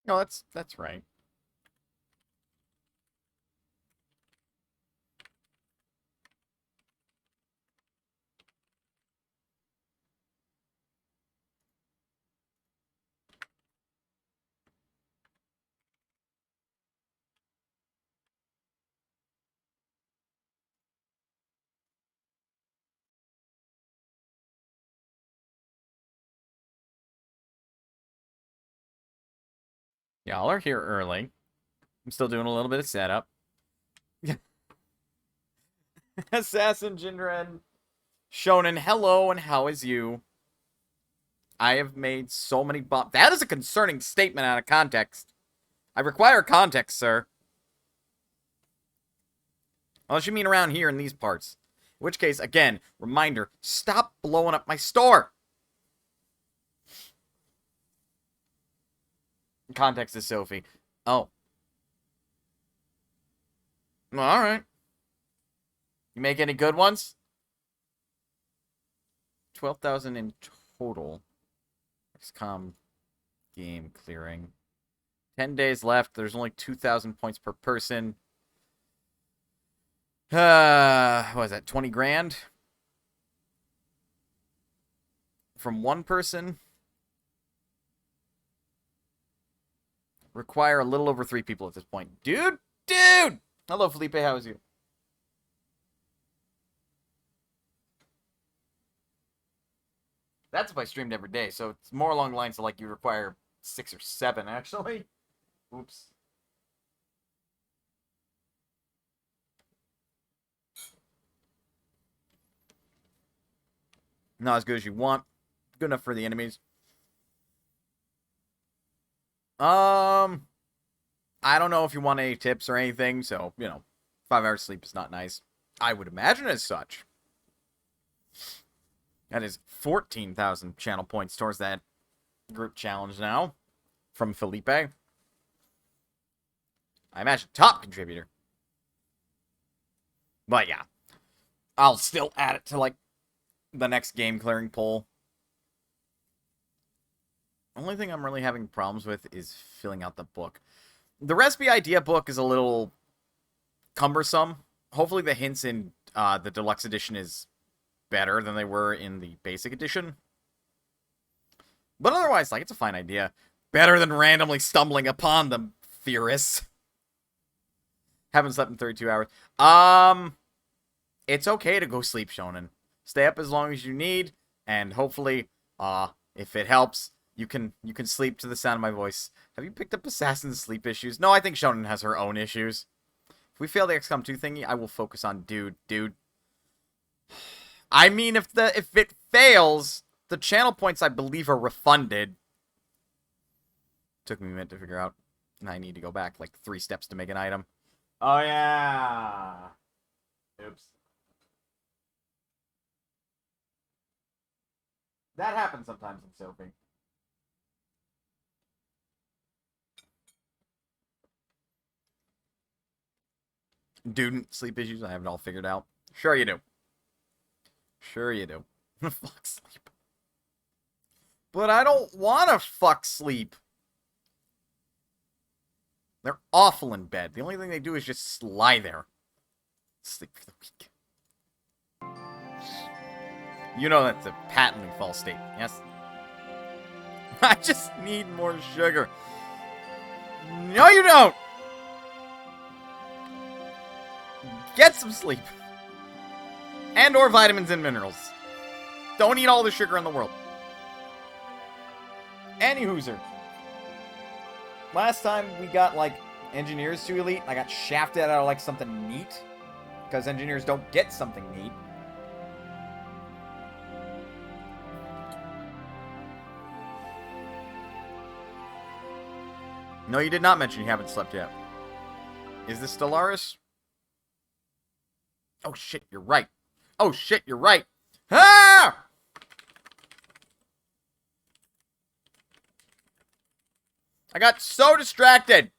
No, that's right. Y'all are here early. I'm still doing a little bit of setup. Assassin Jinren. Shonen, hello, and how is you? I have made so many bombs. That is a concerning statement out of context. I require context, sir. Unless you mean around here in these parts. In which case, again, reminder, stop blowing up my store! Context is Sophie. Oh. Well, alright. You make any good ones? 12,000 in total. XCOM game clearing. 10 days left. There's only 2,000 points per person. What is that? 20 grand? From one person? Require a little over 3 people at this point. Dude! Hello, Felipe. How is you? That's if I streamed every day, so it's more along the lines of like you require 6 or 7, actually. Oops. Not as good as you want. Good enough for the enemies. I don't know if you want any tips or anything, so, 5 hours sleep is not nice. I would imagine as such. That is 14,000 channel points towards that group challenge now. From Felipe. I imagine top contributor. But yeah. I'll still add it to, like, the next game clearing poll. Only thing I'm really having problems with is filling out the book. The recipe idea book is a little cumbersome. Hopefully the hints in the deluxe edition is better than they were in the basic edition. But otherwise, like, it's a fine idea. Better than randomly stumbling upon them, theorists. Haven't slept in 32 hours. It's okay to go sleep, Shonen. Stay up as long as you need, and hopefully, if it helps, you can sleep to the sound of my voice. Have you picked up Assassin's sleep issues? No, I think Shonen has her own issues. If we fail the XCOM 2 thingy, I will focus on dude. I mean, if it fails, the channel points, I believe, are refunded. Took me a minute to figure out. And I need to go back like 3 steps to make an item. Oh, yeah. Oops. That happens sometimes in Sophie. Dude, sleep issues, I have it all figured out. Sure you do. Sure you do. Fuck sleep. But I don't want to fuck sleep. They're awful in bed. The only thing they do is just lie there. Sleep for the week. You know that's a patently false statement, yes? I just need more sugar. No, you don't! Get some sleep. And or vitamins and minerals. Don't eat all the sugar in the world. Any hooser. Last time we got, like, engineers to elite, I got shafted out of, like, something neat. Because engineers don't get something neat. No, you did not mention you haven't slept yet. Is this Stellaris? Oh, shit, you're right. Oh, shit, you're right. Ah! I got so distracted.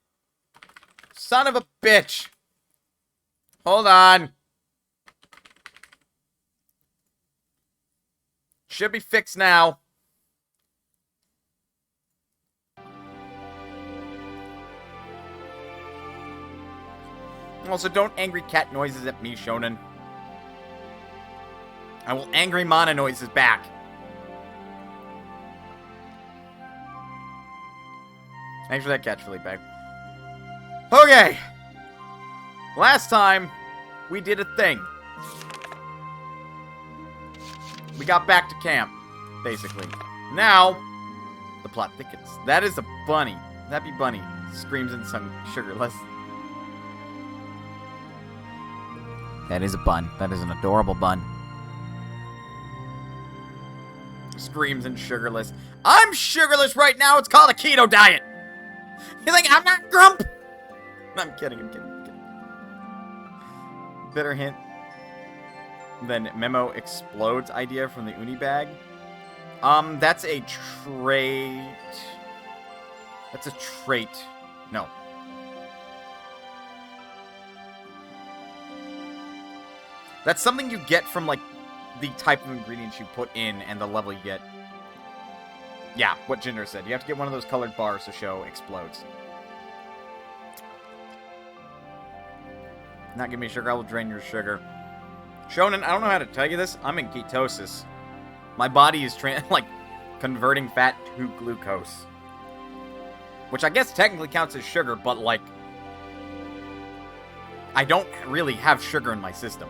Son of a bitch. Hold on. Should be fixed now. Also, don't angry cat noises at me, Shonen. I will angry mana noises back. Thanks for that catch, Felipe. Okay. Last time, we did a thing. We got back to camp, basically. Now, the plot thickens. That is a bunny. Happy bunny. Screams in some sugarless. That is a bun. That is an adorable bun. Screams in sugarless. I'm sugarless right now. It's called a keto diet. You think I'm not grump? I'm kidding. I'm kidding. Bitter hint. Then Memo explodes idea from the uni bag. That's a trait. That's a trait. No. That's something you get from, like, the type of ingredients you put in and the level you get. Yeah, what Jinder said. You have to get one of those colored bars to show explodes. Not give me sugar, I will drain your sugar. Shonen, I don't know how to tell you this. I'm in ketosis. My body is, like, converting fat to glucose. Which I guess technically counts as sugar, but, like, I don't really have sugar in my system.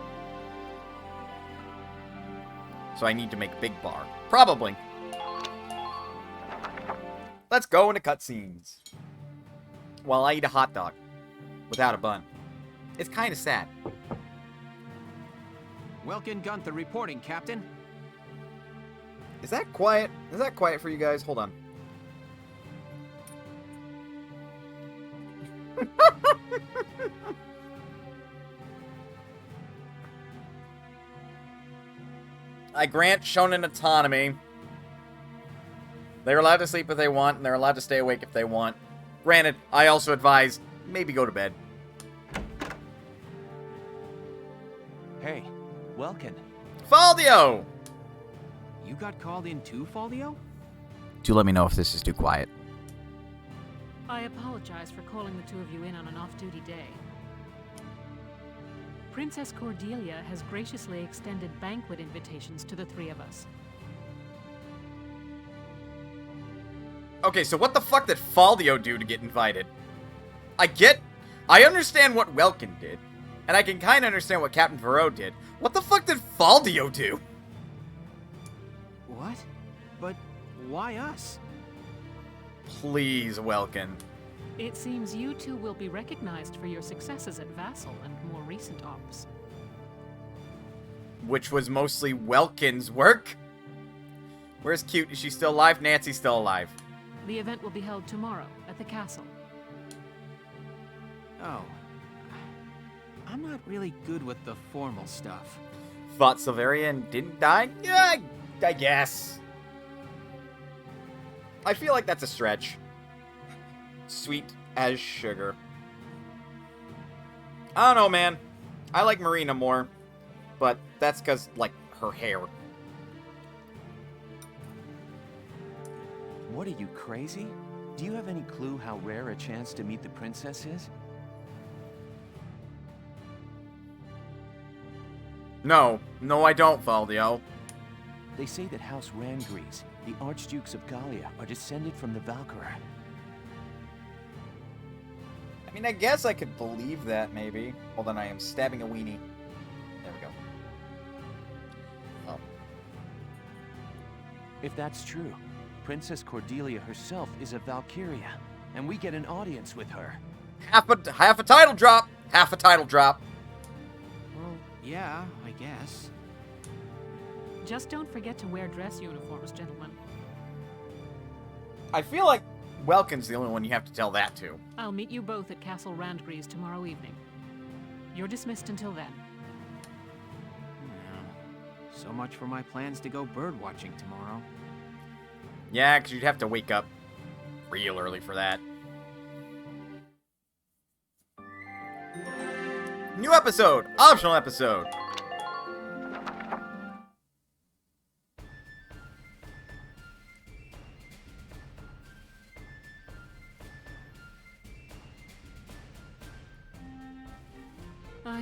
So I need to make Big Bar. Probably. Let's go into cutscenes. While I eat a hot dog. Without a bun. It's kind of sad. Welkin Gunther reporting, Captain. Is that quiet? Is that quiet for you guys? Hold on. I grant Shonen autonomy. They're allowed to sleep if they want, and they're allowed to stay awake if they want. Granted, I also advise, maybe go to bed. Hey, Welkin. Faldio! You got called in too, Faldio? Do let me know if this is too quiet. I apologize for calling the two of you in on an off-duty day. Princess Cordelia has graciously extended banquet invitations to the three of us. Okay, so what the fuck did Faldio do to get invited? I understand what Welkin did, and I can kind of understand what Captain Varro did. What the fuck did Faldio do? What? But why us? Please, Welkin. It seems you two will be recognized for your successes at Vassal and more recent ops. Which was mostly Welkin's work? Where's Cute? Is she still alive? Nancy's still alive. The event will be held tomorrow at the castle. Oh. I'm not really good with the formal stuff. Thought Silverian didn't die? Yeah, I guess. I feel like that's a stretch. Sweet as sugar. I don't know, man. I like Marina more. But that's because, like, her hair. What are you, crazy? Do you have any clue how rare a chance to meet the princess is? No, I don't, Faldio. They say that House Rangries, the Archdukes of Gallia, are descended from the Valkyria. I mean, I guess I could believe that, maybe. Hold on, I am stabbing a weenie. There we go. Oh. If that's true, Princess Cordelia herself is a Valkyria, and we get an audience with her. Half a title drop! Half a title drop. Well, yeah, I guess. Just don't forget to wear dress uniforms, gentlemen. I feel like Welkin's the only one you have to tell that to. I'll meet you both at Castle Randgries tomorrow evening. You're dismissed until then. So much for my plans to go bird watching tomorrow. Yeah, because you'd have to wake up real early for that. New episode! Optional episode!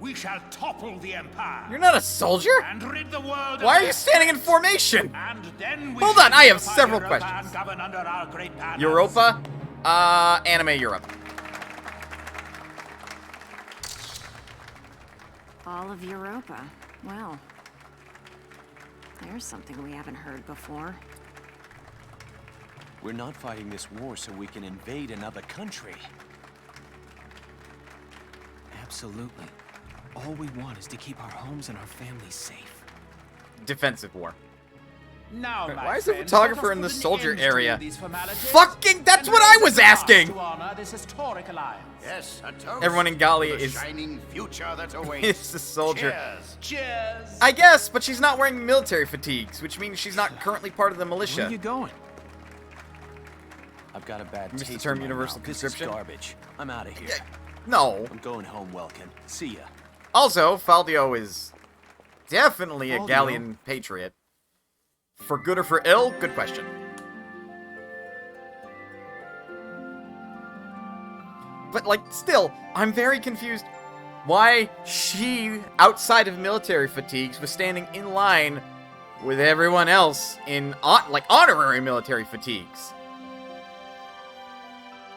we shall topple the Empire. You're not a soldier? And rid the world Why of are you standing in formation? And then we Hold shall on, I have unify several Europa questions. and govern under our great banners. Europa? Anime Europe. All of Europa. Well, there's something we haven't heard before. We're not fighting this war so we can invade another country. Absolutely. All we want is to keep our homes and our families safe. Defensive war. Now, my Why is the friends, photographer let us in the put an soldier end to area? these formalities Fucking, that's and what I raise was a glass asking! To honor this historic alliance. Yes, a toast. Everyone in Gallia to the is- shining future that awaits. It's a soldier. Cheers. Cheers. I guess, but she's not wearing military fatigues, which means she's not currently part of the Where are militia. you going? I've got a bad Missed the taste term in my universal mouth. This is conscription? garbage. I'm out of here. No. I'm going home, Welkin. See ya. Also, Faldio is definitely a Faldio? Gallian patriot. For good or for ill? Good question. But, like, still, I'm very confused why she, outside of military fatigues, was standing in line with everyone else in, like, honorary military fatigues.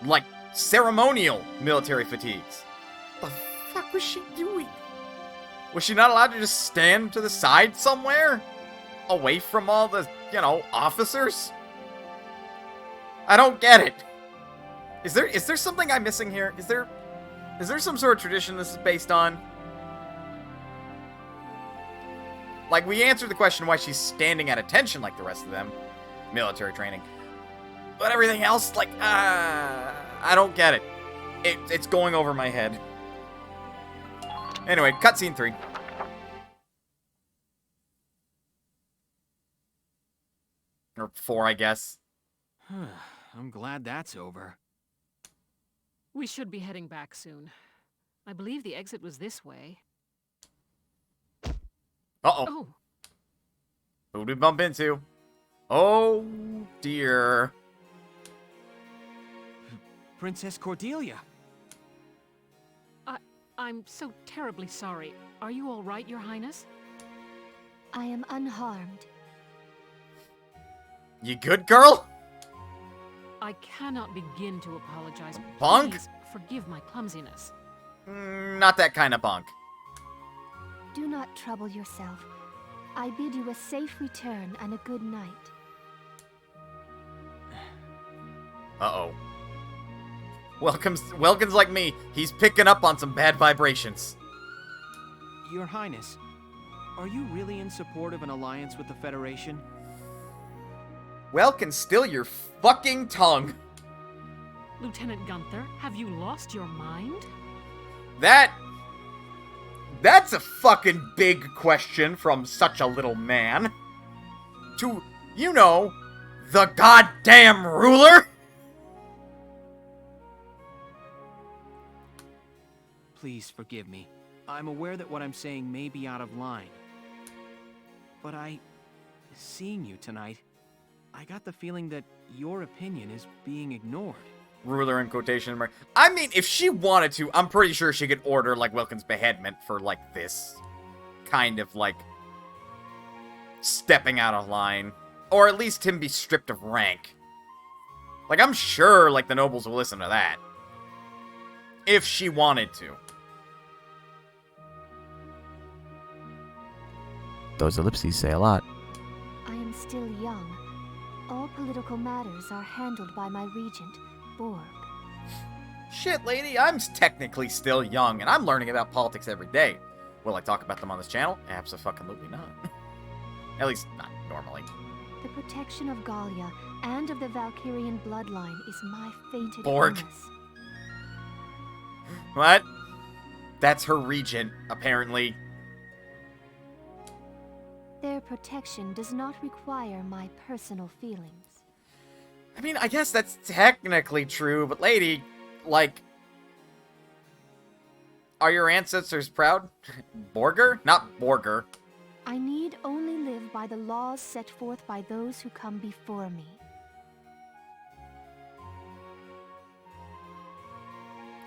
Like, ceremonial military fatigues. The fuck was she doing? Was she not allowed to just stand to the side somewhere? Away from all the, you know, officers? I don't get it. Is there something I'm missing here? Is there some sort of tradition this is based on? Like, we answered the question why she's standing at attention like the rest of them. Military training. But everything else, like, I don't get it. It's going over my head. Anyway, cutscene 3. Or 4, I guess. I'm glad that's over. We should be heading back soon. I believe the exit was this way. Uh-oh. Oh, Who'd we bump into? Oh, dear. Princess Cordelia. I'm so terribly sorry. Are you all right, Your Highness? I am unharmed. You good, girl? I cannot begin to apologize. Bonk? Please forgive my clumsiness. Not that kind of bunk. Do not trouble yourself. I bid you a safe return and a good night. Uh-oh. Welkin's like me. He's picking up on some bad vibrations. Your Highness, are you really in support of an alliance with the Federation? Welkin, still your fucking tongue. Lieutenant Gunther, have you lost your mind? That's a fucking big question from such a little man. To, you know, the goddamn ruler? Please forgive me. I'm aware that what I'm saying may be out of line. But seeing you tonight, I got the feeling that your opinion is being ignored. Ruler in quotation mark. I mean, if she wanted to, I'm pretty sure she could order, like, Welkin's beheadment for, like, this kind of, like, stepping out of line. Or at least him be stripped of rank. Like, I'm sure, like, the nobles will listen to that. If she wanted to. Those ellipses say a lot. I am still young. All political matters are handled by my regent, Borg. Shit, lady, I'm technically still young, and I'm learning about politics every day. Will I talk about them on this channel? Abso-fucking-lutely not. At least, not normally. The protection of Gallia and of the Valkyrian bloodline is my fated Borg. promise. What? That's her regent, apparently. Their protection does not require my personal feelings. I mean, I guess that's technically true, but lady, like... Are your ancestors proud? Borger? Not Borger. I need only live by the laws set forth by those who come before me.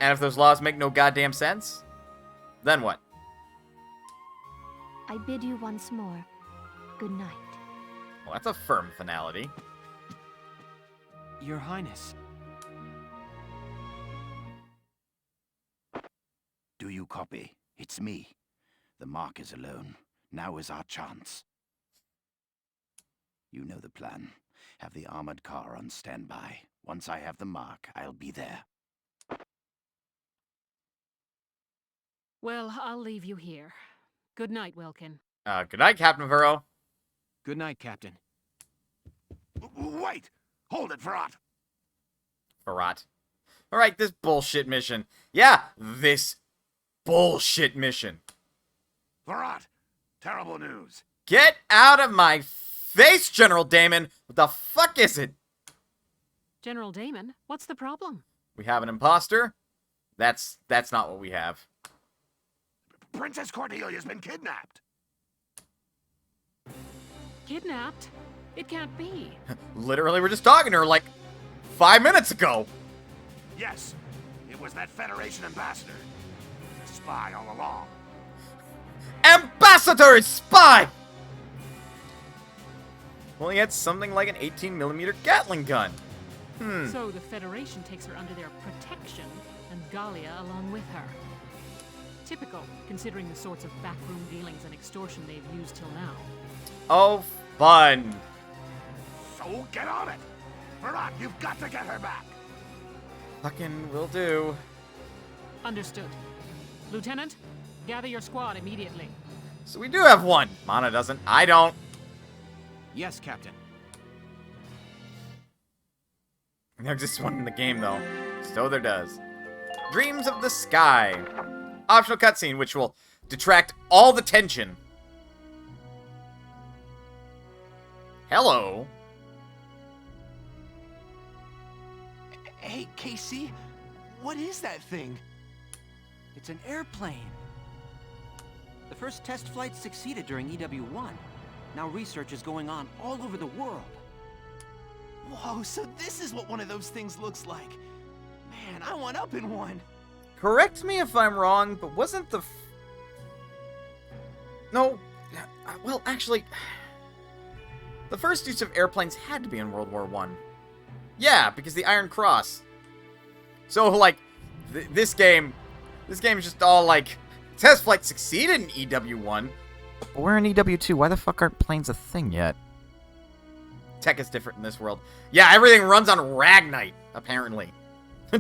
And if those laws make no goddamn sense, then what? I bid you once more, good night. Well, that's a firm finality. Your Highness. Do you copy? It's me. The mark is alone. Now is our chance. You know the plan. Have the armored car on standby. Once I have the mark, I'll be there. Well, I'll leave you here. Good night, Wilkin. Good night, Captain Vero. Good night, Captain. Wait! Hold it, Farad! Farad. Alright, this bullshit mission. Yeah, this bullshit mission. Farad! Terrible news. Get out of my face, General Damon! What the fuck is it? General Damon, what's the problem? We have an imposter? That's not what we have. Princess Cordelia's been kidnapped. Kidnapped? It can't be. Literally, we're just talking to her like 5 minutes ago. Yes, it was that Federation ambassador. A spy all along. Ambassador is spy! Well, he had something like an 18mm Gatling gun. So the Federation takes her under their protection, and Galia along with her. Typical, considering the sorts of backroom dealings and extortion they've used till now. Oh, fun. So get on it! Farad, you've got to get her back! Fucking will do. Understood. Lieutenant, gather your squad immediately. So we do have one. Mana doesn't. I don't. Yes, Captain. There exists one in the game, though. So there does. Dreams of the Sky. Optional cutscene, which will detract all the tension. Hello. Hey, Casey, what is that thing? It's an airplane. The first test flight succeeded during EW1. Now research is going on all over the world. Whoa, so this is what one of those things looks like. Man, I want up in one. Correct me if I'm wrong, but wasn't the... No. Well, actually... The first use of airplanes had to be in World War I. Yeah, because the Iron Cross. So, like, this game is just all, like, test flight succeeded in EW1. But we're in EW2. Why the fuck aren't planes a thing yet? Tech is different in this world. Yeah, everything runs on Ragnite, apparently.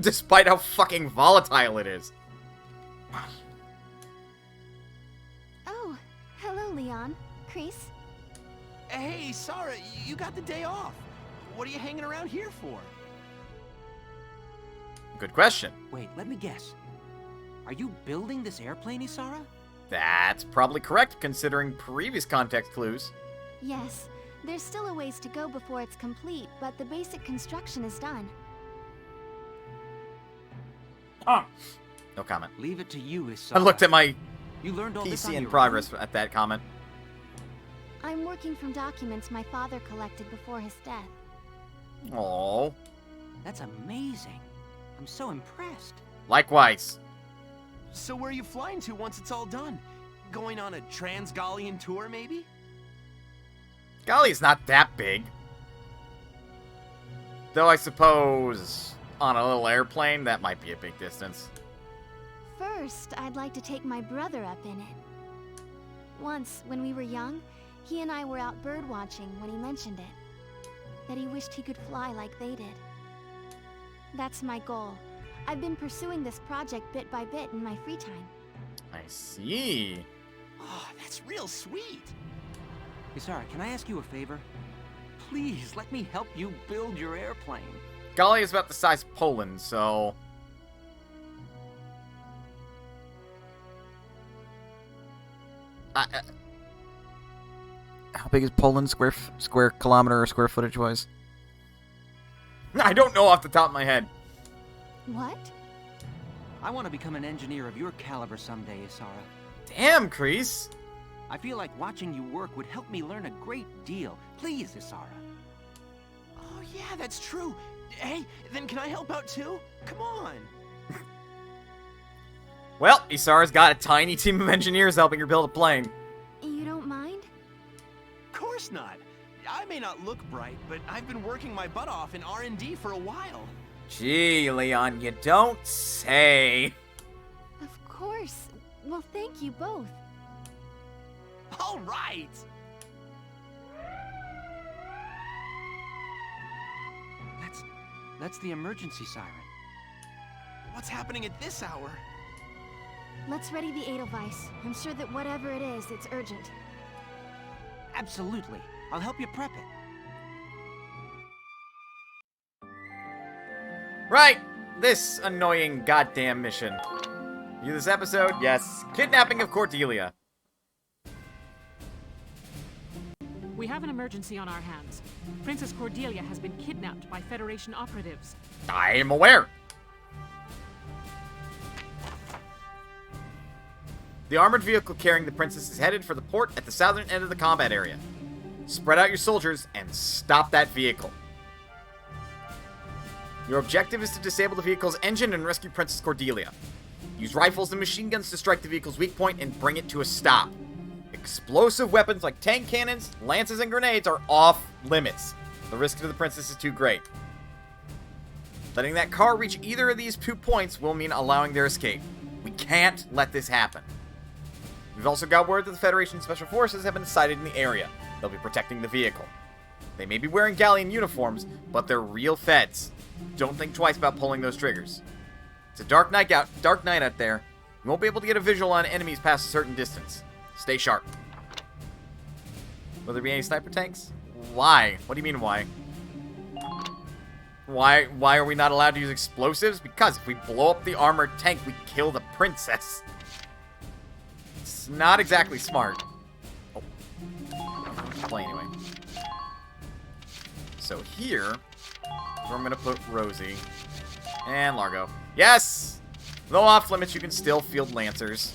Despite how fucking volatile it is. Oh, hello, Leon. Kreese. Hey, Sarah, you got the day off. What are you hanging around here for? Good question. Wait, let me guess. Are you building this airplane, Isara? That's probably correct, considering previous context clues. Yes, there's still a ways to go before it's complete, but the basic construction is done. No comment. Leave it to you, Isara. I looked at my You learned all this on PC in your progress own? at that comment. I'm working from documents my father collected before his death. Aww. That's amazing. I'm so impressed. Likewise. So where are you flying to once it's all done? Going on a Trans-Gallian tour, maybe? Golly's not that big. Though I suppose on a little airplane, that might be a big distance. First, I'd like to take my brother up in it. Once, when we were young, he and I were out bird watching when he mentioned it. That he wished he could fly like they did. That's my goal. I've been pursuing this project bit by bit in my free time. I see. Oh, that's real sweet. Isara, can I ask you a favor? Please, let me help you build your airplane. Golly is about the size of Poland, so... how big is Poland square kilometer or square footage wise? I don't know off the top of my head. What? I want to become an engineer of your caliber someday, Isara. Damn, Kreese. I feel like watching you work would help me learn a great deal. Please, Isara. Oh, yeah, that's true. Hey, then can I help out too? Come on. Well, Isara's got a tiny team of engineers helping her build a plane. You course not. I may not look bright, but I've been working my butt off in R&D for a while. Gee, Leon, you don't say. Of course. Well, thank you both. All right. That's the emergency siren. What's happening at this hour? Let's ready the Edelweiss. I'm sure that whatever it is, it's urgent. Absolutely. I'll help you prep it. Right, this annoying goddamn mission. View this episode? Yes. Kidnapping of Cordelia. We have an emergency on our hands. Princess Cordelia has been kidnapped by Federation operatives. I am aware. The armored vehicle carrying the princess is headed for the port at the southern end of the combat area. Spread out your soldiers and stop that vehicle. Your objective is to disable the vehicle's engine and rescue Princess Cordelia. Use rifles and machine guns to strike the vehicle's weak point and bring it to a stop. Explosive weapons like tank cannons, lances, and grenades are off limits. The risk to the princess is too great. Letting that car reach either of these 2 points will mean allowing their escape. We can't let this happen. We've also got word that the Federation Special Forces have been sighted in the area. They'll be protecting the vehicle. They may be wearing Gallian uniforms, but they're real feds. Don't think twice about pulling those triggers. It's a dark night out there. You won't be able to get a visual on enemies past a certain distance. Stay sharp. Will there be any sniper tanks? Why? What do you mean, why? Why are we not allowed to use explosives? Because if we blow up the armored tank, we kill the princess. It's not exactly smart. Oh. Play anyway. So here, I'm going to put Rosie and Largo. Yes! Though off limits, you can still field Lancers.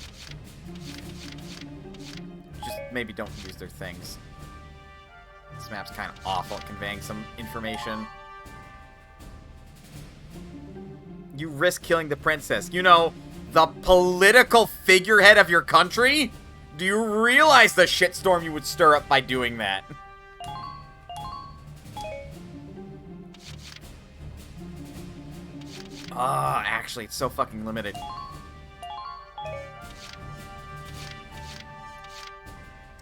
Just maybe don't use their things. This map's kind of awful at conveying some information. You risk killing the princess. You know, the political figurehead of your country? Do you realize the shitstorm you would stir up by doing that? Actually, it's so fucking limited.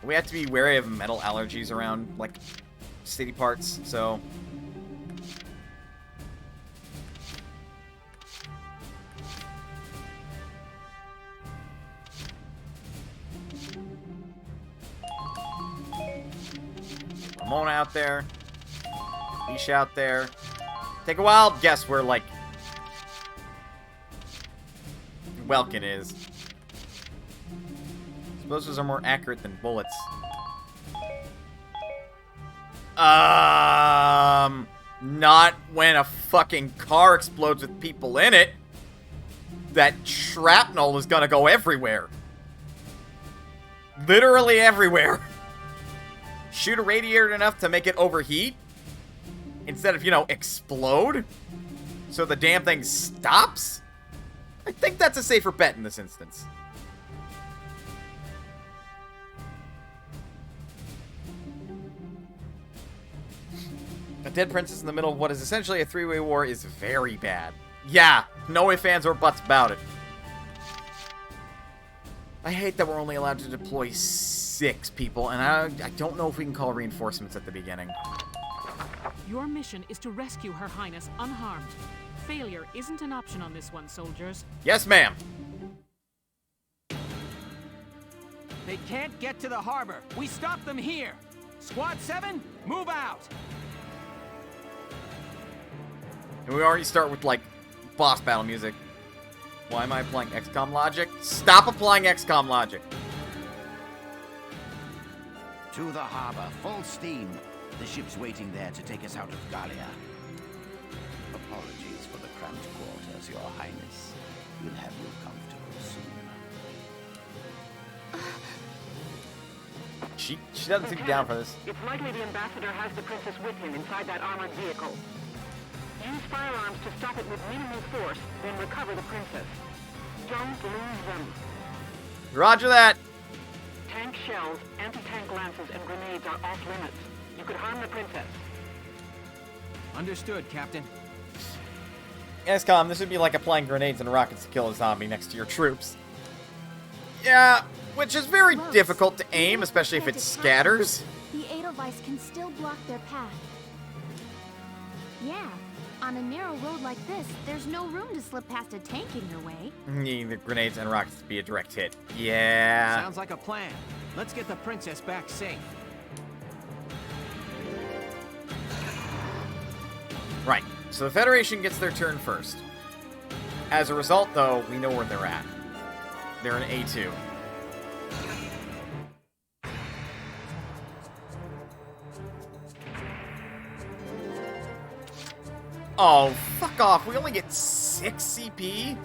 We have to be wary of metal allergies around, like, city parts, so... Ramona out there. Leash out there. Take a wild guess where, like, Welkin is. Explosives are more accurate than bullets. Not when a fucking car explodes with people in it. That shrapnel is gonna go everywhere. Literally everywhere. Shoot a radiator enough to make it overheat instead of, you know, explode so the damn thing stops? I think that's a safer bet in this instance. A dead princess in the middle of what is essentially a three-way war is very bad. Yeah, no ifs, ands, or buts about it. I hate that we're only allowed to deploy 6 people, and I don't know if we can call reinforcements at the beginning. Your mission is to rescue Her Highness unharmed. Failure isn't an option on this one, soldiers. Yes, ma'am. They can't get to the harbor. We stop them here. Squad 7, move out. And we already start with, like, boss battle music. Why am I applying XCOM logic? Stop applying XCOM logic. To the harbor, full steam. The ship's waiting there to take us out of Gallia. Apologies for the cramped quarters, Your Highness. We'll have you comfortable soon. She doesn't seem down for this. It's likely the ambassador has the princess with him inside that armored vehicle. Use firearms to stop it with minimal force, then recover the princess. Don't lose them. Roger that. tank shells, anti-tank lances, and grenades are off limits. You could harm the princess. Understood, Captain. XCOM, this would be like applying grenades and rockets to kill a zombie next to your troops. Yeah, which is very Rose, difficult to aim, especially if it scatters. The Edelweiss can still block their path. Yeah, on a narrow road like this, there's no room to slip past a tank in your way. Needing the grenades and rockets to be a direct hit. Yeah. Sounds like a plan. Let's get the princess back safe. Right. So the Federation gets their turn first. As a result, though, we know where they're at. They're in A2. Oh, fuck off. We only get 6 CP?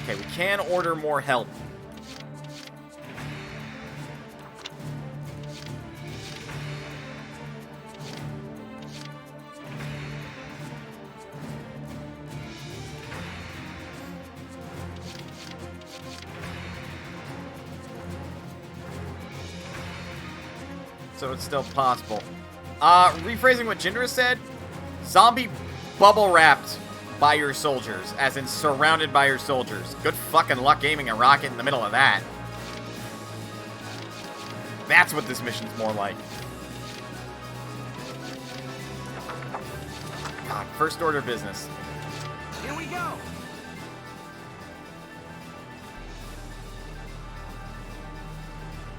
Okay, we can order more help. So it's still possible. Rephrasing what Jindra said, zombie bubble wrapped by your soldiers, as in surrounded by your soldiers. Good fucking luck aiming a rocket in the middle of that. That's what this mission's more like. God, first order business. Here we go.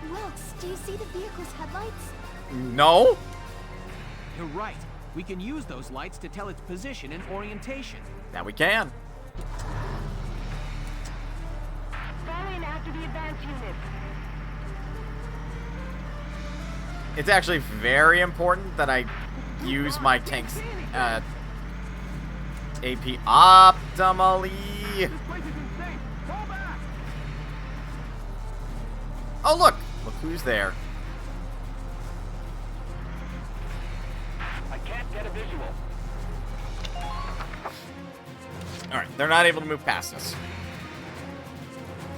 Wilkes, do you see the vehicle's headlights? No? You're right. We can use those lights to tell its position and orientation. Now we can. Fall in after the advance units. It's actually very important that I use my tank's AP optimally. This place is insane. Fall back. Oh, look. Look who's there. I can't get a visual. Alright, they're not able to move past us.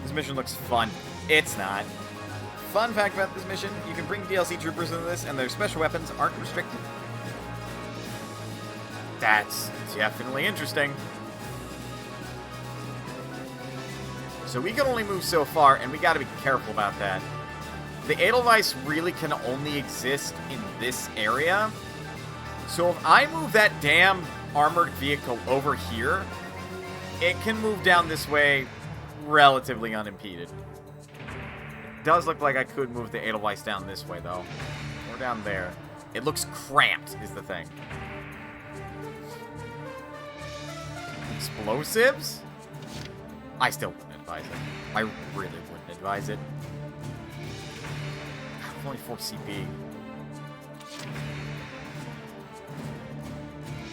This mission looks fun. It's not. Fun fact about this mission, you can bring DLC troopers into this and their special weapons aren't restricted. That's definitely interesting. So we can only move so far, and we gotta be careful about that. The Edelweiss really can only exist in this area. So if I move that damn armored vehicle over here, it can move down this way relatively unimpeded. It does look like I could move the Edelweiss down this way, though. Or down there. It looks cramped, is the thing. Explosives? I still wouldn't advise it. I really wouldn't advise it. Only 4 CP.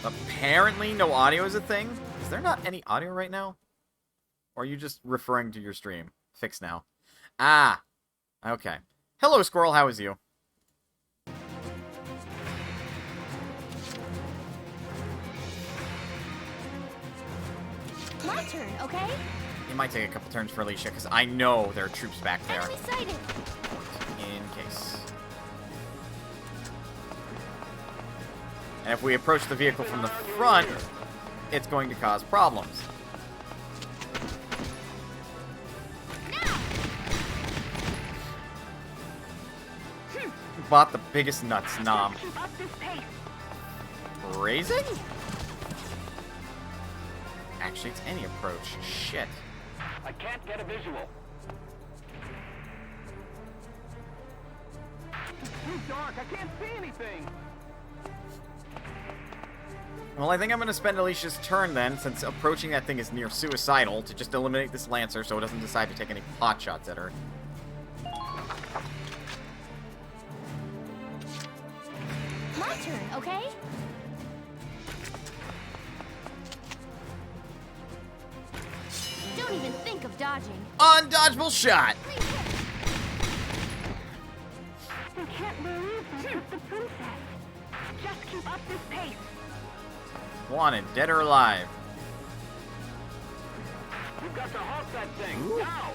Apparently, no audio is a thing. Is there not any audio right now? Or are you just referring to your stream? Fix now. Ah. Okay. Hello, Squirrel. How is you? My turn, okay? It might take a couple turns for Alicia, because I know there are troops back there. Enemy sighted. In case. And if we approach the vehicle from the front, it's going to cause problems. Bought the biggest nuts, Nom. Keep up this pace. Raising? Actually, it's any approach. Shit. I can't get a visual. It's too dark. I can't see anything. Well, I think I'm going to spend Alicia's turn then, since approaching that thing is near suicidal, to just eliminate this Lancer so it doesn't decide to take any pot shots at her. My turn, okay? Don't even think of dodging. Undodgeable shot! I can't believe this is the princess. Just keep up this pace. Wanted, dead or alive. You've got to halt that thing, Ooh. now!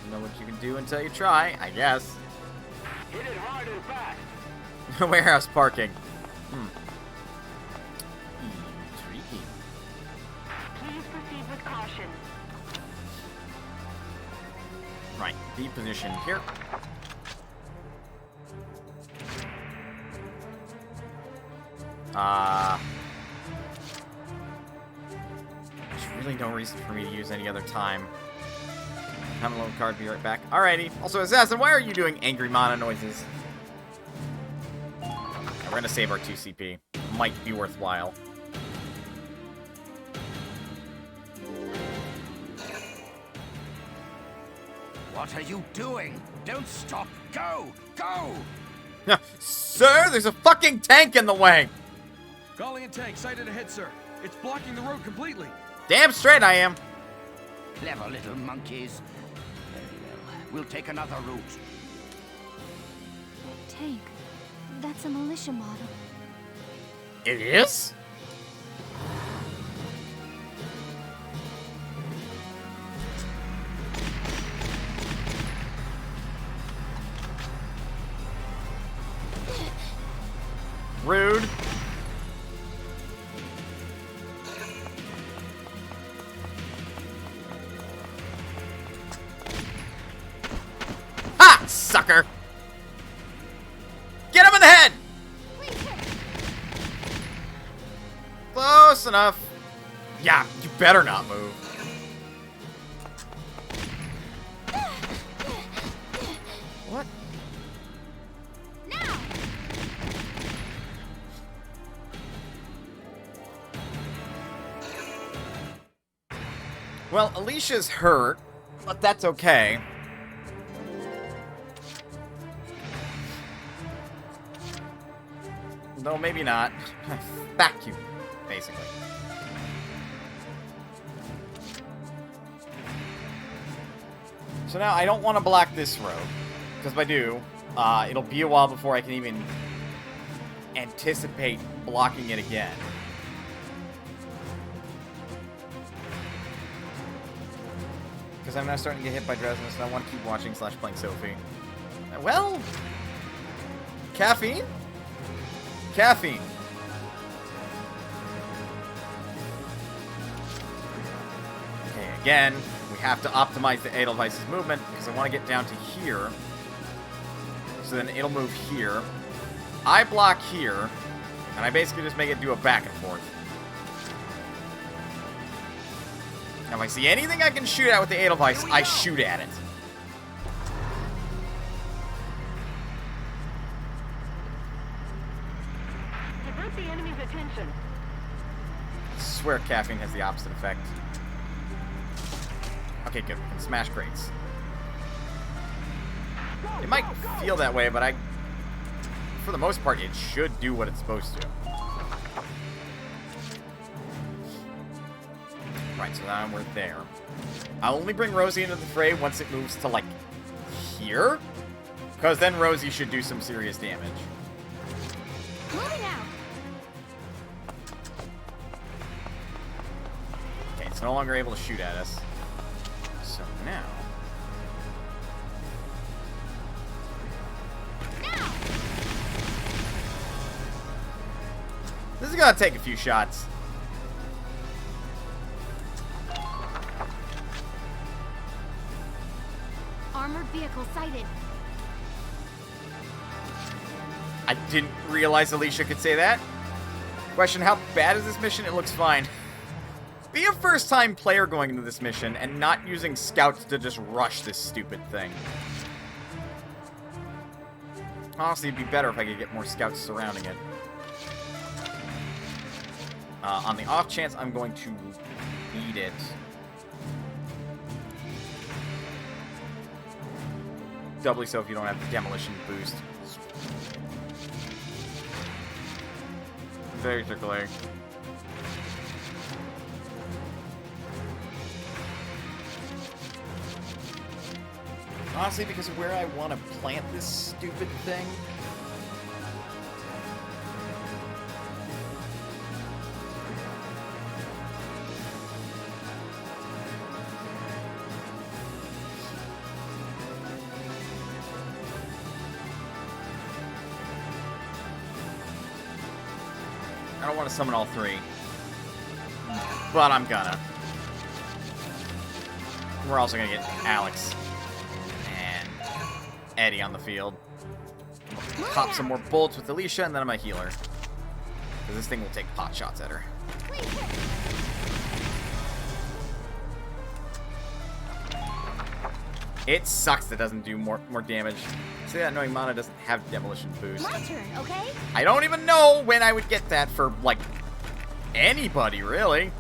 You know what you can do until you try, I guess. Hit it hard and fast! Warehouse parking. Intriguing. Please proceed with caution. Right, be positioned here. There's really no reason for me to use any other time. Have a loan card, be right back. Alrighty. Also, Assassin, why are you doing angry mana noises? We're gonna save our 2 CP. Might be worthwhile. What are you doing? Don't stop! Go! Go! Sir, there's a fucking tank in the way! Gallian tank sighted ahead, sir. It's blocking the road completely. Damn straight I am. Clever little monkeys. Very well. We'll take another route. Tank. That's a militia model. It is? Rude. Ha! Sucker! Get him in the head! Close enough. Yeah, you better not move. What? Now! Well, Alicia's hurt, but that's okay. No, maybe not. Vacuum, basically. So now I don't want to block this road, because if I do, it'll be a while before I can even anticipate blocking it again. Because I'm now starting to get hit by drowsiness, and I want to keep watching / playing Sophie. Well, caffeine? Caffeine. Okay, again, we have to optimize the Edelweiss's movement, because I want to get down to here. So then it'll move here. I block here, and I basically just make it do a back and forth. Now, if I see anything I can shoot at with the Edelweiss, I shoot at it. Divert the enemy's attention. I swear caffeine has the opposite effect. Okay, good. We can smash crates. It might feel that way, but for the most part, it should do what it's supposed to. Right, so now we're there. I'll only bring Rosie into the fray once it moves to, like, here. Because then Rosie should do some serious damage. Moving out. Okay, it's no longer able to shoot at us. So now... This is gonna take a few shots. Armored vehicle sighted. I didn't realize Alicia could say that. Question, how bad is this mission? It looks fine. Be a first-time player going into this mission and not using scouts to just rush this stupid thing. Honestly, it'd be better if I could get more scouts surrounding it. On the off chance I'm going to need it. Doubly so if you don't have the demolition boost. Basically. Honestly, because of where I want to plant this stupid thing. I don't want to summon all three. But I'm gonna. We're also gonna get Alex and Eddie on the field. Pop some more bolts with Alicia, and then I'm a healer. Because this thing will take pot shots at her. It sucks that doesn't do more damage. See that annoying mana doesn't have demolition boost. My turn, okay? I don't even know when I would get that for, like, anybody, really.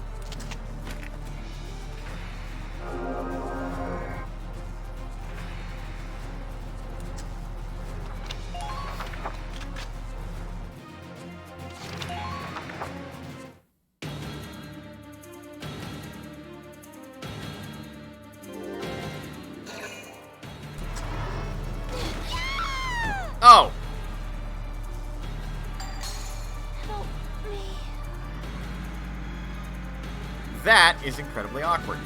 Oh! Help me. That is incredibly awkward.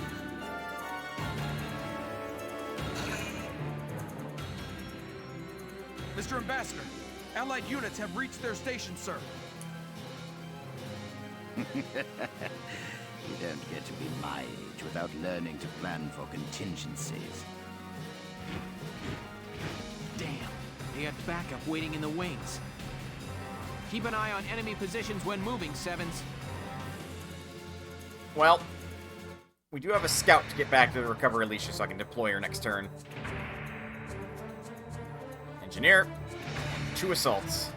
Mr. Ambassador, Allied units have reached their station, sir. You don't get to be my age without learning to plan for contingencies. Damn, they got backup waiting in the wings. Keep an eye on enemy positions when moving, Sevens. Well, we do have a scout to get back to recover Alicia so I can deploy her next turn. Engineer. 2 assaults.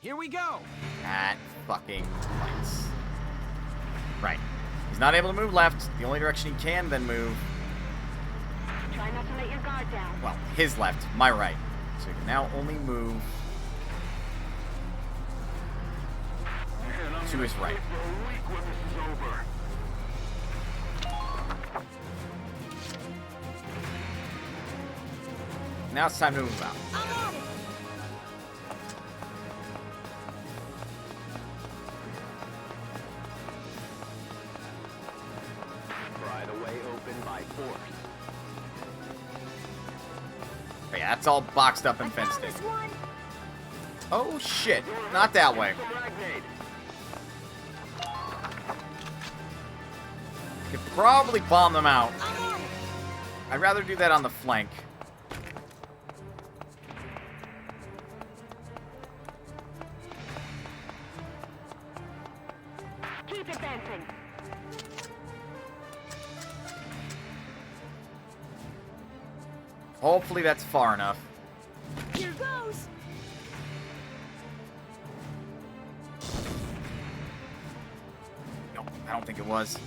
Here we go! That fucking lights. Right. He's not able to move left. The only direction he can then move. Try not to let your guard down. Well, his left, my right. So he can now only move to his right. Now it's time to move out. I'm on it. Pry the way open by force. Okay, that's all boxed up and fenced in. Oh shit, not that way. Could probably bomb them out. I'd rather do that on the flank. Keep advancing. Hopefully that's far enough. Here goes. No, I don't think it was.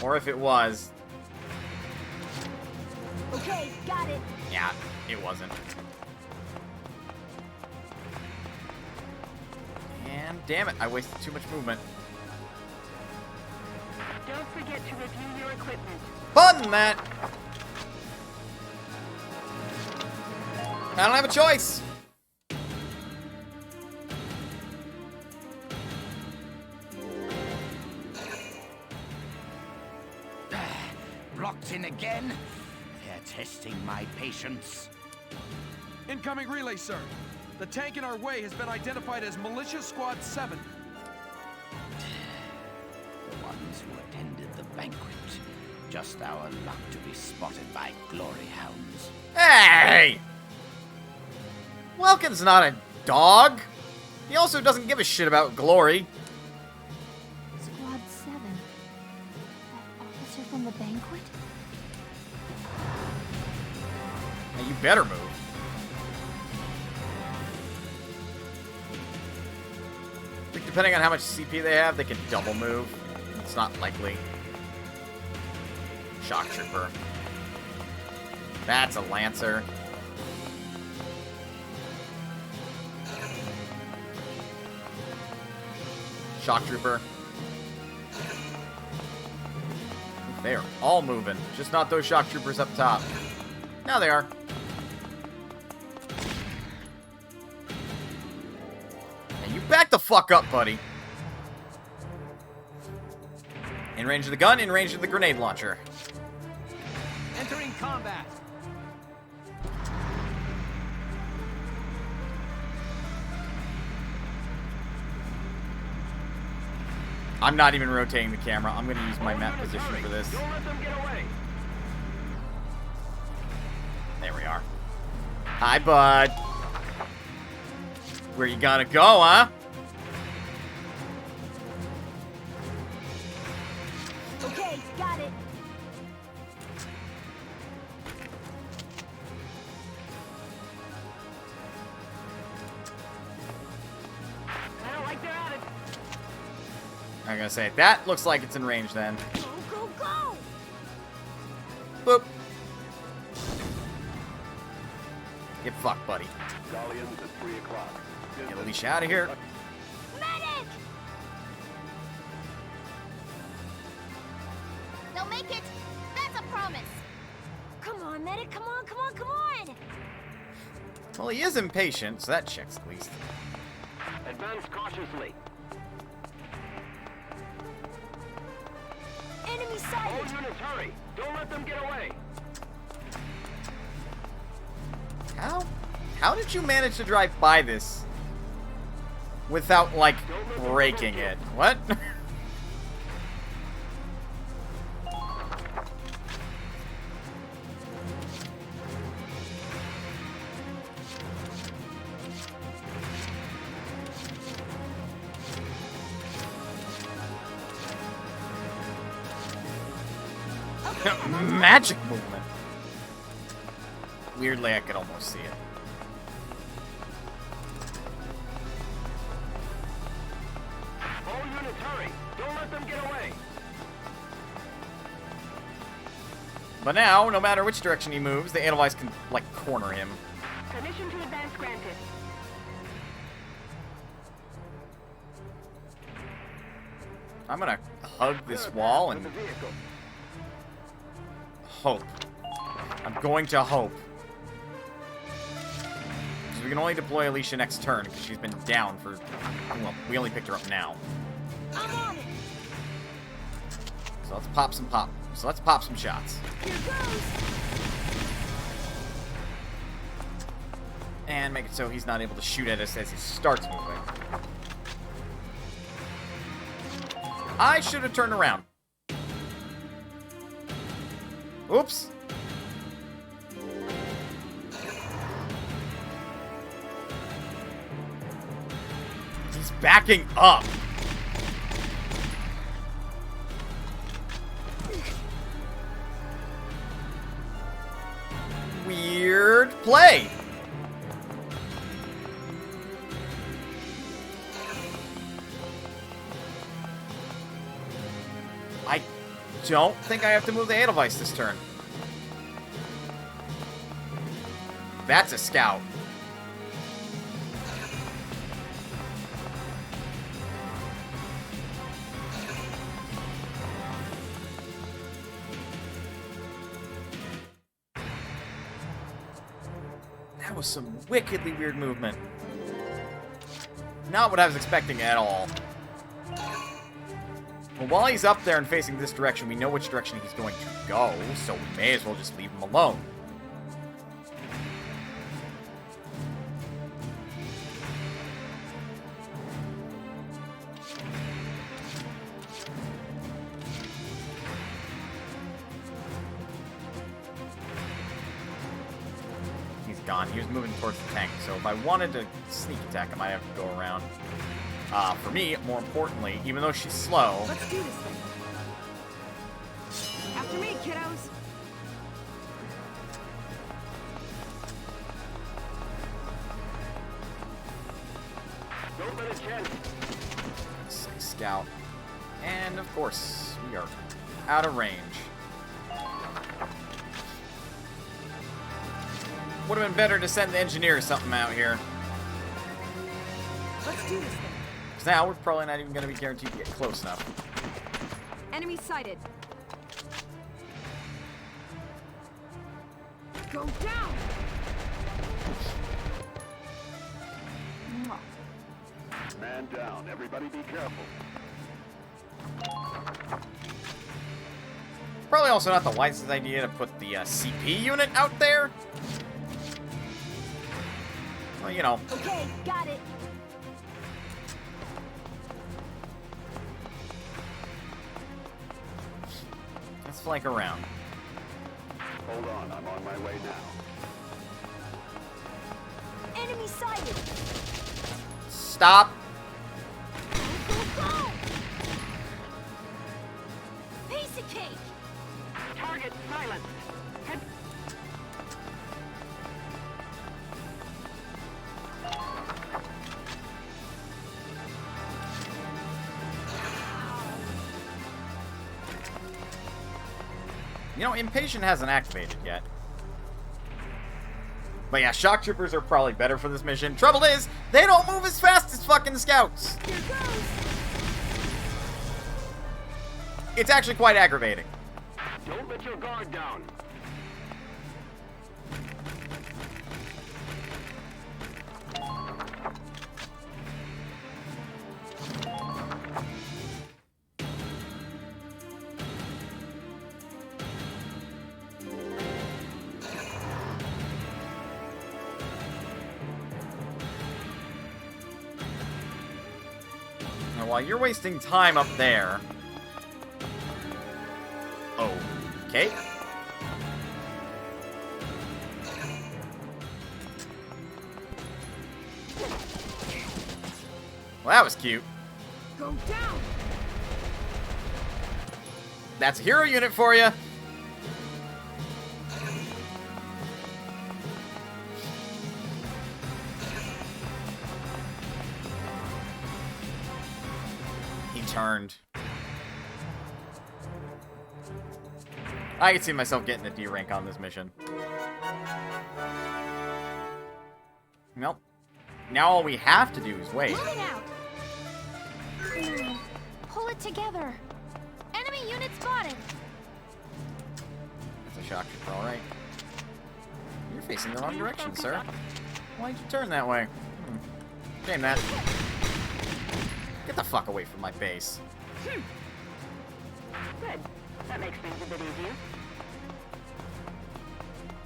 Or if it was, Okay, got it. yeah, it wasn't. And damn it, I wasted too much movement. Don't forget to review your equipment. Fun that! I don't have a choice! Blocked in again? They're testing my patience. Incoming relay, sir. The tank in our way has been identified as Militia Squad 7. The ones who attended the banquet. Just our luck to be spotted by glory hounds. Hey! Welkin's not a dog. He also doesn't give a shit about glory. Squad 7. That officer from the banquet? Now you better move. I think depending on how much CP they have, they can double move. It's not likely. Shock Trooper. That's a Lancer. Shock Trooper. They are all moving. Just not those Shock Troopers up top. Now they are. And you back the fuck up, buddy. In range of the gun, in range of the grenade launcher. Entering combat. I'm not even rotating the camera. I'm going to use my map position for this. Don't let them get away. There we are. Hi, bud. Where you gotta go, huh? Okay, got it. Well, like they're at it. I'm gonna say, that looks like it's in range then. Go, go, go! Boop. Get fucked, buddy. Galleons at 3 o'clock. Get Alicia out of here. Medic! They'll make it! That's a promise! Come on, medic, come on, come on, come on! Well, he is impatient, so that checks at least. Advance cautiously. Enemy All sighted! units, hurry. Don't let them get away. How did you manage to drive by this without, like, breaking it? What? Magic movement. Weirdly, I could almost see it. All units, hurry. Don't let them get away. But now, no matter which direction he moves, the Edelweiss can, like, corner him. Permission to advance granted. I'm gonna hug this wall and The vehicle. hope. I'm going to hope. Because we can only deploy Alicia next turn, because she's been down for... Well, we only picked her up now. I'm on it! So let's pop some pop. So let's pop some shots. Here goes! And make it so he's not able to shoot at us as he starts moving. I should have turned around. Oops. He's backing up. Weird play. I don't think I have to move the Edelweiss this turn. That's a scout. That was some wickedly weird movement. Not what I was expecting at all. Well, while he's up there and facing this direction, we know which direction he's going to go, so we may as well just leave him alone. He's gone. He was moving towards the tank, so if I wanted to sneak attack, I might have to go around. For me, more importantly, even though she's slow... Let's do this thing. After me, kiddos. Don't let it chance. Scout. And, of course, we are out of range. Would have been better to send the engineer or something out here. Let's do this thing. Because now we're probably not even going to be guaranteed to get close enough. Enemy sighted. Go down! Man down. Everybody be careful. Probably also not the wisest idea to put the CP unit out there. Well, you know. Okay, got it. Let's flank around. Hold on, I'm on my way now. Enemy sighted! Stop! Go, go, go! Piece of cake! Target silenced. Head. You know, Impatient hasn't activated yet. But yeah, shock troopers are probably better for this mission. Trouble is, they don't move as fast as fucking scouts. Here goes! It's actually quite aggravating. Don't let your guard down. Now, while you're wasting time up there... Okay. Well, that was cute. Go down! That's a hero unit for you. He turned. I can see myself getting a D rank on this mission. Nope. Now all we have to do is wait. Moving out! Pull it together! Enemy unit spotted! That's a shock trooper, alright. You're facing the wrong direction, sir. Why'd you turn that way? Shame that. Get the fuck away from my base. Good. That makes things a bit easier.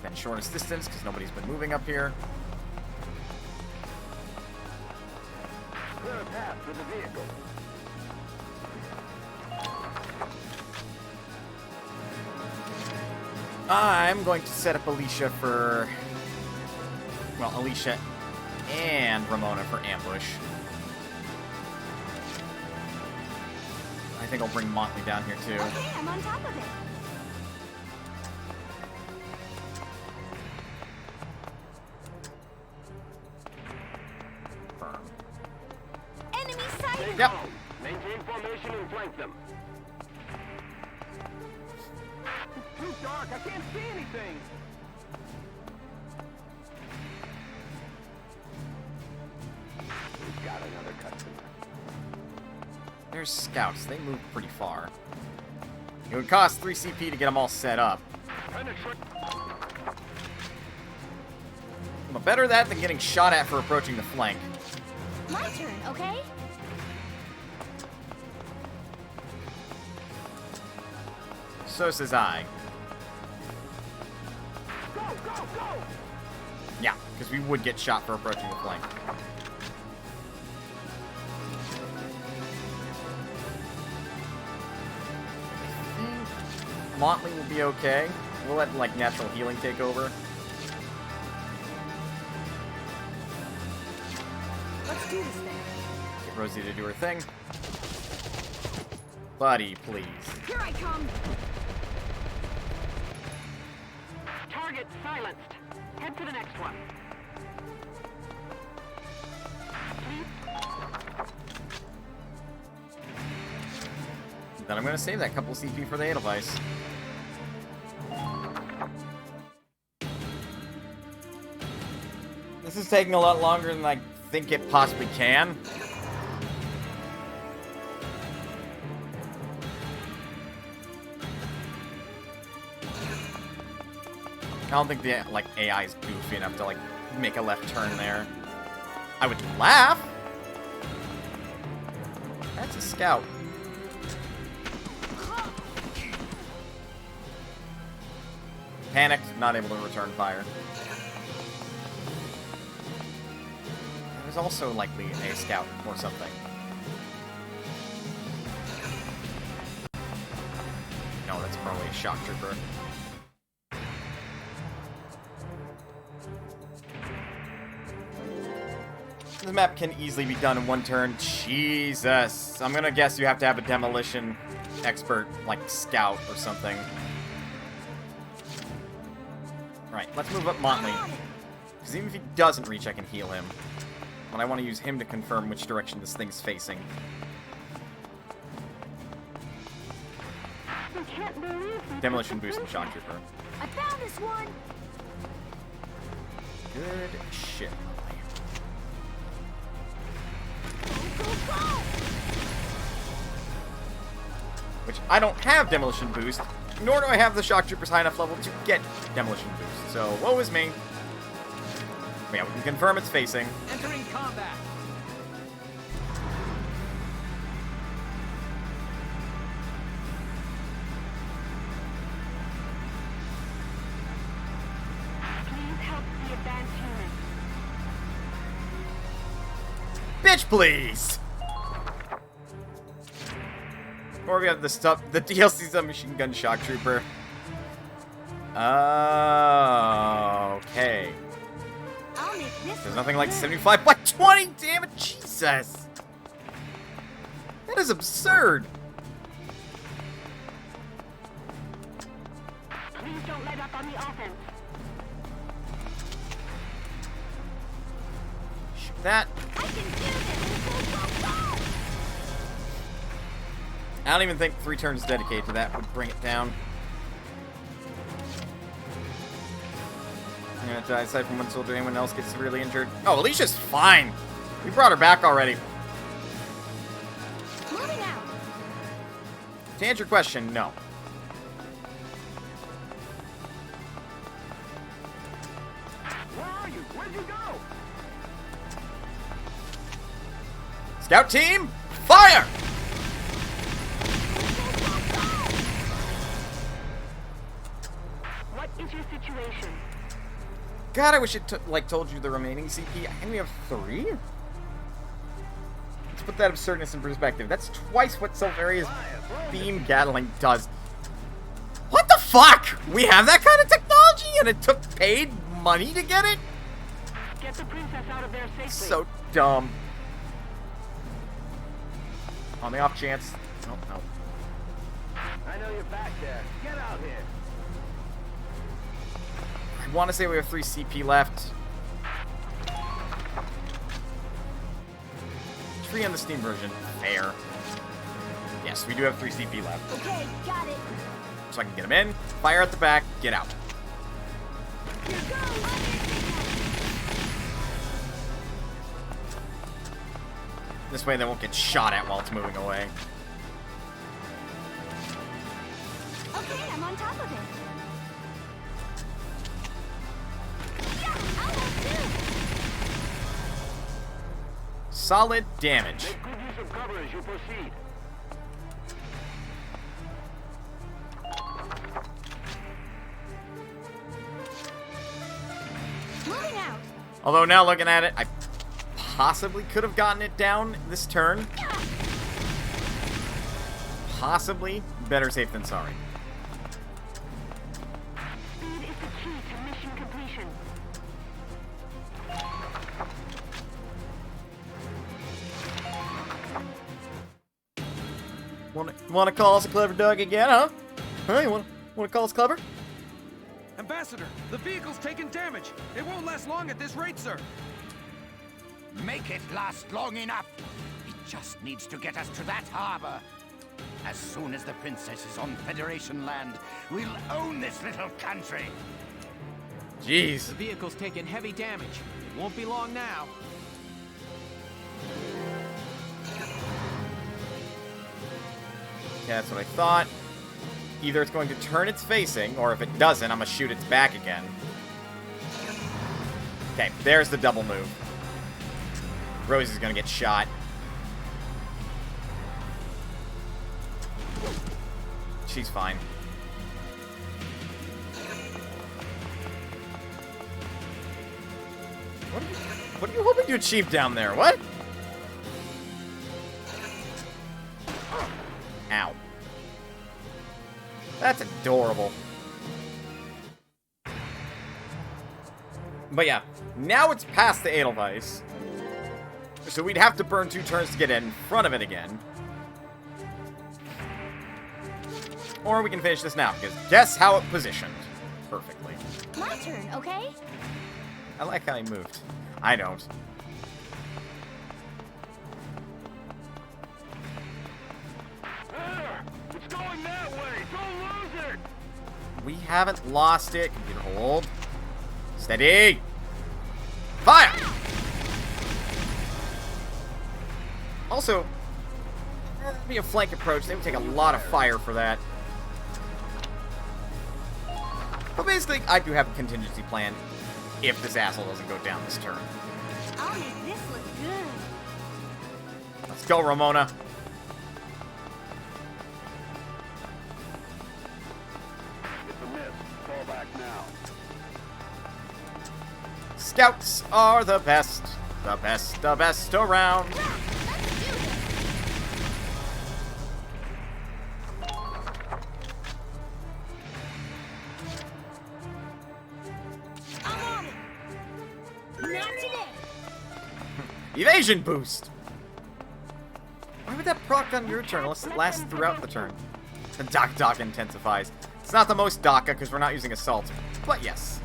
Then shortest distance, because nobody's been moving up here. Clear a path for the vehicle. I'm going to set up Alicia for... Well, Alicia and Ramona for ambush. I think I'll bring Motley down here, too. Okay, I'm on top of it. Firm. Enemy sighted! Yep. Maintain formation and flank them. It's too dark. I can't see anything. We've got another cutscene. There's scouts. They move pretty far. It would cost 3 CP to get them all set up. Penetrate. But better that than getting shot at for approaching the flank. My turn, okay? So says I. Go, go, go! Yeah, because we would get shot for approaching the flank. Motley will be okay. We'll let, like, natural healing take over. Let's do this thing. Get Rosie to do her thing. Buddy, please. Here I come! Target silenced. Head to the next one. Then I'm going to save that couple CP for the Edelweiss. This is taking a lot longer than I think it possibly can. I don't think the like AI is goofy enough to like make a left turn there. I would laugh. That's a scout. Panicked, not able to return fire. There's also likely a scout or something. No, That's probably a shock trooper. This map can easily be done in one turn. Jesus. I'm gonna guess you have to have a demolition expert, like scout or something. Right, let's move up Motley. Because even if he doesn't reach, I can heal him. But I want to use him to confirm which direction this thing's facing. I can't believe Demolition boost and shock trooper. I found this one! Good shit, Motley. Go, go! Which I don't have demolition boost, nor do I have the shock troopers high enough level to get demolition boost. So, woe is me. But yeah, we can confirm it's facing. Entering combat. Please help the advanced unit. Bitch, please! Or we have the stuff, the DLC submachine gun shock trooper. Okay. I'll make this There's nothing like 75 by 20, damn it, Jesus! That is absurd! Please don't let up on the offense. Shoot that. I can do this! Go, go, go! I don't even think 3 turns dedicated to that would bring it down. I'm gonna die aside from one soldier. Anyone else gets severely injured? Oh, Alicia's fine. We brought her back already. Moving out! To answer your question, no. Where are you? Where'd you go? Scout team, fire! What is your situation? God, I wish it told you the remaining CP. I think we have 3? Let's put that absurdness in perspective. That's twice what Silveria's beam Gatling does. What the fuck? We have that kind of technology and it took paid money to get it? Get the princess out of there safely. So dumb. On the off chance. Oh, no. I know you're back there. Get out here. I want to say we have 3 CP left. 3 on the Steam version. Fair. Yes, we do have 3 CP left. Okay, got it. So I can get them in, fire at the back, get out. Here goes! This way they won't get shot at while it's moving away. Okay, I'm on top of it. Yeah, I will too! Solid damage. Make good use of cover as you proceed. Moving out! Although now looking at it, I possibly could have gotten it down this turn. Possibly. Better safe than sorry. Speed is the key to mission completion. Want to call us a clever dog again, huh? Huh? You want to call us clever? Ambassador, the vehicle's taking damage. It won't last long at this rate, sir. Make it last long enough. It just needs to get us to that harbor. As soon as the princess is on Federation land, we'll own this little country. Jeez. The vehicle's taking heavy damage. It won't be long now. Yeah, that's what I thought. Either it's going to turn its facing, or if it doesn't, I'm going to shoot its back again. Okay, there's the double move. Rosie's going to get shot. She's fine. What are you hoping to achieve down there? What? Ow. That's a adorable. But yeah, now it's past the Edelweiss. So we'd have to burn 2 turns to get in front of it again. Or we can finish this now, because guess how it positioned perfectly. My turn, okay? I like how he moved. I don't. It's going that way! Don't lose it! We haven't lost it. Computer hold. Steady! Fire! Also, that'd be a flank approach. They would take a lot of fire for that. But basically, I do have a contingency plan if this asshole doesn't go down this turn. I'll make this look good. Let's go, Ramona. It's a miss. Fall back now. Scouts are the best. The best around. Not today. Evasion boost! Why would that proc on your turn unless it lasts throughout the turn? The Doc intensifies. It's not the most DACA because we're not using assault, but yes.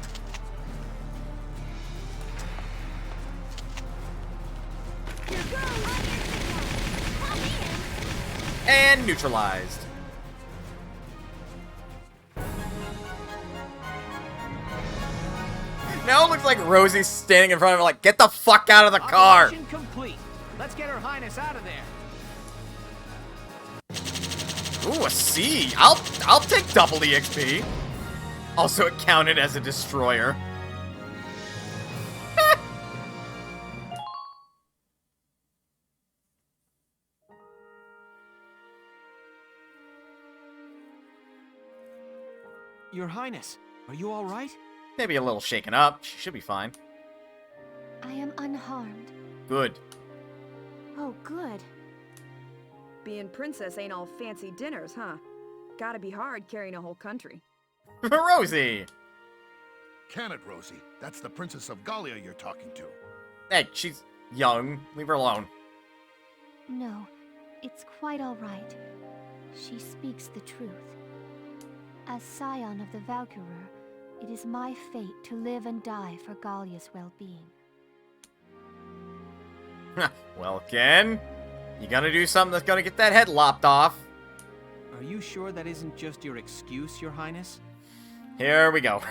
Here goes. Come in. And neutralized. Now it looks like Rosie's standing in front of her like, get the fuck out of the car! Operation complete. Let's get Her Highness out of there. Ooh, a C. I'll take double EXP. Also, it counted as a destroyer. Your Highness, are you all right? Maybe a little shaken up. She should be fine. I am unharmed. Good. Oh, good. Being princess ain't all fancy dinners, huh? Gotta be hard carrying a whole country. Rosie! Can it, Rosie? That's the Princess of Gallia you're talking to. Hey, she's young. Leave her alone. No, it's quite all right. She speaks the truth. As scion of the Valkyria, it is my fate to live and die for Gallia's well-being. Well, Ken, you gonna do something that's gonna get that head lopped off? Are you sure that isn't just your excuse, Your Highness? Here we go.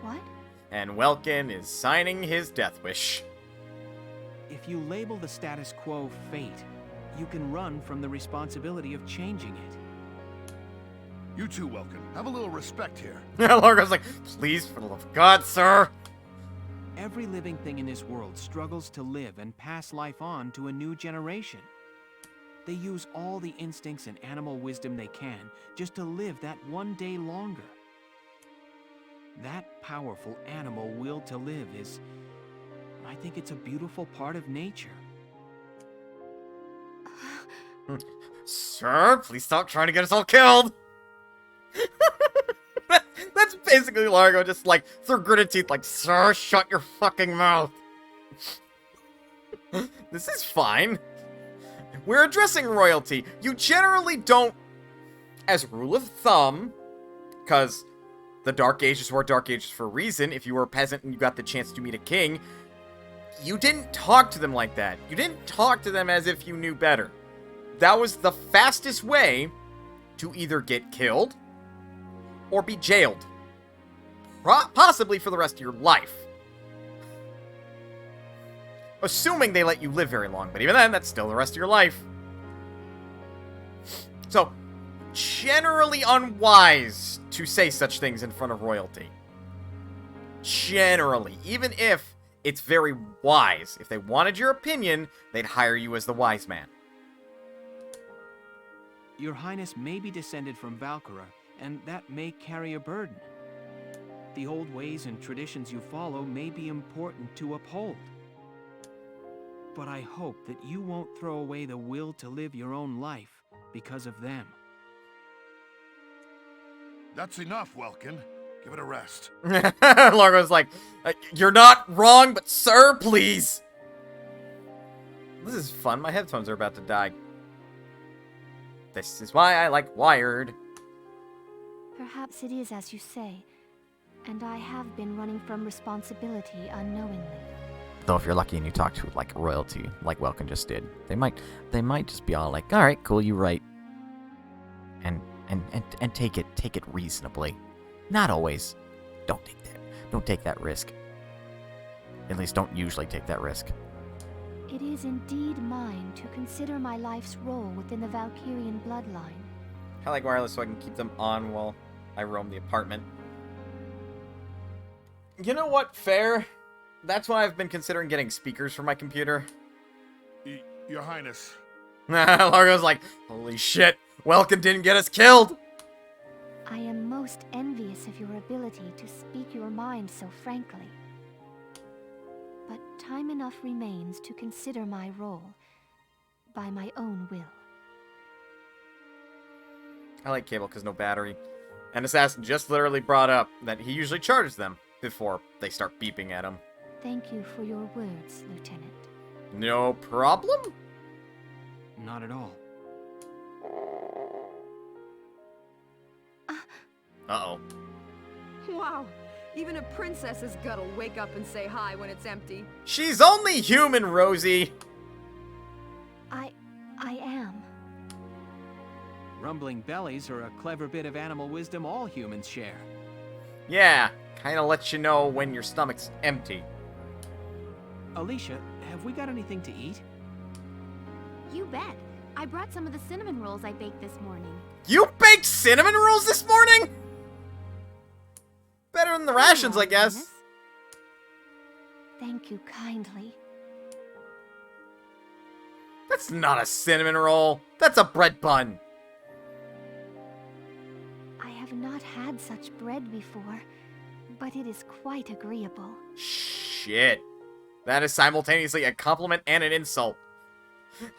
What? And Welkin is signing his death wish. If you label the status quo fate, you can run from the responsibility of changing it. You too, Welkin. Have a little respect here. Largo's like, please, for the love of God, sir. Every living thing in this world struggles to live and pass life on to a new generation. They use all the instincts and animal wisdom they can just to live that one day longer. That powerful animal will to live is, I think it's a beautiful part of nature. Sir, please stop trying to get us all killed. That's basically Largo just like through gritted teeth like, sir, shut your fucking mouth. This is fine. We're addressing royalty. You generally don't, as a rule of thumb, because the Dark Ages were Dark Ages for a reason. If you were a peasant and you got the chance to meet a king, you didn't talk to them like that. You didn't talk to them as if you knew better. That was the fastest way to either get killed or be jailed. Possibly for the rest of your life. Assuming they let you live very long, but even then, that's still the rest of your life. So, generally unwise to say such things in front of royalty. Generally. Even if it's very wise. If they wanted your opinion, they'd hire you as the wise man. Your Highness may be descended from Valkyria, and that may carry a burden. The old ways and traditions you follow may be important to uphold. But I hope that you won't throw away the will to live your own life because of them. That's enough, Welkin. Give it a rest. Largo's like, you're not wrong, but sir, please. This is fun. My headphones are about to die. This is why I like wired. Perhaps it is as you say, and I have been running from responsibility unknowingly. Though if you're lucky and you talk to like royalty, like Welkin just did, they might just be all like, all right, cool, you're right. And take it reasonably. Not always. Don't take that risk. At least don't usually take that risk. It is indeed mine to consider my life's role within the Valkyrian bloodline. I like wireless so I can keep them on while I roam the apartment. You know what? Fair. That's why I've been considering getting speakers for my computer. Your Highness. Largo's like, holy shit, Welkin didn't get us killed! I am most envious of your ability to speak your mind so frankly. But time enough remains to consider my role by my own will. I like Cable because no battery. And Assassin just literally brought up that he usually charges them before they start beeping at him. Thank you for your words, Lieutenant. No problem? Not at all. Uh-oh. Wow, even a princess has gotta wake up and say hi when it's empty. She's only human, Rosie! I am. Rumbling bellies are a clever bit of animal wisdom all humans share. Yeah, kinda lets you know when your stomach's empty. Alicia, have we got anything to eat? You bet. I brought some of the cinnamon rolls I baked this morning. You baked cinnamon rolls this morning? Better than the rations, I guess. Thank you kindly. That's not a cinnamon roll. That's a bread bun. I have not had such bread before, but it is quite agreeable. Shit. That is simultaneously a compliment and an insult.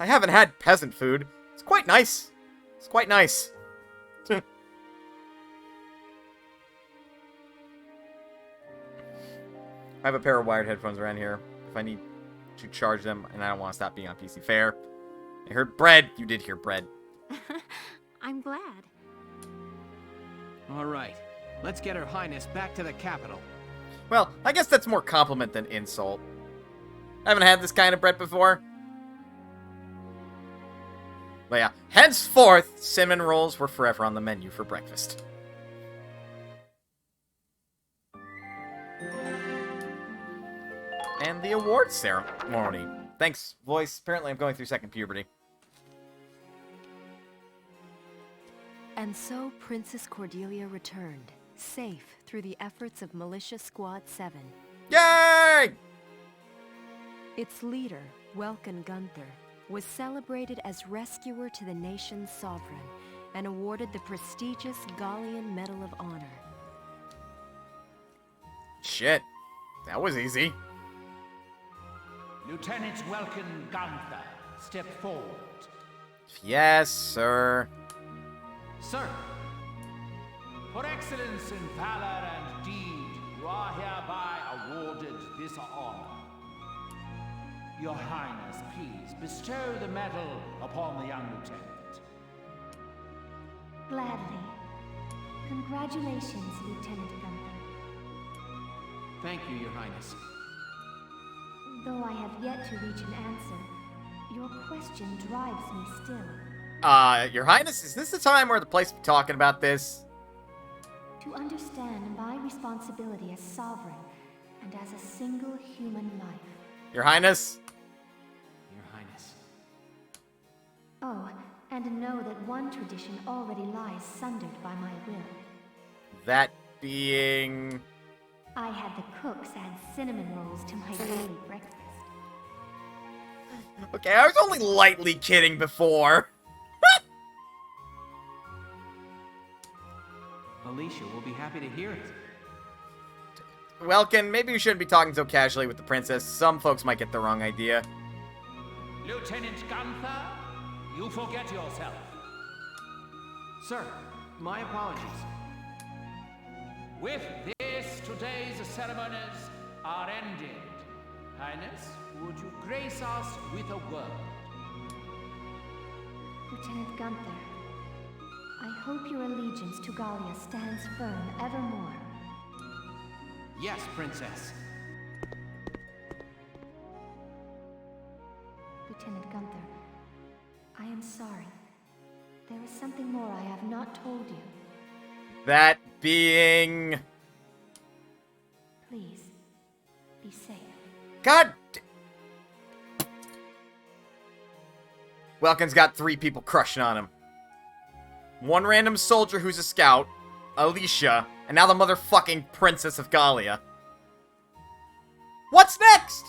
I haven't had peasant food. It's quite nice. It's quite nice. I have a pair of wired headphones around here if I need to charge them, and I don't want to stop being on PC. Fair. I heard bread. You did hear bread. I'm glad. All right. Let's get Her Highness back to the capital. Well, I guess that's more compliment than insult. I haven't had this kind of bread before. But yeah, henceforth, cinnamon rolls were forever on the menu for breakfast. And the awards ceremony. Thanks, voice. Apparently I'm going through second puberty. And so Princess Cordelia returned, safe through the efforts of Militia Squad 7. Yay! Its leader, Welkin Gunther, was celebrated as rescuer to the nation's sovereign and awarded the prestigious Gallian Medal of Honor. Shit. That was easy. Lieutenant Welkin Gunther, step forward. Yes, sir. Sir! For excellence in valor and deed, you are hereby awarded this honor. Your Highness, please bestow the medal upon the young lieutenant. Gladly. Congratulations, Lieutenant Gunther. Thank you, Your Highness. Though I have yet to reach an answer, your question drives me still. Your Highness, is this the time or the place to be talking about this? To understand my responsibility as sovereign and as a single human life. Your Highness? Your Highness. Oh, and know that one tradition already lies sundered by my will. That being... I had the cooks add cinnamon rolls to my daily breakfast. Okay, I was only lightly kidding before. Alicia will be happy to hear it. Welkin, maybe you shouldn't be talking so casually with the princess. Some folks might get the wrong idea. Lieutenant Gunther, you forget yourself. Sir, my apologies. With this, today's ceremonies are ended. Highness, would you grace us with a word? Lieutenant Gunther, I hope your allegiance to Gallia stands firm evermore. Yes, Princess. Lieutenant Gunther, I am sorry. There is something more I have not told you. That being... Please, be safe. God! Welkin's got 3 people crushing on him. One random soldier who's a scout, Alicia, and now the motherfucking Princess of Gallia. What's next?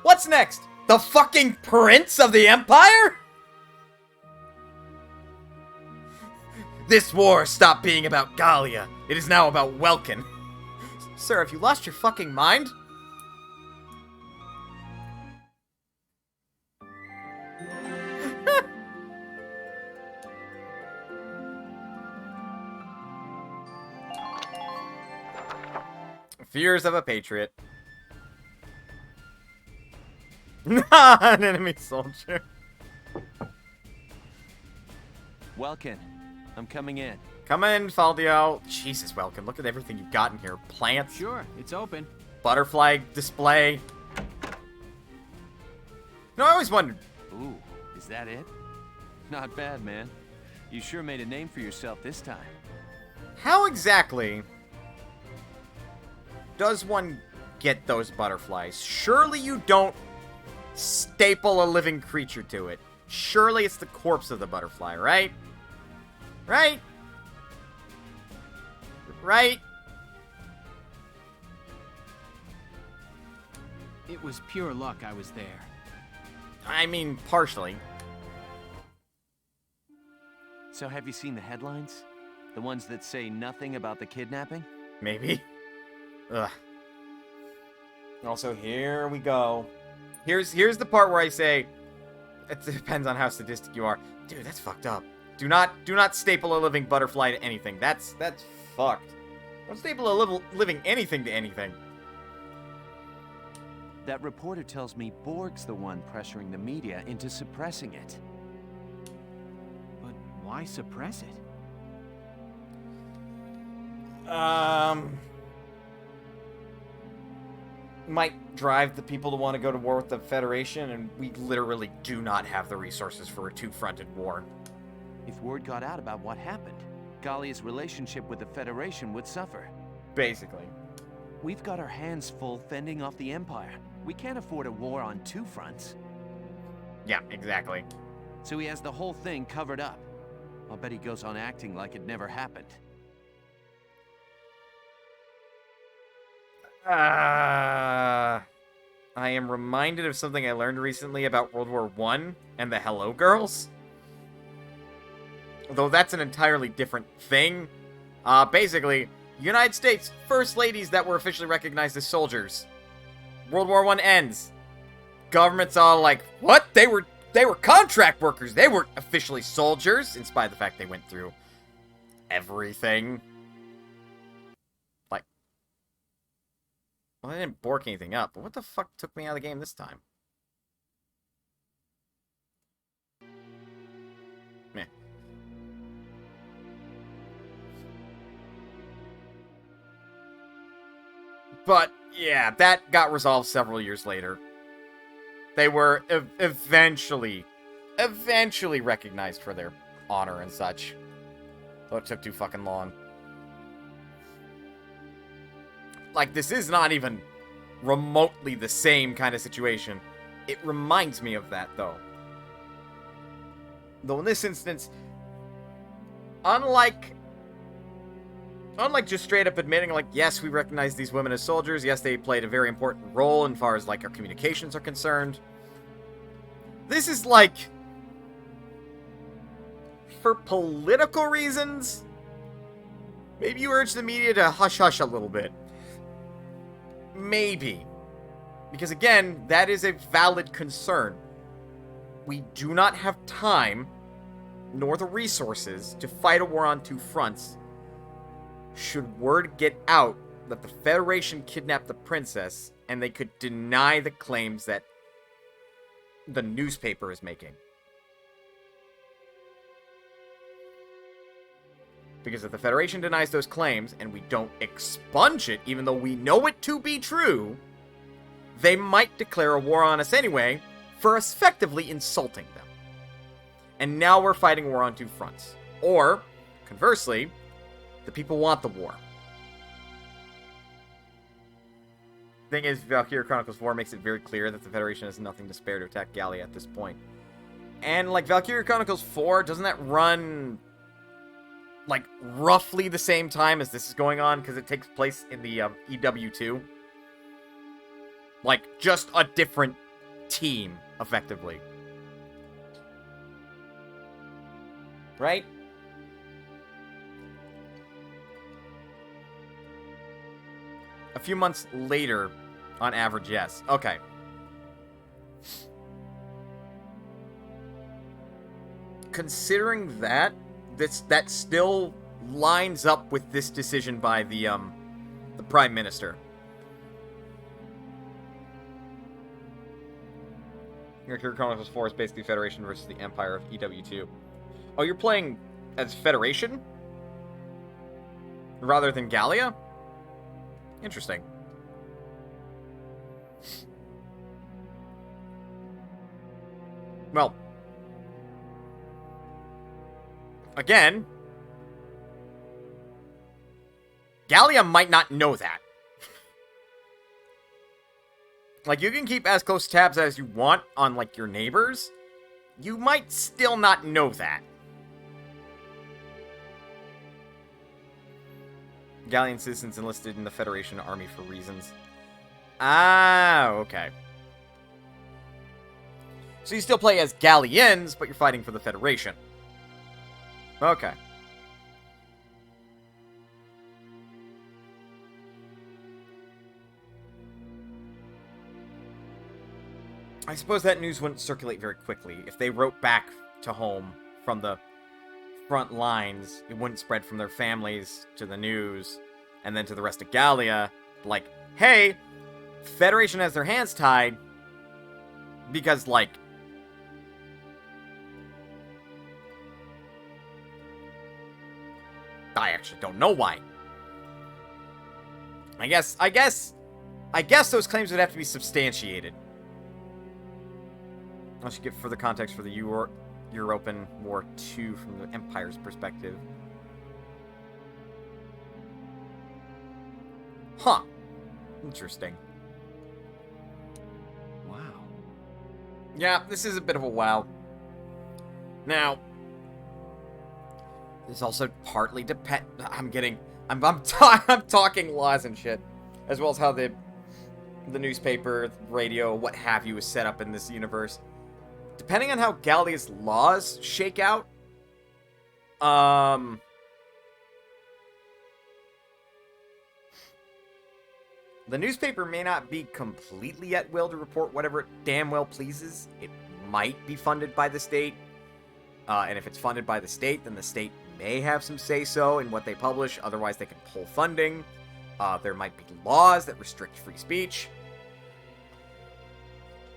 What's next? The fucking Prince of the Empire? This war stopped being about Gallia. It is now about Welkin. Sir, have you lost your fucking mind? Fears of a patriot. Not an enemy soldier. Welkin, I'm coming in. Come in, Faldio. Jesus, Welkin, look at everything you've got in here. Plants. Sure, it's open. Butterfly display. No, I always wondered. Ooh, is that it? Not bad, man. You sure made a name for yourself this time. How exactly does one get those butterflies? Surely you don't staple a living creature to it. Surely it's the corpse of the butterfly, right? Right? Right? It was pure luck I was there. I mean, partially. So have you seen the headlines? The ones that say nothing about the kidnapping? Maybe. Ugh. Also, here we go. Here's the part where I say, it depends on how sadistic you are. Dude, that's fucked up. Do not staple a living butterfly to anything. That's fucked. Don't staple a living anything to anything. That reporter tells me Borg's the one pressuring the media into suppressing it. But why suppress it? Might drive the people to want to go to war with the Federation, and we literally do not have the resources for a two-fronted war. If word got out about what happened, Gallia's relationship with the Federation would suffer. Basically. We've got our hands full fending off the Empire. We can't afford a war on 2 fronts. Yeah, exactly. So he has the whole thing covered up. I'll bet he goes on acting like it never happened. I am reminded of something I learned recently about World War I and the Hello Girls. Though that's an entirely different thing. Basically, United States first ladies that were officially recognized as soldiers. World War I ends. Government's all like, what? They were contract workers. They weren't officially soldiers, in spite of the fact they went through everything. Like, well, they didn't bork anything up, but what the fuck took me out of the game this time? Meh. But, yeah, that got resolved several years later. They were eventually recognized for their honor and such. Though it took too fucking long. Like, this is not even remotely the same kind of situation. It reminds me of that, though. Though in this instance, unlike just straight up admitting, like, yes, we recognize these women as soldiers, yes, they played a very important role as far as, like, our communications are concerned. This is, like, for political reasons, maybe you urge the media to hush-hush a little bit. Maybe. Because, again, that is a valid concern. We do not have time, nor the resources, to fight a war on 2 fronts. should word get out that the Federation kidnapped the princess, and they could deny the claims that the newspaper is making. Because if the Federation denies those claims, and we don't expunge it, even though we know it to be true, they might declare a war on us anyway, for effectively insulting them. And now we're fighting war on two fronts. Or, conversely, the people want the war. Thing is, Valkyria Chronicles 4 makes it very clear that the Federation has nothing to spare to attack Gallia at this point. And, like, Valkyria Chronicles 4, doesn't that run, like, roughly the same time as this is going on? Because it takes place in the EW2. Like, just a different team, effectively. Right? A few months later, on average, yes. Okay. Considering that, that still lines up with this decision by the Prime Minister. Valkyria Chronicles 4 is basically Federation versus the Empire of EW2. Oh, you're playing as Federation? Rather than Gallia? Interesting. Well, again, Gallia might not know that. Like, you can keep as close tabs as you want on, like, your neighbors. You might still not know that. Gallian citizens enlisted in the Federation army for reasons. Ah, okay. So you still play as Gallians, but you're fighting for the Federation. Okay. I suppose that news wouldn't circulate very quickly. If they wrote back to home from the front lines, it wouldn't spread from their families to the news, and then to the rest of Gallia, like, hey, Federation has their hands tied, because, like, I actually don't know why. I guess those claims would have to be substantiated. I should give further context for the European War II from the Empire's perspective. Huh. Interesting. Wow. Yeah, this is a bit of a wow. Now, this also partly depend. I'm talking laws and shit, as well as how the newspaper, radio, what have you, is set up in this universe. Depending on how Gallia's laws shake out, the newspaper may not be completely at will to report whatever it damn well pleases. It might be funded by the state, and if it's funded by the state, then the state may have some say-so in what they publish. Otherwise, they can pull funding. There might be laws that restrict free speech.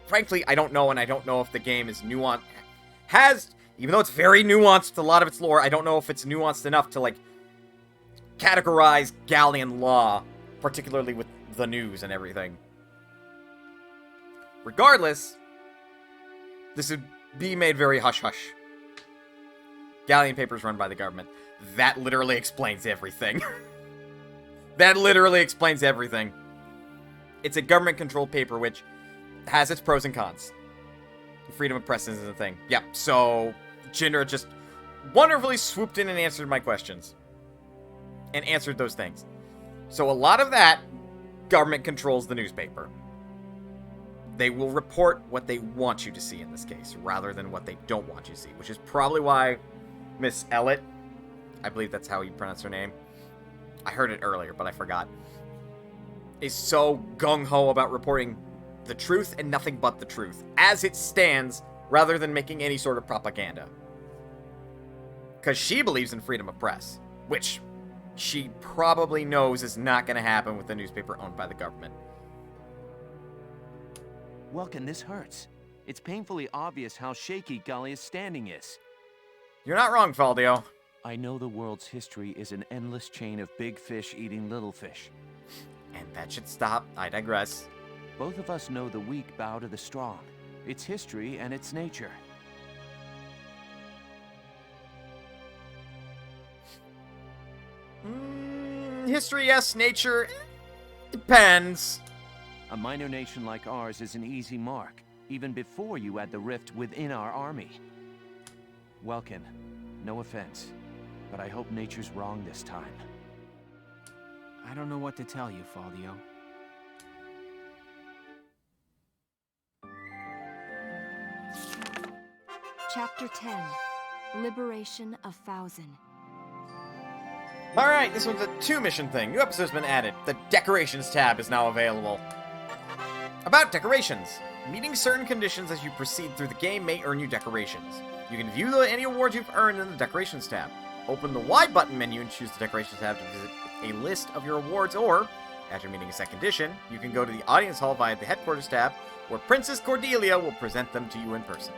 Frankly, I don't know, and I don't know if the game is nuanced. Even though it's very nuanced to a lot of its lore, I don't know if it's nuanced enough to, like, categorize Gallian law, particularly with the news and everything. Regardless, this would be made very hush-hush. Gallian papers run by the government. That literally explains everything. That literally explains everything. It's a government-controlled paper, which has its pros and cons. Freedom of press isn't a thing. Yep, so Jinder just wonderfully swooped in and answered my questions. And answered those things. So a lot of that, government controls the newspaper. They will report what they want you to see in this case, rather than what they don't want you to see, which is probably why Miss Ellett, I believe that's how you pronounce her name. I heard it earlier, but I forgot. Is so gung-ho about reporting the truth and nothing but the truth, as it stands, rather than making any sort of propaganda. Because she believes in freedom of press, which she probably knows is not going to happen with a newspaper owned by the government. Welkin, this hurts. It's painfully obvious how shaky Gallia's standing is. You're not wrong, Faldio. I know the world's history is an endless chain of big fish eating little fish. And that should stop. I digress. Both of us know the weak bow to the strong. It's history and it's nature. History, yes. Nature, depends. A minor nation like ours is an easy mark, even before you add the rift within our army. Welkin, no offense, but I hope nature's wrong this time. I don't know what to tell you, Faldio. Chapter 10. Liberation of Fausen. Alright, this one's a 2-mission thing. New episode's been added. The Decorations tab is now available. About decorations. Meeting certain conditions as you proceed through the game may earn you decorations. You can view any awards you've earned in the Decorations tab. Open the Y button menu and choose the Decorations tab to visit a list of your awards, or, after meeting a set condition, you can go to the Audience Hall via the Headquarters tab, where Princess Cordelia will present them to you in person.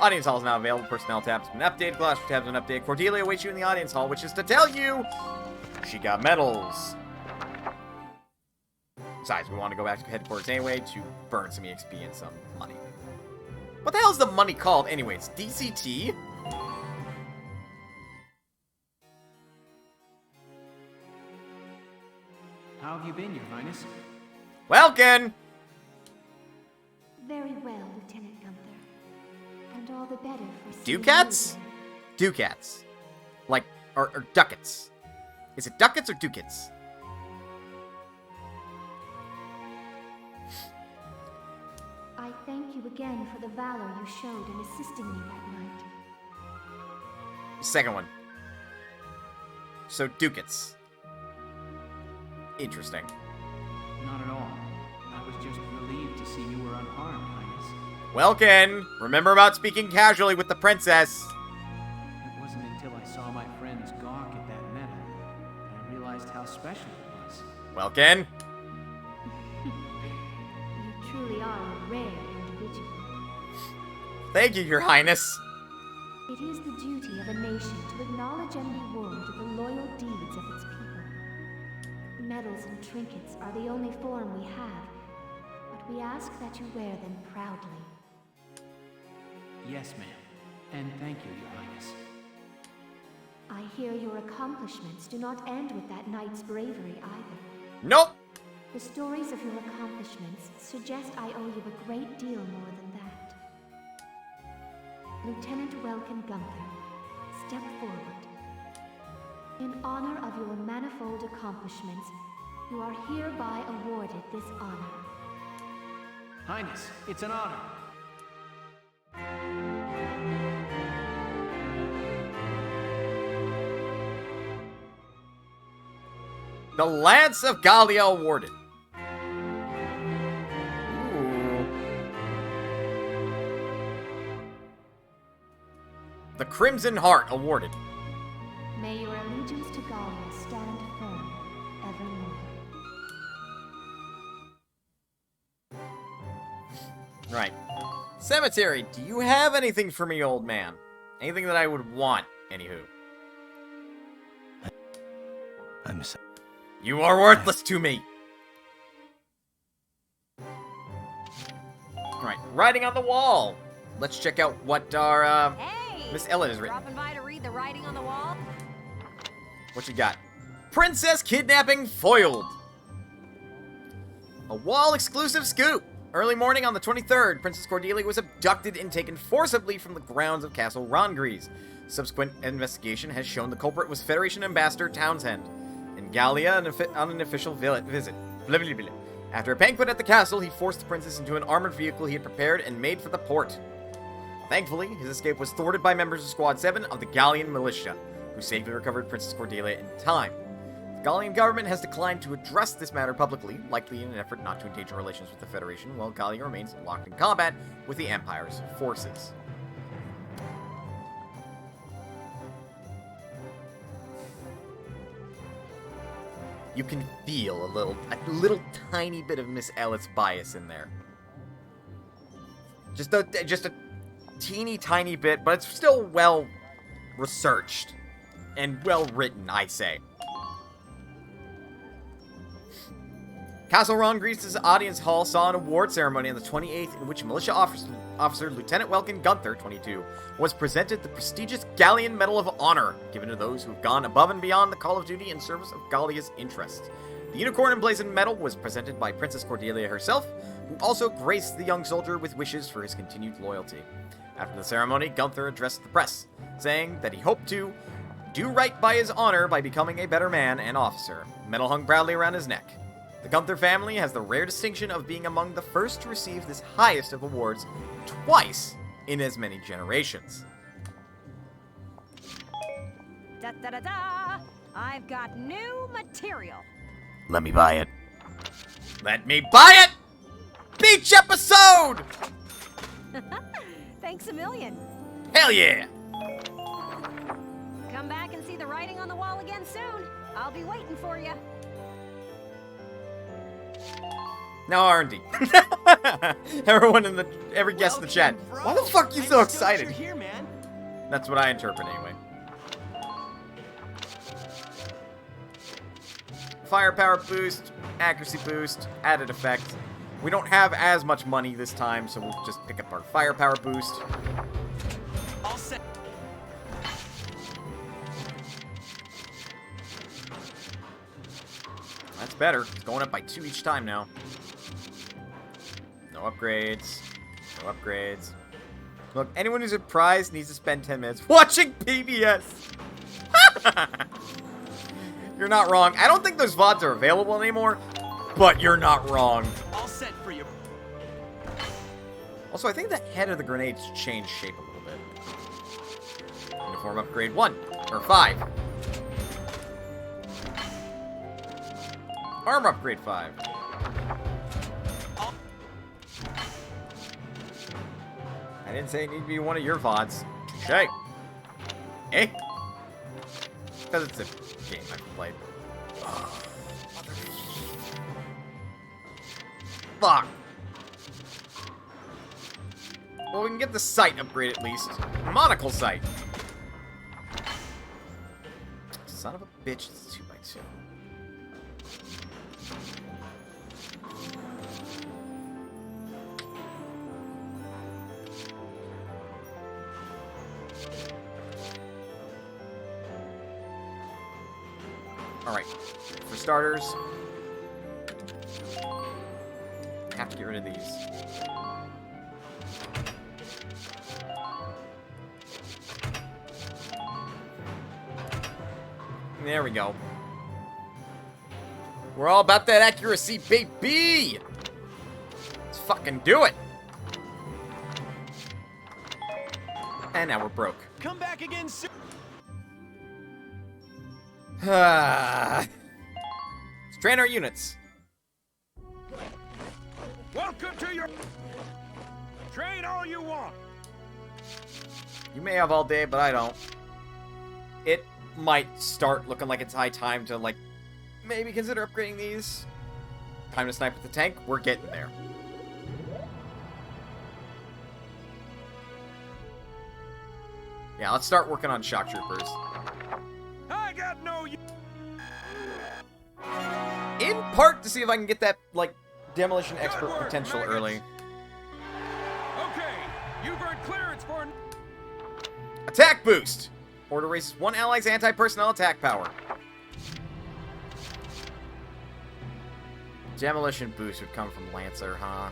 Audience Hall is now available. Personnel tab has been updated. Glossary tab has been updated. Cordelia awaits you in the Audience Hall, which is to tell you she got medals. Besides, we want to go back to Headquarters anyway to burn some EXP and some money. What the hell is the money called anyway? It's DCT? How have you been, Your Highness? Welkin! Very well, Lieutenant Gunther. And all the better for Ducats? Ducats. Like, or ducats. Is it ducats or ducats? I thank you again for the valor you showed in assisting me that night. Second one. So, ducats. Interesting. Not at all. I was just relieved to see you were unharmed, Highness. Welkin! Remember about speaking casually with the princess. It wasn't until I saw my friends gawk at that medal that I realized how special it was. Welkin! You truly are a rare individual. Thank you, Your Highness. It is the duty of a nation to acknowledge and reward the loyal deeds of its people. Medals and trinkets are the only form we have, but we ask that you wear them proudly. Yes, ma'am. And thank you, Your Highness. I hear your accomplishments do not end with that knight's bravery either. Nope! The stories of your accomplishments suggest I owe you a great deal more than that. Lieutenant Welkin Gunther, step forward. In honor of your manifold accomplishments, you are hereby awarded this honor. Highness, it's an honor. The Lance of Gallia awarded. Ooh. The Crimson Heart awarded. May your allegiance to Gallia stand firm evermore. Right. Cemetery, do you have anything for me, old man? Anything that I would want, anywho? I'm sorry. You are worthless to me! Alright, writing on the wall! Let's check out what our, Hey! Miss Ellen has written. Dropping by to read the writing on the wall? What you got? Princess kidnapping foiled! A wall-exclusive scoop! Early morning on the 23rd, Princess Cordelia was abducted and taken forcibly from the grounds of Castle Rongries. Subsequent investigation has shown the culprit was Federation Ambassador Townsend. In Gallia, on an official visit. Blah, blah, blah. After a banquet at the castle, he forced the princess into an armored vehicle he had prepared and made for the port. Thankfully, his escape was thwarted by members of Squad 7 of the Gallian militia, who safely recovered Princess Cordelia in time. The Gallian government has declined to address this matter publicly, likely in an effort not to endanger relations with the Federation, while Gallia remains locked in combat with the Empire's forces. you can feel a little tiny bit of Miss Ellis bias in there. Just a teeny tiny bit, but it's still well researched and well written, I say. Castle Ron Grease's audience hall saw an award ceremony on the 28th in which militia officer Lieutenant Welkin Gunther, 22, was presented the prestigious Galleon Medal of Honor, given to those who have gone above and beyond the call of duty in service of Gallia's interests. The unicorn emblazoned medal was presented by Princess Cordelia herself, who also graced the young soldier with wishes for his continued loyalty. After the ceremony, Gunther addressed the press, saying that he hoped to do right by his honor by becoming a better man and officer. The medal hung proudly around his neck. The Gunther family has the rare distinction of being among the first to receive this highest of awards twice in as many generations. Da-da-da-da! I've got new material. Let me buy it. Let me buy it! Beach episode! Thanks a million. Hell yeah! Come back and see the writing on the wall again soon. I'll be waiting for you. Now R&D. Every guest in the chat. Why the fuck are you so excited? Here, man. That's what I interpret anyway. Firepower boost, accuracy boost, added effect. We don't have as much money this time, so we'll just pick up our firepower boost. All set. That's better. It's going up by 2 each time now. No upgrades. No upgrades. Look, anyone who's surprised needs to spend 10 minutes watching PBS. You're not wrong. I don't think those VODs are available anymore, but you're not wrong. All set for you. Also, I think the head of the grenades changed shape a little bit. Uniform upgrade 1. Or 5. Arm upgrade 5. I didn't say it needed to be one of your VODs. Touché. Eh? Because it's a game I've played. Fuck. Well, we can get the sight upgrade at least. Monocle sight. Son of a bitch, it's 2x2. Alright, for starters, I have to get rid of these. There we go. We're all about that accuracy, baby! Let's fucking do it! And now we're broke. Come back again soon. Let's train our units. Welcome to your... Train all you want. You may have all day, but I don't. It might start looking like it's high time to, like, maybe consider upgrading these. Time to snipe with the tank. We're getting there. Yeah, let's start working on shock troopers. I got no... In part to see if I can get that, like, demolition expert work, potential maggots. early. Okay, you've earned clearance for... Attack boost! Order raises one ally's anti-personnel attack power. Demolition boost would come from Lancer, huh?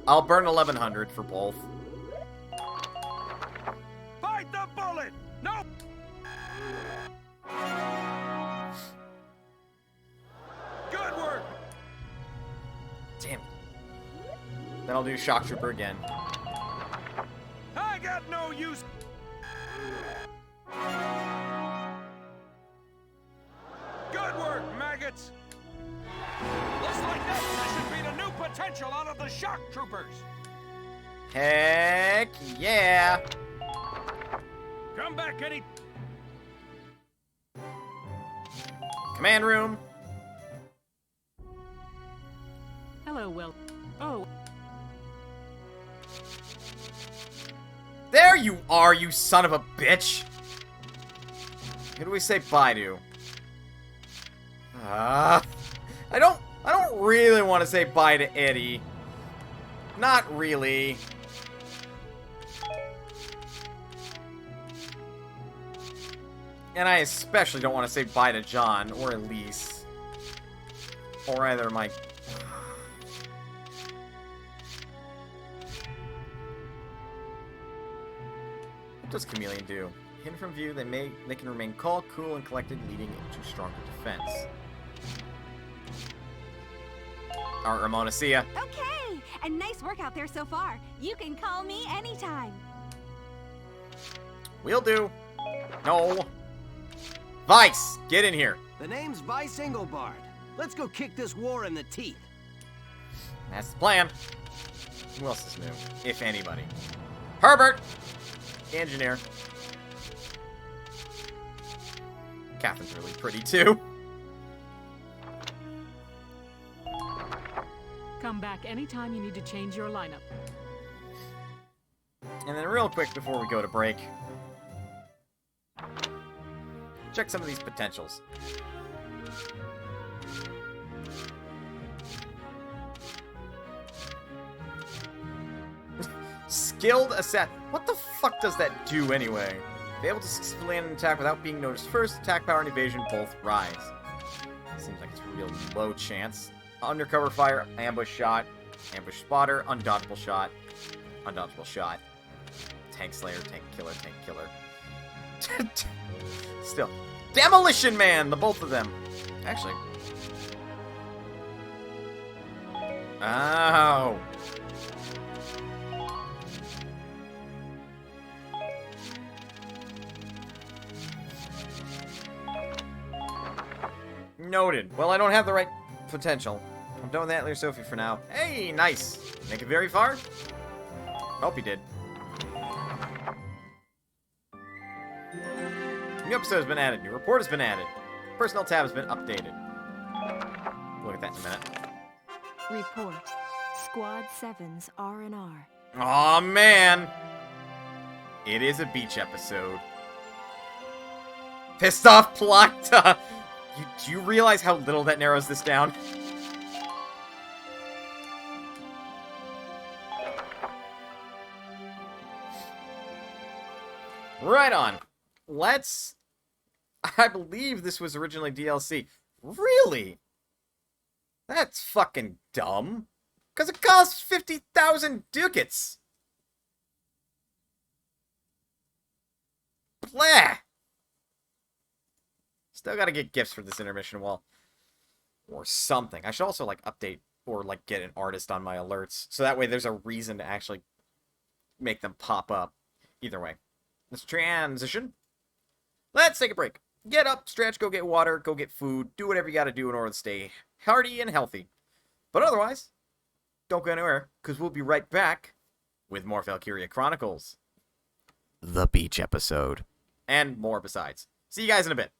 I'll burn 1100 for both. Fight the bullet! No! Good work! Damn it. Then I'll do shock trooper again. I got no use... Good work, maggots! Looks like that should be the new potential out of the shock troopers! Heck yeah! Come back any... Command room. Hello, Will. Oh. There you are, you son of a bitch! Who do we say bye to? I don't really want to say bye to Eddie. Not really. And I especially don't want to say bye to John, or Elise. Or either my... What does Chameleon do? Hidden from view, they can remain calm, cool, and collected, leading into stronger defense. Alright, Ramona, see ya. Okay, and nice work out there so far. You can call me anytime. Will do. No. Vice, get in here. The name's Vice Engelbard. Let's go kick this war in the teeth. That's the plan. Who else is new? If anybody. Herbert! Engineer. Catherine's really pretty, too. Come back anytime you need to change your lineup. And then real quick before we go to break, check some of these potentials. Skilled assassin. What the fuck does that do anyway? Be able to successfully land an attack without being noticed first. Attack power and evasion both rise. Seems like it's a real low chance. Undercover fire, ambush shot, ambush spotter, undodgeable shot, undodgeable shot. Tank slayer, tank killer. Still. Demolition Man! The both of them. Actually. Oh. Noted. Well, I don't have the right potential. I'm done with Antler Sophie for now. Hey, nice. Make it very far? Hope you did. New episode has been added. New report has been added. Personnel tab has been updated. Look at that in a minute. Report. Squad 7's R&R. Aw, man. It is a beach episode. Pissed off Plakta. Do you realize how little that narrows this down? Right on. I believe this was originally DLC. Really? That's fucking dumb. Because it costs 50,000 ducats. Blah. Still gotta get gifts for this intermission wall. Or something. I should also, like, update or, like, get an artist on my alerts. So that way there's a reason to actually make them pop up. Either way. Let's transition. Let's take a break. Get up, stretch, go get water, go get food. Do whatever you gotta do in order to stay hearty and healthy. But otherwise, don't go anywhere, because we'll be right back with more Valkyria Chronicles. The beach episode. And more besides. See you guys in a bit.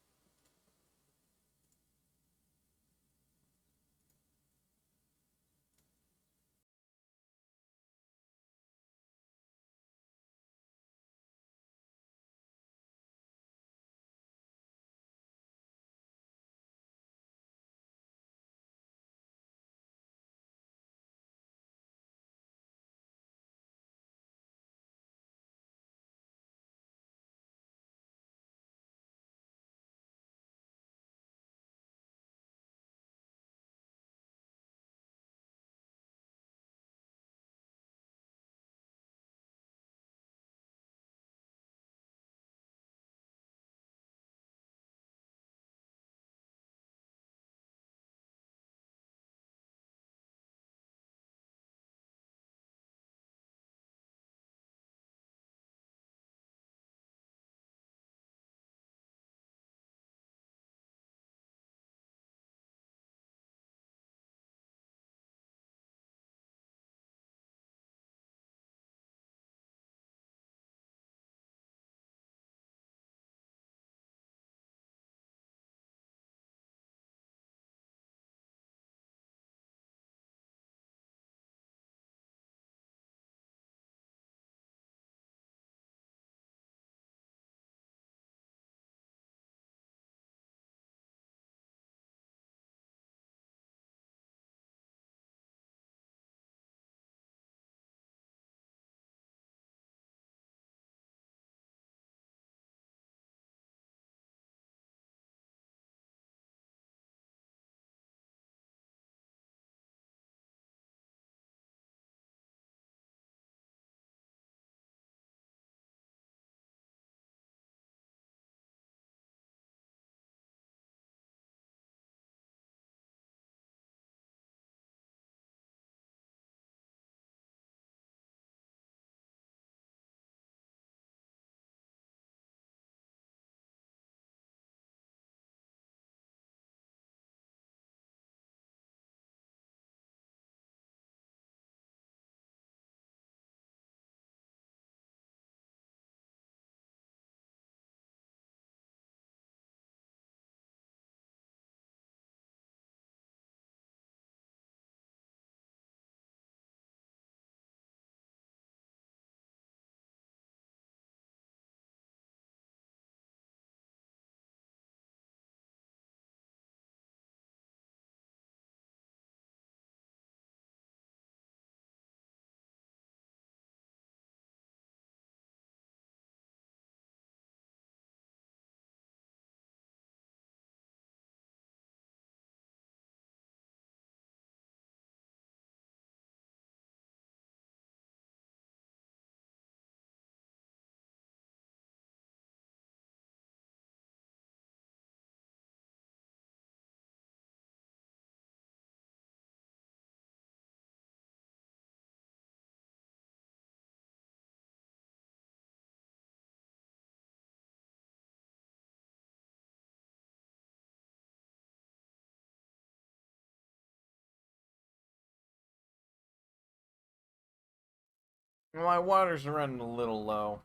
My water's running a little low.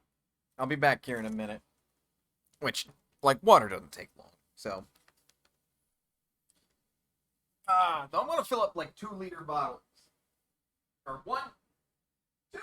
I'll be back here in a minute. Which, like, water doesn't take long, so. I'm gonna fill up, like, 2-liter bottles. Or 1, 2.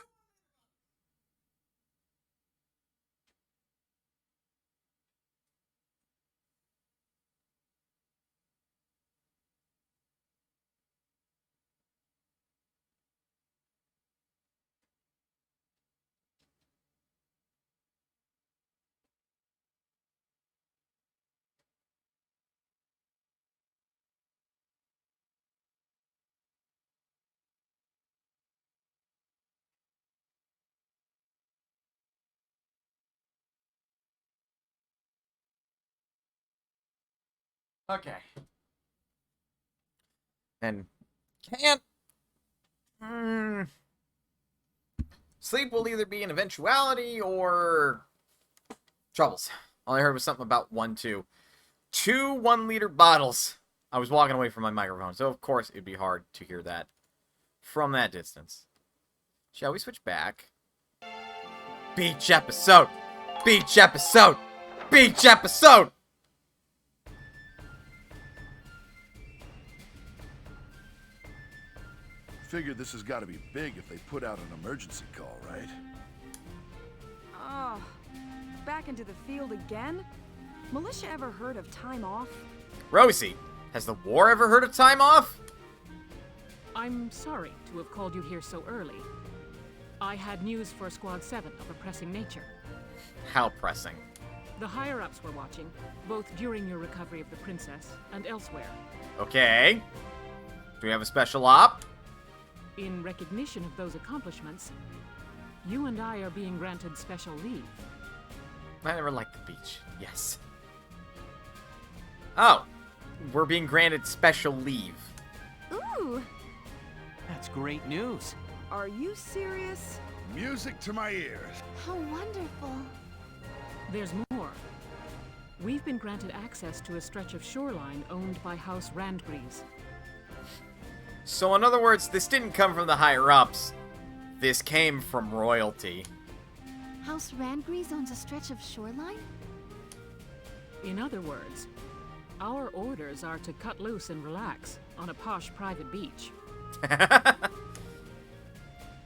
Okay. And can't. Sleep will either be an eventuality or troubles. All I heard was something about 2 1-liter bottles. I was walking away from my microphone, so of course it'd be hard to hear that from that distance. Shall we switch back? Beach episode! Beach episode! Beach episode! Figure this has got to be big if they put out an emergency call, right? Oh, back into the field again? Militia ever heard of time off? Rosie, has the war ever heard of time off? I'm sorry to have called you here so early. I had news for Squad 7 of a pressing nature. How pressing? The higher-ups were watching, both during your recovery of the princess and elsewhere. Okay. Do we have a special op? In recognition of those accomplishments, you and I are being granted special leave. I never liked the beach. Yes. Oh. We're being granted special leave. Ooh! That's great news. Are you serious? Music to my ears. How wonderful. There's more. We've been granted access to a stretch of shoreline owned by House Randgreaves. So in other words, this didn't come from the higher-ups. This came from royalty. House Randgreaves owns a stretch of shoreline? In other words, our orders are to cut loose and relax on a posh private beach.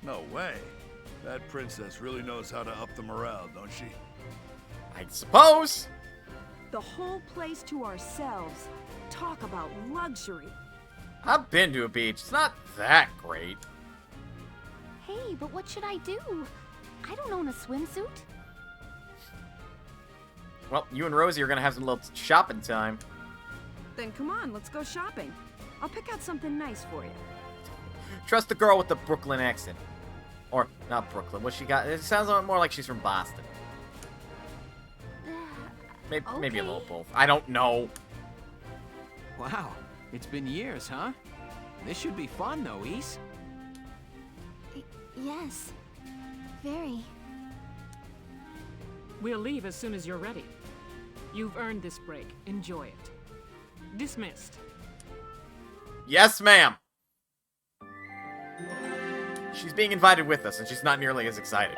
No way. That princess really knows how to up the morale, don't she? I suppose. The whole place to ourselves. Talk about luxury. I've been to a beach. It's not that great. Hey, but what should I do? I don't own a swimsuit. Well, you and Rosie are gonna have some little shopping time. Then come on, let's go shopping. I'll pick out something nice for you. Trust the girl with the Brooklyn accent. Or, not Brooklyn. What she got? It sounds more like she's from Boston. Maybe a little both. I don't know. Wow, it's been years, huh? This should be fun, though, Ys. Yes. Very. We'll leave as soon as you're ready. You've earned this break. Enjoy it. Dismissed. Yes, ma'am. She's being invited with us, and she's not nearly as excited.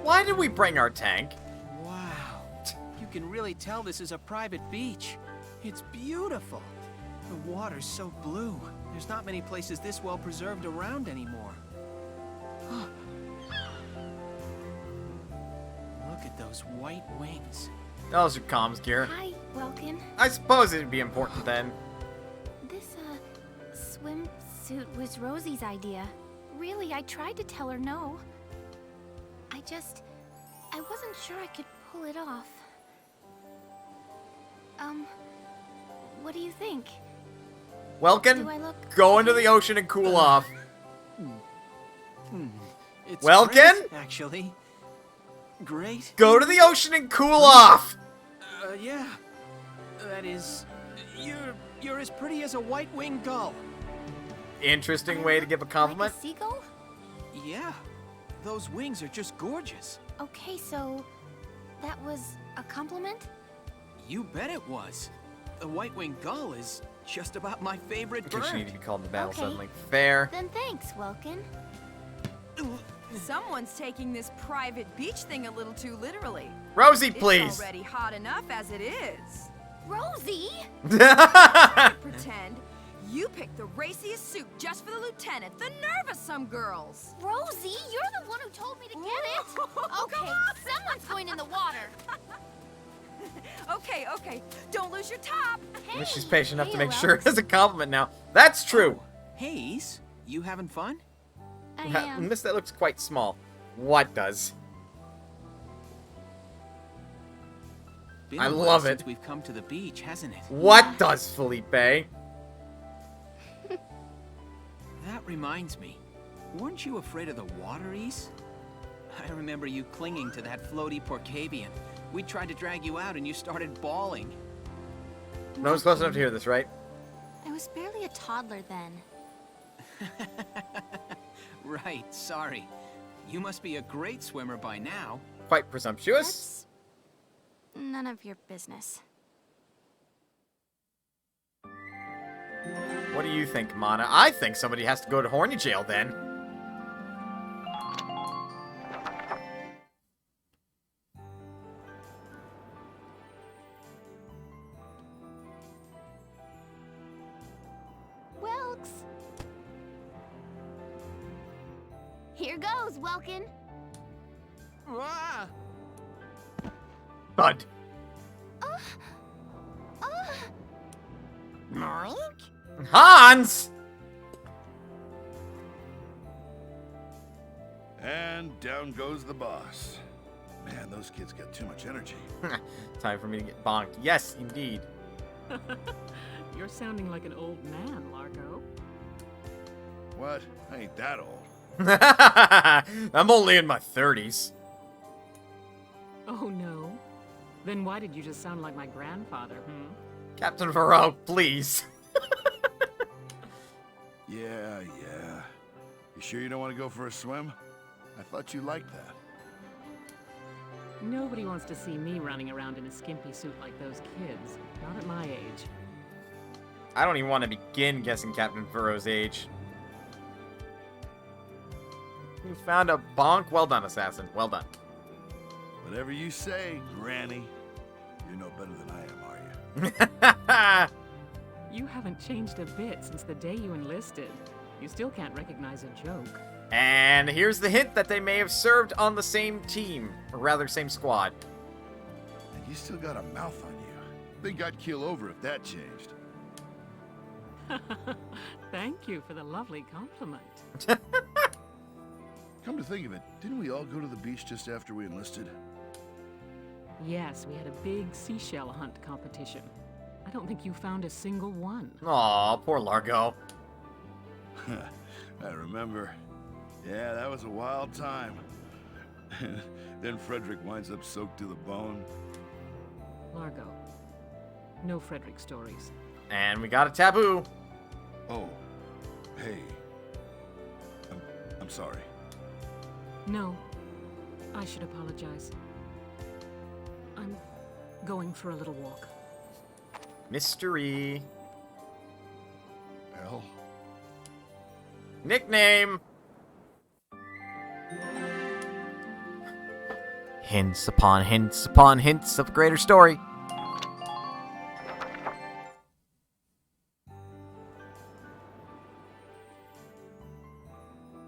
Why did we bring our tank? Wow. You can really tell this is a private beach. It's beautiful. The water's so blue. There's not many places this well preserved around anymore. Look at those white wings. Those are comms gear. Hi, Welkin. I suppose it'd be important then. This, swimsuit was Rosie's idea. Really, I tried to tell her no. I wasn't sure I could pull it off. What do you think? Welkin, Do I look go into the ocean and cool off. It's Welkin? great, actually. Great. Go to the ocean and cool off! Yeah. That is... You're as pretty as a white-winged gull. Interesting way to give a compliment. Like a seagull? Yeah. Those wings are just gorgeous. Okay, so That was a compliment? You bet it was. The white-winged gull is just about my favorite In bird. case you need to be called in the battle Okay. suddenly. Fair. Then thanks, Welkin. Someone's taking this private beach thing a little too literally. Rosie, please. It's already hot enough as it is. Rosie? Pretend you picked the raciest suit just for the lieutenant. The nerve of some girls. Rosie, you're the one who told me to get it. Okay, someone's going in the water. Okay. Don't lose your top. At least she's patient enough to make sure it is a compliment now. That's true. Haze, you having fun? I am. Miss, that looks quite small. What does? Been I a while love since it. We've come to the beach, hasn't it? What does, Felipe? That reminds me. Weren't you afraid of the water, Ys? I remember you clinging to that floaty Porcavian. We tried to drag you out and you started bawling. No one's close enough to hear this, right? I was barely a toddler then. Right, sorry. You must be a great swimmer by now. Quite presumptuous. None of your business. What do you think, Mana? I think somebody has to go to horny jail then. Welks. Here goes, Welkin. Ah! Thud. Hans! And down goes the boss. Man, those kids get too much energy. Time for me to get bonked. Yes, indeed. You're sounding like an old man, Largo. What? I ain't that old. I'm only in my 30s. Oh, no? Then why did you just sound like my grandfather, Captain Varro, please. Yeah. You sure you don't want to go for a swim? I thought you liked that. Nobody wants to see me running around in a skimpy suit like those kids. Not at my age. I don't even want to begin guessing Captain Varro's age. You found a bonk? Well done, assassin. Well done. Whatever you say, Granny. You're no better than I am, are you? You haven't changed a bit since the day you enlisted. You still can't recognize a joke. And here's the hint that they may have served on the same team, or rather, same squad. And you still got a mouth on you. Think I'd keel over if that changed. Thank you for the lovely compliment. Come to think of it, didn't we all go to the beach just after we enlisted? Yes, we had a big seashell hunt competition. I don't think you found a single one. Aw, poor Largo. I remember. Yeah, that was a wild time. Then Frederick winds up soaked to the bone. Largo. No Frederick stories. And we got a taboo. Oh, hey. I'm sorry. No, I should apologize. I'm going for a little walk. Mystery. Hell. Nickname. Hints upon hints upon hints of a greater story.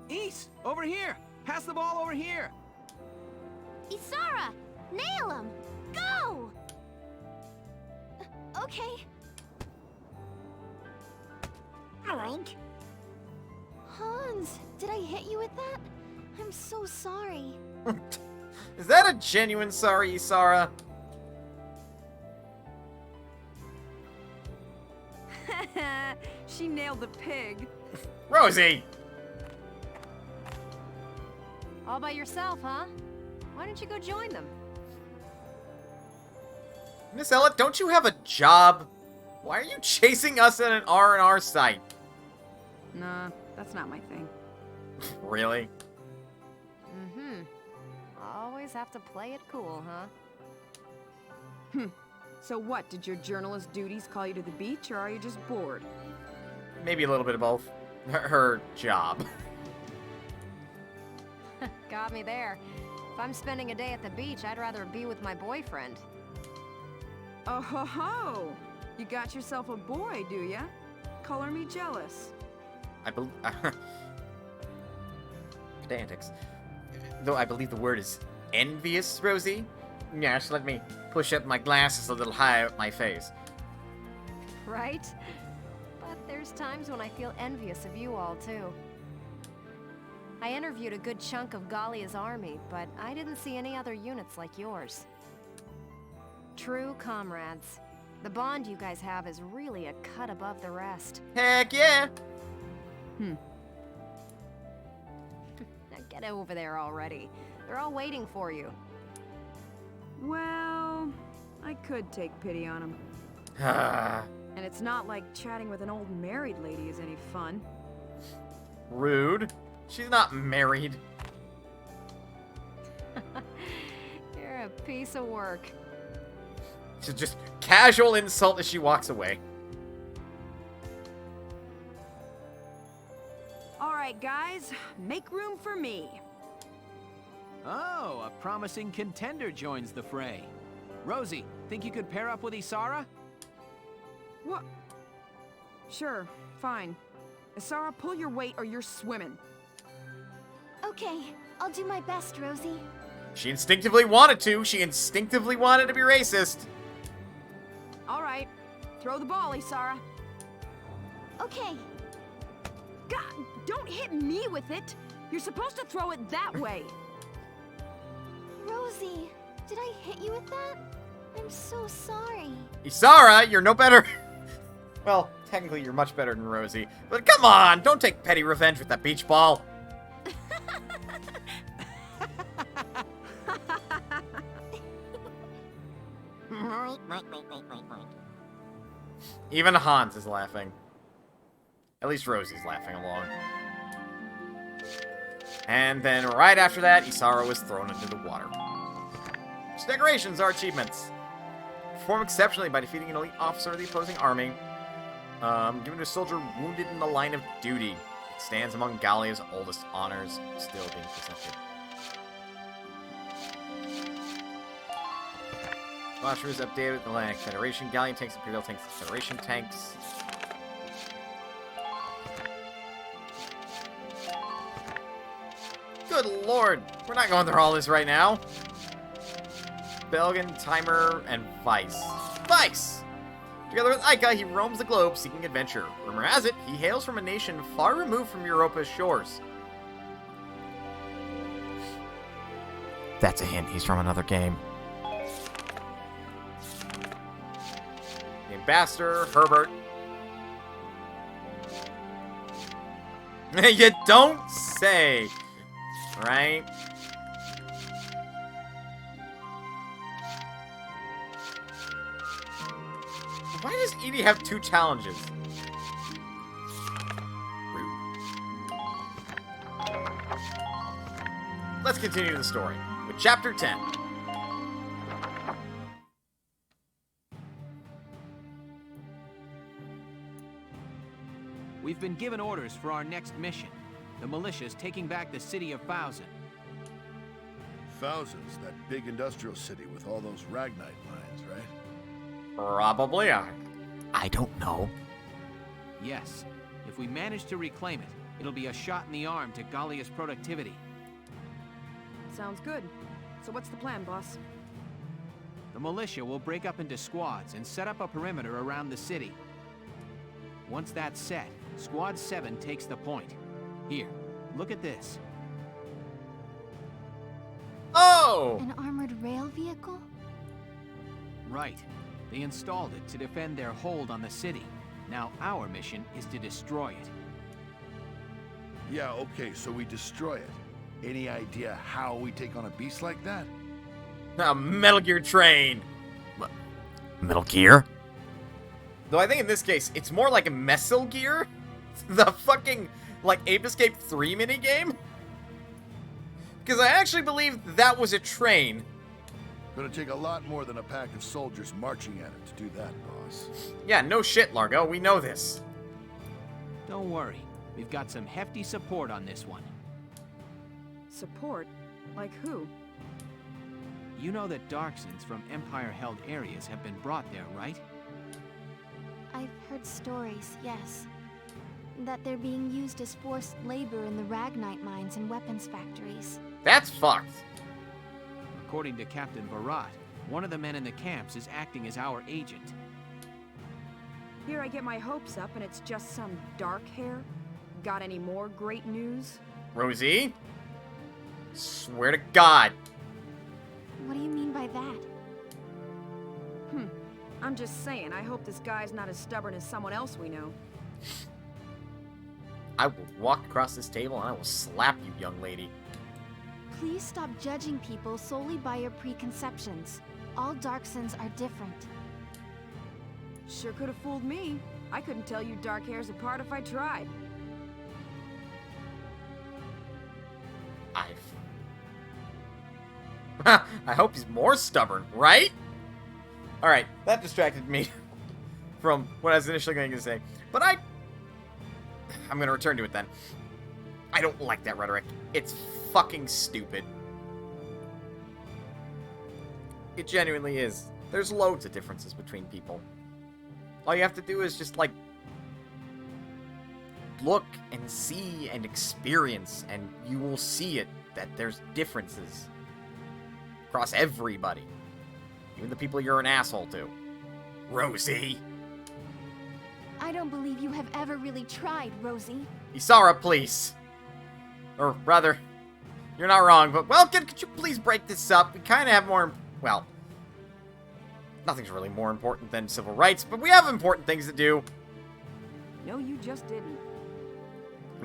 Ys, over here! Pass the ball over here! Isara! Nail him! Go! Okay. Oink. Hans, did I hit you with that? I'm so sorry. Is that a genuine sorry, Isara? She nailed the pig. Rosie! All by yourself, huh? Why don't you go join them? Miss Ella, don't you have a job? Why are you chasing us at an R&R site? Nah, that's not my thing. Really? Mm-hmm. Always have to play it cool, huh? So what, did your journalist duties call you to the beach, or are you just bored? Maybe a little bit of both. Her job. Got me there. If I'm spending a day at the beach, I'd rather be with my boyfriend. Oh ho ho! You got yourself a boy, do ya? Color me jealous. I believe... Pedantics. Though I believe the word is envious, Rosie? Yes, let me push up my glasses a little higher at my face. Right? But there's times when I feel envious of you all, too. I interviewed a good chunk of Gallia's army, but I didn't see any other units like yours. True comrades. The bond you guys have is really a cut above the rest. Heck yeah! Now get over there already. They're all waiting for you. Well, I could take pity on him. And it's not like chatting with an old married lady is any fun. Rude. She's not married. You're a piece of work. She's just casual insult as she walks away. Alright, guys, make room for me. Oh, a promising contender joins the fray. Rosie, think you could pair up with Isara? What? Sure, fine. Isara, pull your weight or you're swimming. Okay, I'll do my best, Rosie. She instinctively wanted to. She instinctively wanted to be racist. Alright, throw the ball, Isara. Okay. God, don't hit me with it! You're supposed to throw it that way! Rosie, did I hit you with that? I'm so sorry. Isara, you're no better. Well, technically you're much better than Rosie. But come on, don't take petty revenge with that beach ball. Even Hans is laughing. At least Rosie's laughing along. And then right after that, Isara was thrown into the water. Which decorations are achievements. Perform exceptionally by defeating an elite officer of the opposing army. Given to a soldier wounded in the line of duty. It stands among Gallia's oldest honors, still being presented. Flasher is updated with the Atlantic Federation. Gallian tanks, Imperial tanks, Federation tanks. Good lord! We're not going through all this right now. Belgian, Timer, and Vice. Vice! Together with Aika, he roams the globe seeking adventure. Rumor has it, he hails from a nation far removed from Europa's shores. That's a hint, he's from another game. The ambassador, Herbert. You don't say! Right? Why does Edie have 2 challenges? Rude. Let's continue the story with Chapter 10. We've been given orders for our next mission. The militia's taking back the city of Thousand. Thousand's that big industrial city with all those Ragnite mines, right? Probably. I don't know. Yes. If we manage to reclaim it, it'll be a shot in the arm to Gallia's productivity. Sounds good. So what's the plan, boss? The militia will break up into squads and set up a perimeter around the city. Once that's set, Squad 7 takes the point. Here, look at this. Oh! An armored rail vehicle? Right. They installed it to defend their hold on the city. Now our mission is to destroy it. Yeah, okay, so we destroy it. Any idea how we take on a beast like that? A Metal Gear train! What? Metal Gear? Though I think in this case, it's more like a Metal Gear? The fucking, like, Ape Escape 3 minigame? Because I actually believe that was a train. Gonna take a lot more than a pack of soldiers marching at it to do that, boss. Yeah, no shit, Largo. We know this. Don't worry. We've got some hefty support on this one. Support? Like who? You know that Darksons from Empire-held areas have been brought there, right? I've heard stories, yes. That they're being used as forced labor in the Ragnite mines and weapons factories. That's fucked. According to Captain Barat, one of the men in the camps is acting as our agent. Here I get my hopes up and it's just some dark hair? Got any more great news? Rosie? Swear to God. What do you mean by that? I'm just saying, I hope this guy's not as stubborn as someone else we know. I will walk across this table and I will slap you, young lady. Please stop judging people solely by your preconceptions. All Darksons are different. Sure could have fooled me. I couldn't tell you dark hairs apart if I tried. I hope he's more stubborn, right? Alright, that distracted me from what I was initially going to say. But I'm going to return to it then. I don't like that rhetoric. It's fucking stupid. It genuinely is. There's loads of differences between people. All you have to do is just, like, look and see and experience, and you will see it, that there's differences across everybody. Even the people you're an asshole to. Rosie! I don't believe you have ever really tried, Rosie. Isara, please. Or rather, you're not wrong, but Welkin, could you please break this up? We kind of have more, well, nothing's really more important than civil rights, but we have important things to do. No, you just didn't.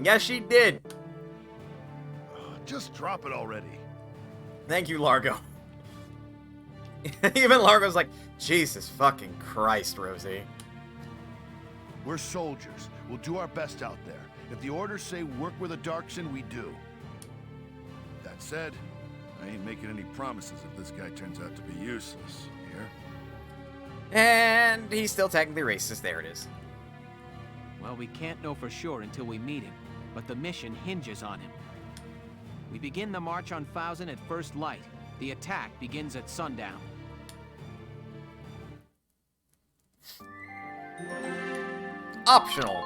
Yes, she did. Just drop it already. Thank you, Largo. Even Largo's like, Jesus fucking Christ, Rosie. We're soldiers. We'll do our best out there. If the orders say work with a Darkson, we do. That said, I ain't making any promises if this guy turns out to be useless. Here? And he's still technically racist. There it is. Well, we can't know for sure until we meet him, but the mission hinges on him. We begin the march on Fausen at first light. The attack begins at sundown. Optional.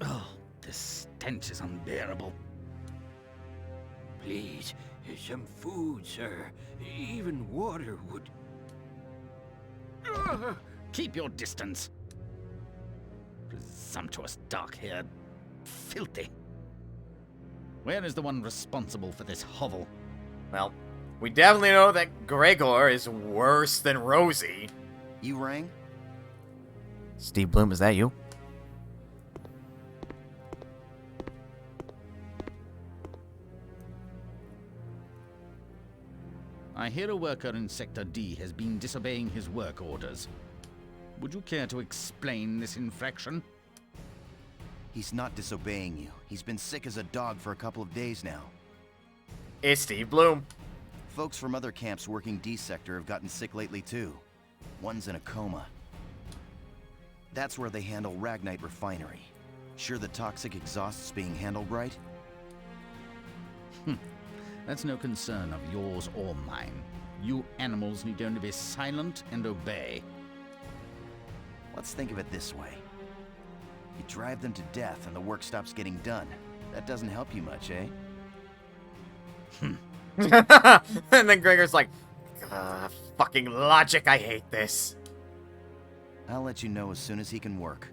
Oh, this stench is unbearable. Please, some food, sir. Even water would... Ugh, keep your distance. Presumptuous, dark-haired, filthy. Where is the one responsible for this hovel? Well, we definitely know that Gregor is worse than Rosie. You rang? Steve Bloom, is that you? I hear a worker in Sector D has been disobeying his work orders. Would you care to explain this infraction? He's not disobeying you. He's been sick as a dog for a couple of days now. It's Steve Bloom. Folks from other camps working D Sector have gotten sick lately too. One's in a coma. That's where they handle Ragnite Refinery. Sure the toxic exhaust's being handled right? That's no concern of yours or mine. You animals need only be silent and obey. Let's think of it this way. You drive them to death and the work stops getting done. That doesn't help you much, eh? And then Gregor's like, fucking logic, I hate this. I'll let you know as soon as he can work.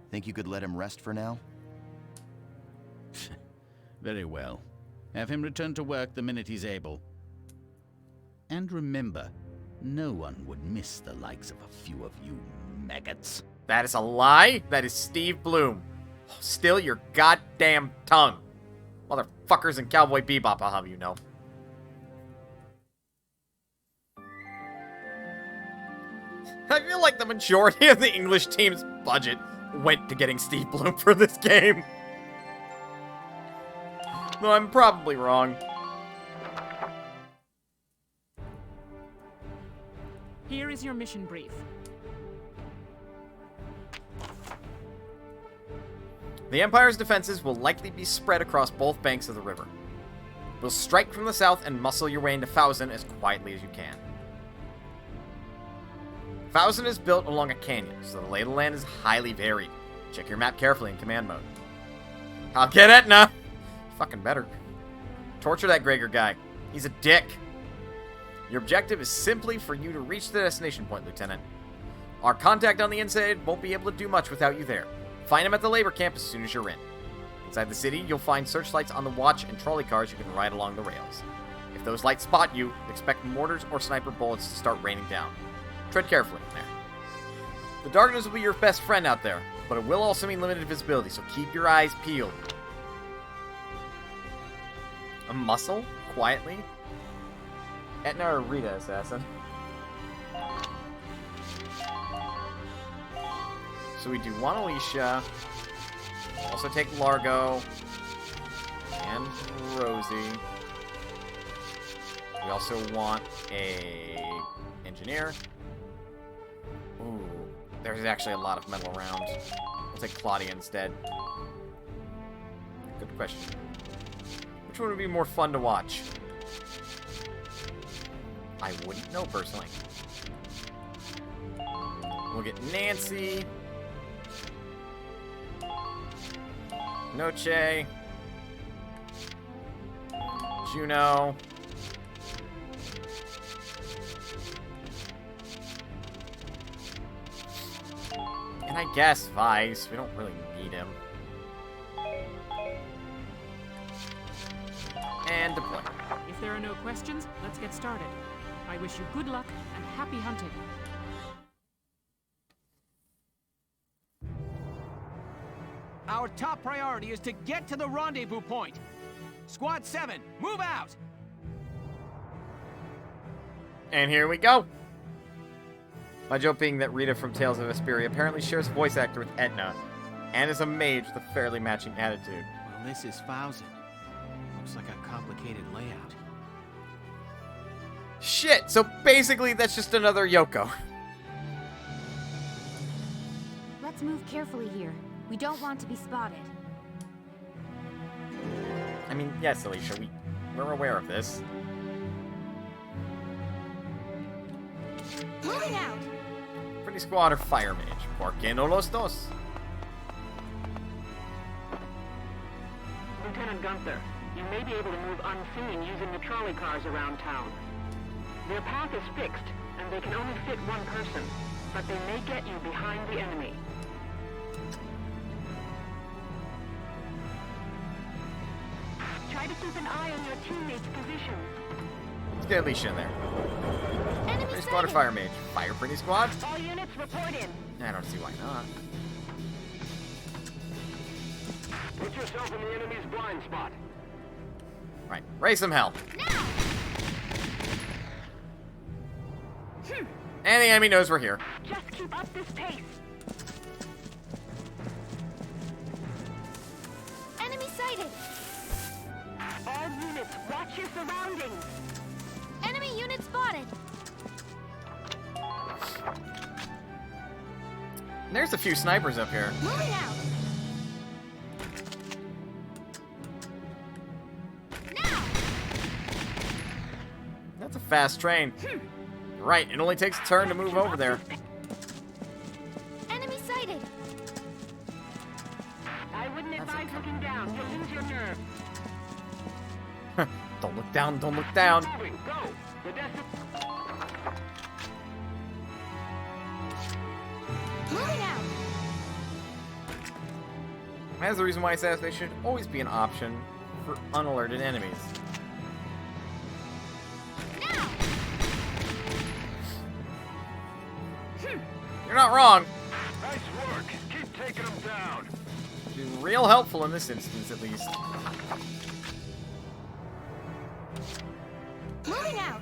Think you could let him rest for now? Very well. Have him return to work the minute he's able. And remember, no one would miss the likes of a few of you maggots. That is a lie. That is Steve Bloom. Still your goddamn tongue. Motherfuckers in Cowboy Bebop, I'll have you know. I feel like the majority of the English team's budget went to getting Steve Bloom for this game. Though I'm probably wrong. Here is your mission brief. The Empire's defenses will likely be spread across both banks of the river. You'll strike from the south and muscle your way into Fausen as quietly as you can. Fausen is built along a canyon, so the lay of the land is highly varied. Check your map carefully in command mode. I'll get Etna! Fucking better. Torture that Gregor guy. He's a dick. Your objective is simply for you to reach the destination point, Lieutenant. Our contact on the inside won't be able to do much without you there. Find him at the labor camp as soon as you're in. Inside the city, you'll find searchlights on the watch and trolley cars you can ride along the rails. If those lights spot you, expect mortars or sniper bullets to start raining down. Tread carefully in there. The darkness will be your best friend out there, but it will also mean limited visibility, so keep your eyes peeled. A muscle? Quietly? Etna or Rita, assassin? So we do want Alicia. Also take Largo. And Rosie. We also want a engineer. Ooh, there's actually a lot of metal around. We'll take Claudia instead. Good question. Which one would be more fun to watch? I wouldn't know personally. We'll get Nancy. Noche. Juno. And I guess Vice. We don't really need him. And deploy. If there are no questions, let's get started. I wish you good luck and happy hunting. Our top priority is to get to the rendezvous point. Squad 7, move out! And here we go. My joke being that Rita from Tales of Vesperia apparently shares a voice actor with Etna, and is a mage with a fairly matching attitude. Well, this is Fausen. Looks like a complicated layout. Shit, so basically that's just another Yoko. Let's move carefully here. We don't want to be spotted. I mean, yes, Alicia, we're aware of this. Moving out! Pretty squad or fire mage. ¿Por qué no los dos? Lieutenant Gunther, you may be able to move unseen using the trolley cars around town. Their path is fixed, and they can only fit one person, but they may get you behind the enemy. Try to keep an eye on your teammates' positions. Let's get Alicia in there. Enemy Pretty squad or fire mage? Fire pretty squad? All units report in. I don't see why not. Put yourself in the enemy's blind spot. Right, raise some hell. And the enemy knows we're here. Just keep up this pace. Enemy sighted! All units, watch your surroundings. Enemy unit spotted! There's a few snipers up here. Moving out! That's a fast train. You're right, it only takes a turn to move over there. Enemy sighted! I wouldn't advise looking down. You'll lose your nerve. Don't look down, don't look down. Moving, go. The Moving out! That's the reason why assassination should always be an option for unalerted enemies. Now! You're not wrong. Nice work. Keep taking them down. Be real helpful in this instance, at least. Moving out!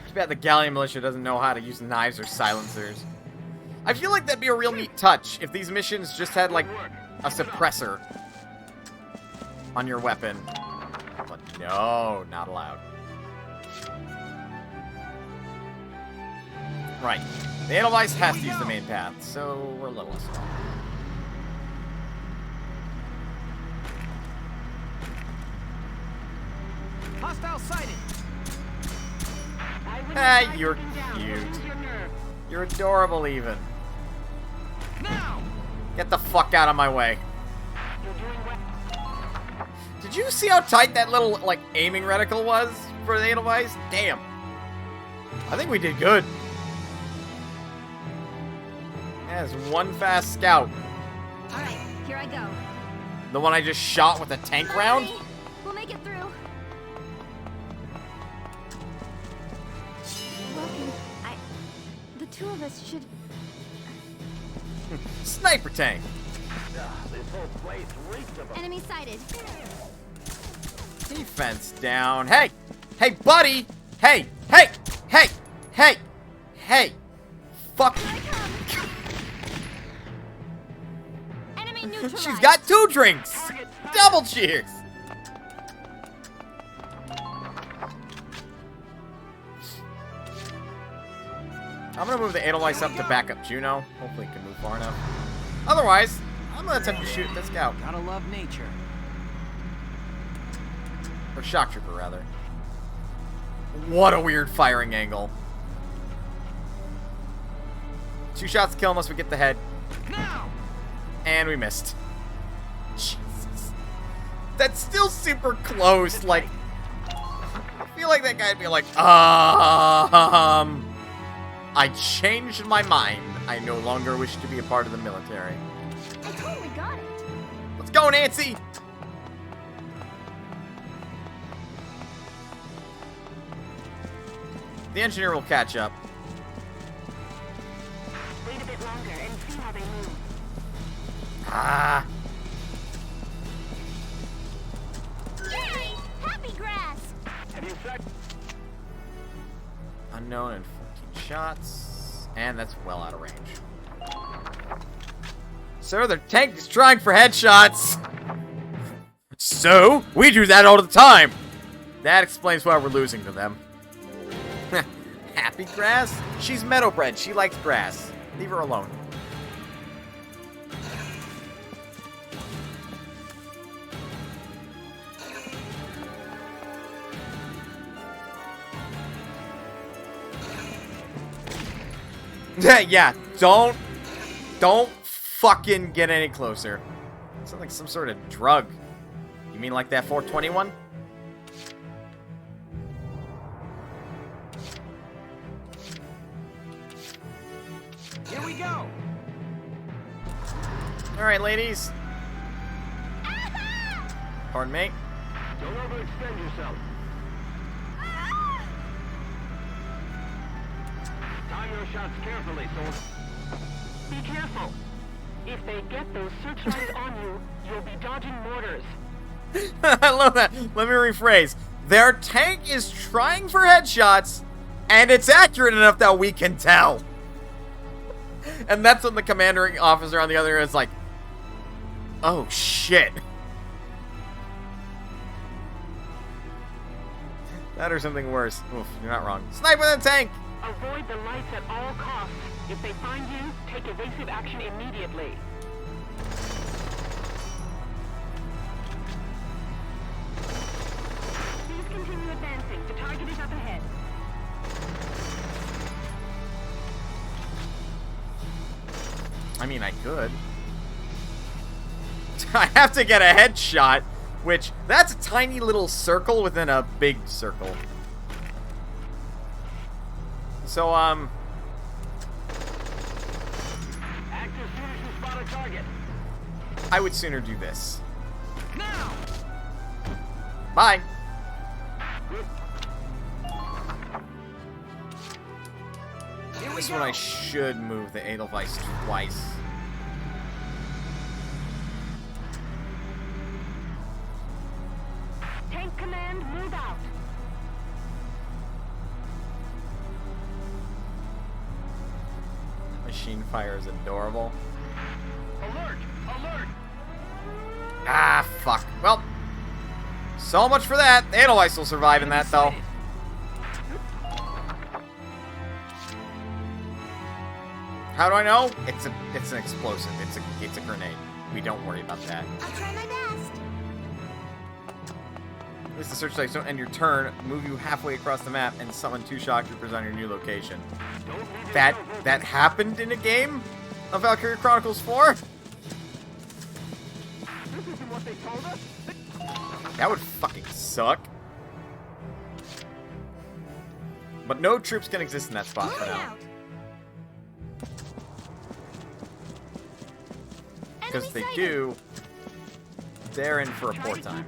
Too bad the Galleon militia doesn't know how to use knives or silencers. I feel like that'd be a real neat touch if these missions just had, like, a suppressor on your weapon. But no, not allowed. Right. The Edelweiss has to use the main path, so we're a little slow. Hostile sighted. Hey, you're cute. You're adorable, even. Now! Get the fuck out of my way. Did you see how tight that little, like, aiming reticle was for the Edelweiss? Damn. I think we did good. Yeah, there's one fast scout. Alright, here I go. The one I just shot with a tank round? We'll make it through. Logan, the two of us should... Sniper tank. This whole place reeks of them. Enemy sighted. Defense down. Hey! Hey, buddy! Hey! Hey! Hey! Hey! Hey! Fuck! Enemy neutralized. She's got 2 drinks! Double cheers! I'm gonna move the Edelweiss up to back up Juno. Hopefully it can move far enough. Otherwise, I'm gonna attempt to shoot this scout. Gotta love nature. Or shock trooper, rather. What a weird firing angle. 2 shots kill unless we get the head. Now! And we missed. Jesus. That's still super close. Like, I feel like that guy'd be like, I changed my mind. I no longer wish to be a part of the military. I totally got it. Let's go, Nancy! The engineer will catch up. Wait a bit longer and see how they move. Ah. Yay! Happy grass! Unknown and 14 shots. And that's well out of range. Sir, their tank is trying for headshots. So, we do that all the time. That explains why we're losing to them. Happy grass? She's meadowbred. She likes grass. Leave her alone. Yeah, don't fucking get any closer. Sounds like some sort of drug. You mean like that 421? Here we go. All right, ladies. Pardon me. Don't overextend yourself. Time your shots carefully, soldier. Be careful. If they get those searchlights on you, you'll be dodging mortars. I love that. Let me rephrase. Their tank is trying for headshots, and it's accurate enough that we can tell. And that's when the commanding officer on the other end is like, oh shit. That or something worse. Oof, you're not wrong. Sniper the tank! Avoid the lights at all costs. If they find you, take evasive action immediately. Please continue advancing. The target is up ahead. I mean, I could. I have to get a headshot, which, that's a tiny little circle within a big circle. So, Active soon as you spot a target. I would sooner do this. Now! Bye. This is when I should move the Edelweiss twice. Tank command, move out. machine fire is adorable. Alert! Alert! Ah, fuck. Well, so much for that. The Edelweiss will survive in that, though. How do I know? It's an explosive. It's a grenade. We don't worry about that. I'll try my best. At least the searchlights don't end your turn, move you halfway across the map, and summon 2 shock troopers on your new location. That happened in a game of Valkyria Chronicles 4? This isn't what they told us. That would fucking suck. But no troops can exist in that spot for now. Because if they do, they're in for a poor time.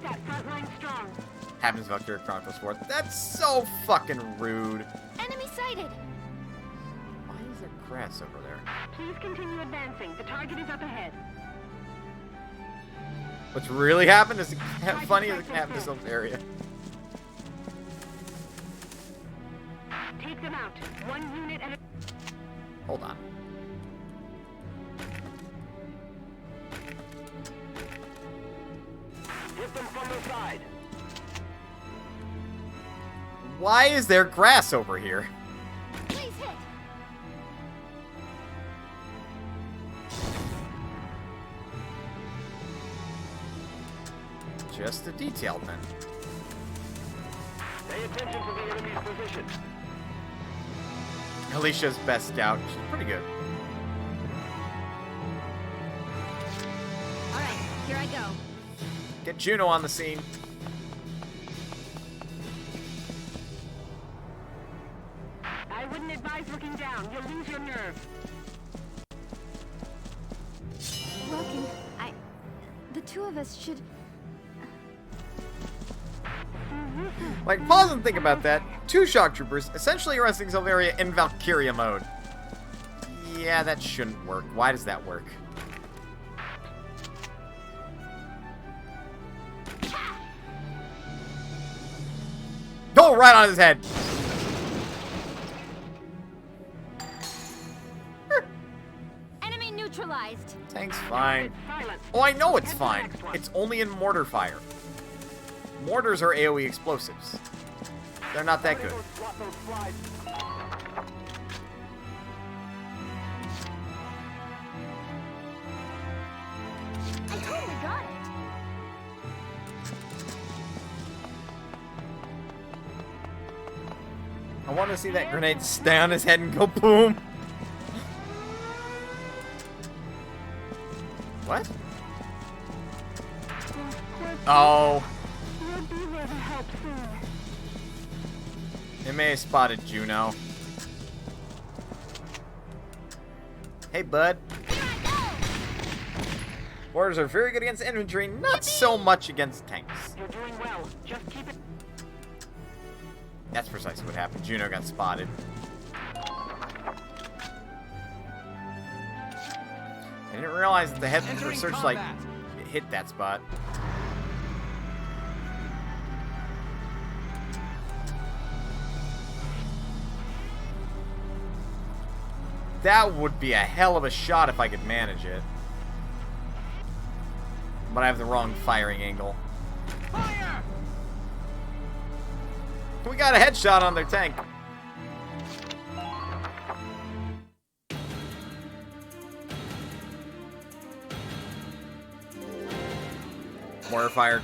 Happens in Valkyria Chronicles 4. That's so fucking rude. Enemy sighted. Why is there grass over there? Please continue advancing. The target is up ahead. What's really happened is funny as it can happen to some area. Take them out. 1 unit at a... Hold on. Hit them from the side. Why is there grass over here? Please hit. Just a detail, then. Pay attention to the enemy's position. Alicia's best scout. She's pretty good. All right, here I go. Get Juno on the scene. I wouldn't advise looking down. You'll lose your nerve. Logan, the two of us should... Like, pause and think about that. 2 shock troopers, essentially arresting Silveria in Valkyria mode. Yeah, that shouldn't work. Why does that work? Go right on his head. Enemy neutralized. Tank's fine. Oh, I know it's fine. It's only in mortar fire. Mortars are AoE explosives. They're not that good. I totally got it. I want to see that grenade stay on his head and go boom. What? Oh. They may have spotted Juno. Hey, bud. Mortars are very good against infantry, not so much against tanks. You're doing well. Just keep it... That's precisely what happened. Juno got spotted. I didn't realize that the head for searchlight hit that spot. That would be a hell of a shot if I could manage it. But I have the wrong firing angle. Fire! We got a headshot on their tank. Mortar fire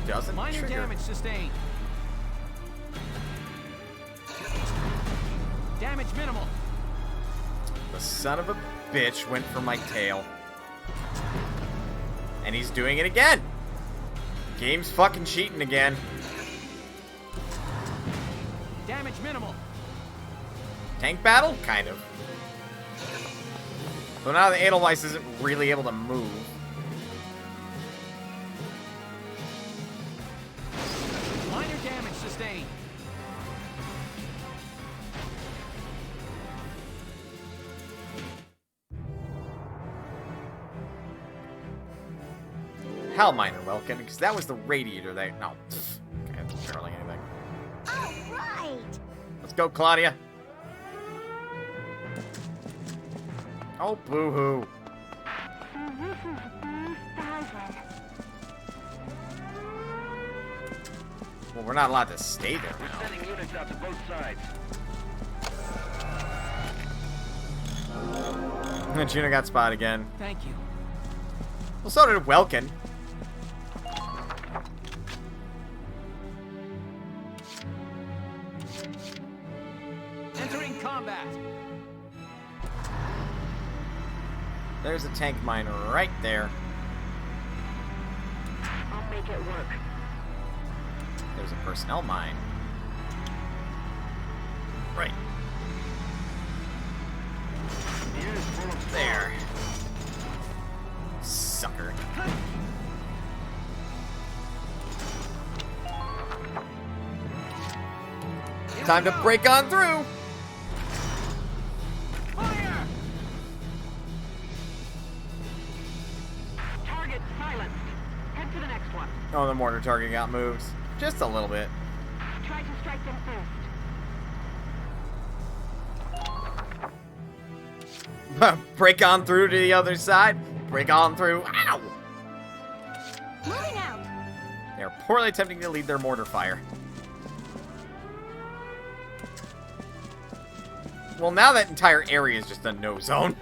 doesn't Minor trigger. damage sustained. Damage minimal. The son of a bitch went for my tail. And he's doing it again. Game's fucking cheating again. Damage minimal. Tank battle? Kind of. So now the Edelweiss isn't really able to move. Minor damage sustained. How minor, Welkin? Because that was the radiator that... No. Okay, that's barely anything. All right. Let's go, Claudia. Oh, boo-hoo. This is B-1000. Well, we're not allowed to stay there now. We're sending units out to both sides. And Juno got spotted again. Thank you. Well, so did Welkin. Entering combat. There's a tank mine right there. I'll make it work. There's a personnel mine. Right. There. Sucker. Time to break on through! Fire! Target silenced. Head to the next one. Oh, the mortar target got moved. Just a little bit. Try to strike them first. Break on through to the other side. Break on through. Ow! Moving out. They're poorly attempting to lead their mortar fire. Well, now that entire area is just a no zone.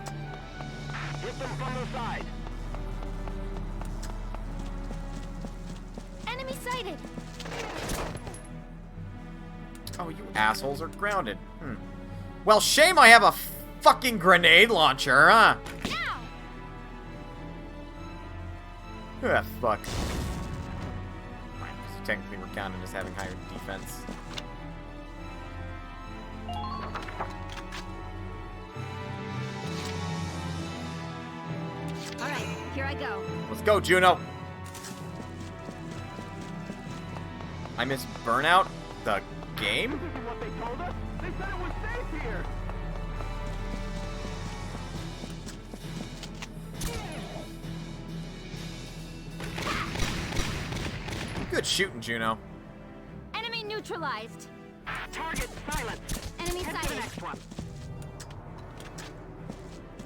Hit them from the side. Enemy sighted. Oh, you assholes are grounded. Well, shame I have a fucking grenade launcher, huh? Ah, fuck. So technically we're counted as having higher defense. Alright, here I go. Let's go, Juno. I miss Burnout, the game? This is what they told us. They said it was safe here. Good shooting, Juno. Enemy neutralized. Target silenced. Enemy Head to the sighted. next one.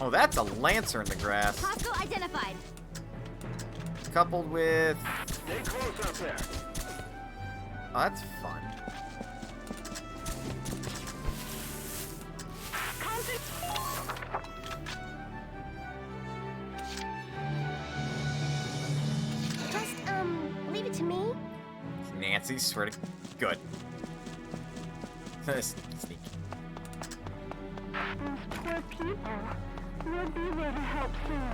Oh, that's a Lancer in the grass. Hostile identified. Coupled with... Stay close up there. Oh, that's fun. Just, leave it to me? Nancy, swear to... Good. Sneak. Those poor people. We'll be there to help soon.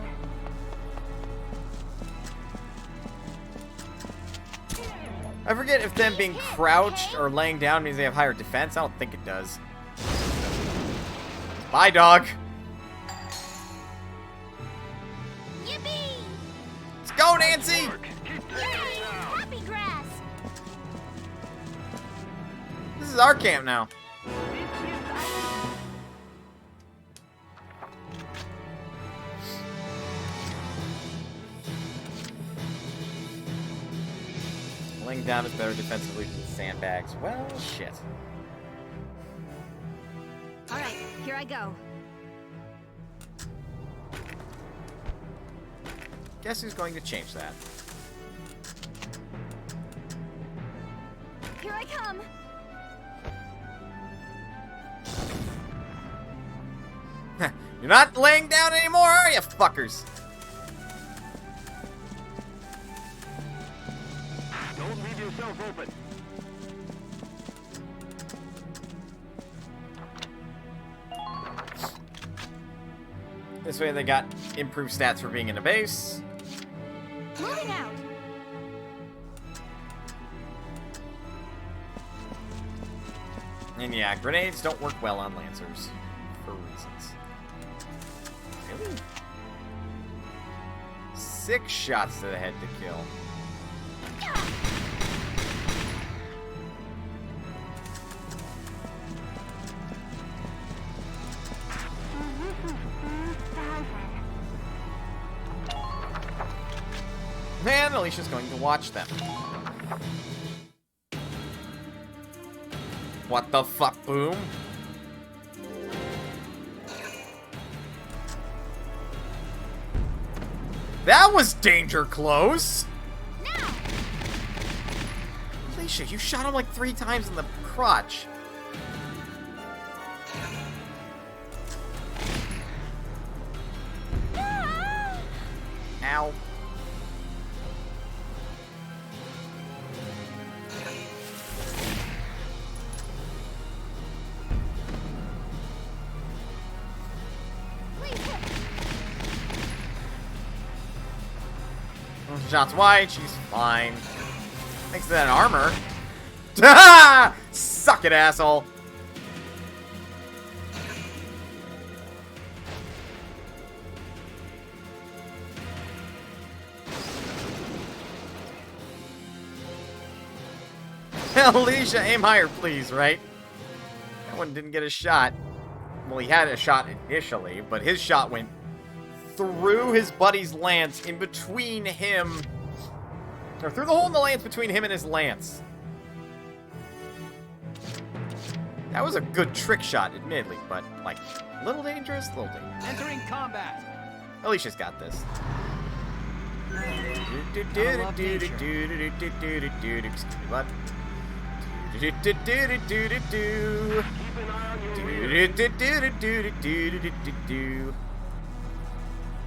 I forget if them being crouched or laying down means they have higher defense. I don't think it does. Bye, dog. Yippee! Let's go, Nancy! Yay! Happy grass! This is our camp now. Laying down is better defensively than sandbags. Well, shit. Alright, here I go. Guess who's going to change that? Here I come. You're not laying down anymore, are you, fuckers? Don't leave yourself open. This way they got improved stats for being in a base. Moving out. And yeah, grenades don't work well on Lancers. For reasons. Really? 6 shots to the head to kill. Man, Alicia's going to watch them. What the fuck, boom? That was danger close! Alicia, you shot him like 3 times in the crotch. Ow. Shots wide, she's fine. Thanks to that armor. Suck it, asshole. Alicia, aim higher, please, right? That one didn't get a shot. Well, he had a shot initially, but his shot went through his buddy's lance in between him. Or through the hole in the lance between him and his lance. That was a good trick shot, admittedly, but, like, a little dangerous, a little dangerous. Entering combat. Alicia's got this. Excuse me, bud.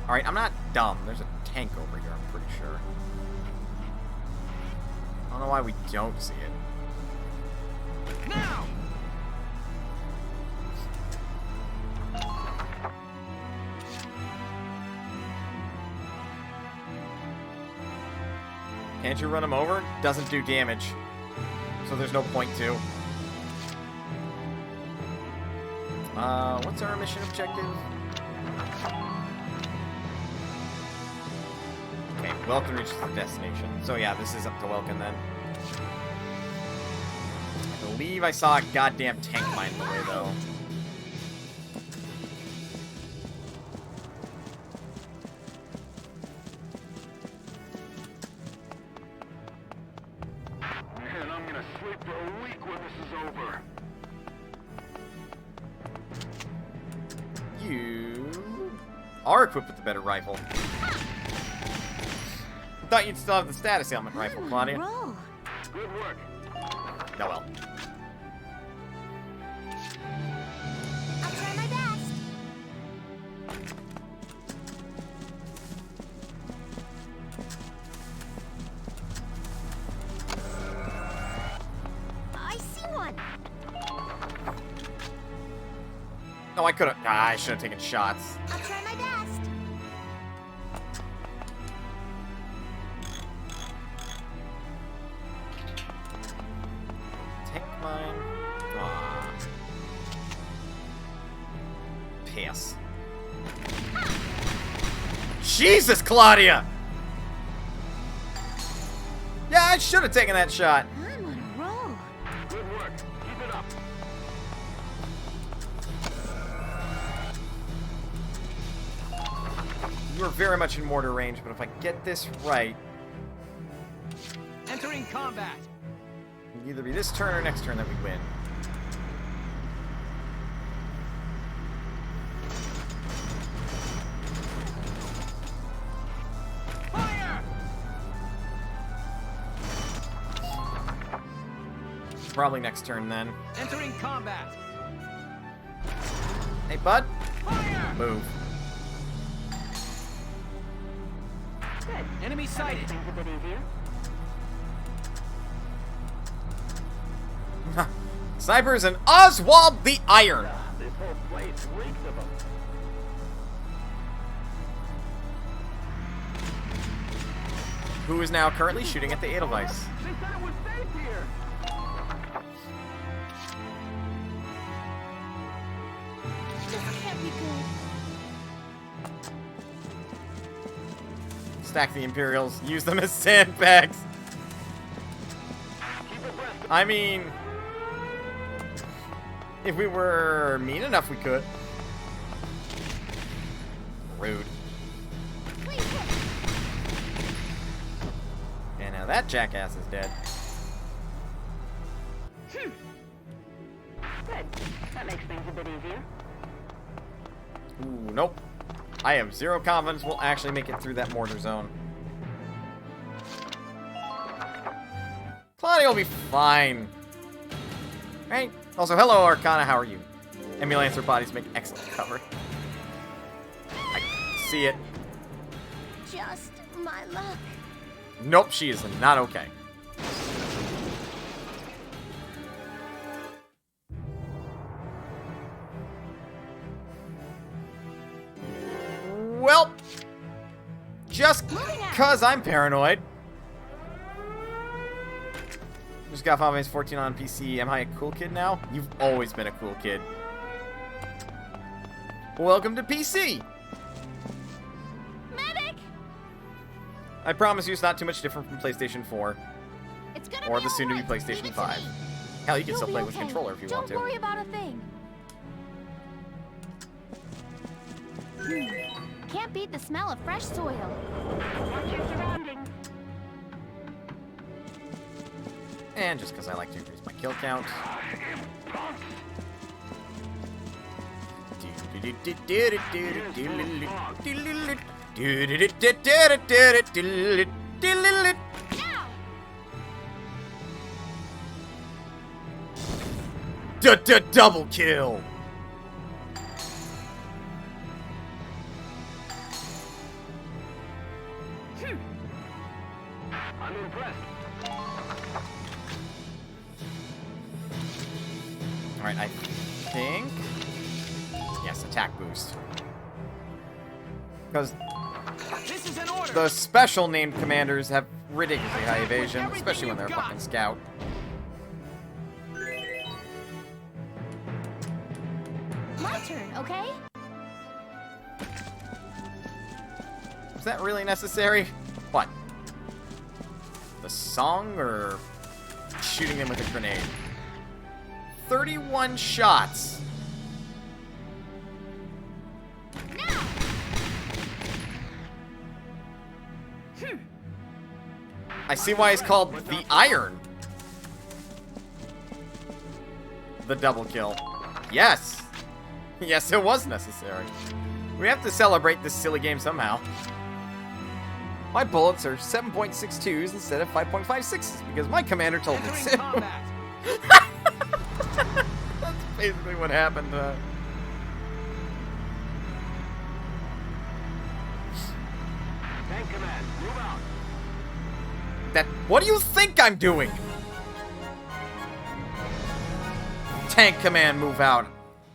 Alright, I'm not dumb. There's a tank over here, I'm pretty sure. I don't know why we don't see it. Now! Can't you run him over? Doesn't do damage. So there's no point to. What's our mission objective? Okay, Welkin reaches the destination. So yeah, this is up to Welkin then. I believe I saw a goddamn tank mine in the way though. Man, I'm gonna sleep for a week when this is over. You are equipped with the better rifle. I thought you'd still have the status ailment rifle, Claudia. Good work. Oh well. I'll try my best. I see one. No, I could have. I should have taken shots. I'll try my best. Tank mine. Aww. Pass. Jesus, Claudia! Yeah, I should have taken that shot. I'm on a roll. Good work. Keep it up. You're very much in mortar range, but if I get this right, Entering combat. it'll either be this turn or next turn that we win. Fire! Probably next turn then. Entering combat. Hey, bud. Fire! Move. Good. Enemy sighted. Things a bit easier. Snipers and Oswald the Iron. This whole place reeks of them. Who is now currently shooting at the Edelweiss. They said it was safe here. This can't be good. Stack the Imperials. Use them as sandbags. I mean, if we were mean enough, we could. Rude. And now that jackass is dead. Good. That makes things a bit easier. Ooh, nope. I have zero confidence we'll actually make it through that mortar zone. Claudia will be fine. Right? Also, hello, Arcana. How are you? Emulancer bodies make excellent cover. I see it. Just my luck. Nope, she is not okay. Well, just cause I'm paranoid. Just got Final Fantasy 14 on PC. Am I a cool kid now? You've always been a cool kid. Welcome to PC. Medic! I promise you it's not too much different from PlayStation 4. It's gonna Or be the soon-to-be all right. PlayStation Leave it 5. to me. Hell, you can You'll still be play with okay. controller if you want to. Don't worry about a thing. Can't beat the smell of fresh soil. Watch your surroundings. And just because I like to increase my kill count. Double kill! I'm impressed. Alright, I think... Yes, attack boost. Because This is an order. the special named commanders have ridiculously high evasion, especially when they're a fucking scout. My turn, okay? Is that really necessary? What? The song or shooting them with a grenade? 31 shots. I see why it's called the Iron. The double kill. Yes. Yes, it was necessary. We have to celebrate this silly game somehow. My bullets are 7.62s instead of 5.56s because my commander told me so. That's basically what happened. Tank command, move out. What do you think I'm doing? Tank command, move out.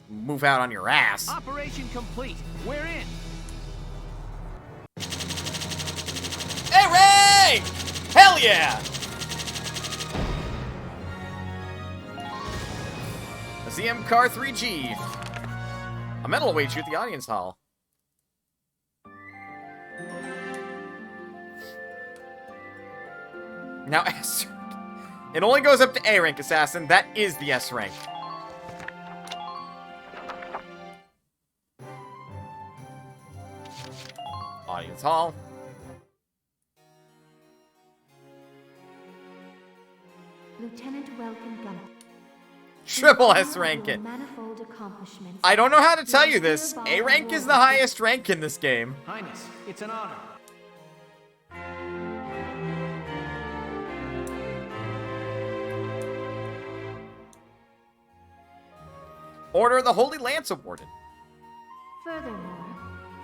Move out on your ass. Operation complete. We're in. Hey, Ray! Hell yeah! A ZM Car 3G. A medal awaits you at the audience hall. Now, S rank. It only goes up to A rank, Assassin. That is the S rank. Audience hall. Lieutenant Welkin Gunner. Triple S rank it. Manifold accomplishments. I don't know how to tell you this. A rank is the highest rank in this game. Highness, it's an honor. Order of the Holy Lance awarded. Furthermore,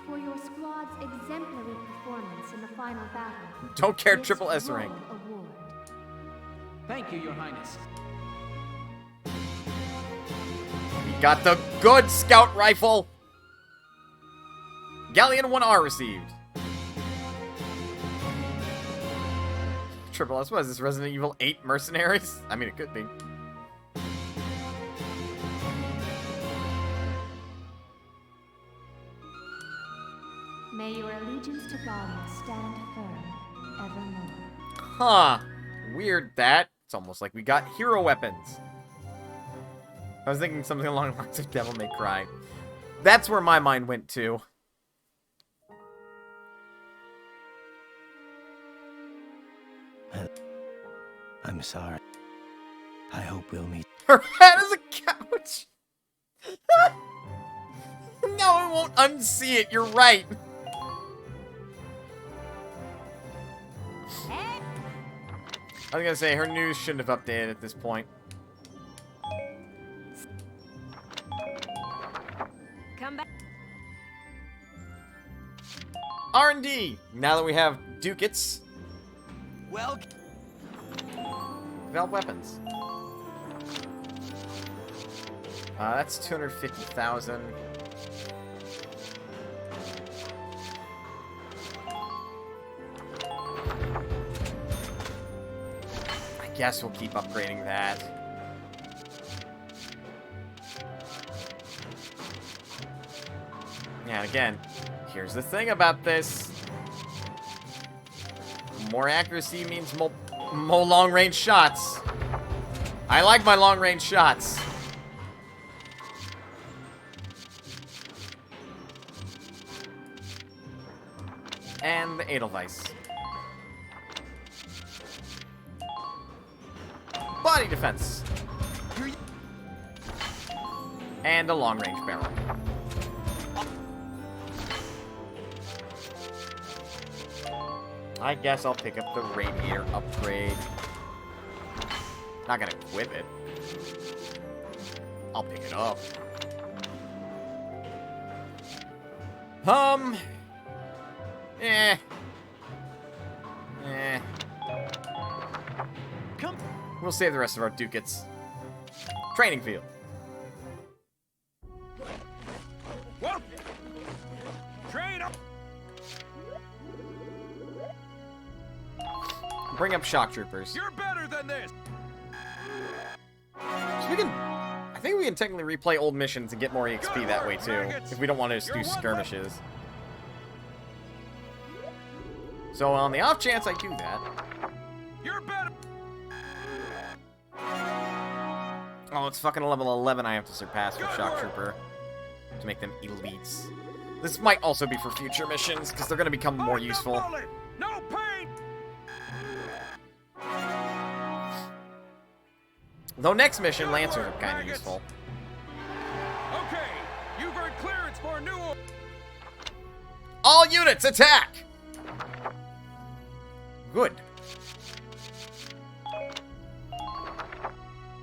for your squad's exemplary performance in the final battle. Don't care, this triple S rank. royal award. Thank you, Your Highness. We got the good scout rifle. Galleon 1R received. Triple S, what is this, Resident Evil 8 Mercenaries? I mean, it could be. May your allegiance to Galia stand firm evermore. Huh. Weird that. It's almost like we got hero weapons. I was thinking something along the lines of Devil May Cry. That's where my mind went to. I'm sorry. I hope we'll meet. Her head is a couch. No, it won't unsee it. You're right. I was gonna say, her news shouldn't have updated at this point. Come back. R&D. Now that we have ducats. Well, Valve weapons. That's 250,000. I guess we'll keep upgrading that. Yeah, and again, here's the thing about this. More accuracy means more long-range shots. I like my long-range shots. And the Edelweiss. Body defense. And a long-range barrel. I guess I'll pick up the radiator upgrade. Not gonna equip it. I'll pick it up. We'll save the rest of our ducats. Training field. Whoa! Train up! Bring up shock troopers. You're better than this! So we can... I think we can technically replay old missions and get more EXP that way, too. If we don't want to just do skirmishes. So on the off chance I do that... You're better! Oh, it's fucking level 11 I have to surpass for shock trooper. To make them elites. This might also be for future missions, because they're going to become more useful. No pain! Though next mission, Lancers are kind of useful. Okay, you've earned clearance for a new... All units, attack! Good.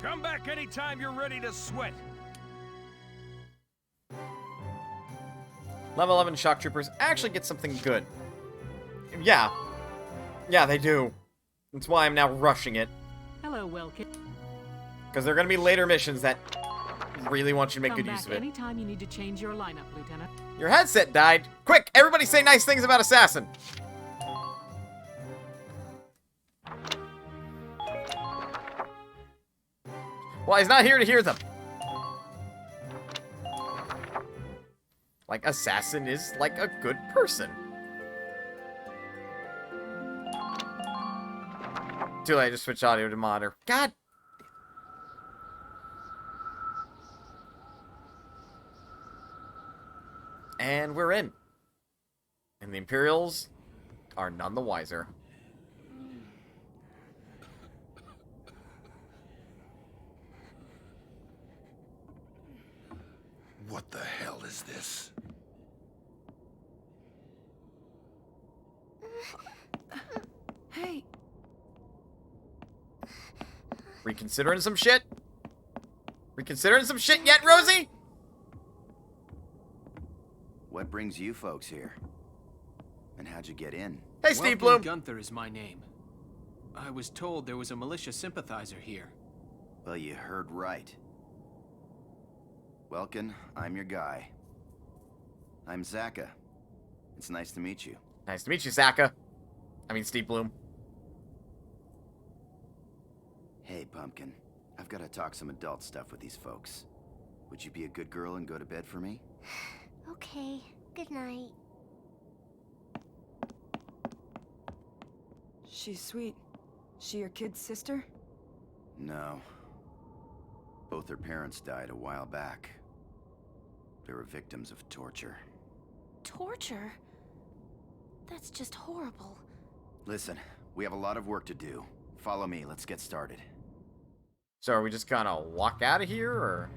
Come back anytime you're ready to sweat. Level 11 shock troopers actually get something good. Yeah. Yeah, they do. That's why I'm now rushing it. Hello, Welkin. Because there are going to be later missions that really want you to make good use of it. Anytime you need to change your lineup, Lieutenant. Your headset died. Quick, everybody say nice things about Assassin. Well, he's not here to hear them. Like, Assassin is like a good person. Too late, I just switched audio to monitor. God. And we're in. And the Imperials are none the wiser. What the hell is this? Hey. Reconsidering some shit? Reconsidering some shit yet, Rosie? What brings you folks here? And how'd you get in? Hey, Steve Bloom. Gunther is my name. I was told there was a militia sympathizer here. Well, you heard right. Welkin, I'm your guy. I'm Zaka. It's nice to meet you. Nice to meet you, Zaka. I mean, Steve Bloom. Hey, Pumpkin. I've got to talk some adult stuff with these folks. Would you be a good girl and go to bed for me? Okay, good night. She's sweet. She your kid's sister? No. Both their parents died a while back. They were victims of torture. Torture? That's just horrible. Listen, we have a lot of work to do. Follow me, let's get started. So are we just gonna walk out of here, or?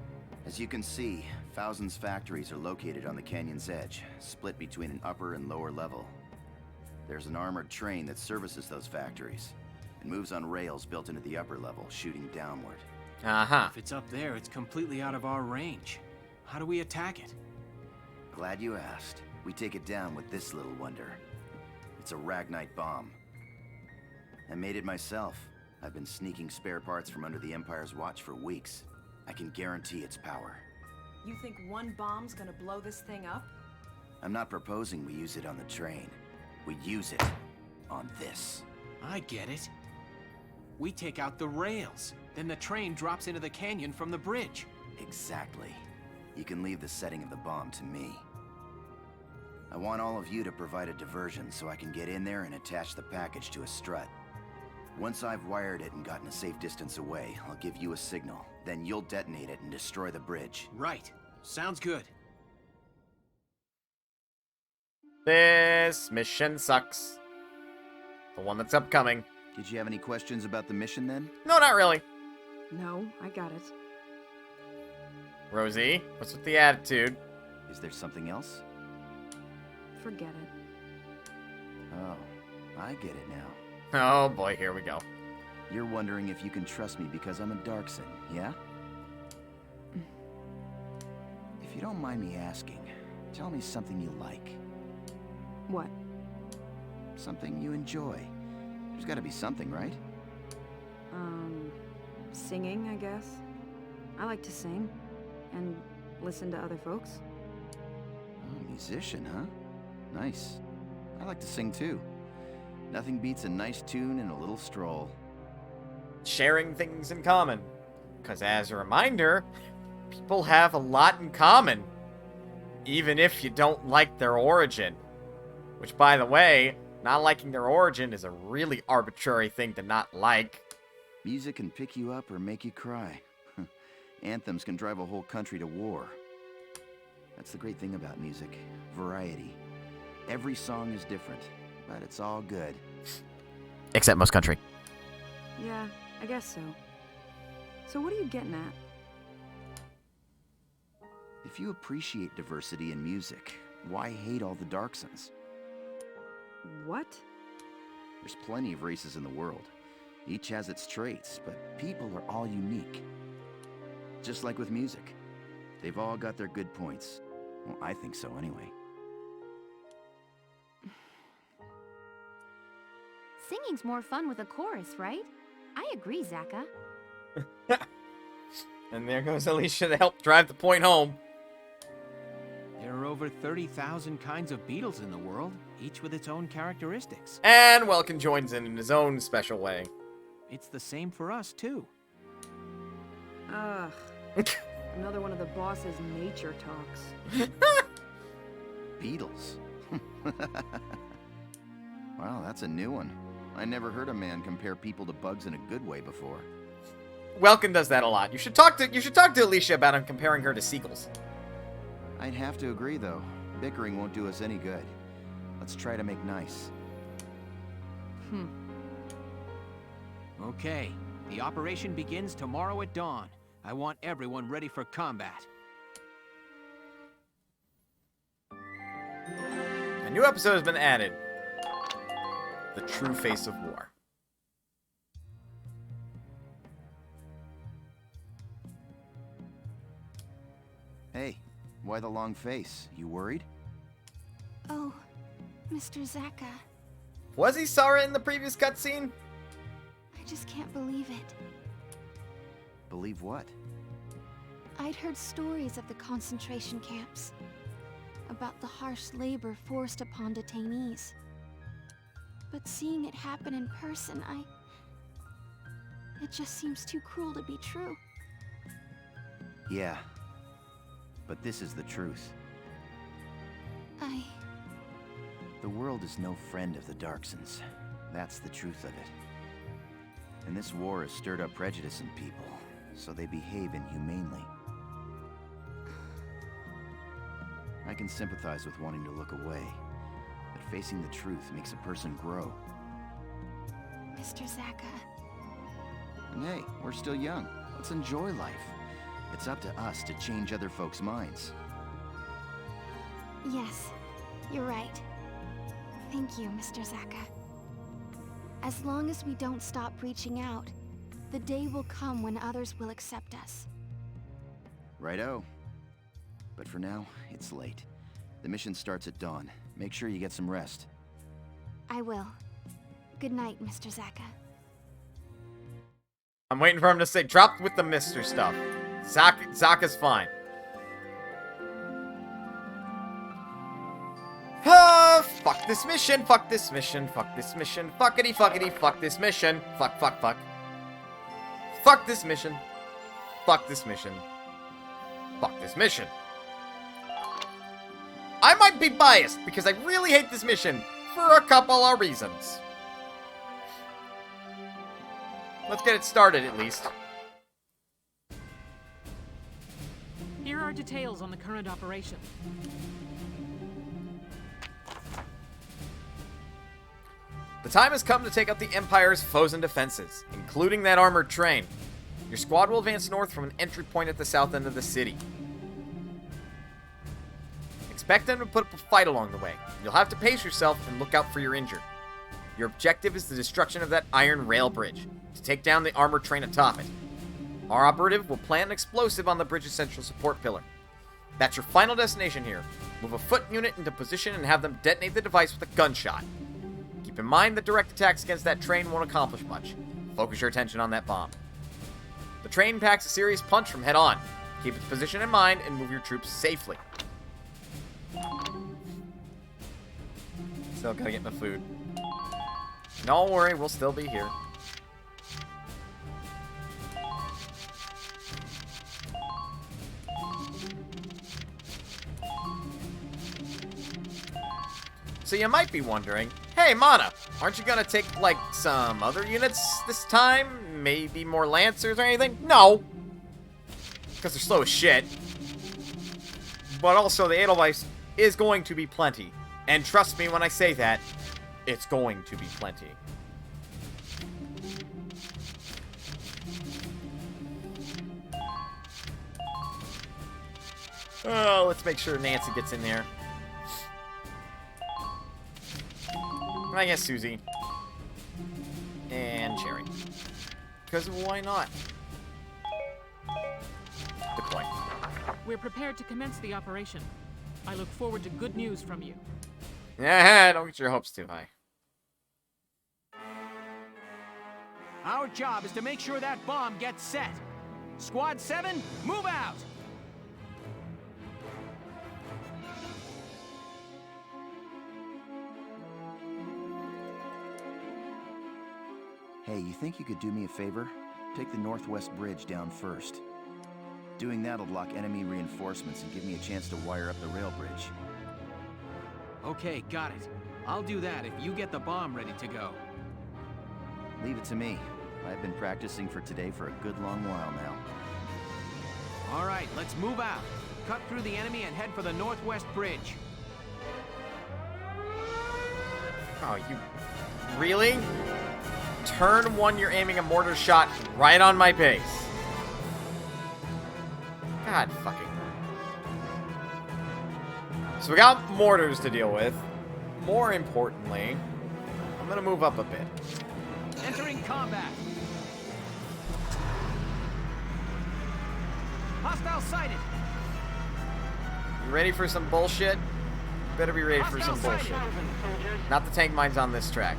As you can see, Thousands factories are located on the canyon's edge, split between an upper and lower level. There's an armored train that services those factories. It moves on rails built into the upper level, shooting downward. If it's up there, it's completely out of our range. How do we attack it? Glad you asked. We take it down with this little wonder. It's a Ragnite bomb. I made it myself. I've been sneaking spare parts from under the Empire's watch for weeks. I can guarantee its power. You think one bomb's gonna blow this thing up? I'm not proposing we use it on the train. We use it on this. I get it. We take out the rails. Then the train drops into the canyon from the bridge. Exactly. You can leave the setting of the bomb to me. I want all of you to provide a diversion so I can get in there and attach the package to a strut. Once I've wired it and gotten a safe distance away, I'll give you a signal. Then you'll detonate it and destroy the bridge. Right. Sounds good. This mission sucks. The one that's upcoming. Did you have any questions about the mission then? No, not really. No, I got it. Rosie, what's with the attitude? Is there something else? Forget it. Oh, I get it now. Oh boy, here we go. You're wondering if you can trust me because I'm a Darkson, yeah? If you don't mind me asking, tell me something you like. What? Something you enjoy. There's gotta be something, right? Singing, I guess. I like to sing. And listen to other folks. Oh, musician, huh? Nice. I like to sing too. Nothing beats a nice tune and a little stroll. Sharing things in common. Because as a reminder, people have a lot in common. Even if you don't like their origin. Which, by the way, not liking their origin is a really arbitrary thing to not like. Music can pick you up or make you cry. Anthems can drive a whole country to war. That's the great thing about music. Variety. Every song is different, but it's all good. Except most country. Yeah, I guess so. So what are you getting at? If you appreciate diversity in music, why hate all the Darksons? What? There's plenty of races in the world. Each has its traits, but people are all unique. Just like with music. They've all got their good points. Well, I think so anyway. Singing's more fun with a chorus, right? I agree, Zaka. And there goes Alicia to help drive the point home. There are over 30,000 kinds of beetles in the world, each with its own characteristics. And Welkin joins in his own special way. It's the same for us, too. Ugh. Another one of the boss's nature talks. Beetles. Wow, that's a new one. I never heard a man compare people to bugs in a good way before. Welkin does that a lot. You should talk to Alicia about him comparing her to seagulls. I'd have to agree, though. Bickering won't do us any good. Let's try to make nice. Okay, the operation begins tomorrow at dawn. I want everyone ready for combat. A new episode has been added. The True Face of War. Hey, why the long face? You worried? Oh, Mr. Zaka. Was he Sara in the previous cutscene? I just can't believe it. Believe what? I'd heard stories of the concentration camps. About the harsh labor forced upon detainees. But seeing it happen in person, it just seems too cruel to be true. Yeah. But this is the truth. The world is no friend of the Darksons. That's the truth of it. And this war has stirred up prejudice in people, so they behave inhumanely. I can sympathize with wanting to look away, but facing the truth makes a person grow. Mr. Zaka. And hey, we're still young. Let's enjoy life. It's up to us to change other folks' minds. Yes, you're right. Thank you, Mr. Zaka. As long as we don't stop reaching out, the day will come when others will accept us. Righto. But for now, it's late. The mission starts at dawn. Make sure you get some rest. I will. Good night, Mr. Zaka. I'm waiting for him to say, drop with the Mr. stuff. Zaka's fine. Fuck this mission, fuck this mission, fuck this mission, fuckity fuckity, fuck this mission, fuck, fuck, fuck. Fuck this mission, fuck this mission, fuck this mission. I might be biased, because I really hate this mission, for a couple of reasons. Let's get it started, at least. Here are details on the current operation. The time has come to take out the Empire's foes and defenses, including that armored train. Your squad will advance north from an entry point at the south end of the city. Expect them to put up a fight along the way. You'll have to pace yourself and look out for your injured. Your objective is the destruction of that iron rail bridge, to take down the armored train atop it. Our operative will plant an explosive on the bridge's central support pillar. That's your final destination here. Move a foot unit into position and have them detonate the device with a gunshot. Keep in mind that direct attacks against that train won't accomplish much. Focus your attention on that bomb. The train packs a serious punch from head on. Keep its position in mind and move your troops safely. Still gotta get my food. Don't worry, we'll still be here. So you might be wondering, hey Mana, aren't you gonna take, like, some other units this time? Maybe more Lancers or anything? No! Because they're slow as shit. But also, the Edelweiss is going to be plenty. And trust me when I say that, it's going to be plenty. Oh, let's make sure Nancy gets in there. I guess Susie. And Cherry. Because why not? Good point. We're prepared to commence the operation. I look forward to good news from you. Don't get your hopes too high. Our job is to make sure that bomb gets set. Squad 7, move out! Hey, you think you could do me a favor? Take the northwest bridge down first. Doing that'll block enemy reinforcements and give me a chance to wire up the rail bridge. Okay, got it. I'll do that if you get the bomb ready to go. Leave it to me. I've been practicing for today for a good long while now. All right, let's move out. Cut through the enemy and head for the northwest bridge. Oh, you... Really? Turn 1, you're aiming a mortar shot right on my base. God fucking... So we got mortars to deal with. More importantly, I'm gonna move up a bit. Entering combat. Hostile sighted. You ready for some bullshit? Better be ready for some bullshit. Not the tank mines on this track.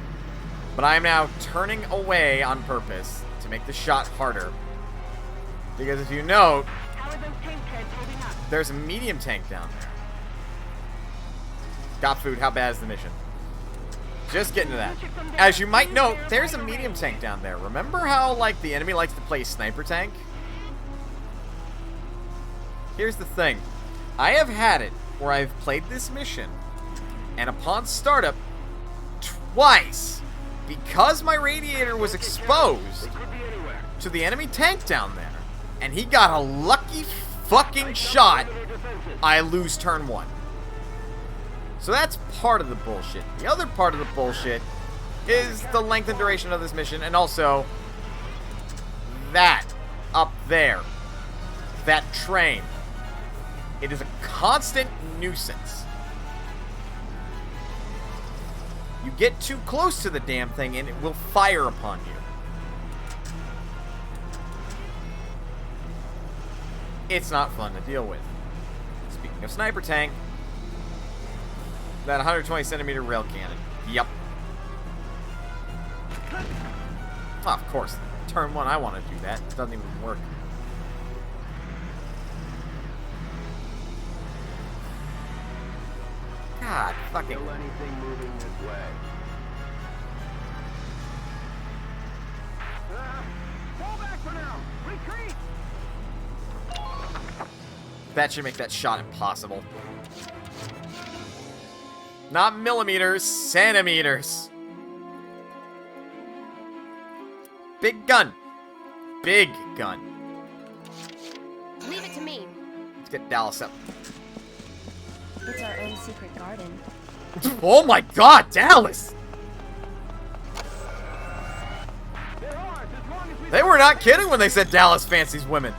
But I am now turning away on purpose to make the shot harder. Because if you note, there's a medium tank down there. Got food, how bad is the mission? Just getting to that. As you might note, there's a medium tank down there. Remember how, like, the enemy likes to play sniper tank? Here's the thing. I have had it where I've played this mission, and upon startup, twice, because my radiator was exposed to the enemy tank down there, and he got a lucky fucking shot, I lose turn 1. So that's part of the bullshit. The other part of the bullshit is the length and duration of this mission, and also that up there. that train. It is a constant nuisance. You get too close to the damn thing and it will fire upon you. It's not fun to deal with. Speaking of sniper tank, that 120 centimeter rail cannon. Yep. Oh, of course. Turn 1, I want to do that. It doesn't even work. God, fucking. Kill anything moving this way. Fall back for now. Retreat. That should make that shot impossible. Not millimeters, centimeters. Big gun. Big gun. Leave it to me. Let's get Dallas up. It's our own secret garden. Oh my god, Dallas! They were not kidding when they said Dallas fancies women.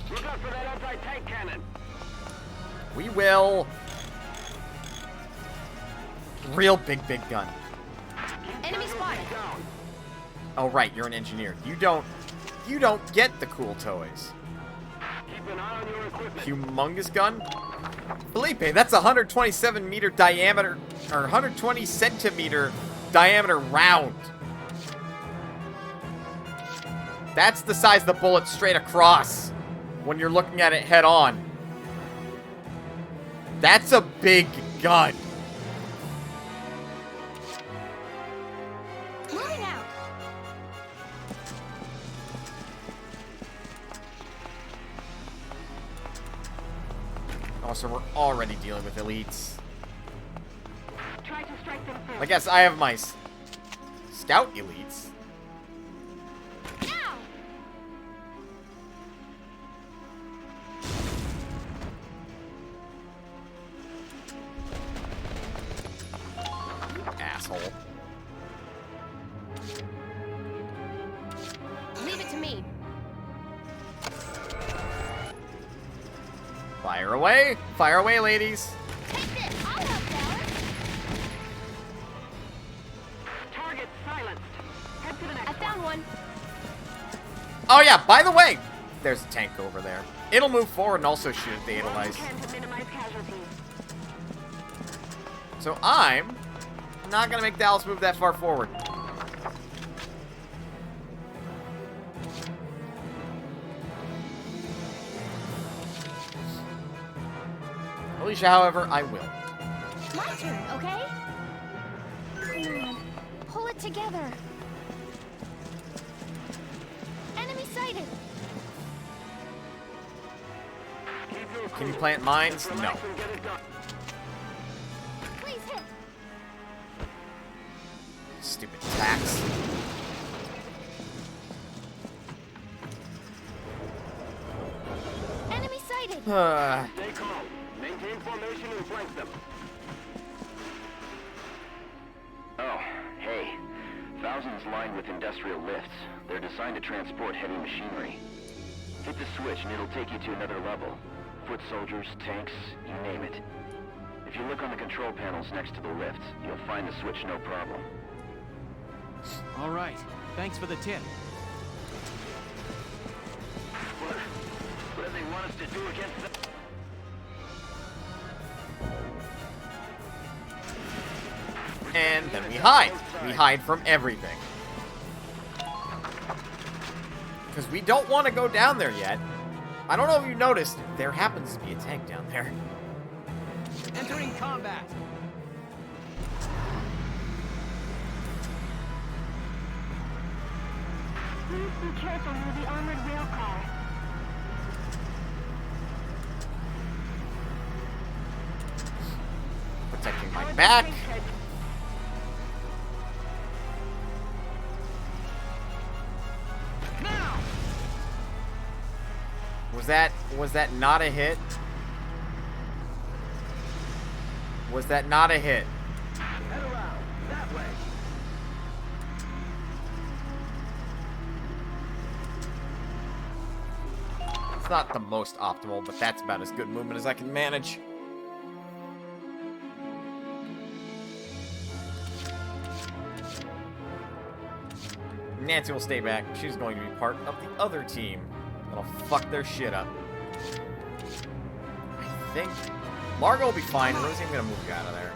Look out for that anti-tank cannon. We will. Real big gun. Enemy spotted. Oh right, you're an engineer. You don't get the cool toys. Keep an eye on your equipment. Humongous gun? Felipe, that's 127 meter diameter, or 120 centimeter diameter round. That's the size of the bullet straight across when you're looking at it head on. That's a big gun. Moving out. Oh, so we're already dealing with elites. Try to strike them first. I guess I have my scout elites. Now. Asshole. Leave it to me. Fire away. Fire away, ladies. Take this. I'll help Dallas. Target silenced. Head to the next I found one. Oh yeah, by the way, there's a tank over there. It'll move forward and also shoot at the Edelweiss. to minimize casualties. So I'm not gonna make Dallas move that far forward. Alicia, however, I will. My turn, okay? Come on. Pull it together. Enemy sighted. Can you plant mines? No. Please hit. Stupid tax. Enemy sighted. Stay calm. Maintain formation and flank them. Oh, hey. Thousands lined with industrial lifts. They're designed to transport heavy machinery. Hit the switch and it'll take you to another level. Foot soldiers, tanks, you name it. If you look on the control panels next to the lifts, you'll find the switch no problem. All right. Thanks for the tip. What do they want us to do against them? And then we hide. We hide from everything. Because we don't want to go down there yet. I don't know if you noticed, there happens to be a tank down there. Entering combat. Please be careful near the armored rail car. Protecting my back. Now. Was that not a hit? Was that not a hit? Head around. That way. not the most optimal, but that's about as good movement as I can manage. Nancy will stay back. She's going to be part of the other team that'll fuck their shit up. I think Largo will be fine. Rosie, I'm gonna move you out of there.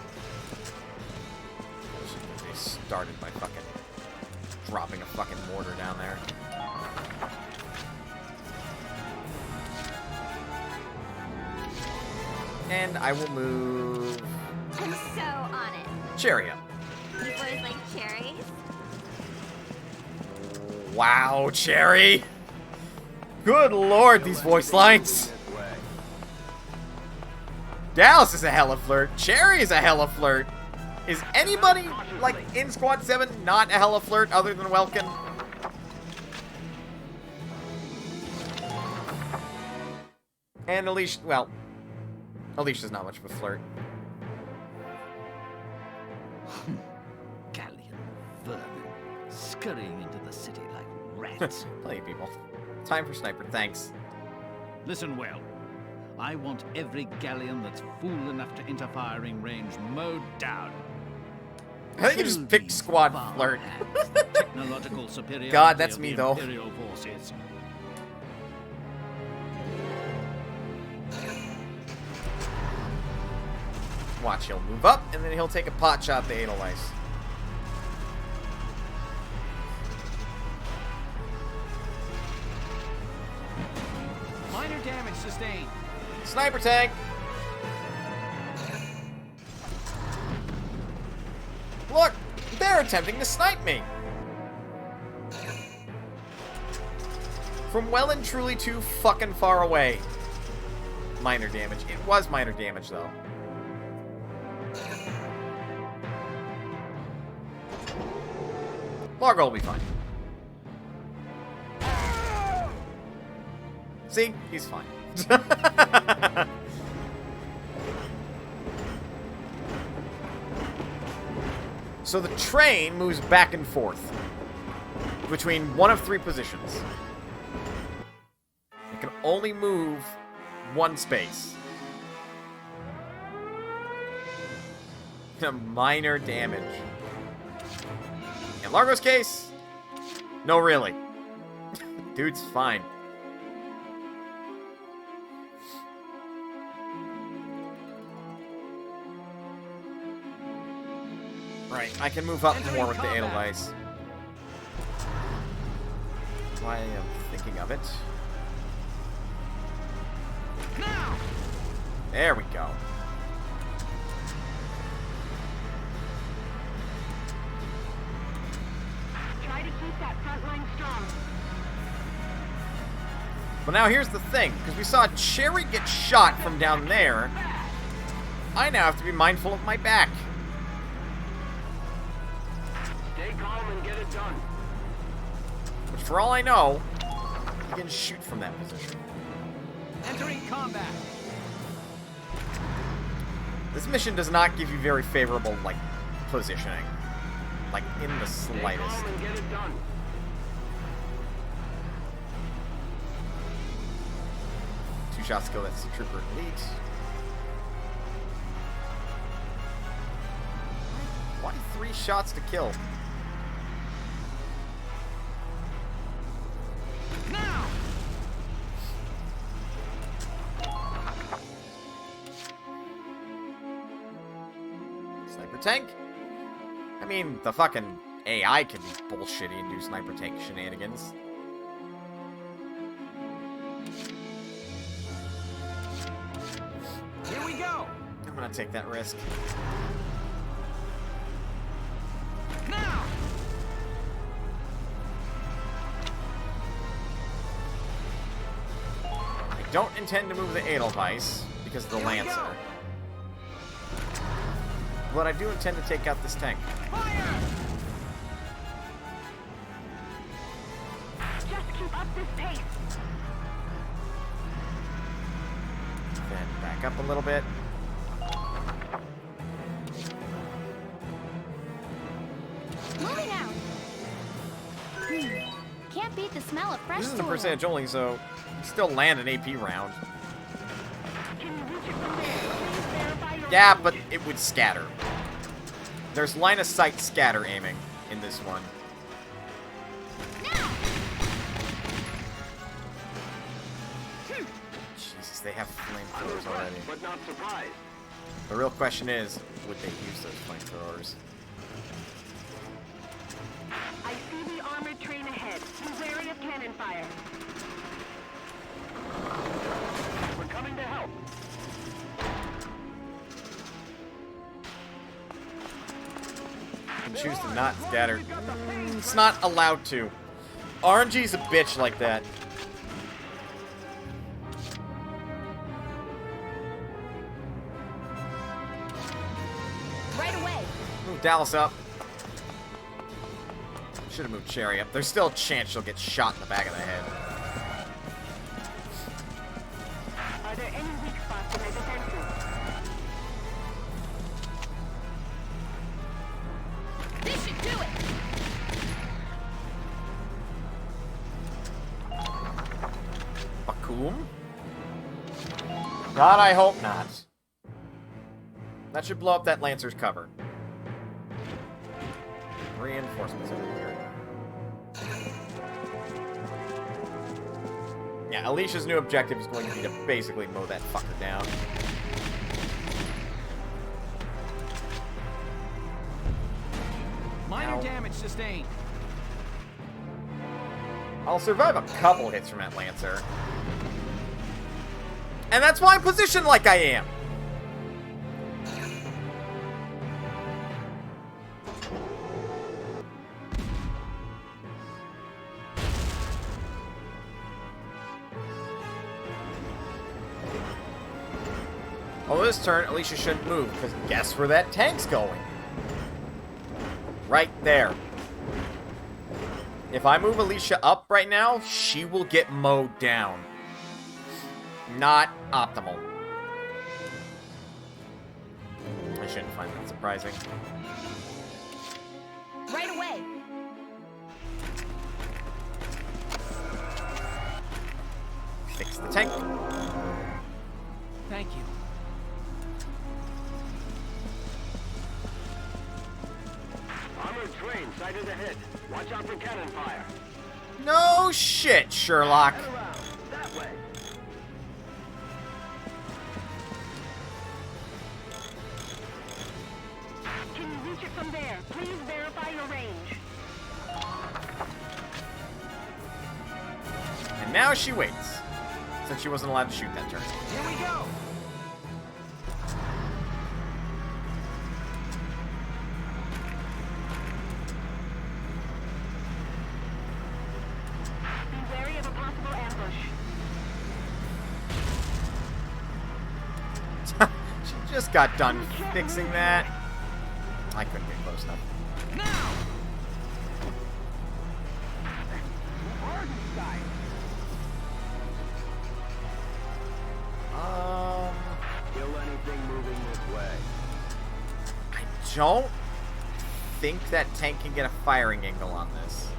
They started by fucking dropping a fucking mortar down there. And I will move I'm so on it. Cherry up. You boys like cherries? Wow, Cherry! Good lord, these voice lines! Dallas is a hella flirt. Cherry is a hella flirt. Is anybody, like, in Squad 7 not a hella flirt other than Welkin? And Alicia, well, Alicia's not much of a flirt. Galleon vermin scurrying into the city like rats. Plenty of people. Time for Sniper, thanks. Listen well. I want every galleon that's fool enough to enter firing range mowed down. I think you just picked Squad Flirt. Technological superiority God, that's of me, the though. Imperial forces. Watch, he'll move up, and then he'll take a pot shot at the Edelweiss. Minor damage sustained. Sniper tank! Look! They're attempting to snipe me! From well and truly too fucking far away. Minor damage. It was minor damage, though. Largo will be fine. See? He's fine. So the train moves back and forth between one of three positions. It can only move one space. Minor damage. In Largo's case, no really. Dude's fine. Right, I can move up more with the Edelweiss. Why I'm thinking of it. There we go. Try to keep that front line strong. But now here's the thing, because we saw Cherry get shot from down there, I now have to be mindful of my back. Stay calm and get it done. Which, for all I know, you can shoot from that position. Entering combat. This mission does not give you very favorable, like, positioning. Like, in the slightest. Stay calm and get it done. Two shots go, that's the Trooper Elite. Why 3 shots to kill? Now! Sniper tank? I mean, the fucking AI can be bullshitty and do sniper tank shenanigans. Here we go! I'm gonna take that risk. Now! I don't intend to move the Edelweiss because of the Lancer. But I do intend to take out this tank. Fire! Just keep up this pace. Then back up a little bit. Moving out. Can't beat the smell of fresh This isn't the soil. percentage only, so you still land an AP round. Yeah, but it would scatter. There's line of sight scatter aiming in this one. Jesus, they have flamethrowers already. But not surprised. The real question is, would they use those flamethrowers? I see the armored train ahead. Be wary of cannon fire. We're coming to help. You can choose to not scatter. It's not allowed to. RNG's a bitch like that. Right away. Move Dallas up. Should have moved Cherry up. There's still a chance she'll get shot in the back of the head. Are there any weak spots in their defenses? This should do it. Bakum? God, I hope not. That should blow up that Lancer's cover. Reinforcements over here. Yeah, Alicia's new objective is going to be to basically mow that fucker down. Minor damage sustained. I'll survive a couple hits from that Lancer. And that's why I'm positioned like I am. Oh, this turn, Alicia shouldn't move, because guess where that tank's going? Right there. If I move Alicia up right now, she will get mowed down. Not optimal. I shouldn't find that surprising. Right away. Fix the tank. Thank you. Armored train sighted ahead. Watch out for cannon fire. No shit, Sherlock. Head around. That way. Can you reach it from there? Please verify your range. And now she waits. Since she wasn't allowed to shoot that turn. Here we go. Be wary of a possible ambush. She just got done fixing that. I couldn't get close enough. Now. Kill anything moving this way. I don't think that tank can get a firing angle on this.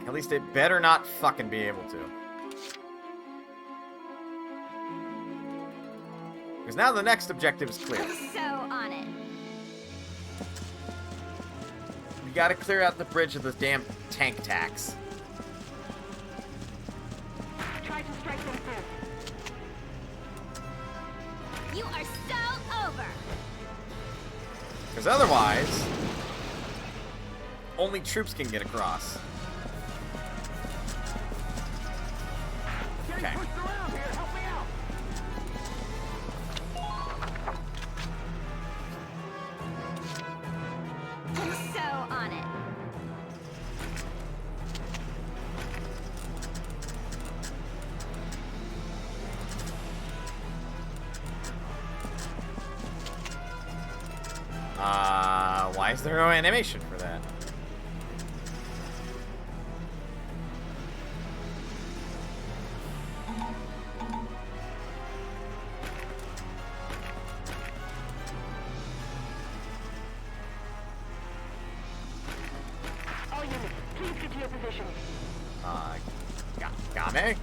At least it better not fucking be able to. Because now the next objective is clear. So on it. We gotta clear out the bridge of this damn tank tax. Try to strike them first. You are so over. Because otherwise, only troops can get across. Okay. So on it. Why is there no animation for that? position. Got me?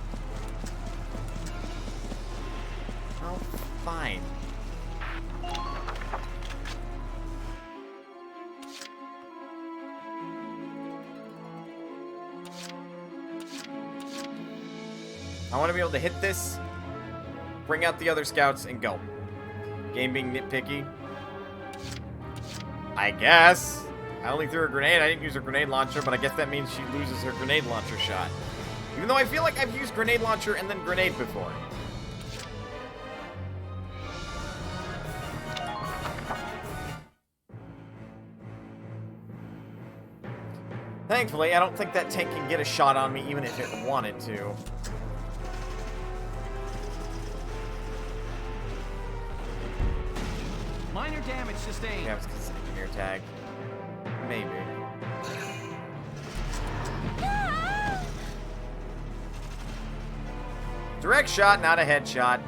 Oh, fine. I want to be able to hit this, bring out the other scouts, and go. Game being nitpicky. I guess. I only threw a grenade. I didn't use a grenade launcher, but I guess that means she loses her grenade launcher shot. Even though I feel like I've used grenade launcher and then grenade before. Thankfully, I don't think that tank can get a shot on me even if it wanted to. Minor damage sustained. Yeah, it's because it's engineer tag. Maybe. Direct shot, not a headshot.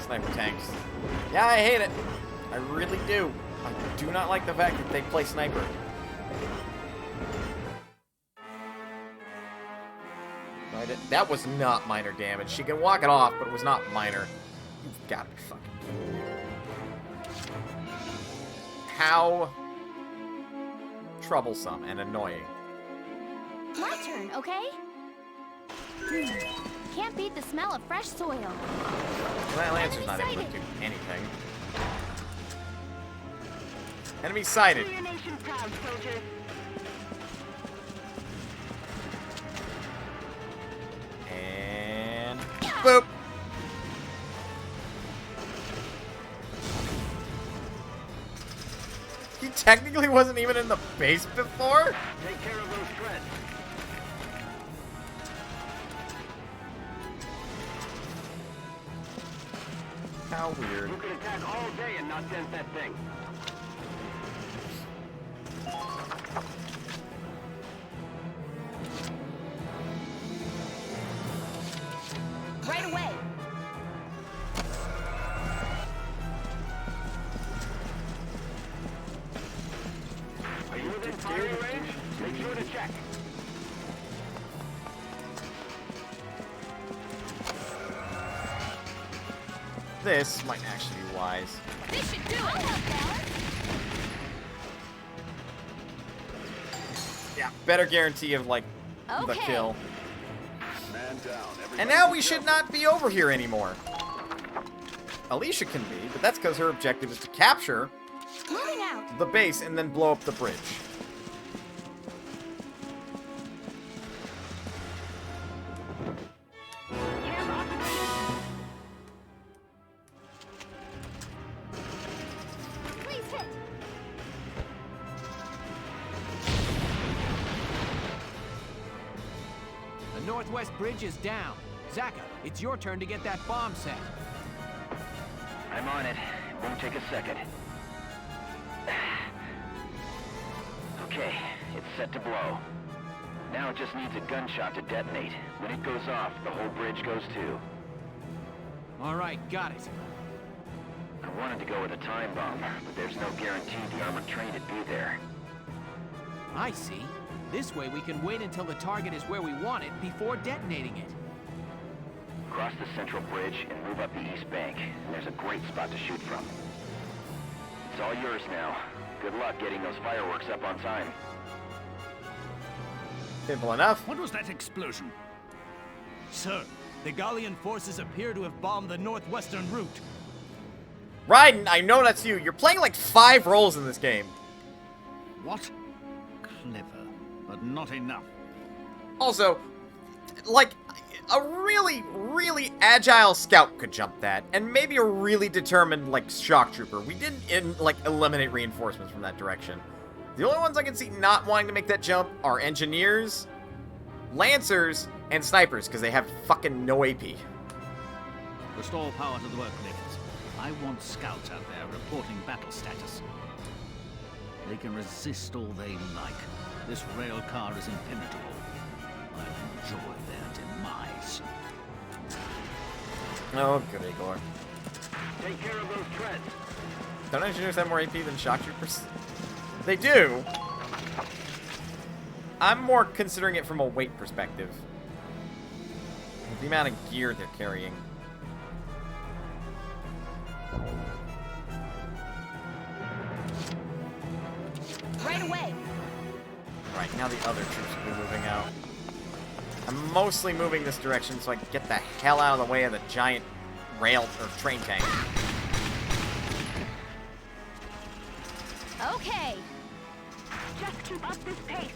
Sniper tanks. Yeah, I hate it. I really do. I do not like the fact that they play sniper. That was not minor damage. She can walk it off, but it was not minor. You've got to be fucking kidding me. How troublesome and annoying. My turn, okay? Can't beat the smell of fresh soil. Well, Lancer's not able to do anything. Enemy sighted. Do your nation proud, soldiers. And boop. He technically wasn't even in the base before? Take care of those threats. How weird. You can attack all day and not dent that thing. Right away. Are you within firing range? Make sure to check. This might actually be wise. This should do it. Yeah, better guarantee of, like, the Okay. kill. Man down. And now we should not be over here anymore. Alicia can be, but that's because her objective is to capture Moving out. the base and then blow up the bridge. Please hit. The northwest bridge is down. Zaka, it's your turn to get that bomb set. I'm on it. It won't take a second. Okay, it's set to blow. Now it just needs a gunshot to detonate. When it goes off, the whole bridge goes too. All right, got it. I wanted to go with a time bomb, but there's no guarantee the armored train would be there. I see. This way we can wait until the target is where we want it before detonating it. Cross the central bridge and move up the east bank. And there's a great spot to shoot from. It's all yours now. Good luck getting those fireworks up on time. Simple enough. What was that explosion? Sir, the Gallian forces appear to have bombed the northwestern route. Raiden, I know that's you. You're playing like 5 roles in this game. What? Clever, but not enough. Also, like, a really, really agile scout could jump that, and maybe a really determined, like, shock trooper. We didn't, eliminate reinforcements from that direction. The only ones I can see not wanting to make that jump are engineers, lancers, and snipers, because they have fucking no AP. Restore power to the work lifts. I want scouts out there reporting battle status. They can resist all they like. This rail car is impenetrable. I'll enjoy their demise. beasts. Oh, good Igor. Take care of those treads. Don't engineers have more AP than shock troopers? They do. I'm more considering it from a weight perspective. The amount of gear they're carrying. Right away. Right, now the other troops will be moving out. I'm mostly moving this direction so I can get the hell out of the way of the giant rail or train tank. Okay. Just keep up this pace.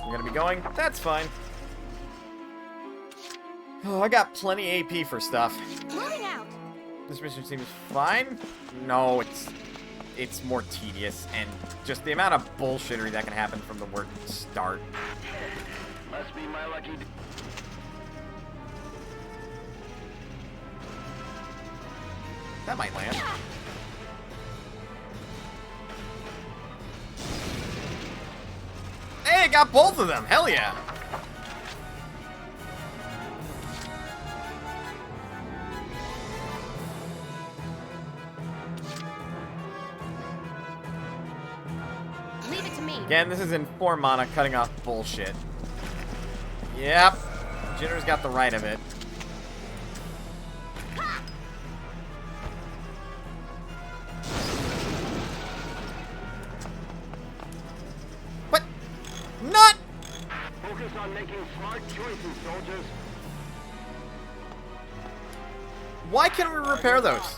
We're gonna be going? That's fine. Oh, I got plenty AP for stuff. Moving out. This mission seems fine. No, it's more tedious, and just the amount of bullshittery that can happen from the word start. Must be my lucky day. That might land. Hey, got both of them! Hell yeah! Leave it to me. Again, this is in 4 mana, cutting off bullshit. Yep. Jinner's got the right of it. What? Not! Focus on making smart choices, soldiers. Why can't we repair those?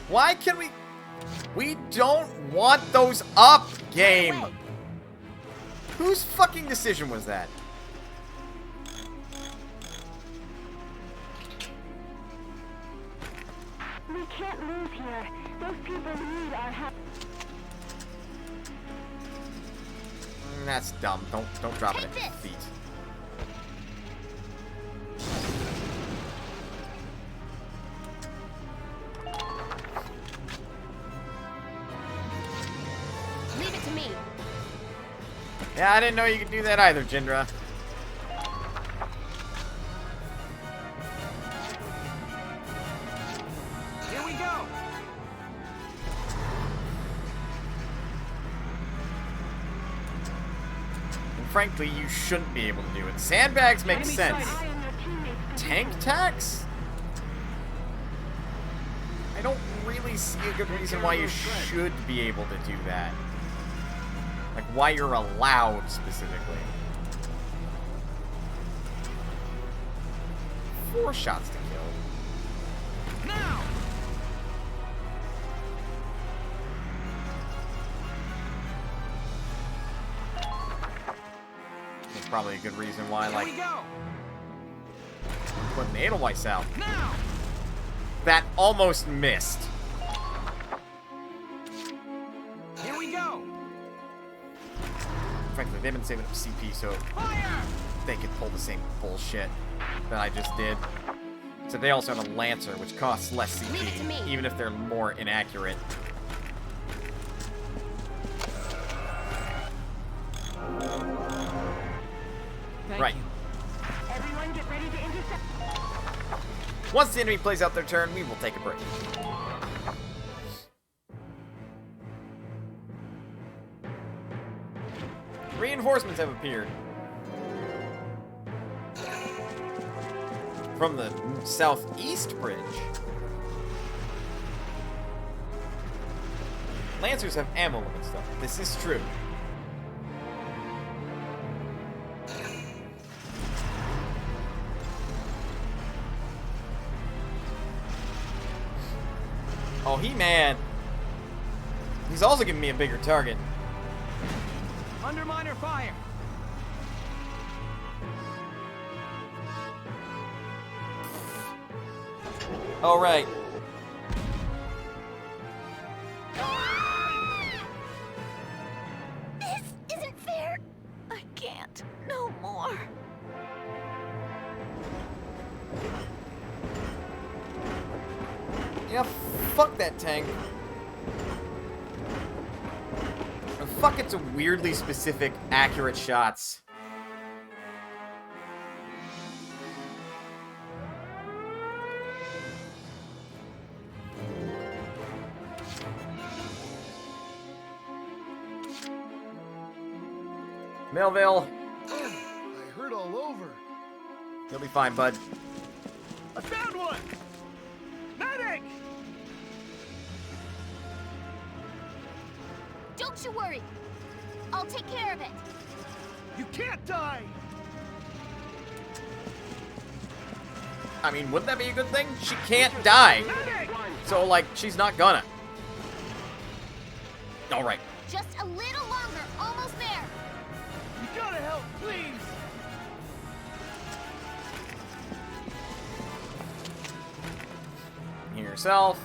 Why can we... We don't want those up, game! Whose fucking decision was that? We can't lose here. Those people need our help. That's dumb. Don't drop it at your feet. Leave it to me. Yeah, I didn't know you could do that either, Jindra. Here we go. And frankly, you shouldn't be able to do it. Sandbags make Enemy sense. sighted. Tank tax? I don't really see a good reason why you should be able to do that. Like, why you're allowed, specifically. 4 shots to kill. Now. That's probably a good reason why, Here like, we go. put an Edelweiss out. Now. That almost missed. Here we go. Frankly, they've been saving up CP, so Fire. they could pull the same bullshit that I just did. So they also have a Lancer, which costs less Leave it to me. CP, even if they're more inaccurate. Thank Right. you. Everyone get ready to intercept. Once the enemy plays out their turn, we will take a break. Reinforcements have appeared. From the southeast bridge. Lancers have ammo limit stuff. This is true. Oh, He-Man. He's also giving me a bigger target. Underminer fire. All right. This isn't fair. I can't. No more. Yeah, fuck that tank. And fuck it's a weirdly specific, accurate shots. Melville. I hurt all over. You'll be fine, bud. I found one! Medic! Don't you worry. I'll take care of it. You can't die! I mean, wouldn't that be a good thing? She can't die. So, like, she's not gonna. Alright. Just a little longer. Almost there. You gotta help, please! Heal yourself.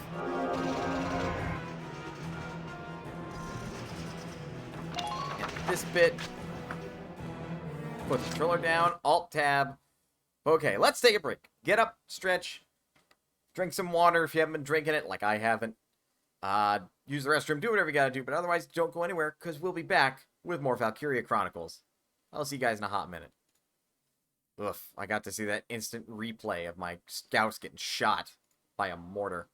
Get this bit. Put the controller down. Alt-tab. Okay, let's take a break. Get up, stretch, drink some water if you haven't been drinking it, like I haven't. Use the restroom, do whatever you gotta do, but otherwise don't go anywhere, because we'll be back with more Valkyria Chronicles. I'll see you guys in a hot minute. Ugh, I got to see that instant replay of my scouts getting shot by a mortar.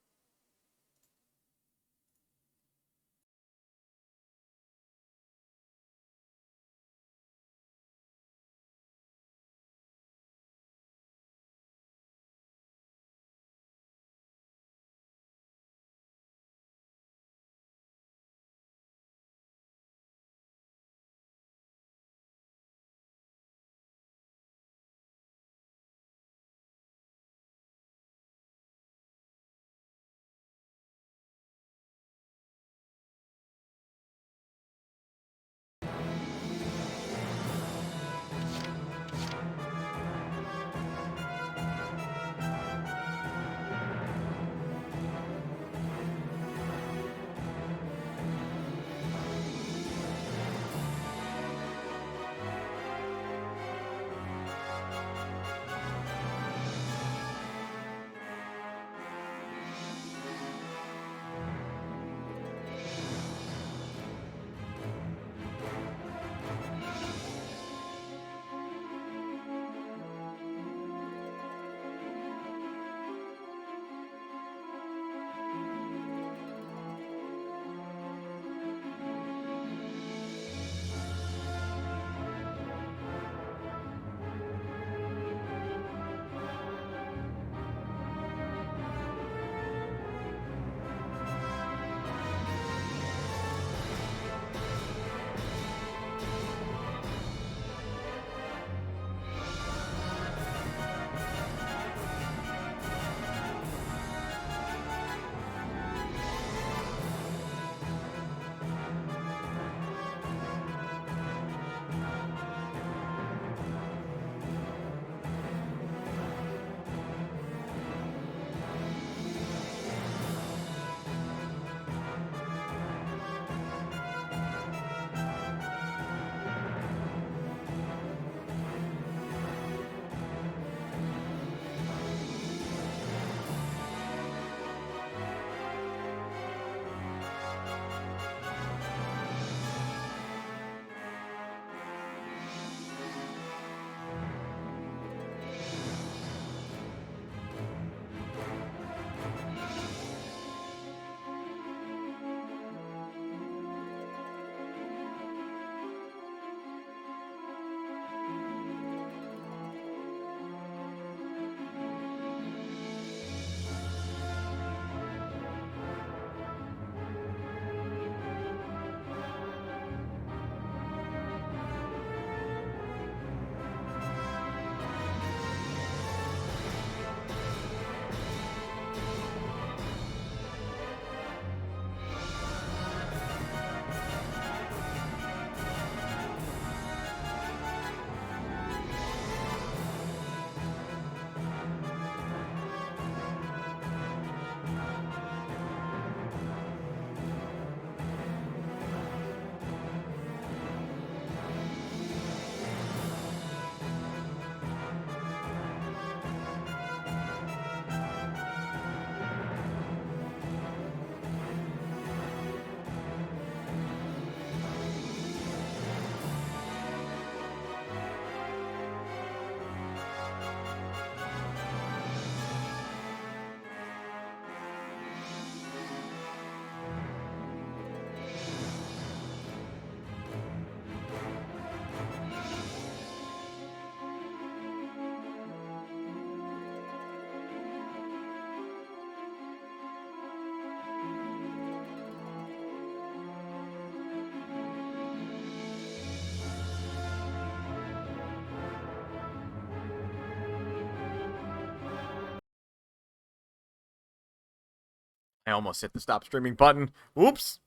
I almost hit the stop streaming button. Oops.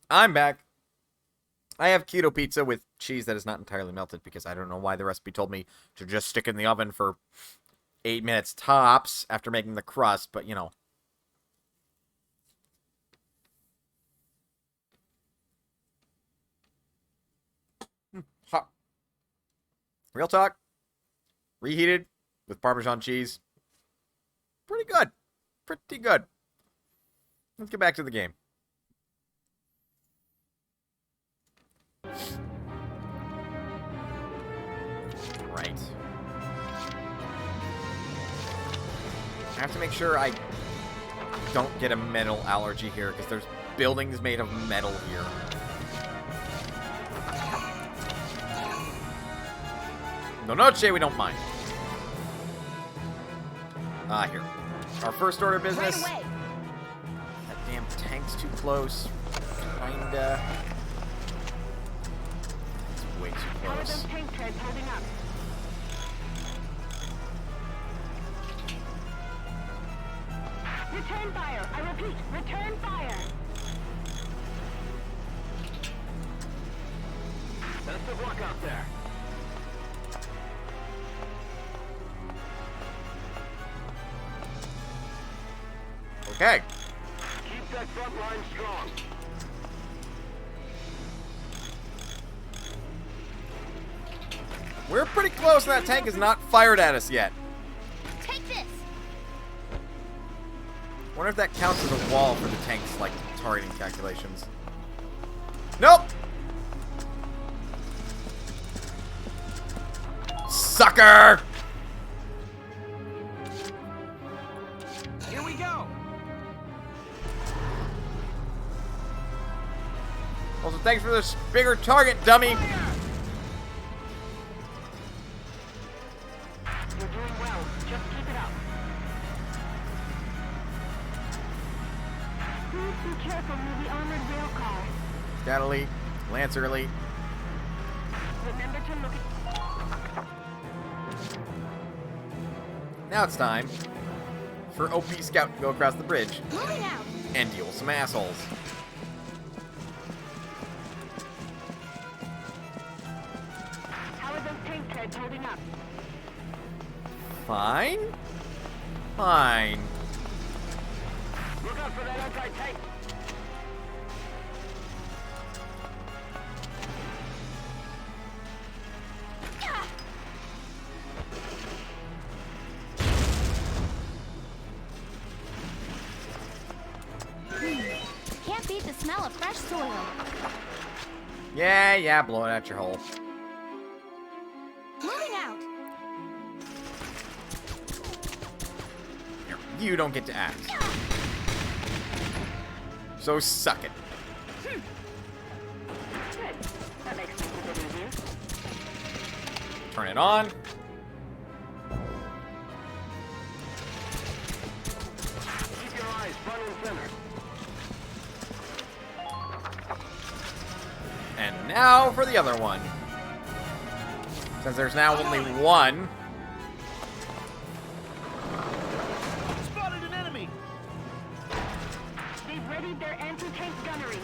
I'm back. I have keto pizza with cheese that is not entirely melted because I don't know why the recipe told me to just stick in the oven for 8 minutes tops after making the crust, but you know. Hot. Real talk. Reheated with Parmesan cheese. Pretty good. Pretty good. Let's get back to the game. Right. I have to make sure I don't get a metal allergy here, because there's buildings made of metal here. No noche, we don't mind. Here. Our first order of business. Right away. That damn tank's too close. Kinda. It's way too How are close. those tank treads holding up? Return fire. I repeat, return fire. Best of luck out there. Okay. Keep that front line strong. We're pretty close, and that tank has not fired at us yet. Take this! Wonder if that counts as a wall for the tank's, like, targeting calculations. Nope! Sucker! Here we go. Also, thanks for this bigger target, dummy! You're doing well. Just keep it up. Please be careful near the armored rail car. Scout elite, Lancer elite. Remember to look at... Now it's time for OP Scout to go across the bridge Moving out! and deal with some assholes. How are those tank treads holding up? Fine? Fine. Look out for that anti-tank. Can't beat the smell of fresh soil. Yeah, blow it out your hole. Moving out! Here, you don't get to act. So suck it. Good. That makes things a bit easier. Turn it on. Keep your eyes front and center. And now for the other one. Since there's now only one. Spotted an enemy. They've readied their anti-tank gunnery.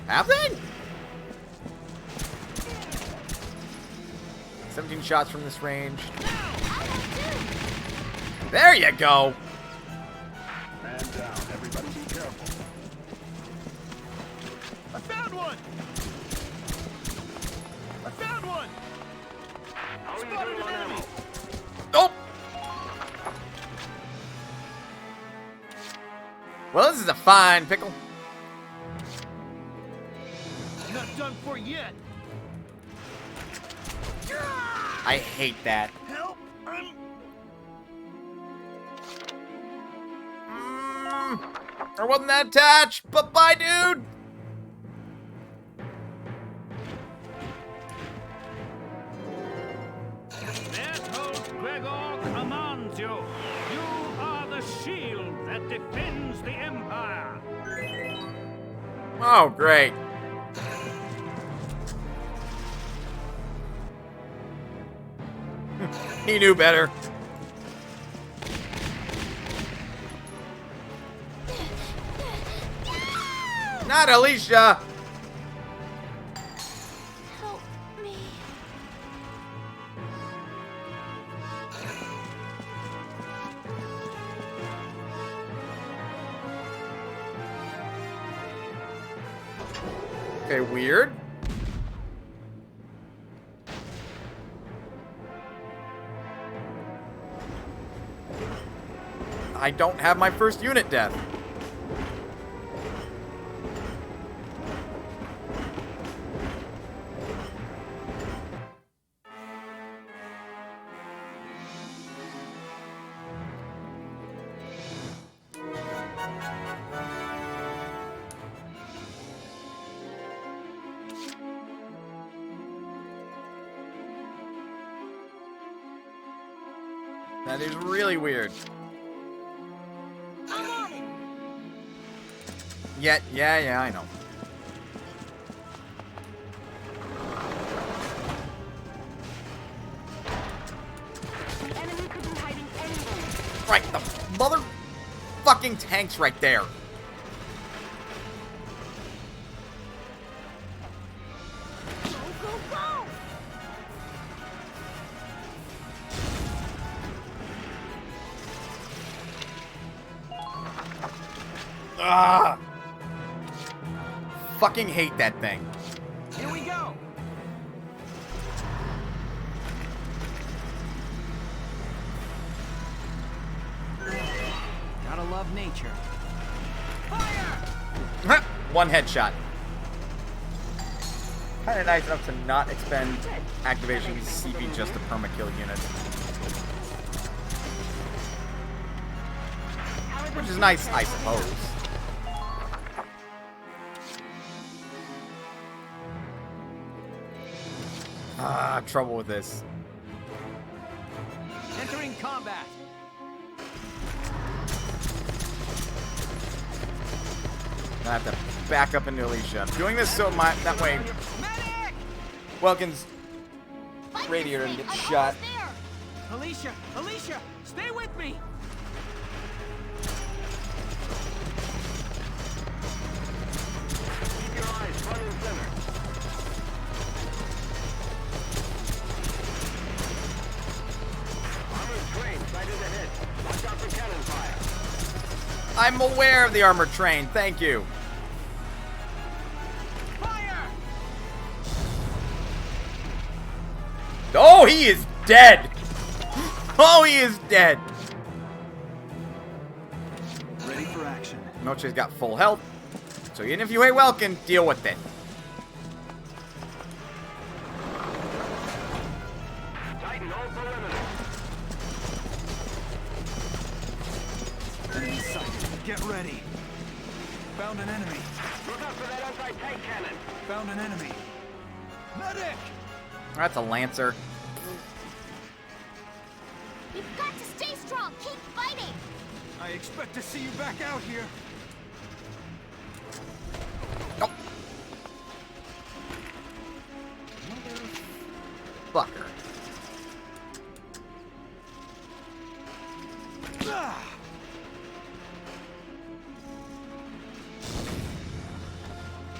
Have they? 17 shots from this range. There you go. Man down. Everybody be careful. I found one. I found one. How are you Spotted doing an on enemy. ammo? Oh! Well, this is a fine pickle. Not done for yet. I hate that. Help! I wasn't that attached, but bye, dude. Berthold Gregor commands you. You are the shield that defends the Empire. Oh, great. He knew better. Not Alicia! Help me. Okay, weird. I don't have my first unit death. That is really weird. Yeah, I know. The enemy could be hiding anywhere. Right, the motherfucking tank's right there. Go, go, go! Ah! Fucking hate that thing. Here we go. Gotta love nature. Fire! One headshot. Kinda nice enough to not expend activation CP just to perma-kill unit. Which is nice, I suppose. Trouble with this. Entering combat. I have to back up into Alicia. I'm doing this so that way Welkin's radiator doesn't get shot. Alicia, Alicia, stay with me. Keep your eyes front and center. Armored train sighted ahead. Watch out for cannon fire. I'm aware of the armored train. Thank you. Fire! Oh, he is dead. Oh, he is dead. Ready for action. Noche's got full health. So even if you hate Welkin, deal with it. Tighten all perimeters. Enemy sighted. Get ready. Found an enemy. Look out for that anti-tank cannon. Found an enemy. Medic! That's a Lancer. You've got to stay strong. Keep fighting. I expect to see you back out here. Nope. Fucker. Ah!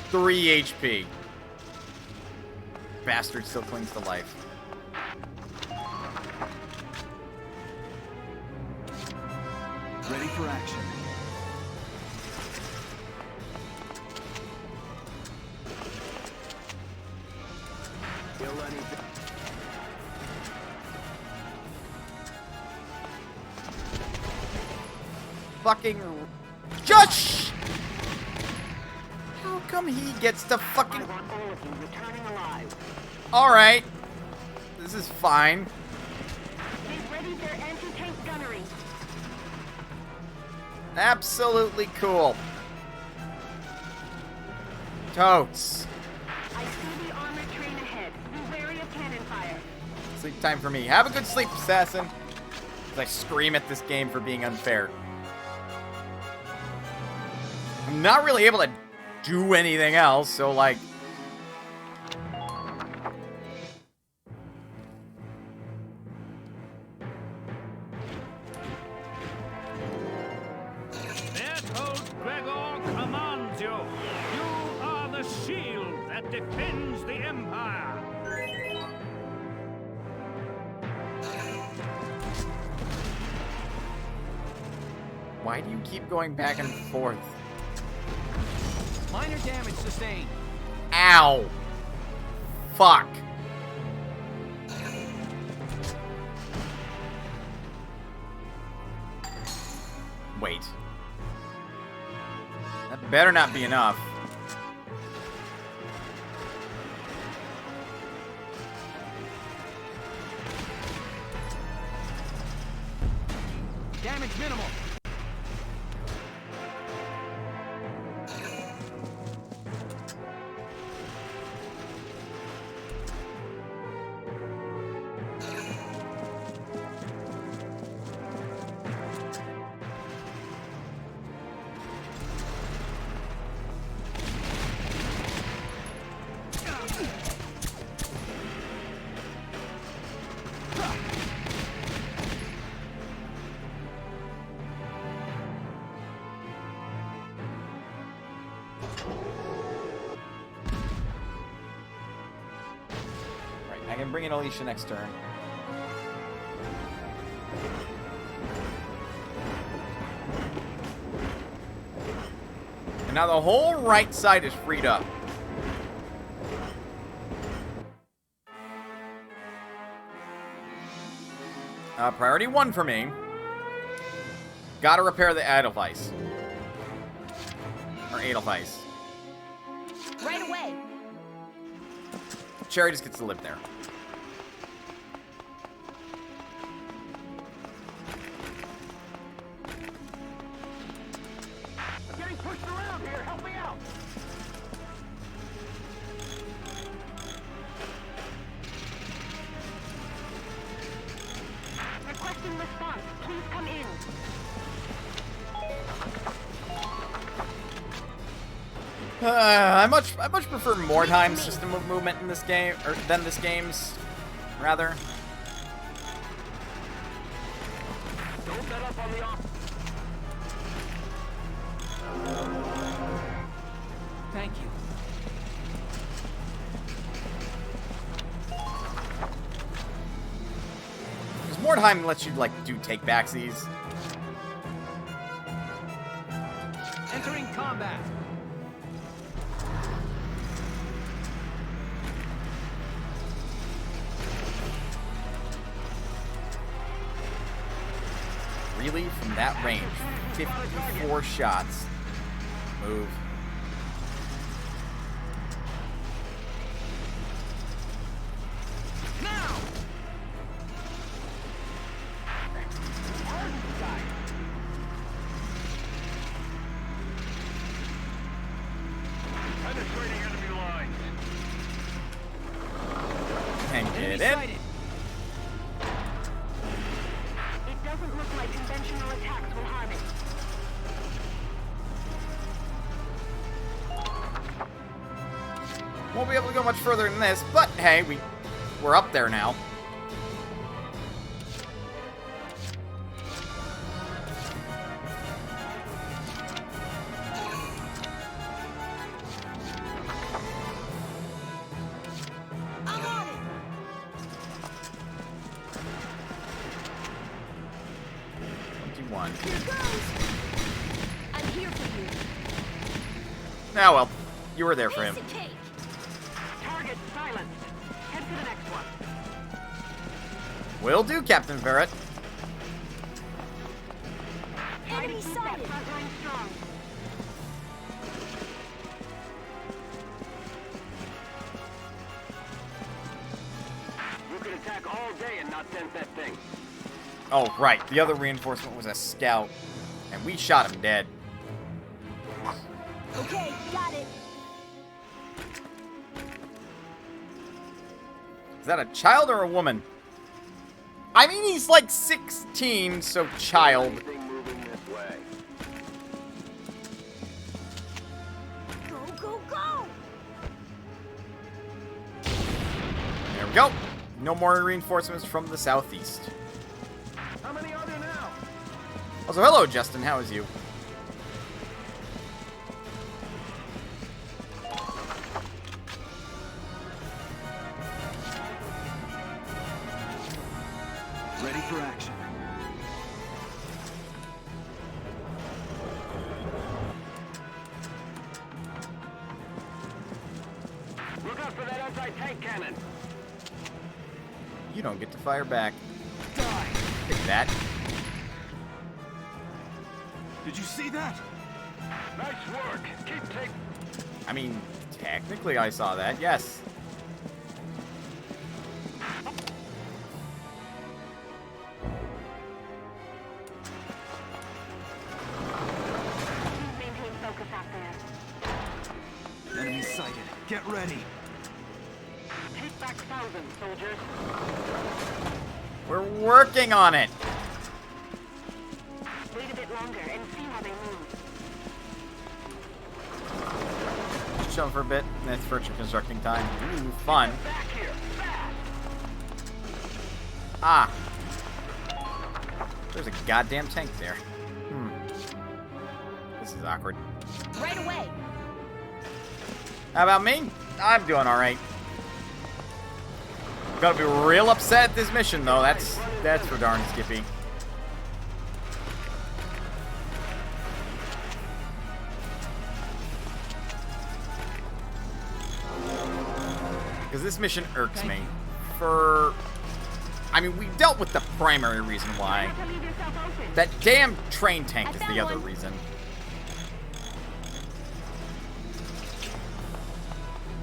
3 HP. Bastard still clings to life. Ready for action. Kill anything. Fucking just. How come he gets to fucking? I want all of you returning alive. All right. This is fine. They've readied their anti-tank gunnery. Absolutely cool. Totes. I see the armored train ahead. Be wary of cannon fire. Sleep time for me. Have a good sleep, assassin. As I scream at this game for being unfair. I'm not really able to do anything else, so like... Berthold Gregor commands you. You that defends the Empire! Why do you keep going back and forth? Minor damage sustained. Ow! Fuck. Wait. That better not be enough. Damage minimal. I can bring in Alicia next turn. And now the whole right side is freed up. Priority 1 for me. Gotta repair the Edelweiss. Or Edelweiss. Right away. Cherry just gets to live there. I'm getting pushed around here. Help me out. Requesting response. Please come in. I much prefer more time system of movement in this game, or than this game's, rather. Don't let up on the off. Thank you. Because more time lets you, like, do take-backsies. Entering combat. Really? From that range. 54 shots. Move. Now! Penetrating enemy lines. And get Enemy it. sighted. It doesn't look like conventional attacks will harm it. Won't be able to go much further than this, but hey, we're up there now. I'm on it. 21. Here goes. I'm here for you. Ah, well. You were there for him. Piece of cake. Target silenced. Head for the next one. Will do, Captain Ferret. Try to Enemy keep that sighted. front line strong. You could attack all day and not dent that thing. Oh, right. The other reinforcement was a scout. And we shot him dead. Okay, got it. Is that a child or a woman? I mean, he's like 16, so child. Anything moving this way. Go, go, go. There we go. No more reinforcements from the southeast. How many are there now? Also, hello, Justin. How is you? Ready for action. Look out for that anti-tank cannon. You don't get to fire back. Die! Take that. Did you see that? Nice work. Keep taking... I mean, technically I saw that, yes. Maintain focus out there. Enemy sighted. Get ready. Take back thousands, soldiers. We're working on it. Wait a bit longer and see how they move. Just chill for a bit. That's furniture constructing time. Ooh, fun. Back here, fast. Ah. There's a goddamn tank there. This is awkward. Right away. How about me? I'm doing alright. Gotta be real upset at this mission, though. That's for darn Skippy. Because this mission irks me. I mean, we dealt with the primary reason why. That damn train tank is the other reason.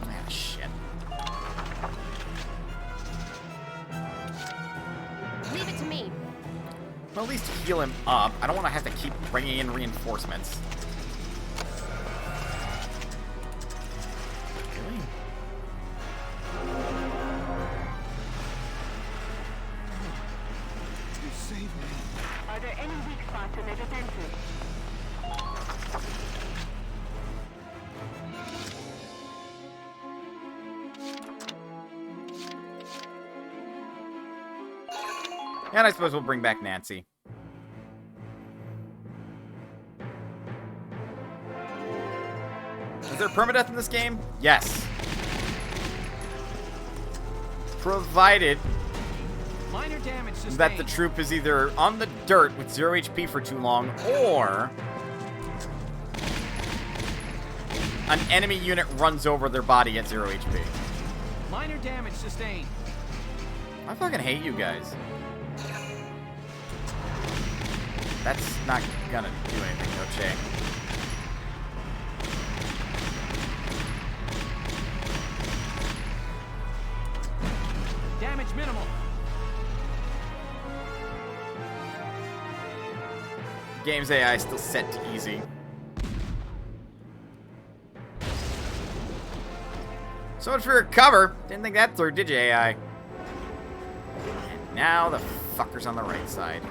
Ah, shit. Leave it to me. Well, at least heal him up. I don't want to have to keep bringing in reinforcements. Really? You saved me. Are there any weak spots in their defenses? And I suppose we'll bring back Nancy. Is there permadeath in this game? Yes. Provided Minor damage sustained. that the troop is either on the dirt with 0 HP for too long, or an enemy unit runs over their body at 0 HP. Minor damage sustained. I fucking hate you guys. That's not gonna do anything, no check. Damage minimal. Game's AI is still set to easy. So much for your cover. Didn't think that through, did you, AI? And now the fucker's on the right side.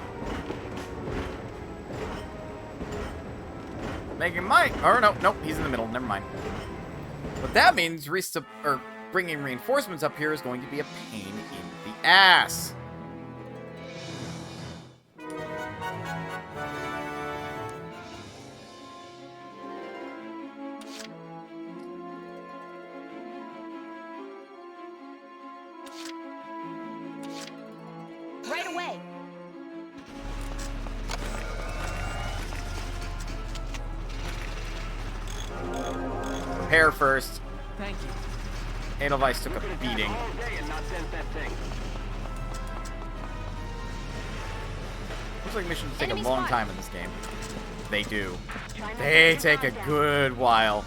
Making my... Or no, he's in the middle. Never mind. What that means, bringing reinforcements up here is going to be a pain in the ass. Right away. Prepare first. Thank you. Edelweiss took a beating. All day and not send that thing. Looks like missions take Enemy a long spot. time in this game. They do. They take a good while.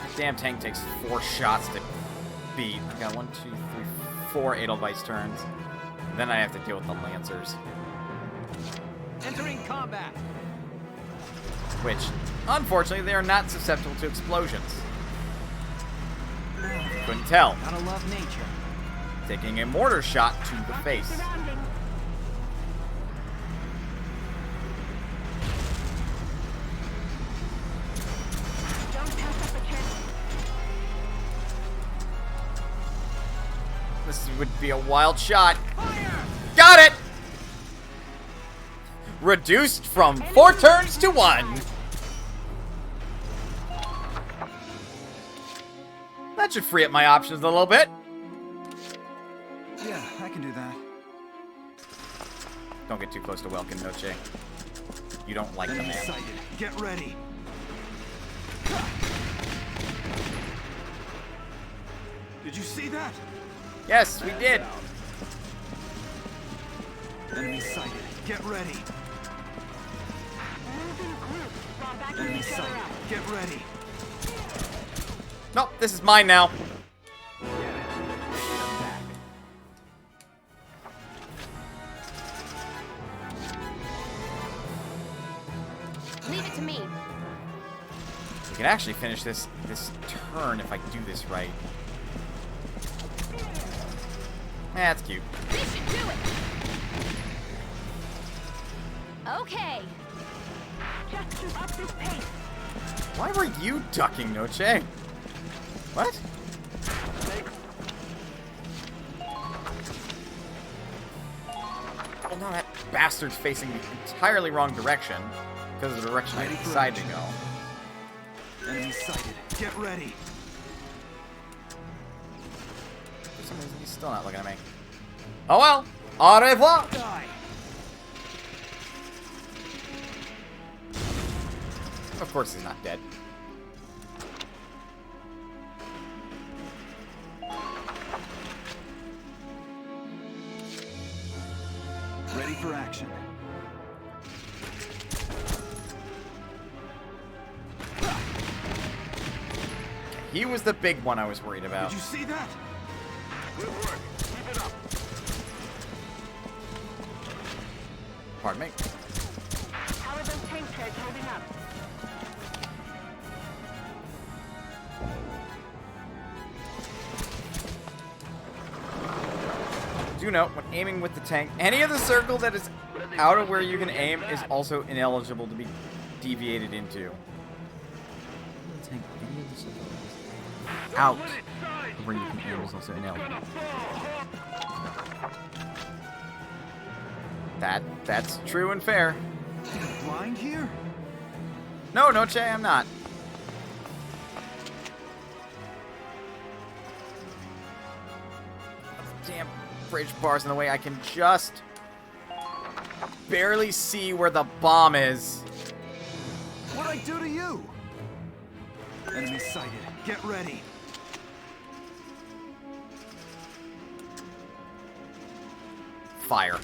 This damn tank takes 4 shots to beat. I got 1, 2, 3, 4 Edelweiss turns. Then I have to deal with the Lancers. Entering combat. Which, unfortunately, they are not susceptible to explosions. Couldn't tell. Gotta love nature. Taking a mortar shot to the face. Don't pass up a chance. This would be a wild shot. Got it! Reduced from 4 turns to 1. That should free up my options a little bit. Yeah, I can do that. Don't get too close to Welkin, Noche. You don't like the Enemy man. sighted. Get ready. Did you see that? Yes, we did. Enemy sighted. Get ready. Enemy sighted. Get ready. Nope, this is mine now. Leave it to me. We can actually finish this turn if I do this right. That's cute. This should do it. Okay. Just keep up this pace. Why were you ducking, Noche? What? Well, no, that bastard's facing the entirely wrong direction because of the direction I decided to go. Enemy sighted. Get ready. For some reason, he's still not looking at me. Oh well. Au revoir. Die. Of course he's not dead. Ready for action. He was the big one I was worried about. Did you see that? Good work. Keep it up. Pardon me. How are those tank treads holding up? Do note, when aiming with the tank, any of the circle that is out of where you can aim is also ineligible to be deviated into. Out of where you can aim is also ineligible. That's true and fair. You blind here? No, Noche, I'm not. Damn bridge bars in the way. I can just barely see where the bomb is. What'd I do to you? Enemy sighted. Get ready. Fire.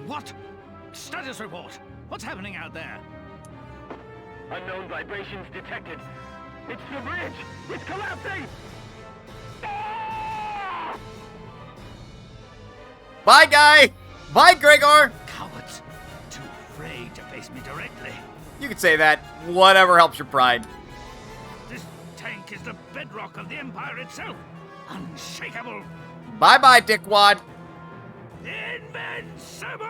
What? Status report. What's happening out there? Unknown vibrations detected. It's the bridge. It's collapsing. Ah! Bye, guy. Bye, Gregor. Cowards. Too afraid to face me directly. You could say that. Whatever helps your pride. This tank is the bedrock of the Empire itself. Unshakable. Bye-bye, dickwad. Invincible!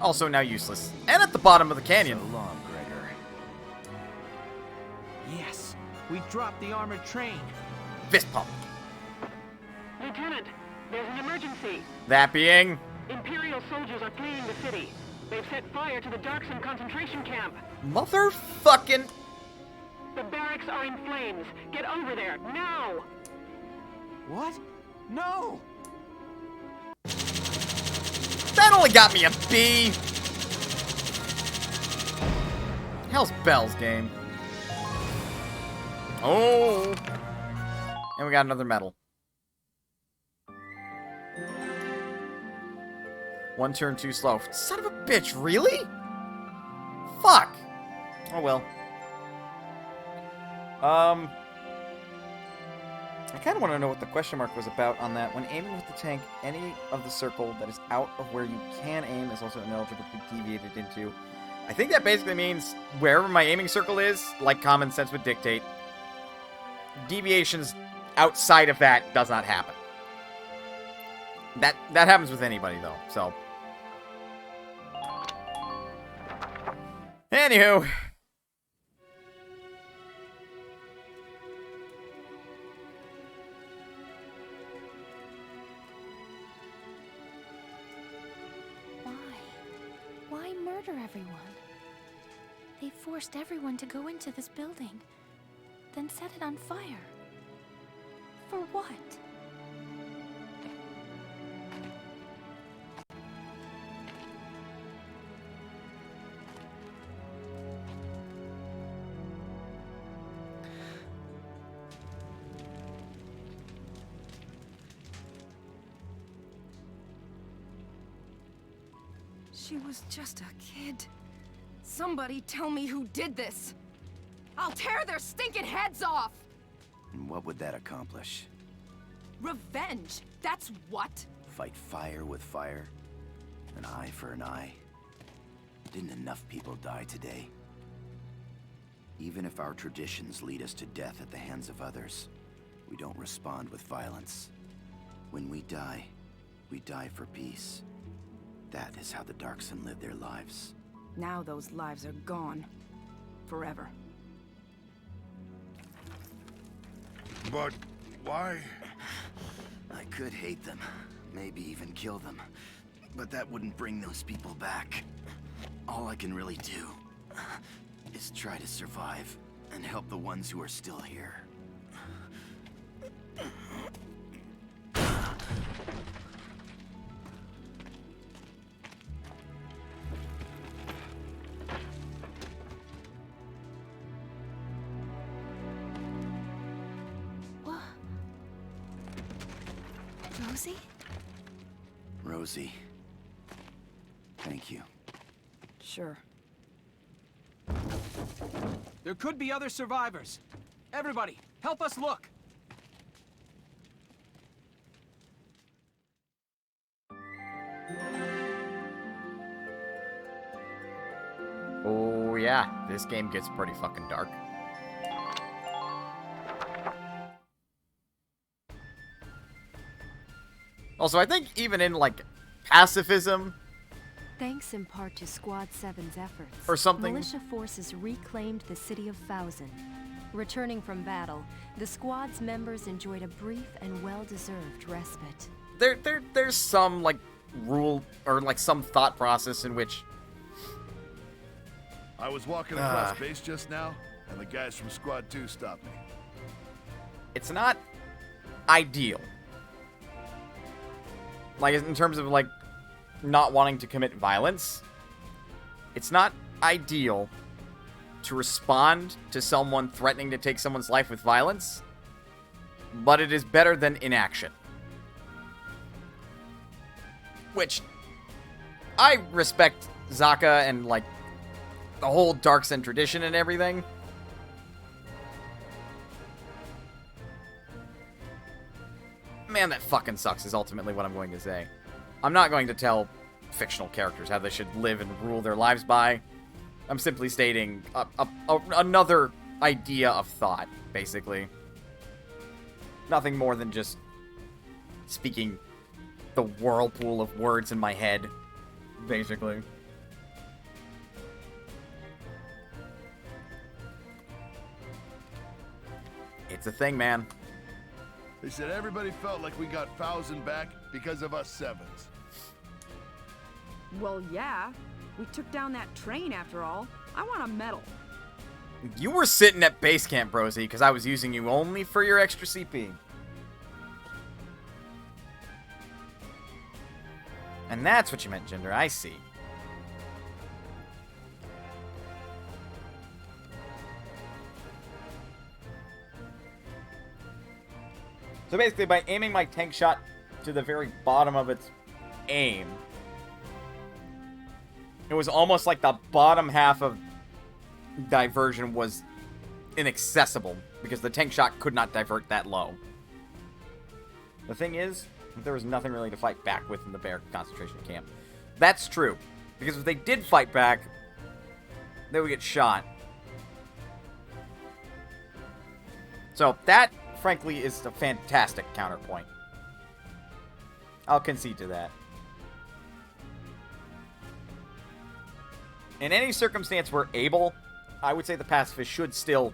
Also now useless. And at the bottom of the canyon. So long, Gregor. Yes, we dropped the armored train. Fist pump. Lieutenant, there's an emergency. That being? Imperial soldiers are fleeing the city. They've set fire to the Darkson concentration camp. Motherfucking... The barracks are in flames. Get over there, now! What? No! That only got me a B. Hell's bells, game. Oh. And we got another medal. One turn too slow. Son of a bitch, really? Fuck. Oh well. I kind of want to know what the question mark was about on that. When aiming with the tank, any of the circle that is out of where you can aim is also ineligible to be deviated into. I think that basically means wherever my aiming circle is, like common sense would dictate, deviations outside of that does not happen. That happens with anybody, though, so. Anywho. Why murder everyone? They forced everyone to go into this building, then set it on fire. For what? She was just a kid. Somebody tell me who did this. I'll tear their stinking heads off! And what would that accomplish? Revenge! That's what? Fight fire with fire? An eye for an eye? Didn't enough people die today? Even if our traditions lead us to death at the hands of others, we don't respond with violence. When we die for peace. That is how the Darkson live their lives. Now those lives are gone. Forever. But why? I could hate them, maybe even kill them, but that wouldn't bring those people back. All I can really do is try to survive and help the ones who are still here. Rosie? Rosie. Thank you. Sure. There could be other survivors. Everybody, help us look. Oh, yeah. This game gets pretty fucking dark. Also, I think even in, like, pacifism... Thanks in part to Squad 7's efforts, or something. militia forces reclaimed the city of Thousand. Returning from battle, the Squad's members enjoyed a brief and well-deserved respite. There's some, like, rule, or, like, some thought process in which... I was walking across base just now, and the guys from Squad 2 stopped me. It's not ideal. Like, in terms of, like, not wanting to commit violence, it's not ideal to respond to someone threatening to take someone's life with violence, but it is better than inaction. Which, I respect Zaka and, like, the whole Darkson tradition and everything. Man, that fucking sucks is ultimately what I'm going to say. I'm not going to tell fictional characters how they should live and rule their lives by. I'm simply stating another idea of thought, basically. Nothing more than just speaking the whirlpool of words in my head, basically. It's a thing, man. They said everybody felt like we got Thousand back because of us Sevens. Well, yeah. We took down that train after all. I want a medal. You were sitting at base camp, Rosie, because I was using you only for your extra CP. And that's what you meant, Jinder. I see. So basically, by aiming my tank shot to the very bottom of its aim, it was almost like the bottom half of diversion was inaccessible, because the tank shot could not divert that low. The thing is, there was nothing really to fight back with in the Bear concentration camp. That's true, because if they did fight back, they would get shot. So that, frankly, is a fantastic counterpoint. I'll concede to that. In any circumstance we're able, I would say the pacifist should still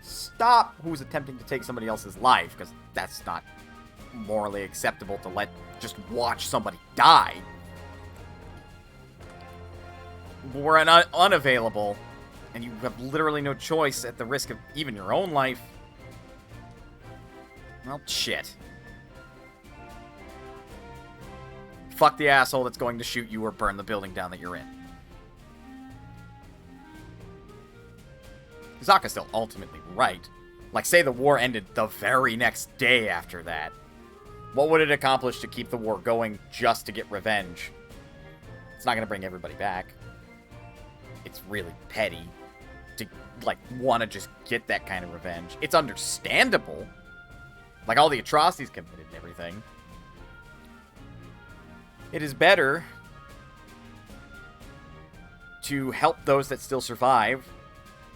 stop who's attempting to take somebody else's life, because that's not morally acceptable to just watch somebody die. We're unavailable, and you have literally no choice at the risk of even your own life. Well, shit. Fuck the asshole that's going to shoot you or burn the building down that you're in. Zaka's still ultimately right. Like, say the war ended the very next day after that. What would it accomplish to keep the war going just to get revenge? It's not going to bring everybody back. It's really petty to, like, want to just get that kind of revenge. It's understandable. Like, all the atrocities committed and everything. It is better to help those that still survive.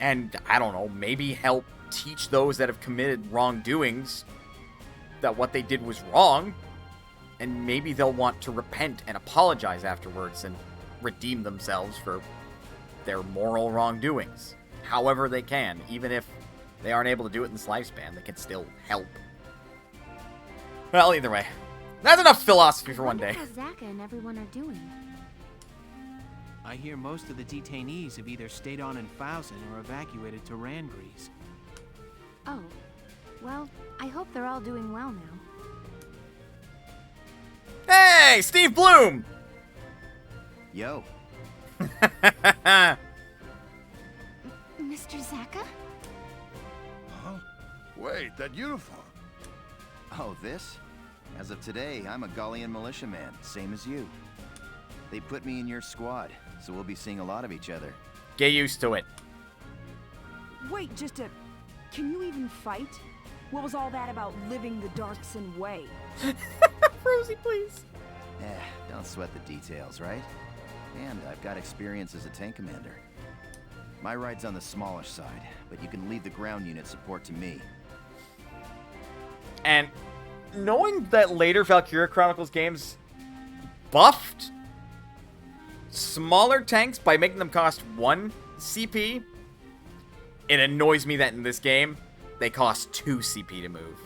And, I don't know, maybe help teach those that have committed wrongdoings that what they did was wrong. And maybe they'll want to repent and apologize afterwards and redeem themselves for their moral wrongdoings. However they can. Even if they aren't able to do it in this lifespan, they can still help. Well, either way. That's enough philosophy for one day. How Zaka and everyone are doing. I hear most of the detainees have either stayed on in Fausen or evacuated to Randgrees. Oh, well, I hope they're all doing well now. Hey, Steve Bloom! Yo. Mr. Zaka? Huh? Wait, that uniform. Oh, this? As of today, I'm a Gallian militiaman, same as you. They put me in your squad, so we'll be seeing a lot of each other. Get used to it. Wait, can you even fight? What was all that about living the Darkson way? Rosie, please. Don't sweat the details, right? And I've got experience as a tank commander. My ride's on the smallish side, but you can leave the ground unit support to me. And knowing that later Valkyria Chronicles games buffed smaller tanks by making them cost 1 CP, it annoys me that in this game, they cost 2 CP to move.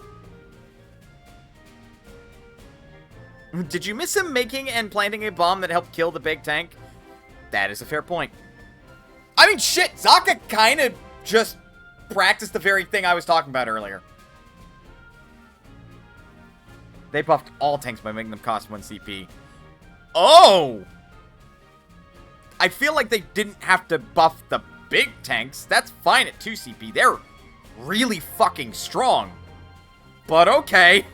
Did you miss him making and planting a bomb that helped kill the big tank? That is a fair point. I mean, shit, Zaka kind of just practiced the very thing I was talking about earlier. They buffed all tanks by making them cost 1 CP. Oh! I feel like they didn't have to buff the big tanks. That's fine at 2 CP. They're really fucking strong. But okay.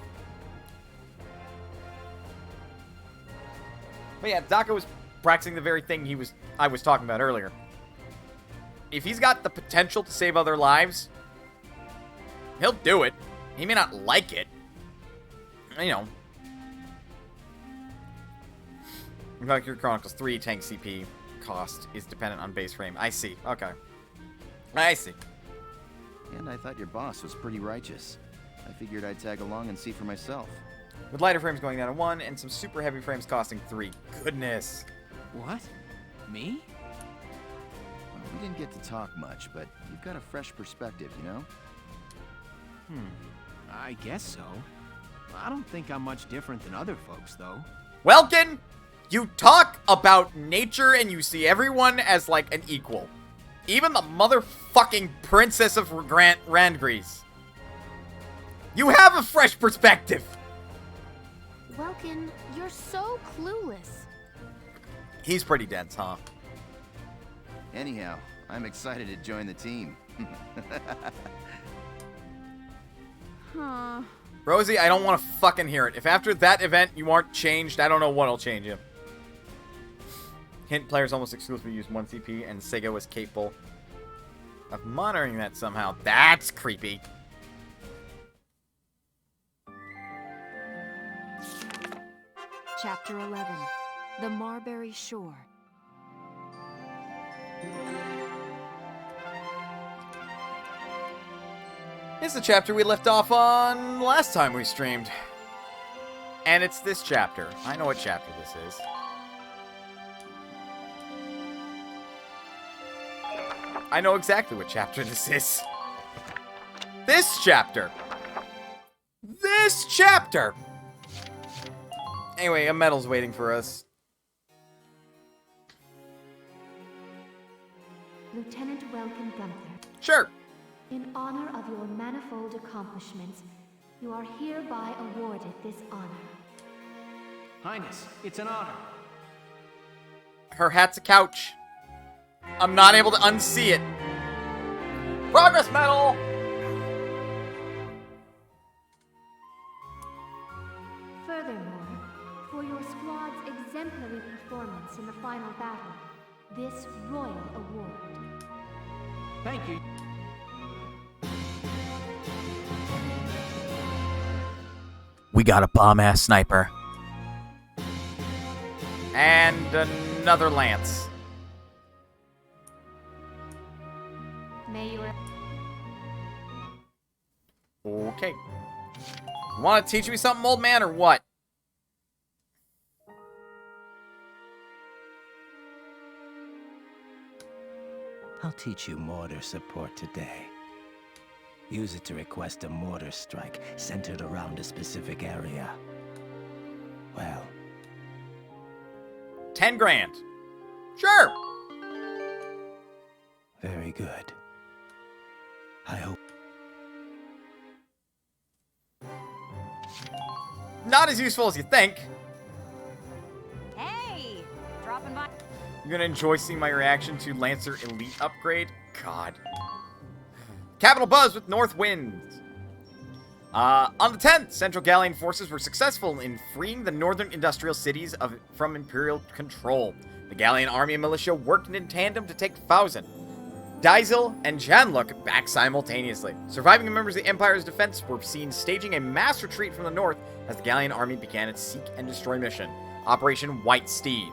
But yeah, Zaka was practicing the very thing I was talking about earlier. If he's got the potential to save other lives, he'll do it. He may not like it. You know. Valkyria Chronicles 3 tank CP cost is dependent on base frame. I see. Okay. I see. And I thought your boss was pretty righteous. I figured I'd tag along and see for myself. With lighter frames going down to 1 and some super heavy frames costing 3. Goodness. What? Me? Well, we didn't get to talk much, but you've got a fresh perspective, you know? I guess so. I don't think I'm much different than other folks, though. Welkin, you talk about nature and you see everyone as, like, an equal. Even the motherfucking Princess of Randgrees. You have a fresh perspective. Welkin, you're so clueless. He's pretty dense, huh? Anyhow, I'm excited to join the team. Huh. Rosie, I don't want to fucking hear it. If after that event you aren't changed, I don't know what'll change you. Hint, players almost exclusively use 1 CP, and Sega was capable of monitoring that somehow. That's creepy. Chapter 11. The Marbury Shore. This is the chapter we left off on last time we streamed. And it's this chapter. I know what chapter this is. I know exactly what chapter this is. This chapter! This chapter! Anyway, a medal's waiting for us. Lieutenant Welkin Gunther. Sure. In honor of your manifold accomplishments, you are hereby awarded this honor. Highness, it's an honor. Her hat's a couch. I'm not able to unsee it. Progress medal! Furthermore, for your squad's exemplary performance in the final battle, this royal award. Thank you. We got a bomb-ass sniper. And another lance. May you... Okay. Want to teach me something, old man, or what? I'll teach you mortar support today. Use it to request a mortar strike centered around a specific area. Well... 10 grand. Sure. Very good. I hope... Not as useful as you think. Hey! Dropping by. You're gonna enjoy seeing my reaction to Lancer Elite upgrade? God. Capital Buzz with North Wind. On the 10th, Central Gallian forces were successful in freeing the northern industrial cities from Imperial control. The Gallian army and militia worked in tandem to take Fausen, Daisil, and Janluk back simultaneously. Surviving members of the Empire's defense were seen staging a mass retreat from the north as the Gallian army began its seek and destroy mission, Operation White Steed.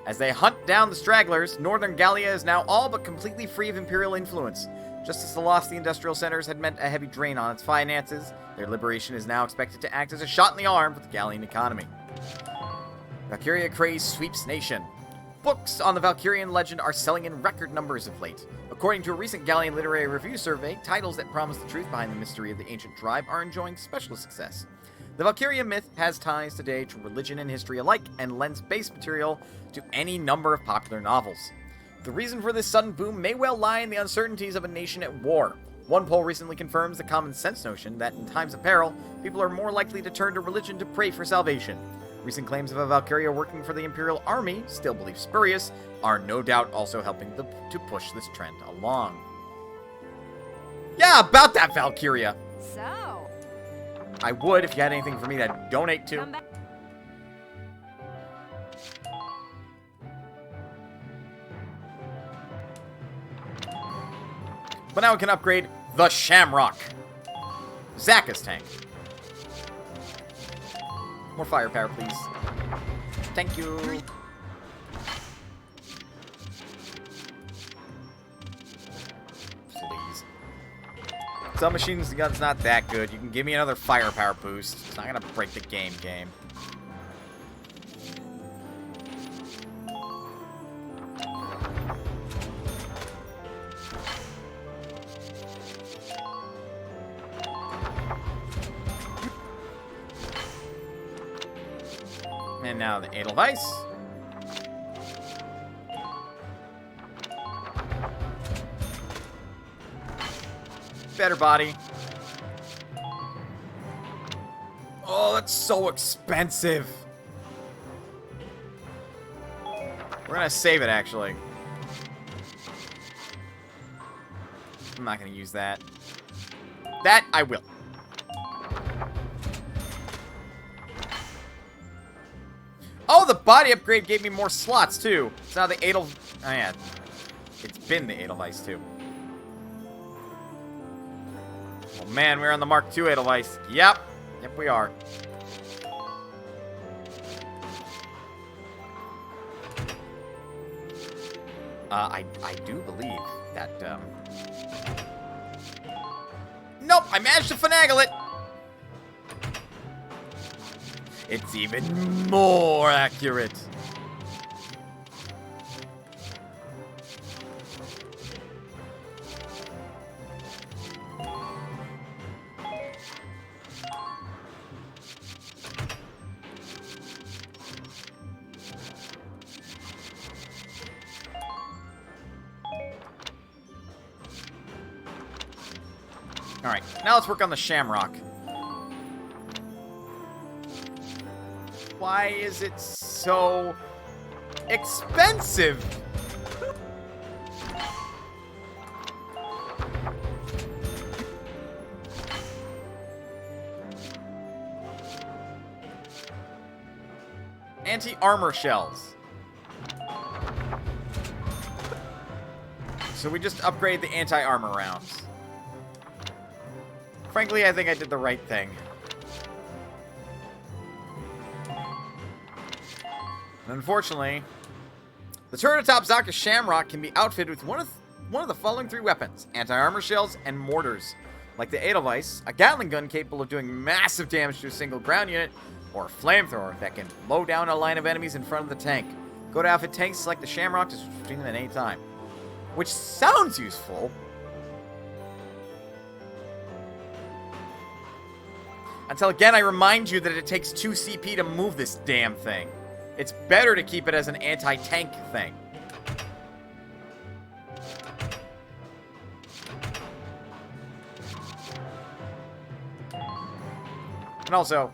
As they hunt down the stragglers, northern Gallia is now all but completely free of Imperial influence. Just as the loss of the industrial centers had meant a heavy drain on its finances, their liberation is now expected to act as a shot in the arm for the Gallian economy. Valkyria craze sweeps nation. Books on the Valkyrian legend are selling in record numbers of late. According to a recent Gallian literary review survey, titles that promise the truth behind the mystery of the ancient tribe are enjoying special success. The Valkyria myth has ties today to religion and history alike and lends base material to any number of popular novels. The reason for this sudden boom may well lie in the uncertainties of a nation at war. One poll recently confirms the common sense notion that in times of peril, people are more likely to turn to religion to pray for salvation. Recent claims of a Valkyria working for the Imperial Army, still believed spurious, are no doubt also helping to push this trend along. Yeah, about that Valkyria! So... I would if you had anything for me to donate to. But now we can upgrade the Shamrock. Zaka's tank. More firepower, please. Thank you. Please. Submachine gun's not that good. You can give me another firepower boost. It's not gonna break the game. And now the Edelweiss. Better body. Oh, that's so expensive. We're gonna save it, actually. I'm not gonna use that. That, I will. Oh, the body upgrade gave me more slots, too. It's now the Adel... Oh, yeah. It's been the Edelweiss, too. Oh, man, we're on the Mark II Edelweiss. Yep. Yep, we are. I do believe that, Nope, I managed to finagle it! It's even more accurate. Alright, now let's work on the Shamrock. Why is it so expensive? Anti-armor shells. So we just upgrade the anti-armor rounds. Frankly, I think I did the right thing. Unfortunately, the turret atop Zaka's Shamrock can be outfitted with one of the following three weapons: anti-armor shells and mortars. Like the Edelweiss, a Gatling gun capable of doing massive damage to a single ground unit, or a flamethrower that can mow down a line of enemies in front of the tank. Go to outfit tanks, select the Shamrock to switch between them at any time. Which sounds useful. Until again, I remind you that it takes 2 CP to move this damn thing. It's better to keep it as an anti-tank thing. And also,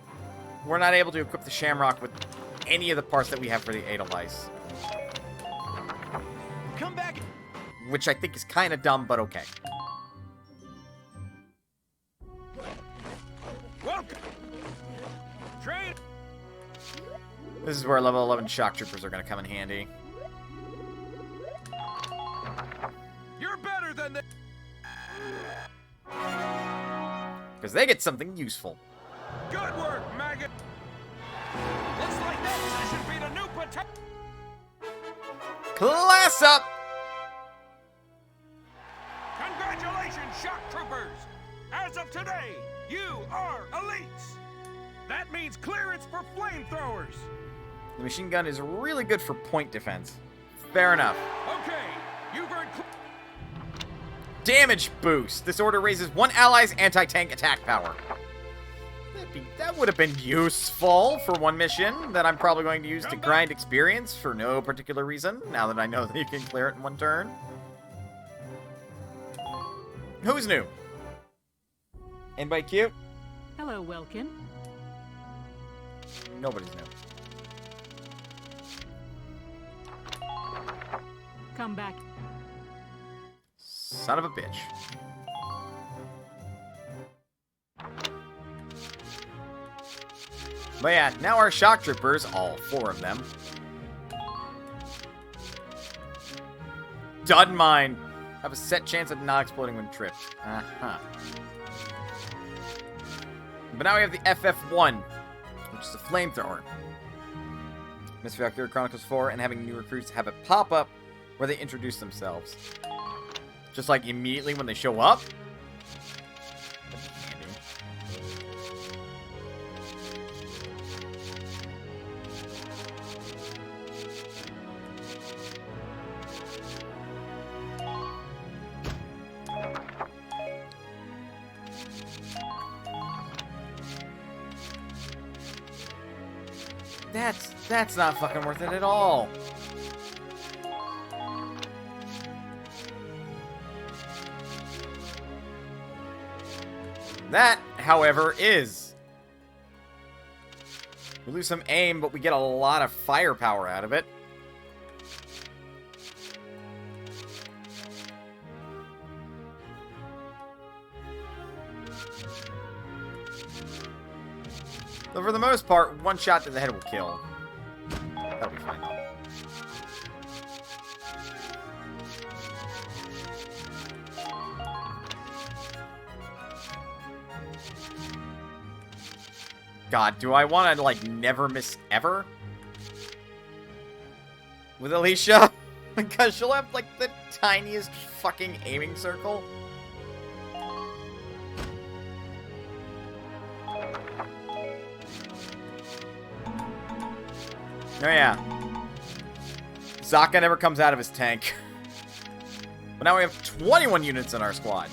we're not able to equip the Shamrock with any of the parts that we have for the Edelweiss. Come back! Which I think is kind of dumb, but okay. Welcome! Train! This is where level 11 shock troopers are going to come in handy. You're better than the... Because they get something useful. Good work, maggot! Looks like that should be the new potential. Class up! Congratulations, shock troopers! As of today, you are elites! That means clearance for flamethrowers! The machine gun is really good for point defense. Fair enough. Okay, you've earned... Damage boost. This order raises one ally's anti-tank attack power. That would have been useful for one mission that I'm probably going to use to grind experience for no particular reason, now that I know that you can clear it in one turn. Who's new? Anybody cute? Hello, Welkin. Nobody's new. Come back. Son of a bitch. But yeah, now our shock troopers, all 4 of them. Dud mine. Have a set chance of not exploding when tripped. Uh-huh. But now we have the FF1, which is a flamethrower. Miss Valkyria Chronicles 4 and having new recruits have it pop up where they introduce themselves. Just like immediately when they show up. That's not fucking worth it at all. That, however, is. We lose some aim, but we get a lot of firepower out of it. But for the most part, one shot to the head will kill. That'll be fine, though. God, do I want to, like, never miss ever? With Alicia? Because she'll have, like, the tiniest fucking aiming circle. Oh yeah. Zaka never comes out of his tank. But now we have 21 units in our squad.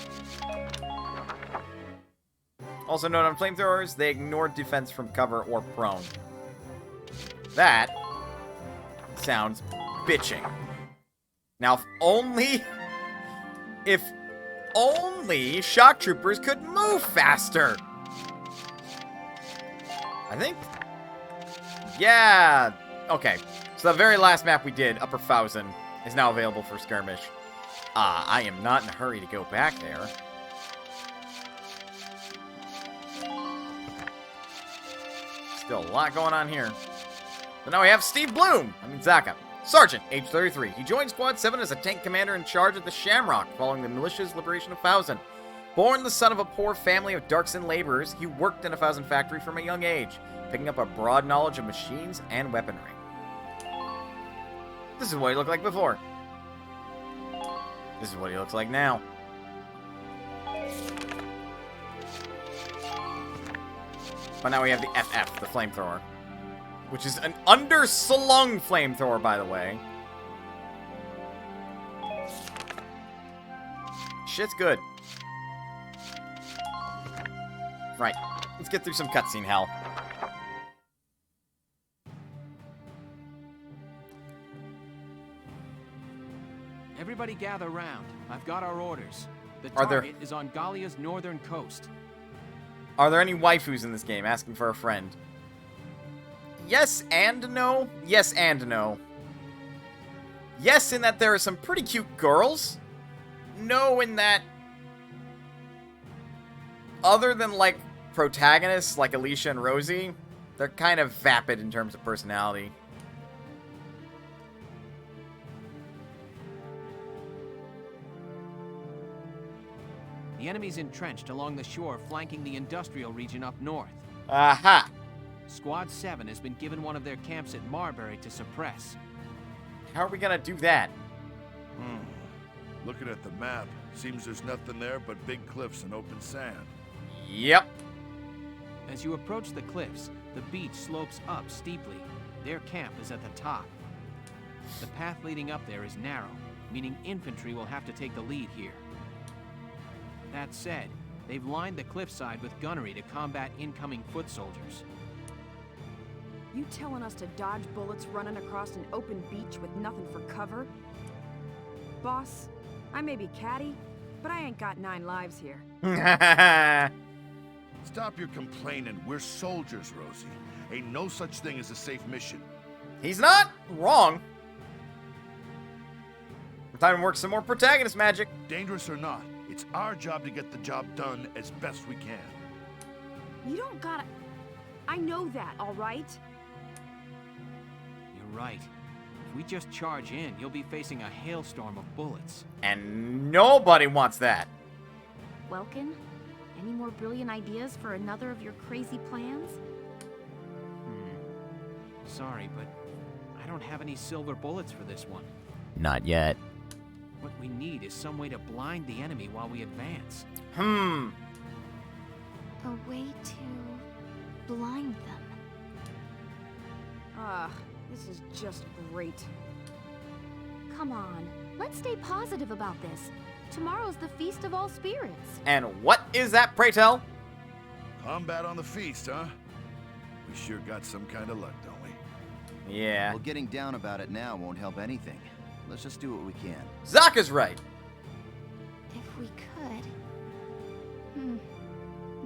Also note on flamethrowers, they ignore defense from cover or prone. That sounds bitching. Now, if only shock troopers could move faster. I think. Yeah. Okay. So the very last map we did, Upper Fousen, is now available for skirmish. I am not in a hurry to go back there. Still a lot going on here. But now we have Steve Bloom. Zaka. Sergeant, age 33. He joined Squad 7 as a tank commander in charge of the Shamrock following the militia's liberation of Fousen. Born the son of a poor family of Darkson laborers, he worked in a Fousen factory from a young age, picking up a broad knowledge of machines and weaponry. This is what he looked like before. This is what he looks like now. But now we have the FF, the flamethrower. Which is an underslung flamethrower, by the way. Shit's good. Right. Let's get through some cutscene hell. Everybody gather round. I've got our orders. The Are there- target is on Gallia's northern coast. Are there any waifus in this game? Asking for a friend. Yes and no. Yes and no. Yes, in that there are some pretty cute girls. No, in that... other than, like, protagonists like Alicia and Rosie, they're kind of vapid in terms of personality. The enemy's entrenched along the shore, flanking the industrial region up north. Aha! Squad 7 has been given one of their camps at Marbury to suppress. How are we gonna do that? Looking at the map, seems there's nothing there but big cliffs and open sand. Yep. As you approach the cliffs, the beach slopes up steeply. Their camp is at the top. The path leading up there is narrow, meaning infantry will have to take the lead here. That said, they've lined the cliffside with gunnery to combat incoming foot soldiers. You telling us to dodge bullets running across an open beach with nothing for cover? Boss, I may be catty, but I ain't got 9 lives here. Stop your complaining. We're soldiers, Rosie. Ain't no such thing as a safe mission. He's not wrong. Time to work some more protagonist magic. Dangerous or not, it's our job to get the job done as best we can. You don't gotta... I know that, all right? You're right. If we just charge in, you'll be facing a hailstorm of bullets. And nobody wants that. Welkin, any more brilliant ideas for another of your crazy plans? Sorry, but I don't have any silver bullets for this one. Not yet. What we need is some way to blind the enemy while we advance. A way to blind them. This is just great. Come on, let's stay positive about this. Tomorrow's the Feast of All Spirits. And what is that, pray tell? Combat on the feast, huh? We sure got some kind of luck, don't we? Yeah. Well, getting down about it now won't help anything. Let's just do what we can. Zaka's right. If we could.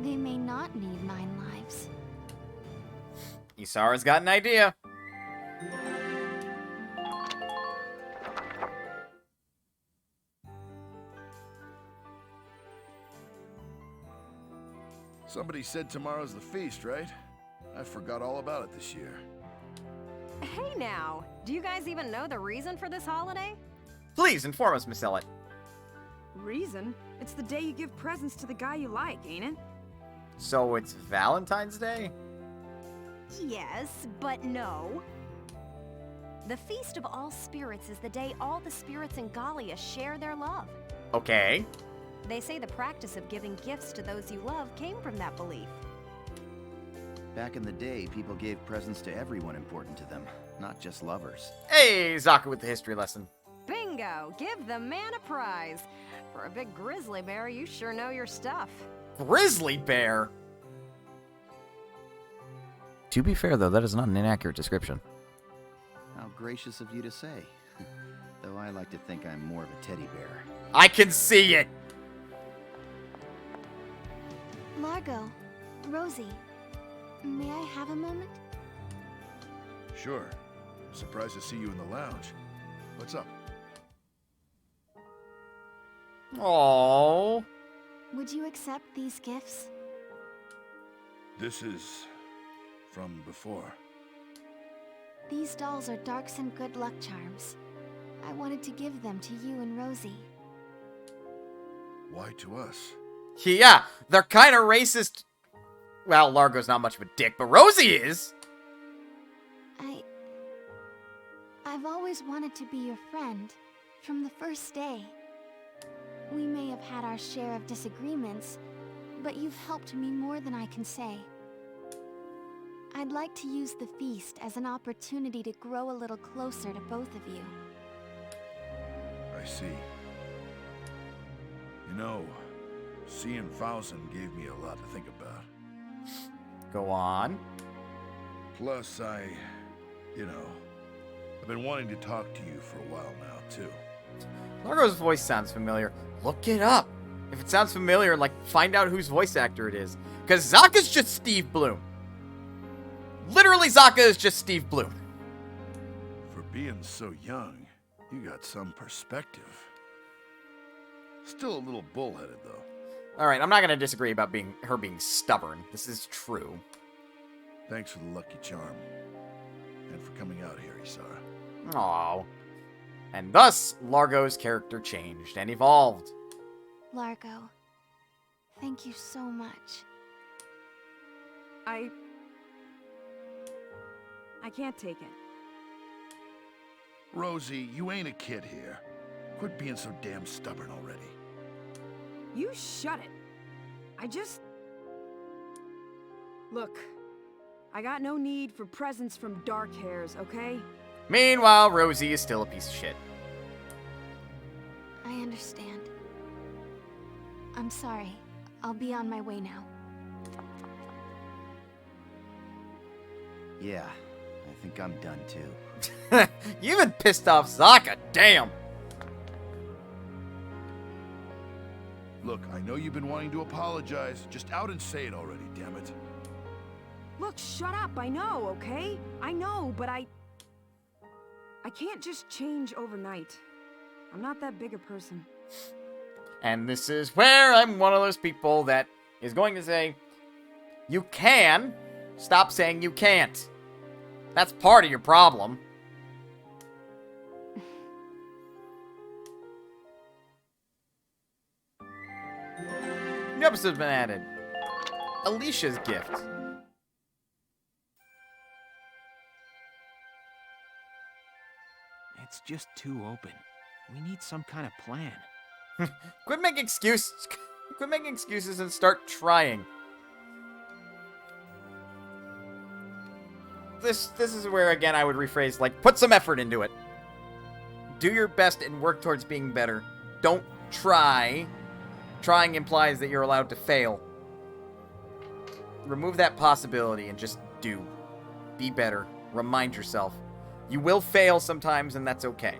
They may not need 9 lives. Isara's got an idea. Somebody said tomorrow's the feast, right? I forgot all about it this year. Hey now, do you guys even know the reason for this holiday? Please inform us, Miss Ellett. Reason? It's the day you give presents to the guy you like, ain't it? So it's Valentine's Day? Yes, but no. The Feast of All Spirits is the day all the spirits in Gallia share their love. Okay. They say the practice of giving gifts to those you love came from that belief. Back in the day, people gave presents to everyone important to them, not just lovers. Hey, Zaka with the history lesson. Bingo! Give the man a prize. For a big grizzly bear, you sure know your stuff. Grizzly bear? To be fair, though, that is not an inaccurate description. How gracious of you to say. Though I like to think I'm more of a teddy bear. I can see it! Largo, Rosie, may I have a moment? Sure. Surprised to see you in the lounge. What's up? Aww. Would you accept these gifts? This is from before. These dolls are Darkson good luck charms. I wanted to give them to you and Rosie. Why to us? Yeah, they're kind of racist. Well, Largo's not much of a dick, but Rosie is. I've always wanted to be your friend, from the first day. We may have had our share of disagreements, but you've helped me more than I can say. I'd like to use the feast as an opportunity to grow a little closer to both of you. I see. You know, seeing Fausen gave me a lot to think about. Go on. Plus, I've been wanting to talk to you for a while now, too. Largo's voice sounds familiar. Look it up. If it sounds familiar, find out whose voice actor it is. Because Zaka's just Steve Bloom. Literally, Zaka is just Steve Bloom. For being so young, you got some perspective. Still a little bullheaded, though. Alright, I'm not going to disagree about her being stubborn. This is true. Thanks for the lucky charm. And for coming out here, Isara. Aww. And thus, Largo's character changed and evolved. Largo, thank you so much. I can't take it. Rosie, you ain't a kid here. Quit being so damn stubborn already. You shut it. Look, I got no need for presents from dark hairs, okay? Meanwhile, Rosie is still a piece of shit. I understand. I'm sorry. I'll be on my way now. Yeah, I think I'm done too. You even pissed off Zaka, damn! Look, I know you've been wanting to apologize. Just out and say it already, damn it. Look, shut up, I know, okay? I know, but I can't just change overnight. I'm not that big a person. And this is where I'm one of those people that is going to say, you can stop saying you can't. That's part of your problem. New episode's been added. Alicia's gift. It's just too open. We need some kind of plan. Quit making excuses. Quit making excuses and start trying. This is where, again, I would rephrase, put some effort into it. Do your best and work towards being better. Don't try. Trying implies that you're allowed to fail. Remove that possibility and just do. Be better. Remind yourself. You will fail sometimes, and that's okay.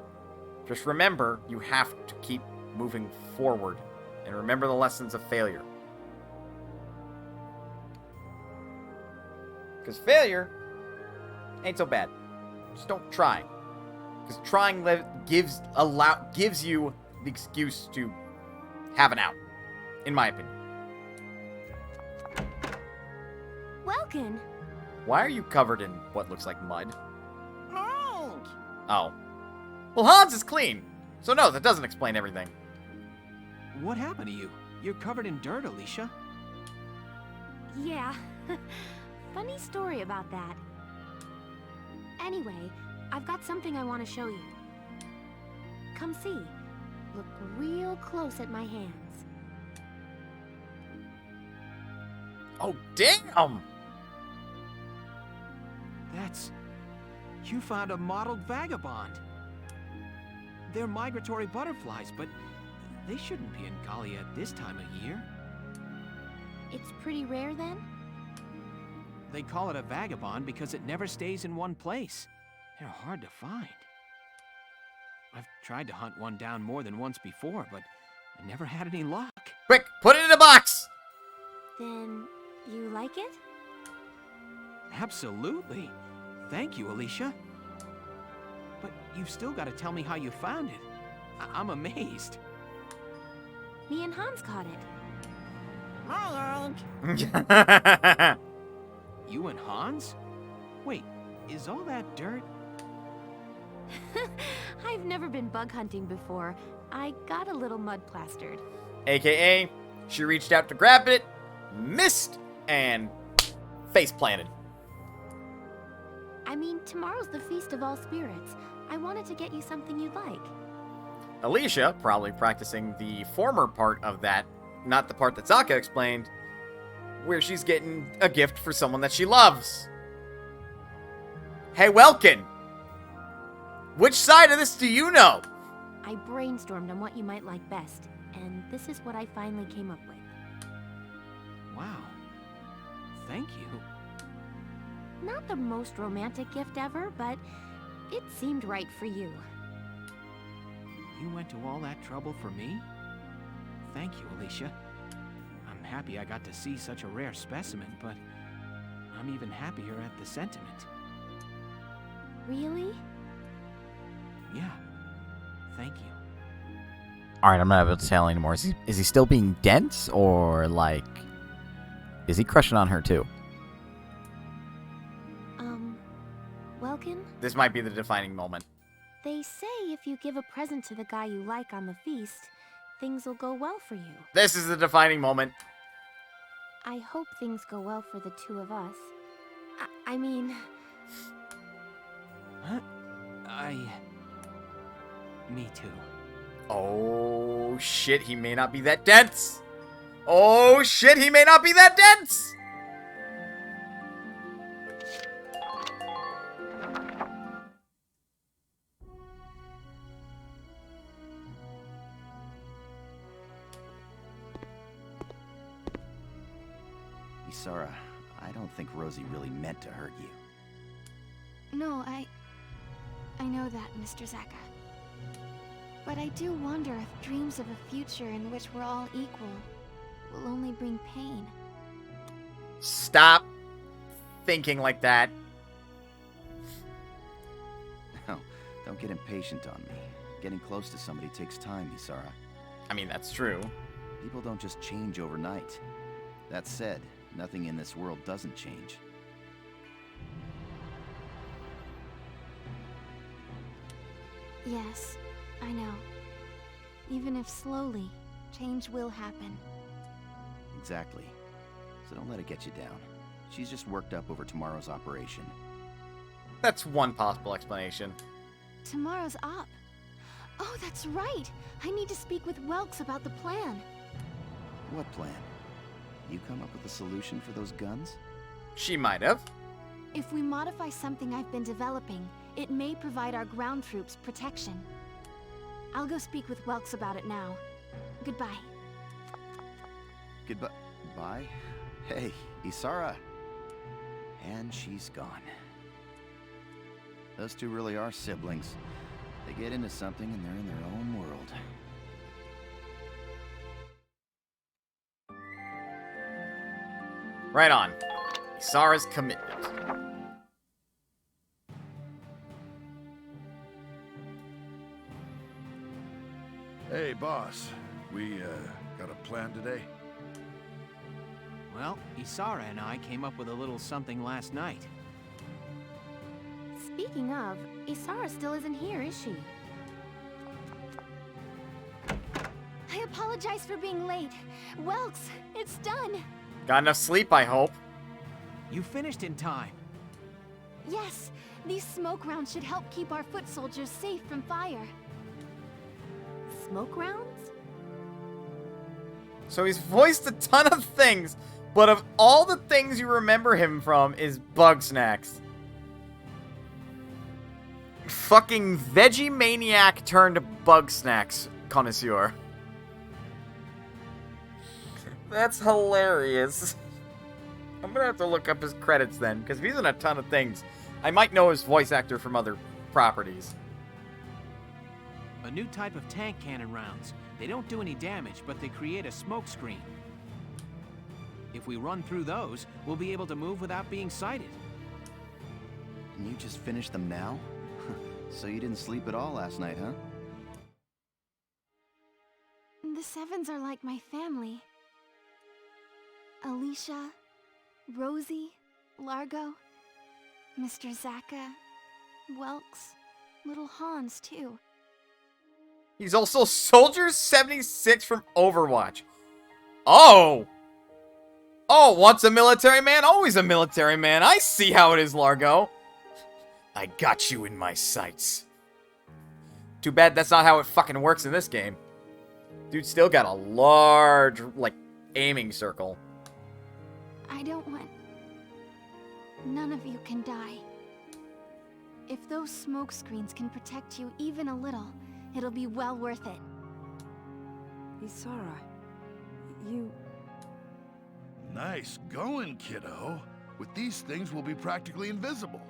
Just remember, you have to keep moving forward. And remember the lessons of failure. Because failure ain't so bad. Just don't try. Because trying gives you the excuse to have an out. In my opinion. Welcome. Why are you covered in what looks like mud? Hank! Oh. Well, Hans is clean. So no, that doesn't explain everything. What happened to you? You're covered in dirt, Alicia. Yeah. Funny story about that. Anyway, I've got something I want to show you. Come see. Look real close at my hands. Oh, damn! That's... You found a mottled vagabond. They're migratory butterflies, but they shouldn't be in Galia at this time of year. It's pretty rare then? They call it a vagabond because it never stays in one place. They're hard to find. I've tried to hunt one down more than once before, but I never had any luck. Quick, put it in a box! Then you like it? Absolutely. Thank you, Alicia. But you've still got to tell me how you found it. I'm amazed. Me and Hans caught it. You and Hans? Wait, is all that dirt? I've never been bug hunting before. I got a little mud plastered. AKA, she reached out to grab it, missed, and face planted. I mean, tomorrow's the Feast of All Spirits. I wanted to get you something you'd like. Alicia, probably practicing the former part of that, not the part that Zaka explained, where she's getting a gift for someone that she loves. Hey, Welkin! Which side of this do you know? I brainstormed on what you might like best, and this is what I finally came up with. Wow. Thank you. Not the most romantic gift ever, but it seemed right for you. You went to all that trouble for me? Thank you, Alicia. I'm happy I got to see such a rare specimen, but I'm even happier at the sentiment. Really? Yeah. Thank you. Alright, I'm not able to tell anymore. Is he still being dense, or, like, is he crushing on her, too? Welkin? This might be the defining moment. They say if you give a present to the guy you like on the feast, things will go well for you. This is the defining moment. I hope things go well for the two of us. I mean... Huh? Me too. Oh, shit, he may not be that dense. Oh, shit, he may not be that dense. Isara, I don't think Rosie really meant to hurt you. No, I know that, Mr. Zaka. But I do wonder if dreams of a future in which we're all equal will only bring pain. Stop thinking like that. No, don't get impatient on me. Getting close to somebody takes time, Isara. I mean, that's true. People don't just change overnight. That said, nothing in this world doesn't change. Yes, I know. Even if slowly, change will happen. Exactly. So don't let it get you down. She's just worked up over tomorrow's operation. That's one possible explanation. Tomorrow's op. Oh, that's right! I need to speak with Welks about the plan. What plan? You come up with a solution for those guns? She might have. If we modify something I've been developing, it may provide our ground troops protection. I'll go speak with Welks about it now. Goodbye. Goodbye. Bye? Hey, Isara. And she's gone. Those two really are siblings. They get into something and they're in their own world. Right on. Isara's commitment. Hey, boss. We, got a plan today? Well, Isara and I came up with a little something last night. Speaking of, Isara still isn't here, is she? I apologize for being late. Welks, it's done. Got enough sleep, I hope. You finished in time. Yes, these smoke rounds should help keep our foot soldiers safe from fire. Smoke rounds? So he's voiced a ton of things, but of all the things you remember him from is Bug Snacks. Fucking veggie maniac turned bug snacks connoisseur. That's hilarious. I'm gonna have to look up his credits then, because if he's in a ton of things, I might know his voice actor from other properties. A new type of tank cannon rounds. They don't do any damage, but they create a smoke screen. If we run through those, we'll be able to move without being sighted. And you just finished them now? So you didn't sleep at all last night, huh? The Sevens are like my family. Alicia, Rosie, Largo, Mr. Zaka, Welks, little Hans, too. He's also Soldier 76 from Overwatch. Oh! Oh, once a military man, always a military man. I see how it is, Largo. I got you in my sights. Too bad that's not how it fucking works in this game. Dude still got a large, like, aiming circle. I don't want... None of you can die. If those smoke screens can protect you even a little, it'll be well worth it. Isara, you... Nice going, kiddo. With these things, we'll be practically invisible.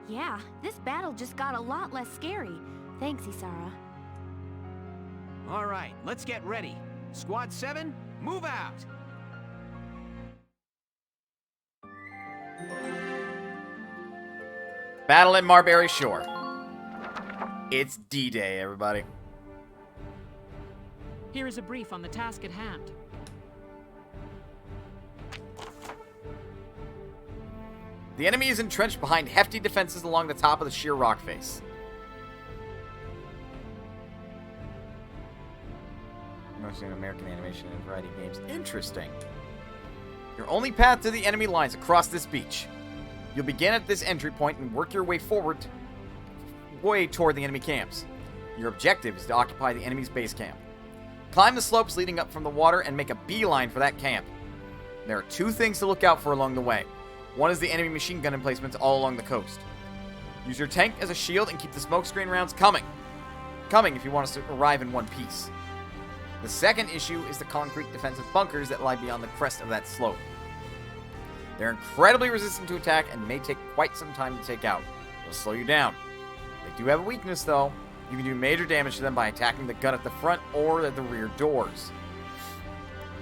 Yeah, this battle just got a lot less scary. Thanks, Isara. All right, let's get ready. Squad 7, move out! Battle at Marbury Shore. It's D-Day, everybody. Here is a brief on the task at hand. The enemy is entrenched behind hefty defenses along the top of the sheer rock face. Mostly in American animation and variety games. Interesting. Your only path to the enemy lies across this beach. You'll begin at this entry point and work your way forward, toward the enemy camps. Your objective is to occupy the enemy's base camp. Climb the slopes leading up from the water and make a beeline for that camp. There are two things to look out for along the way. One is the enemy machine gun emplacements all along the coast. Use your tank as a shield and keep the smokescreen rounds coming. Coming if you want us to arrive in one piece. The second issue is the concrete defensive bunkers that lie beyond the crest of that slope. They're incredibly resistant to attack and may take quite some time to take out. It'll slow you down. They do have a weakness though. You can do major damage to them by attacking the gun at the front or at the rear doors.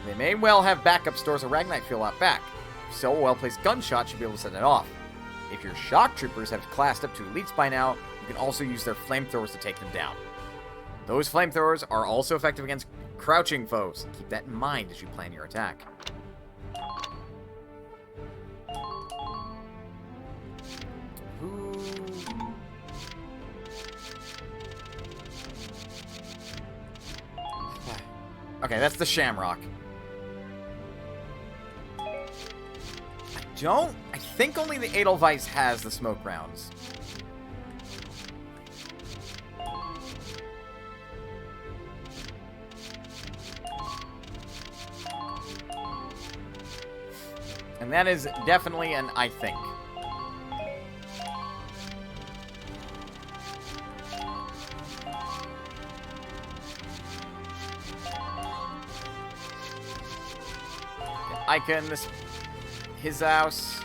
They may well have backup stores of Ragnite fuel out back. If so, a well-placed gunshot should be able to set it off. If your shock troopers have classed up to elites by now, you can also use their flamethrowers to take them down. Those flamethrowers are also effective against crouching foes. Keep that in mind as you plan your attack. Okay, that's the Shamrock. I think only the Edelweiss has the smoke rounds. And that is definitely an I think. Icon, his house.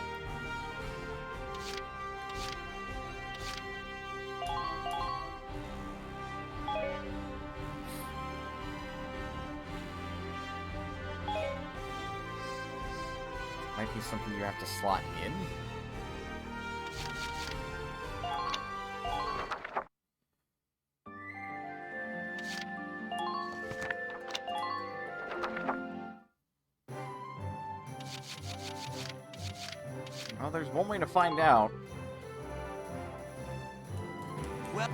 Might be something you have to slot in. Well, there's one way to find out. Well...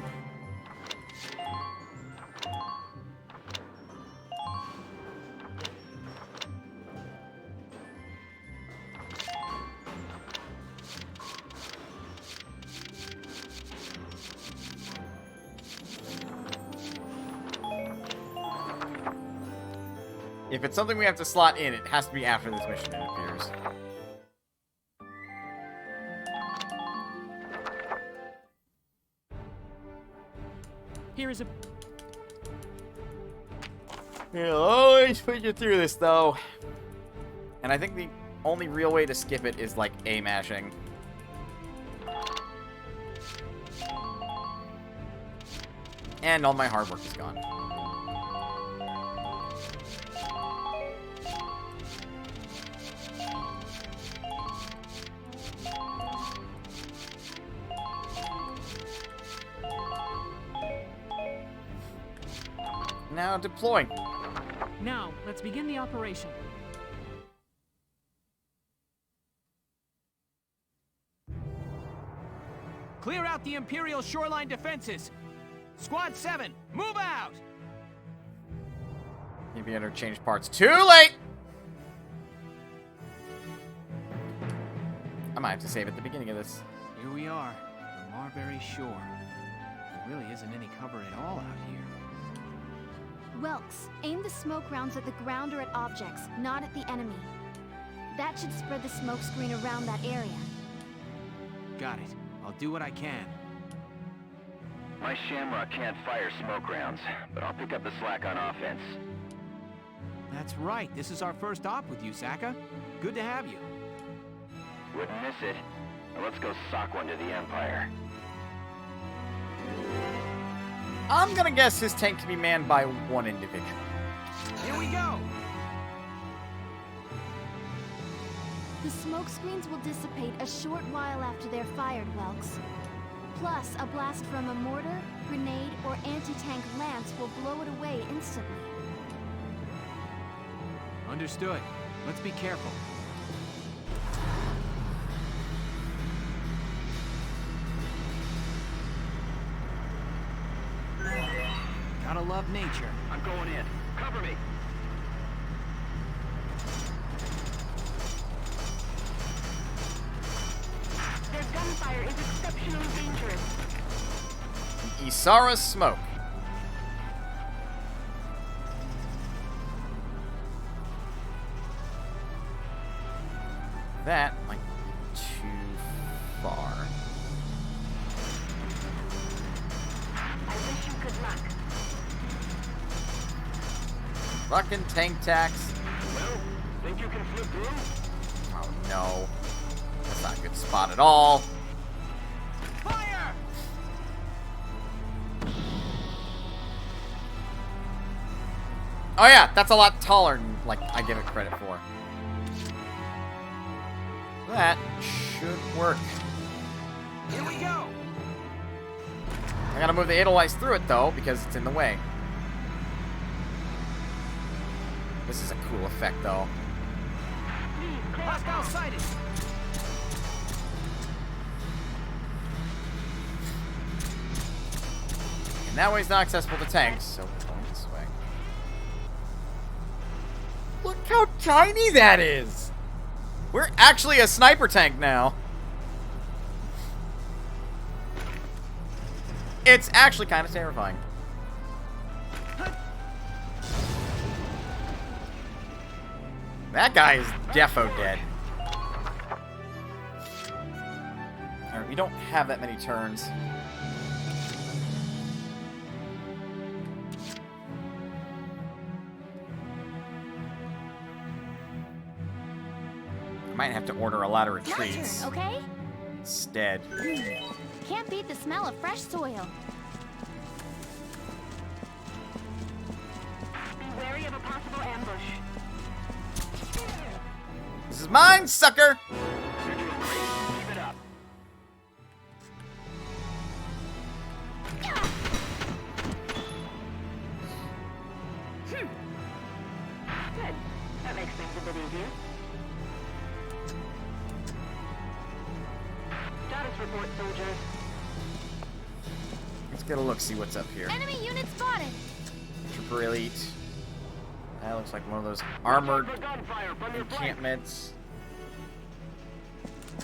If it's something we have to slot in, it has to be after this mission, it appears. Here is a... He'll always put you through this, though. And I think the only real way to skip it is, like, A-mashing. And all my hard work is gone. Now deploy. Now, let's begin the operation. Clear out the Imperial shoreline defenses. Squad 7, move out! Maybe interchange parts. Too late! I might have to save at the beginning of this. Here we are, the Marbury shore. There really isn't any cover at all out here. Welks, aim the smoke rounds at the ground or at objects, not at the enemy. That should spread the smoke screen around that area. Got it. I'll do what I can. My Shamrock can't fire smoke rounds, but I'll pick up the slack on offense. That's right. This is our first op with you, Saka. Good to have you. Wouldn't miss it. Now let's go sock one to the Empire. I'm gonna guess his tank can be manned by one individual. Here we go! The smoke screens will dissipate a short while after they're fired, Welks. Plus, a blast from a mortar, grenade, or anti-tank lance will blow it away instantly. Understood. Let's be careful. Gotta love nature. I'm going in. Cover me. Their gunfire is exceptionally dangerous. Isara smoke. That might be too far. I wish you good luck. Fucking tank tax. Well, think you can flip through? Oh no. That's not a good spot at all. Fire! Oh yeah, that's a lot taller than, like, I give it credit for. That should work. Here we go! I gotta move the Edelweiss through it, though, because it's in the way. This is a cool effect, though. Hostile sighted! And that way's not accessible to tanks, so we're going this way. Look how tiny that is! We're actually a sniper tank now. It's actually kind of terrifying. That guy is defo dead. Alright, we don't have that many turns. I might have to order a lot of retreats. Your turn, okay? Instead. Can't beat the smell of fresh soil. Be wary of a possible ambush. This is mine, sucker! You're doing great. Keep it up. Good. That makes things a bit easier. Status report, soldiers. Let's get a look, see what's up here. Enemy unit spotted. Trooper Elite. That looks like one of those armored encampments.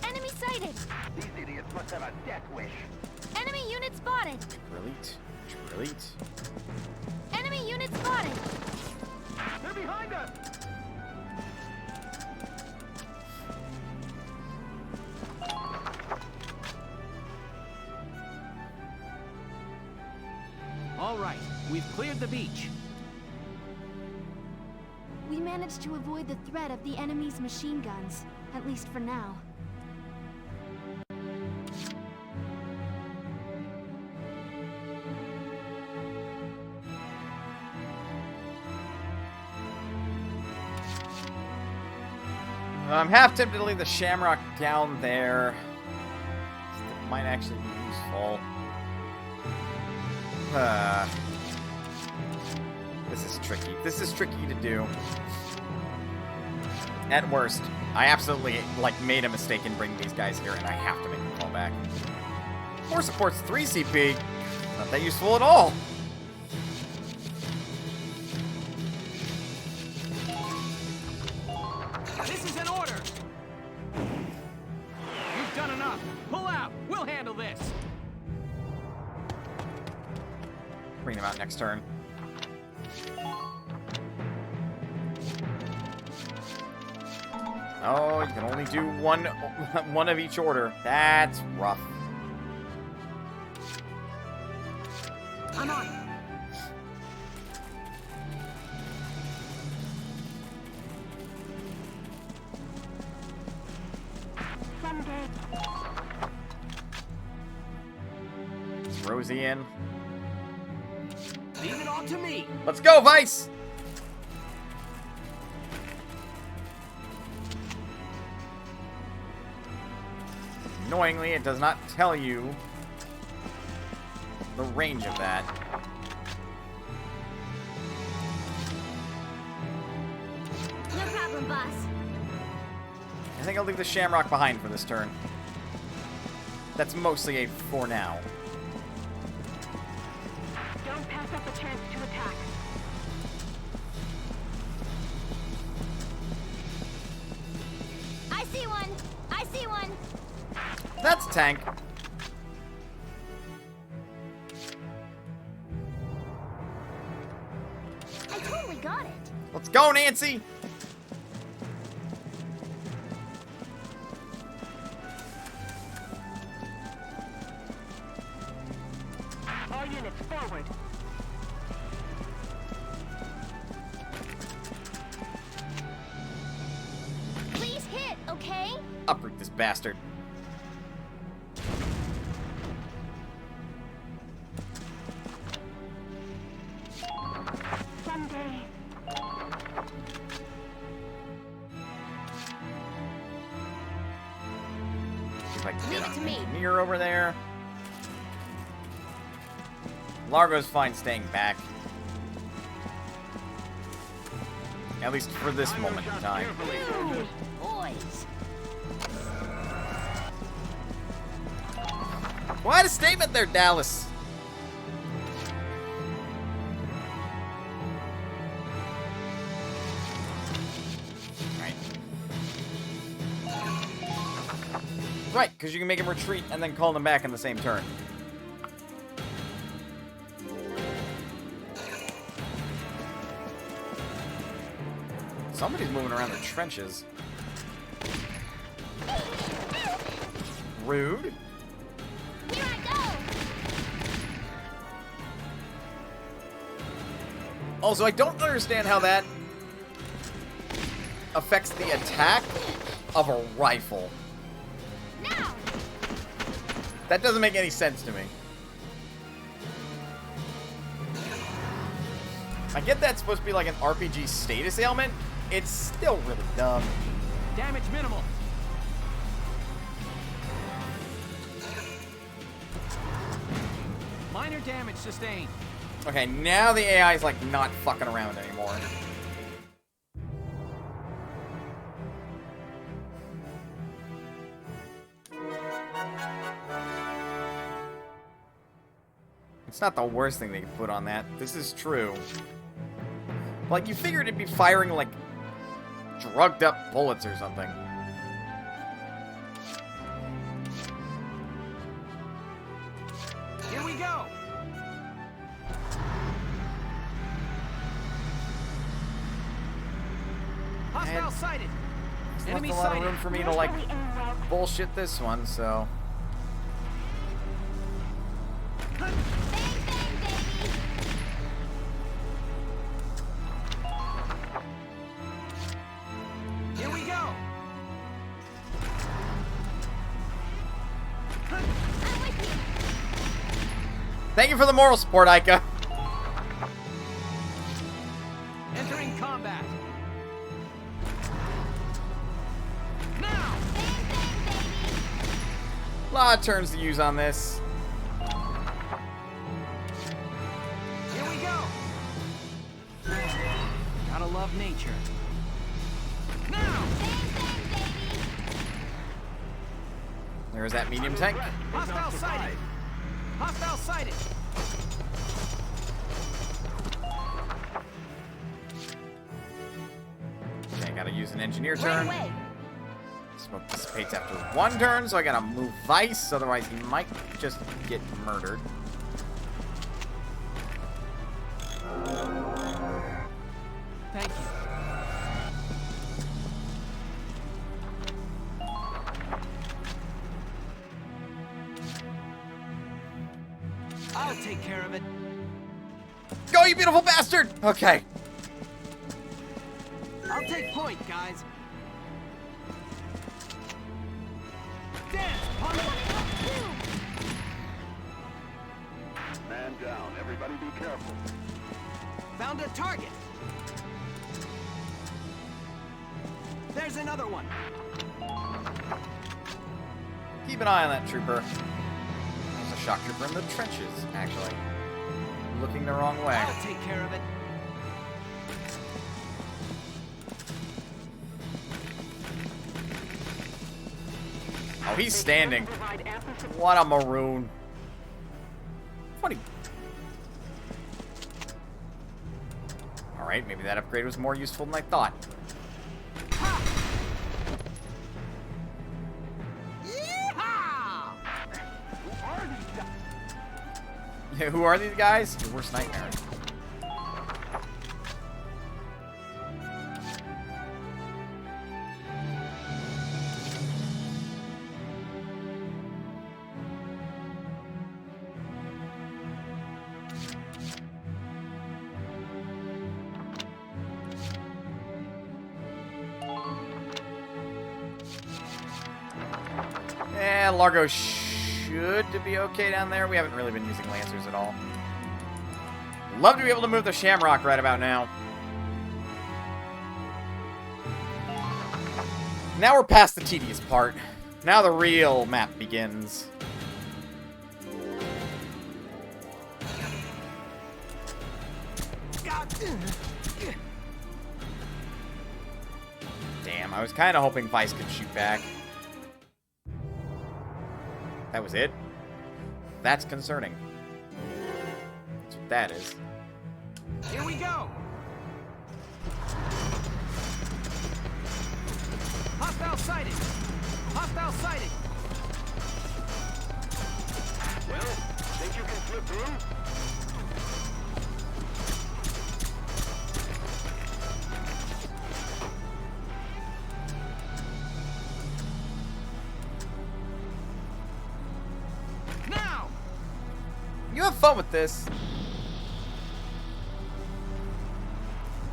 Enemy sighted. These idiots must have a death wish. Enemy unit spotted. Trooper Elite. Trooper Elite. Enemy unit spotted. They're behind us! All right, we've cleared the beach. We managed to avoid the threat of the enemy's machine guns, at least for now. I'm half tempted to leave the shamrock down there. It might actually be useful. This is tricky. This is tricky to do. At worst, I absolutely, made a mistake in bringing these guys here, and I have to make them fall back. 4 supports 3 CP. Not that useful at all. This is an order! You've done enough. Pull out. We'll handle this. Bring them out next turn. Oh, you can only do one of each order. That's rough. I'm on. Someday. Is Rosie in? Leave it all to me. Let's go, Vice! Annoyingly, it does not tell you the range of that. No problem, boss. I think I'll leave the Shamrock behind for this turn. That's mostly a for now. Don't pass up a chance to attack. I see one! I see one! That's a tank. I totally got it! Let's go, Nancy! All units forward. Please hit, okay? Uproot this bastard. Someday. See if I can Leave get it to an me. engineer over there. Largo's fine staying back. At least for this moment in time. Ooh, boys! Quite a statement there, Dallas. Right. Right, because you can make him retreat and then call them back in the same turn. Somebody's moving around the trenches. Rude. Here I go! Also, I don't understand how that affects the attack of a rifle. Now! That doesn't make any sense to me. I get that's supposed to be like an RPG status ailment. It's still really dumb. Damage minimal. Minor damage sustained. Okay, now the AI is like not fucking around anymore. It's not the worst thing they could put on that. This is true. Like, you figured it'd be firing, like, drugged up bullets or something. Here we go. Hostile sighted. There's Enemy not a lot of sighted. room for me to, like, bullshit this one, so... Bang, bang, baby! Thank you for the moral support, Aika. Entering combat. A lot of turns to use on this. Here we go. Gotta love nature. Now. There's that medium tank. Hostile sighted. Hostile sighted. Okay, gotta use an engineer turn. Smoke dissipates after one turn, so I gotta move Vice, otherwise he might just get murdered. Thank you. I'll take care of it. Go, you beautiful bastard! Okay. I'll take point, guys. Dance, punk! Man down. Everybody be careful. Found a target. There's another one. Keep an eye on that trooper. There's a shock trooper in the trenches, actually. Looking the wrong way. I'll take care of it. Oh, he's standing. What a maroon. Funny. Alright, maybe that upgrade was more useful than I thought. Who are these guys? Your worst nightmare. Yeah, Largo should be okay down there. We haven't really been using Lancers at all. Love to be able to move the Shamrock right about now. Now we're past the tedious part. Now the real map begins. Damn, I was kind of hoping Vice could shoot back. That was it? That's concerning. That's what that is. Here we go. Hostile sighted. Hostile sighted. Well, think you can slip through? Now. You have fun with this.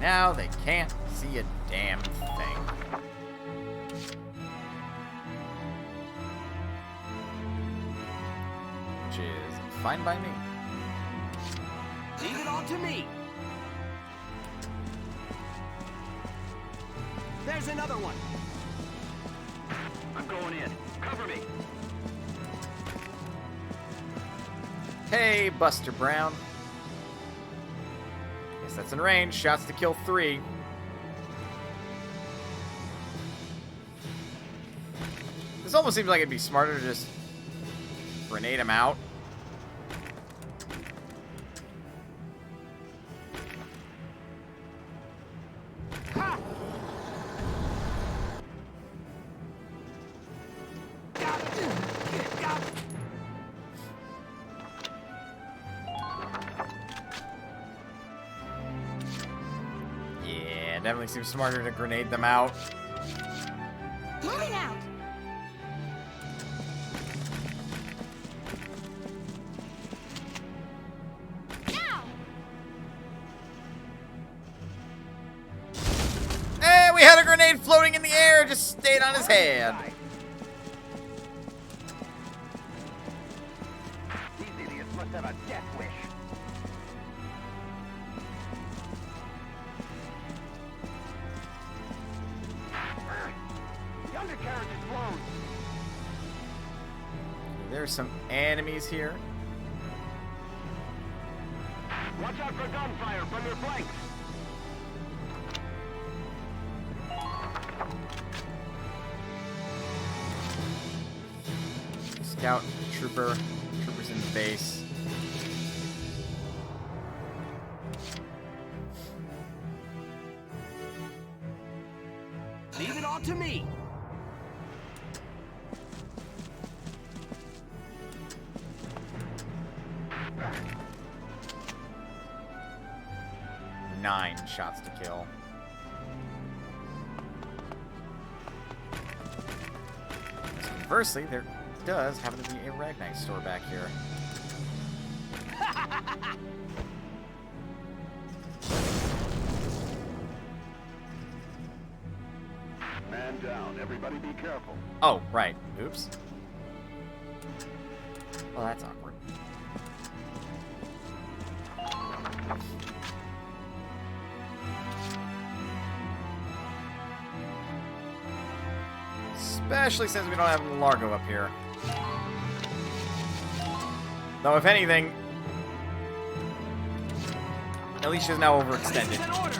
Now they can't see a damn thing. Which is fine by me. Leave it all to me. There's another one. I'm going in. Cover me. Hey, Buster Brown. Guess that's in range. Shots to kill 3. This almost seems like it'd be smarter to just grenade him out. Yeah, definitely seems smarter to grenade them out. Moving out. Hey, we had a grenade floating in the air, just stayed on his head. These idiots must left than a death wish. The undercarriage is blown. There's some enemies here. Watch out for gunfire from your flanks. Scout, troopers in the base. Leave it all to me. Nine shots to kill. Conversely, there does happen to be a Ragnite store back here. Man down. Everybody be careful. Oh, right. Oops. Well, that's awkward. Especially since we don't have Largo up here. Though, if anything, Alicia's now overextended. This is an order.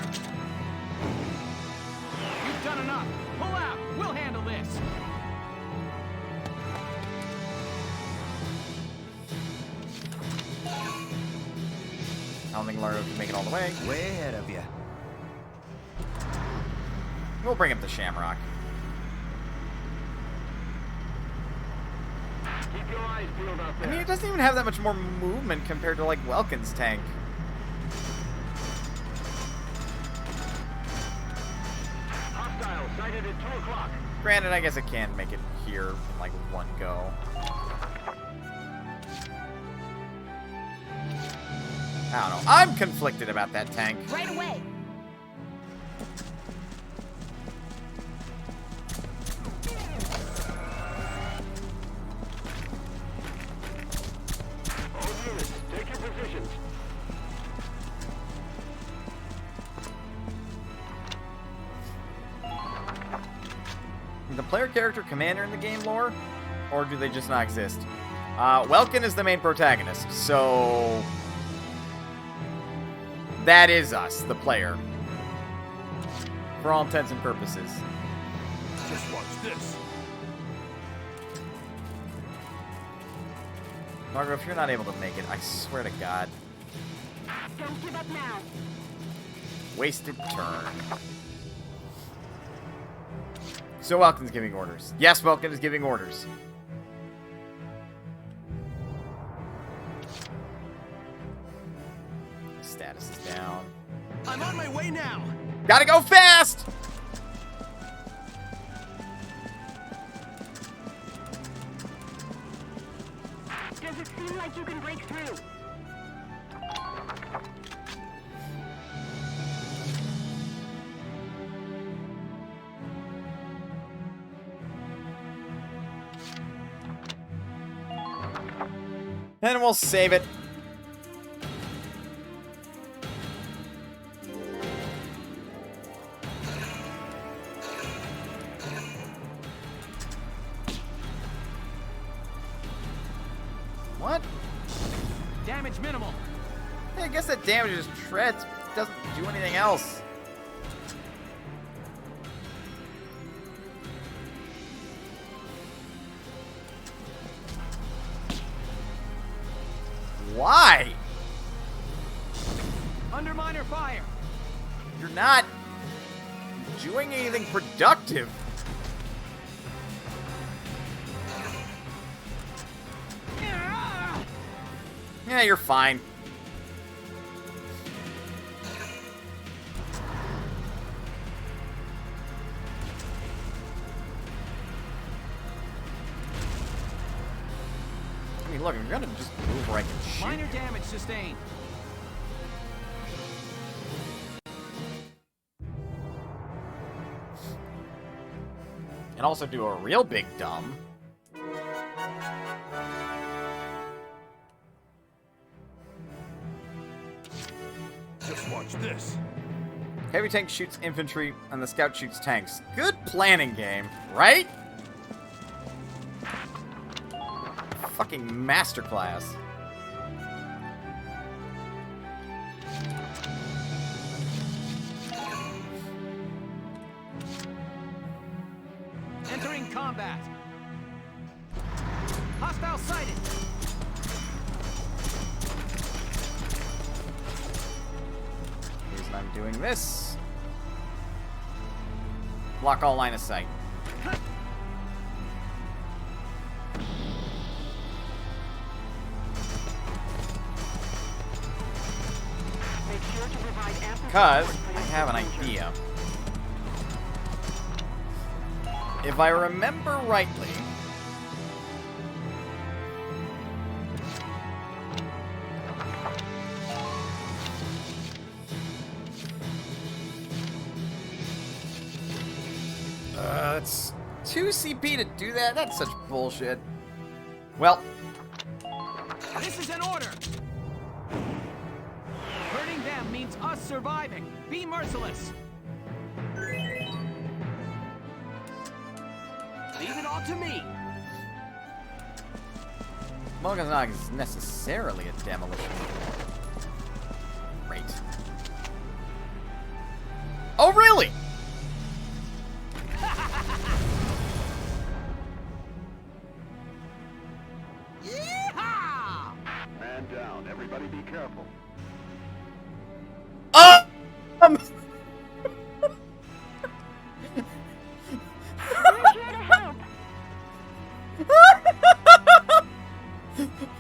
You've done enough. Pull out. We'll handle this. I don't think Largo can make it all the way. Way ahead of you. We'll bring up the Shamrock. Keep your eyes peeled out I there. mean, it doesn't even have that much more movement compared to, like, Welkin's tank. Hostile sighted at 2 o'clock. Granted, I guess it can make it here in, like, one go. I don't know. I'm conflicted about that tank. Right away. All units, take your positions. The player character commander in the game lore? Or do they just not exist? Welkin is the main protagonist, so... that is us, the player. For all intents and purposes. Just watch this. Margo, if you're not able to make it, I swear to God. Don't give up now. Wasted turn. So Welkin's giving orders. Yes, Welkin is giving orders. Status is down. I'm on my way now. Gotta go fast! Does it seem like you can break through? And we'll save it. What? Damage minimal. Hey, I guess that damages treads. Doesn't do anything else. Why? Underminer fire. You're not doing anything productive. Yeah, you're fine. I mean, look, if you're gonna just move where I can shoot. Minor damage sustained. And also do a real big dumb. Watch this. Heavy tank shoots infantry, and the scout shoots tanks. Good planning game, right? Fucking masterclass. Entering combat. Hostile sighted. Reason I'm doing this. Block all line of sight. Because I have an idea. If I remember rightly, that's 2 CP to do that? That's such bullshit. Well, This is an order. Hurting them means us surviving. Be merciless. Leave it all to me. Moganzog is necessarily a demolition. Great. Oh, really? Yeehaw! Man down. Everybody be careful.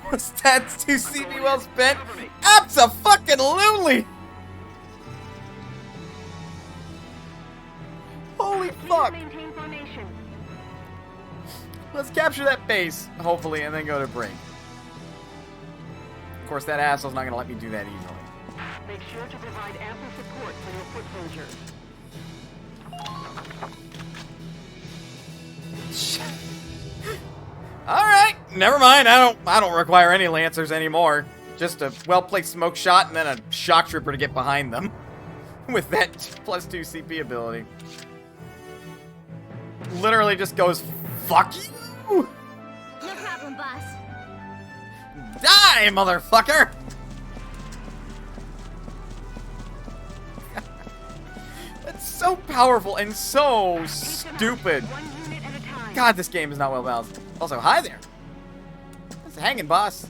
Was that 2 CP well spent? Abso-fucking-lutely! Holy fuck! Maintain formation. Let's capture that base, hopefully, and then go to break. Of course, that asshole's not gonna let me do that easily. Make sure to provide ample support for your foot soldiers. Alright, never mind. I don't require any lancers anymore. Just a well-placed smoke shot and then a shock trooper to get behind them. With that +2 CP ability. Literally just goes, fuck you! No problem, boss. Die, motherfucker! That's so powerful and so stupid. God, this game is not well balanced. Also, hi there. It's hanging, boss.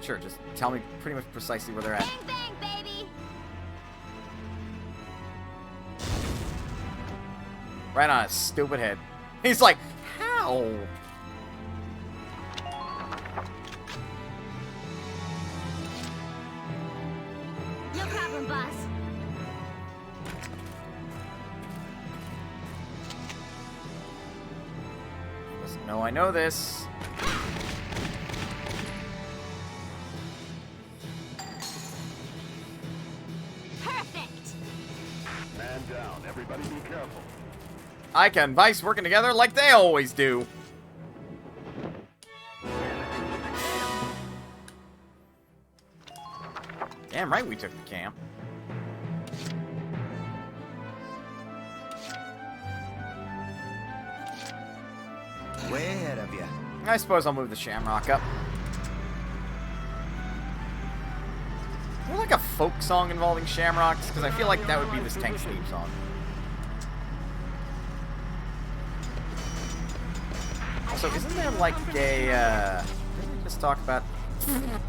Sure, just tell me pretty much precisely where they're at. Bang, bang, baby! Right on his stupid head. He's like, how? No problem, boss. Doesn't know I know this. Perfect! Man down. Everybody be careful. Ica and Vice working together like they always do. Damn right we took the camp. Way ahead of you. I suppose I'll move the Shamrock up. Is there like a folk song involving Shamrocks? Because I feel like that would be this tank's theme song. Also, isn't there like a, didn't we just talk about...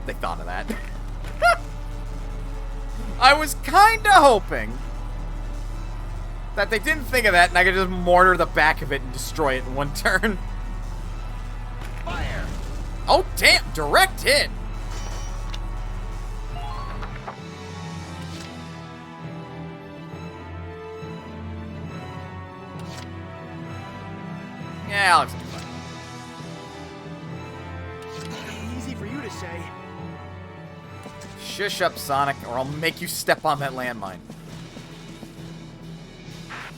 They thought of that. I was kinda hoping that they didn't think of that and I could just mortar the back of it and destroy it in one turn. Fire! Oh, damn! Direct hit! Yeah, Alex will be fine. Easy for you to say. Shush up, Sonic, or I'll make you step on that landmine.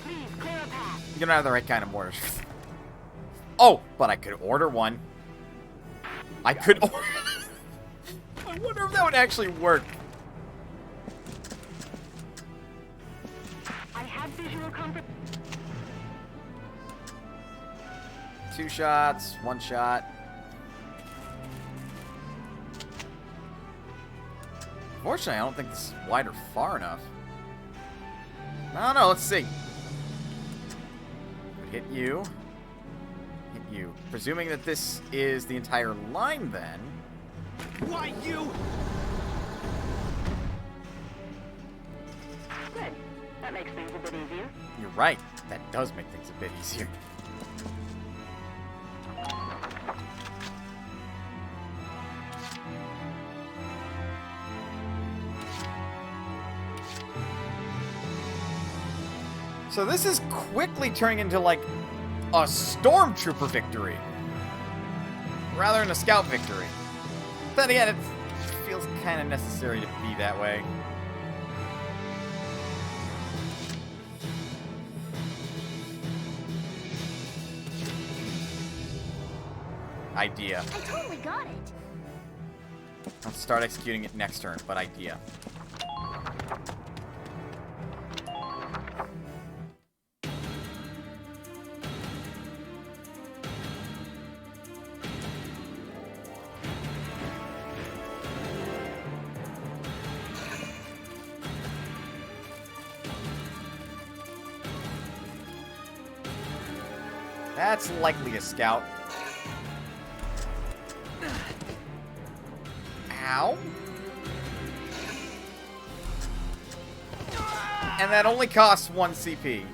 Please clear a path. You don't have the right kind of mortars. Oh, but I could order one. I could order... I wonder if that would actually work. I have visual confirmation. 2 shots, 1 shot. Unfortunately, I don't think this is wide or far enough. I don't know, let's see. Hit you. Hit you. Presuming that this is the entire line, then. Why, you? Good. That makes things a bit easier. You're right. That does make things a bit easier. So this is quickly turning into, like, a stormtrooper victory. Rather than a scout victory. Then again, it feels kind of necessary to be that way. Idea. I totally got it. I'll start executing it next turn, but idea. That's likely a scout. Ow. And that only costs 1 CP.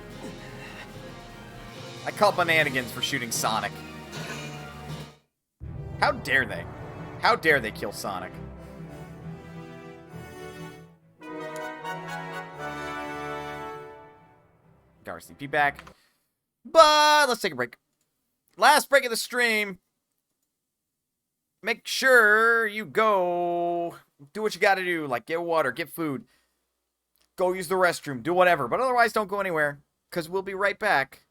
I call Bananigans for shooting Sonic. How dare they? How dare they kill Sonic? Got our CP back. But let's take a break. Last break of the stream. Make sure you go do what you gotta do. Like, get water, get food. Go use the restroom, do whatever. But otherwise, don't go anywhere. Because we'll be right back.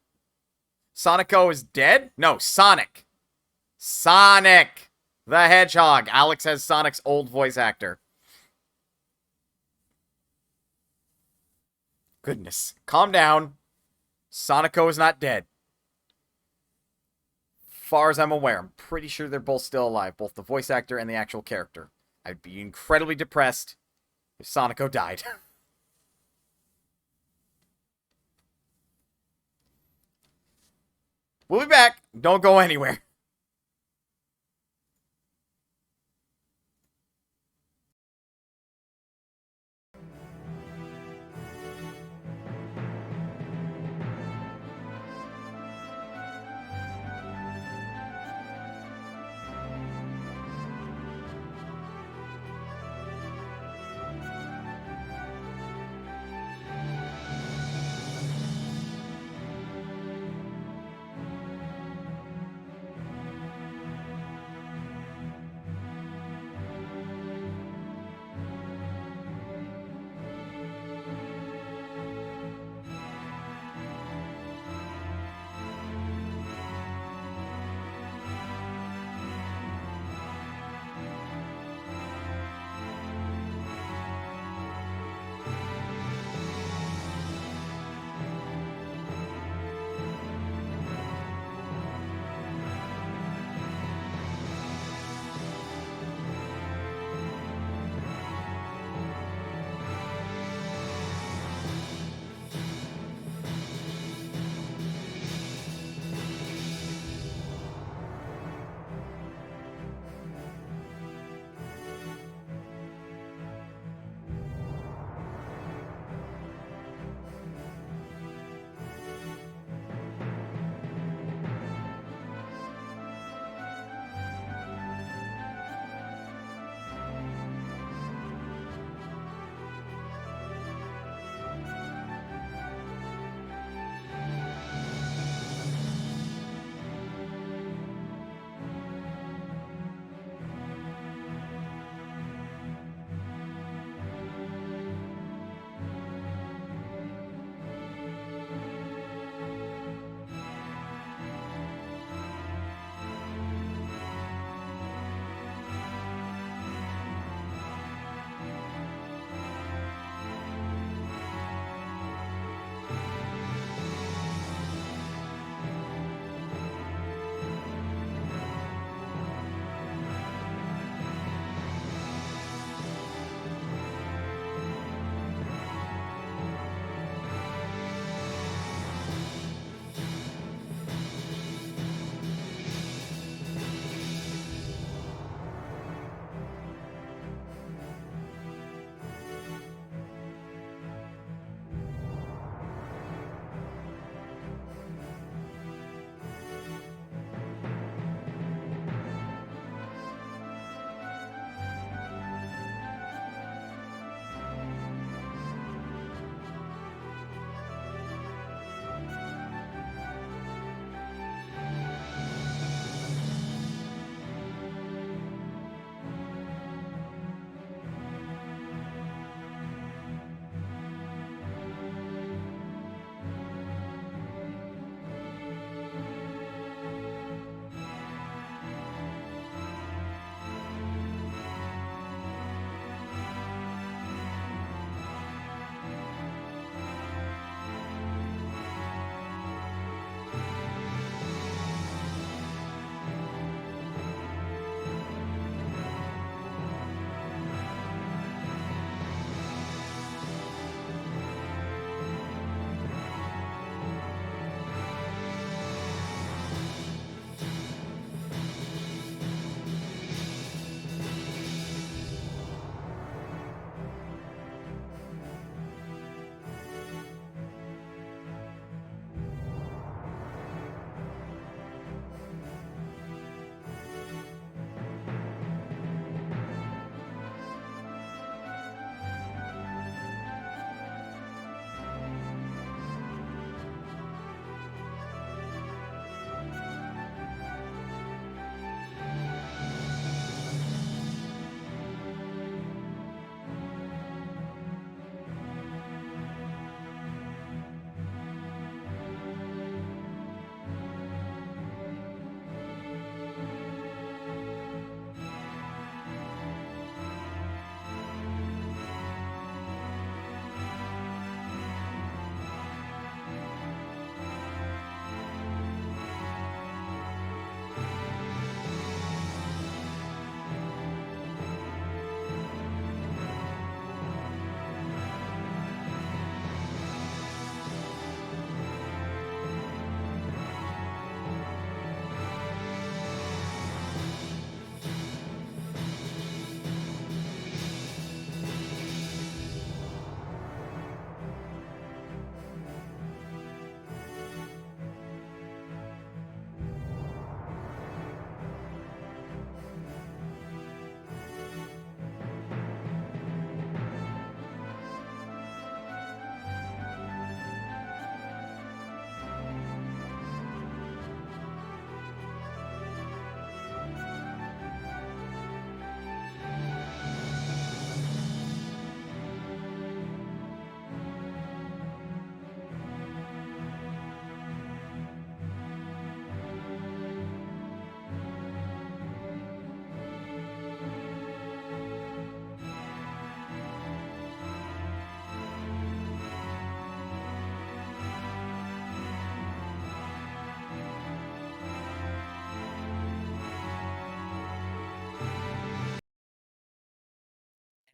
Sonic-O is dead? No, Sonic. Sonic the Hedgehog. Alex has Sonic's old voice actor. Goodness. Calm down. Sonic-O is not dead. Far as I'm aware, I'm pretty sure they're both still alive, both the voice actor and the actual character. I'd be incredibly depressed if Sonic-O died. We'll be back. Don't go anywhere.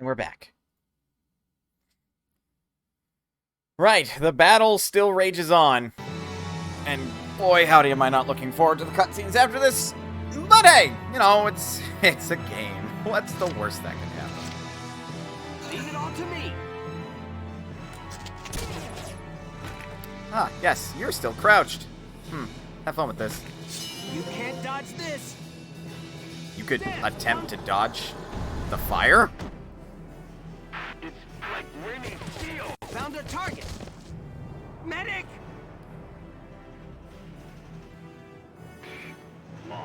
We're back. Right, the battle still rages on. And boy, howdy am I not looking forward to the cutscenes after this. But hey, you know, it's a game. What's the worst that can happen? Leave it all to me. Ah, yes, you're still crouched. Have fun with this. You can't dodge this. You could attempt to dodge the fire? It's like raining steel. Found a target. Medic!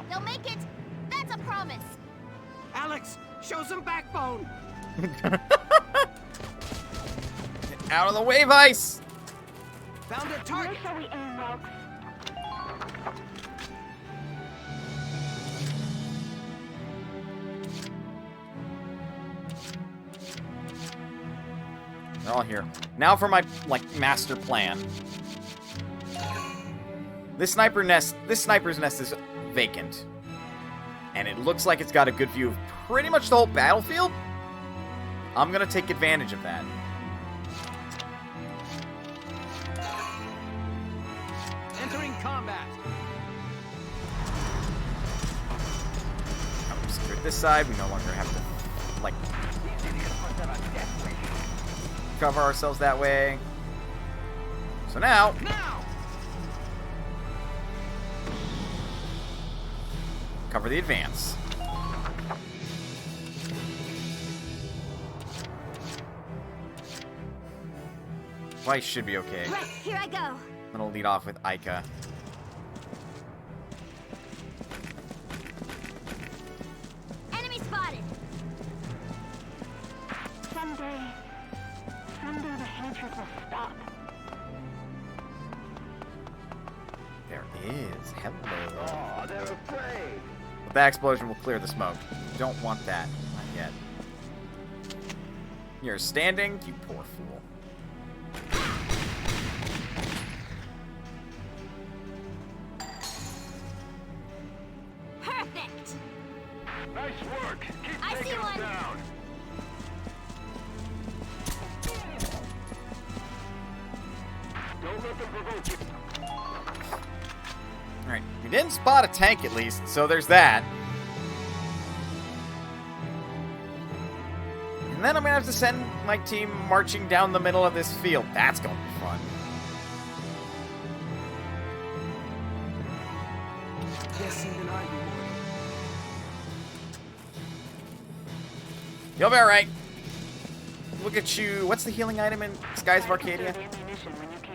They'll make it! That's a promise! Alex, show some backbone! Get out of the way, Vice! Found a target! Where shall we aim, Rox? They're all here. Now for my, master plan. This sniper's nest is vacant. And it looks like it's got a good view of pretty much the whole battlefield. I'm gonna take advantage of that. Entering combat. Now we've secured this side. We no longer have to, cover ourselves that way. So now... cover the advance. Vice should be okay. Right, here I go. I'm gonna lead off with Ica. Enemy spotted. Someday the hatred will stop. There is. Hello. Oh, they're afraid. But that explosion will clear the smoke. Don't want that. Not yet. You're standing, you poor fool. Perfect. Nice work. Keep I see taking them one. down. Don't let them provoke you. Alright, we didn't spot a tank at least, so there's that. And then I'm gonna have to send my team marching down the middle of this field. That's gonna be fun. Yes, even I do. You'll be alright. Look at you. What's the healing item in Skies of Arcadia? Conserve ammunition when you can.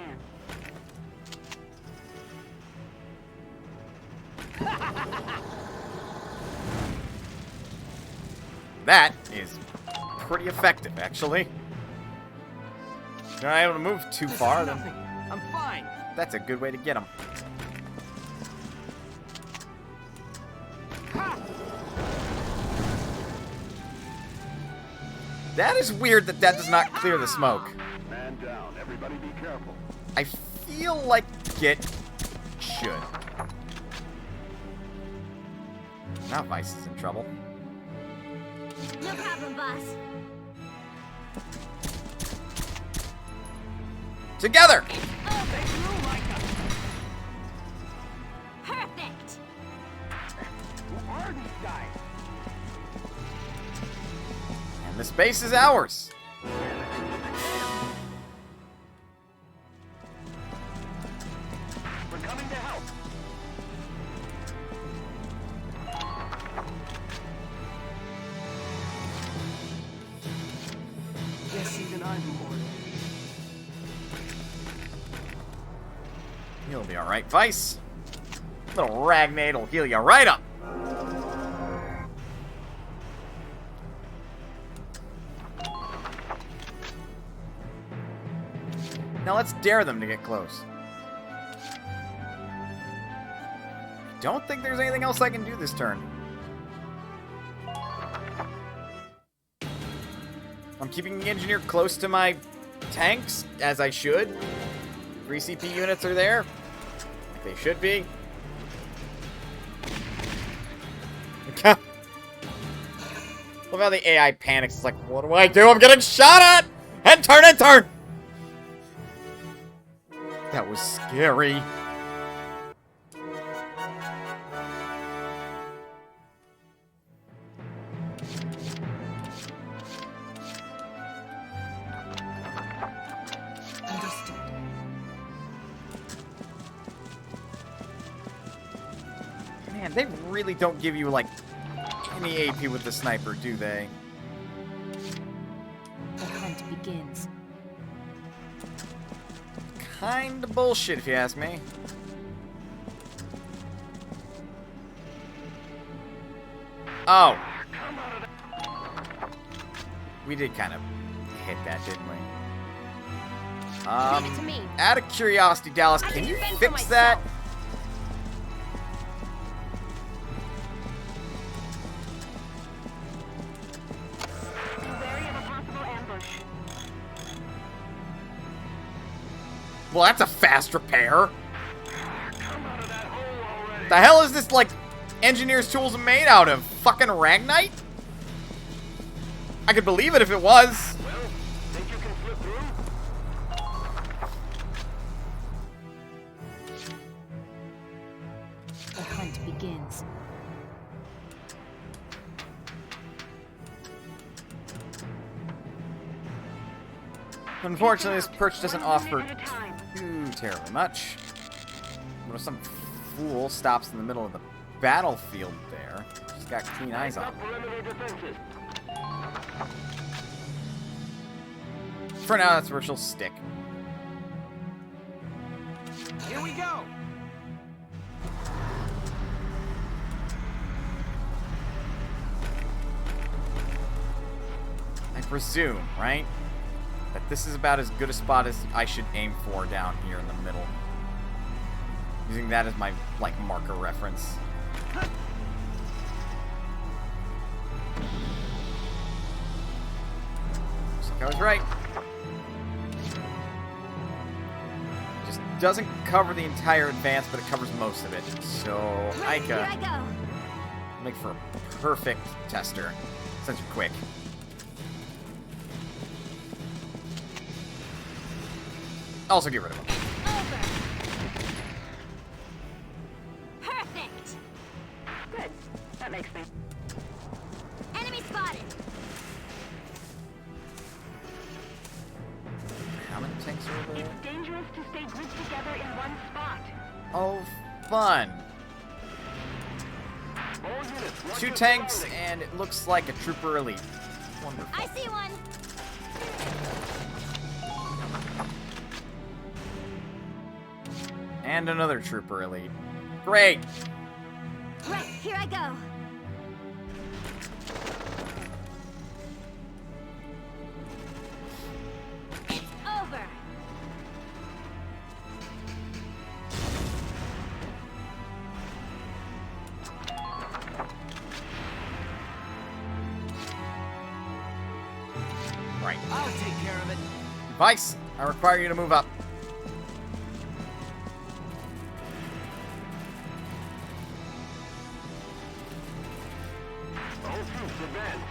That is pretty effective, actually. If you're not able to move too far, then I'm fine. that's a good way to get them. That is weird that does not clear the smoke. Man down. Everybody be careful. I feel like it should. Now Vice is in trouble. No problem, boss. Together! Perfect. Who are these guys? And the space is ours. We're coming to help. Yes, even I'm more. You'll be alright, Vice. Little Ragnade will heal you right up. Now let's dare them to get close. Don't think there's anything else I can do this turn. I'm keeping the engineer close to my tanks, as I should. 3 CP units are there. Like they should be. Look how the AI panics. It's like, what do I do? I'm getting shot at! And turn and turn! That was scary. Understood. Man, they really don't give you, like, any AP with the sniper, do they? The hunt begins. Kinda bullshit, if you ask me. Oh. We did kind of hit that, didn't we? Leave it to me. Out of curiosity, Dallas, I can can you fend for fix myself. that? Be wary of a possible ambush. Well, that's a fast repair. The hell is this, like, engineer's tools made out of? Fucking Ragnite? I could believe it if it was. Think you can slip through? The hunt begins. Unfortunately, this perch doesn't offer too terribly much. But if some fool stops in the middle of the battlefield there, she's got clean eyes on. Perimeter defenses. For now, that's where she'll stick. Here we go. I presume, right? That this is about as good a spot as I should aim for down here in the middle. Using that as my, like, marker reference. Looks like I was right. Just doesn't cover the entire advance, but it covers most of it. So, Right, here I Ika, go. make for a perfect tester. Since you're quick. Also get rid of him. Perfect. Good. That makes me. Enemy spotted. How many tanks are over there? It's dangerous to stay grouped together in one spot. Oh, fun. All units, watch 2 your tanks, surroundings. and it looks like a trooper elite. Wonderful. I see one. And another trooper elite. Great. Right, here I go. It's over. Right. I'll take care of it. Vice, I require you to move up. All troops advance.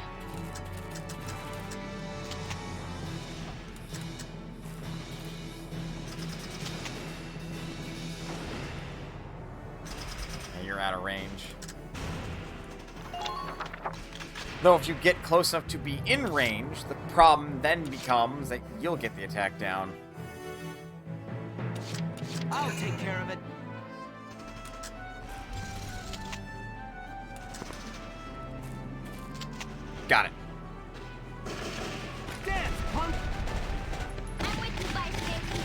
And you're out of range. Though if you get close enough to be in range, the problem then becomes that you'll get the attack down. I'll take care of it. Got it. Dance, punk. I'm with you, Vice Baby.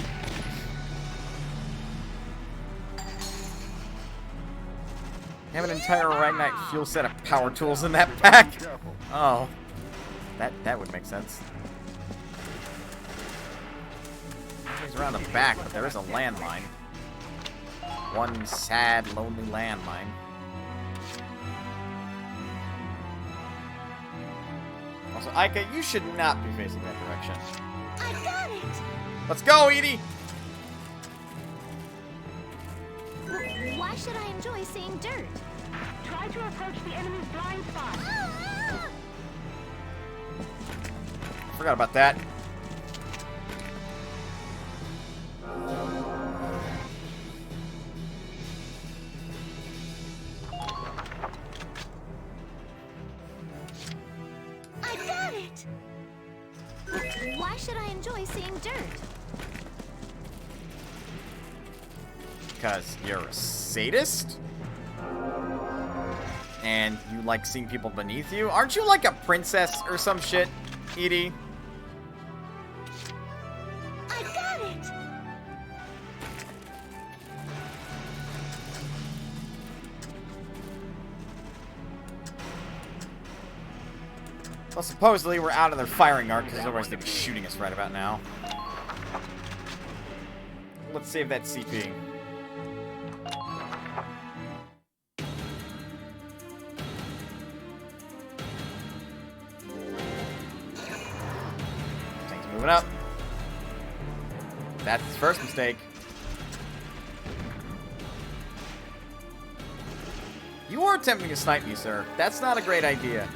You have an entire Ragnite fuel set of power tools in that pack. Oh, that would make sense. He's around the back, but there is a landmine. One sad, lonely landmine. Also, Ika, you should not be facing that direction. I got it. Let's go, Edie! Why should I enjoy seeing dirt? Try to approach the enemy's blind spot. Forgot about that. I got it! Why should I enjoy seeing dirt? Because you're a sadist? And you like seeing people beneath you? Aren't you like a princess or some shit, Edie? I got it! Well, supposedly we're out of their firing arc, because otherwise they'd be shooting us right about now. Let's save that CP. Tank's moving up. That's his first mistake. You are attempting to snipe me, sir. That's not a great idea.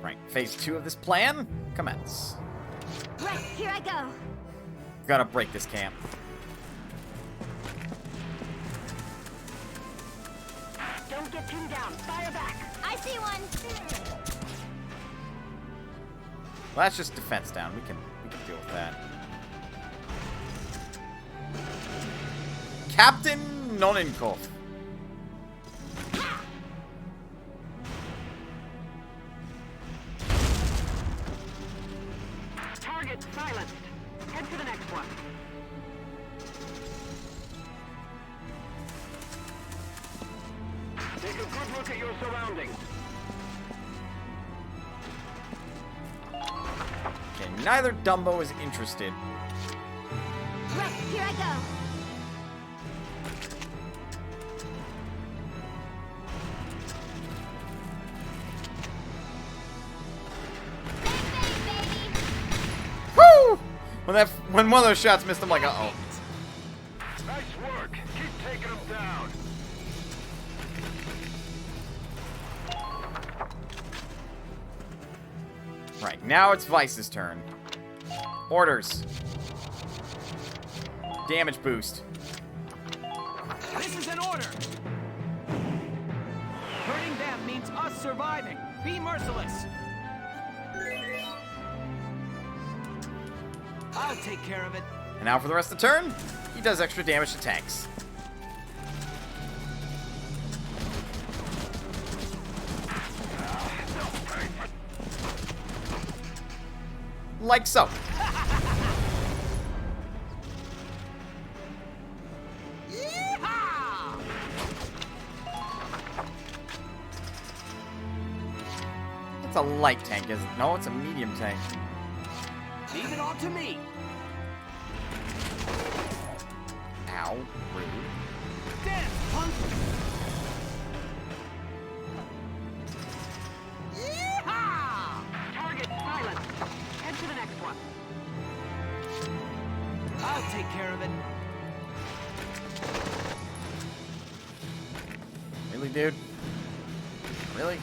Right, phase 2 of this plan, commence. Right, here I go. Gotta break this camp. Don't get pinned down. Fire back. I see one. Well, that's just defense down. We can deal with that. Captain Noninkov. Target silenced. Head to the next one. Take a good look at your surroundings. Okay, neither Dumbo is interested. Right, here I go. Woo! When one of those shots missed, I'm like, uh-oh. Nice work. Keep taking them down. Right, now it's Vice's turn. Orders. Damage boost. This is an order! Hurting them means us surviving. Be merciless. I'll take care of it. And now for the rest of the turn, he does extra damage to tanks. Like so. It's a light tank, isn't it? No, it's a medium tank. Leave it all to me. Ow. Rude. Dance, punk! Target silenced. Head to the next one. I'll take care of it. Really, dude? Really?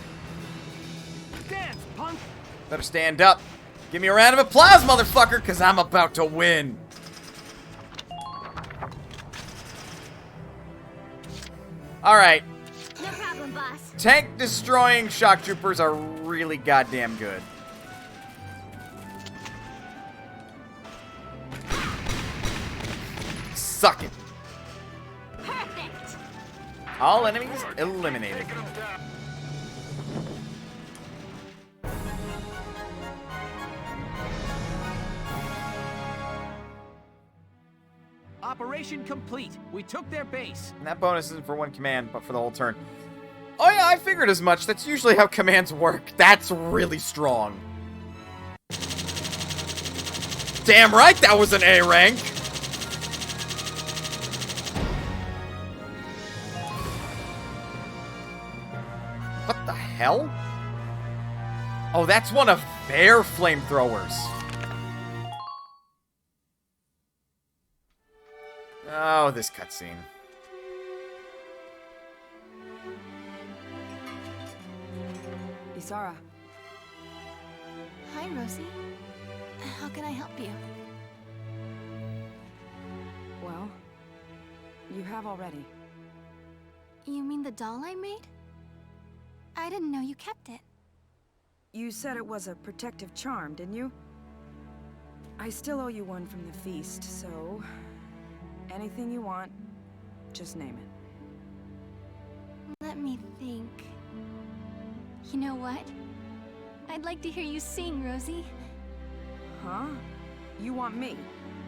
Dance, punk! Better stand up. Give me a round of applause, motherfucker, because I'm about to win. Alright. No problem, boss. Tank destroying shock troopers are really goddamn good. Suck it. Perfect. All enemies eliminated. Operation complete. We took their base. And that bonus isn't for one command, but for the whole turn. Oh yeah, I figured as much. That's usually how commands work. That's really strong. Damn right that was an A rank. What the hell? Oh, that's one of their flamethrowers. Oh, this cutscene. Isara. Hi, Rosie. How can I help you? Well, you have already. You mean the doll I made? I didn't know you kept it. You said it was a protective charm, didn't you? I still owe you one from the feast, so... anything you want, just name it. Let me think. You know what? I'd like to hear you sing, Rosie. Huh? You want me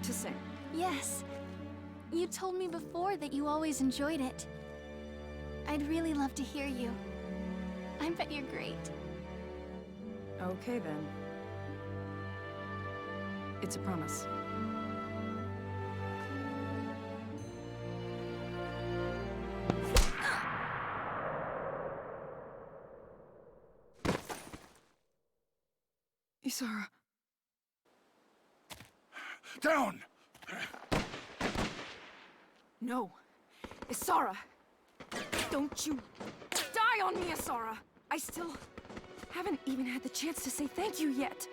to sing? Yes. You told me before that you always enjoyed it. I'd really love to hear you. I bet you're great. Okay, then. It's a promise. Isara. Down! No. Isara! Don't you die on me, Isara! I still haven't even had the chance to say thank you yet.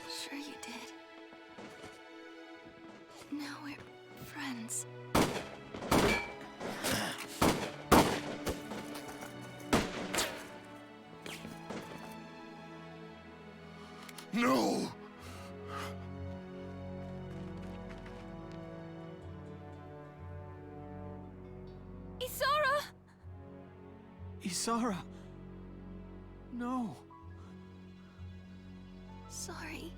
Sure you did. Now we're friends. No! Isara! Isara! No. Sorry.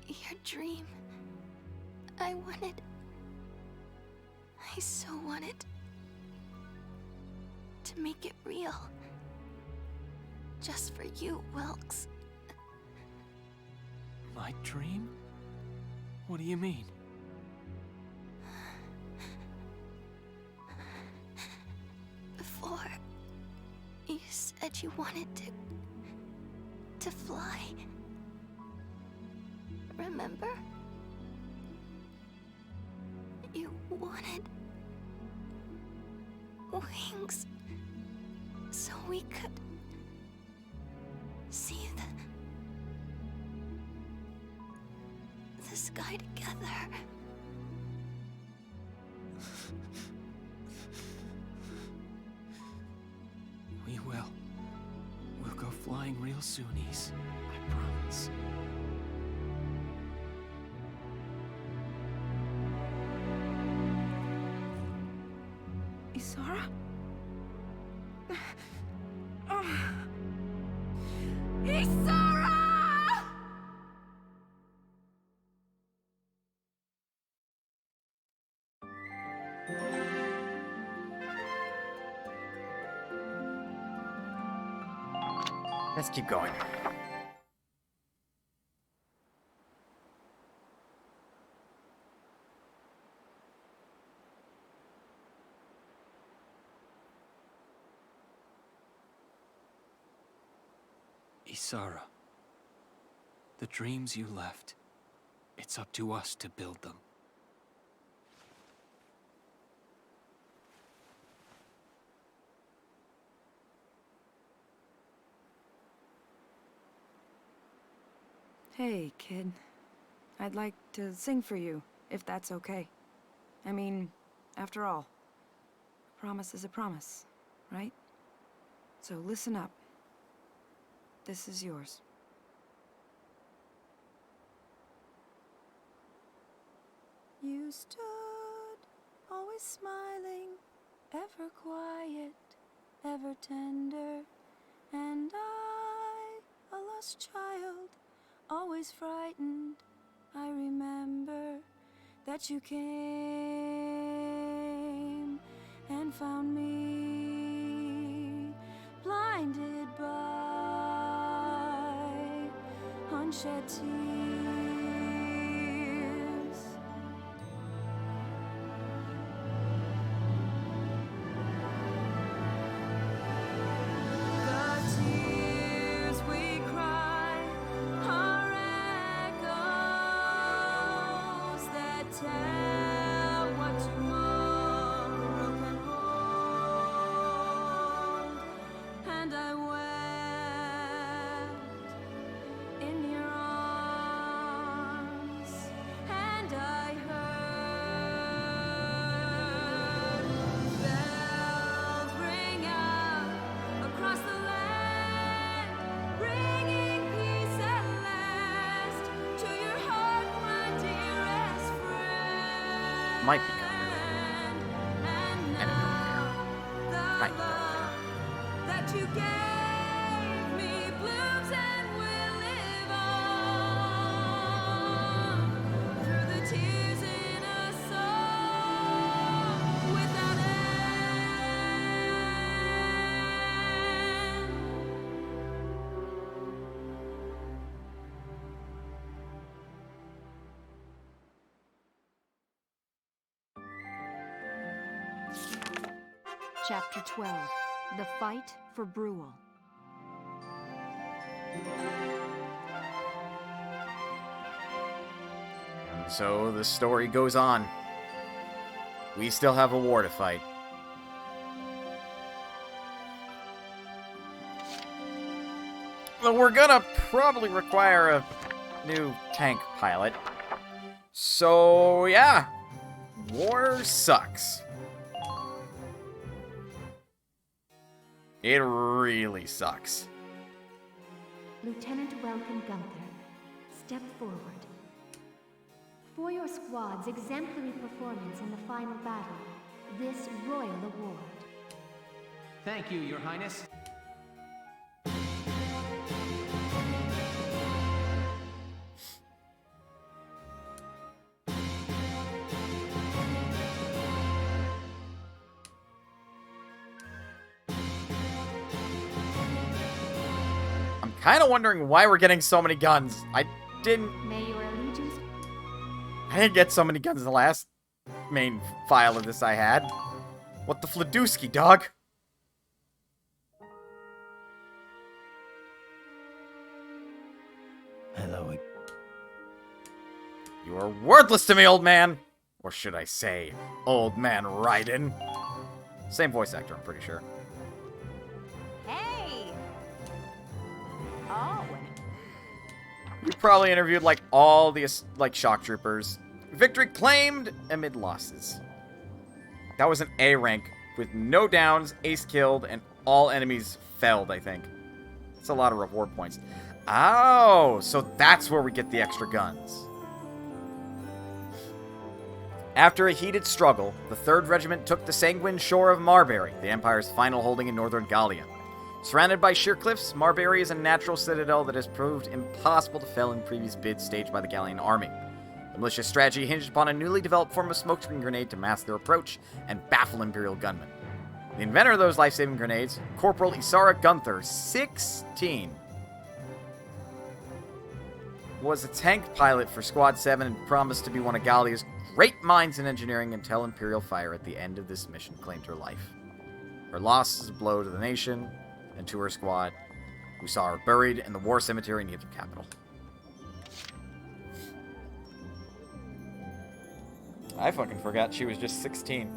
Your dream. I so wanted to make it real. Just for you, Wilkes. My dream? What do you mean? Before, you said you wanted to fly. Remember? You wanted wings so we could see the sky together. We will. We'll go flying real soon, Ys. I promise. Isara? Isara! Let's keep going. Isara, the dreams you left, it's up to us to build them. Hey, kid. I'd like to sing for you, if that's okay. I mean, after all, a promise is a promise, right? So listen up. This is yours. You stood, always smiling, ever quiet, ever tender, and I, a lost child, always frightened. I remember that you came and found me, blinded by unshed tears. The tears we cry are echoes that tell might be Gunther. And I don't care. I don't care. That you gave me blooms and will live on through the tears in a song without end. Chapter 12. The Fight for Brule. And so the story goes on. We still have a war to fight. Well, we're gonna probably require a new tank pilot. So, yeah. War sucks. It really sucks. Lieutenant Welcome Gunther, step forward. For your squad's exemplary performance in the final battle, this royal award. Thank you, Your Highness. Kind of wondering why we're getting so many guns. I didn't get so many guns in the last main file of this I had. What the Fladooski, dog? Hello. You are worthless to me, old man. Or should I say, old man Raiden. Same voice actor, I'm pretty sure. Oh. You probably interviewed like all the shock troopers. Victory claimed amid losses. That was an A rank with no downs, ace killed, and all enemies felled, I think. That's a lot of reward points. Oh, so that's where we get the extra guns. After a heated struggle, the 3rd Regiment took the sanguine shore of Marbury, the Empire's final holding in northern Gallia. Surrounded by sheer cliffs, Marbury is a natural citadel that has proved impossible to fell in previous bids staged by the Gallian army. The militia's strategy hinged upon a newly developed form of smokescreen grenade to mask their approach and baffle Imperial gunmen. The inventor of those life-saving grenades, Corporal Isara Gunther, 16, was a tank pilot for Squad 7 and promised to be one of Gallia's great minds in engineering until Imperial fire at the end of this mission claimed her life. Her loss is a blow to the nation and to her squad, who saw her buried in the war cemetery near the capital. I fucking forgot she was just 16.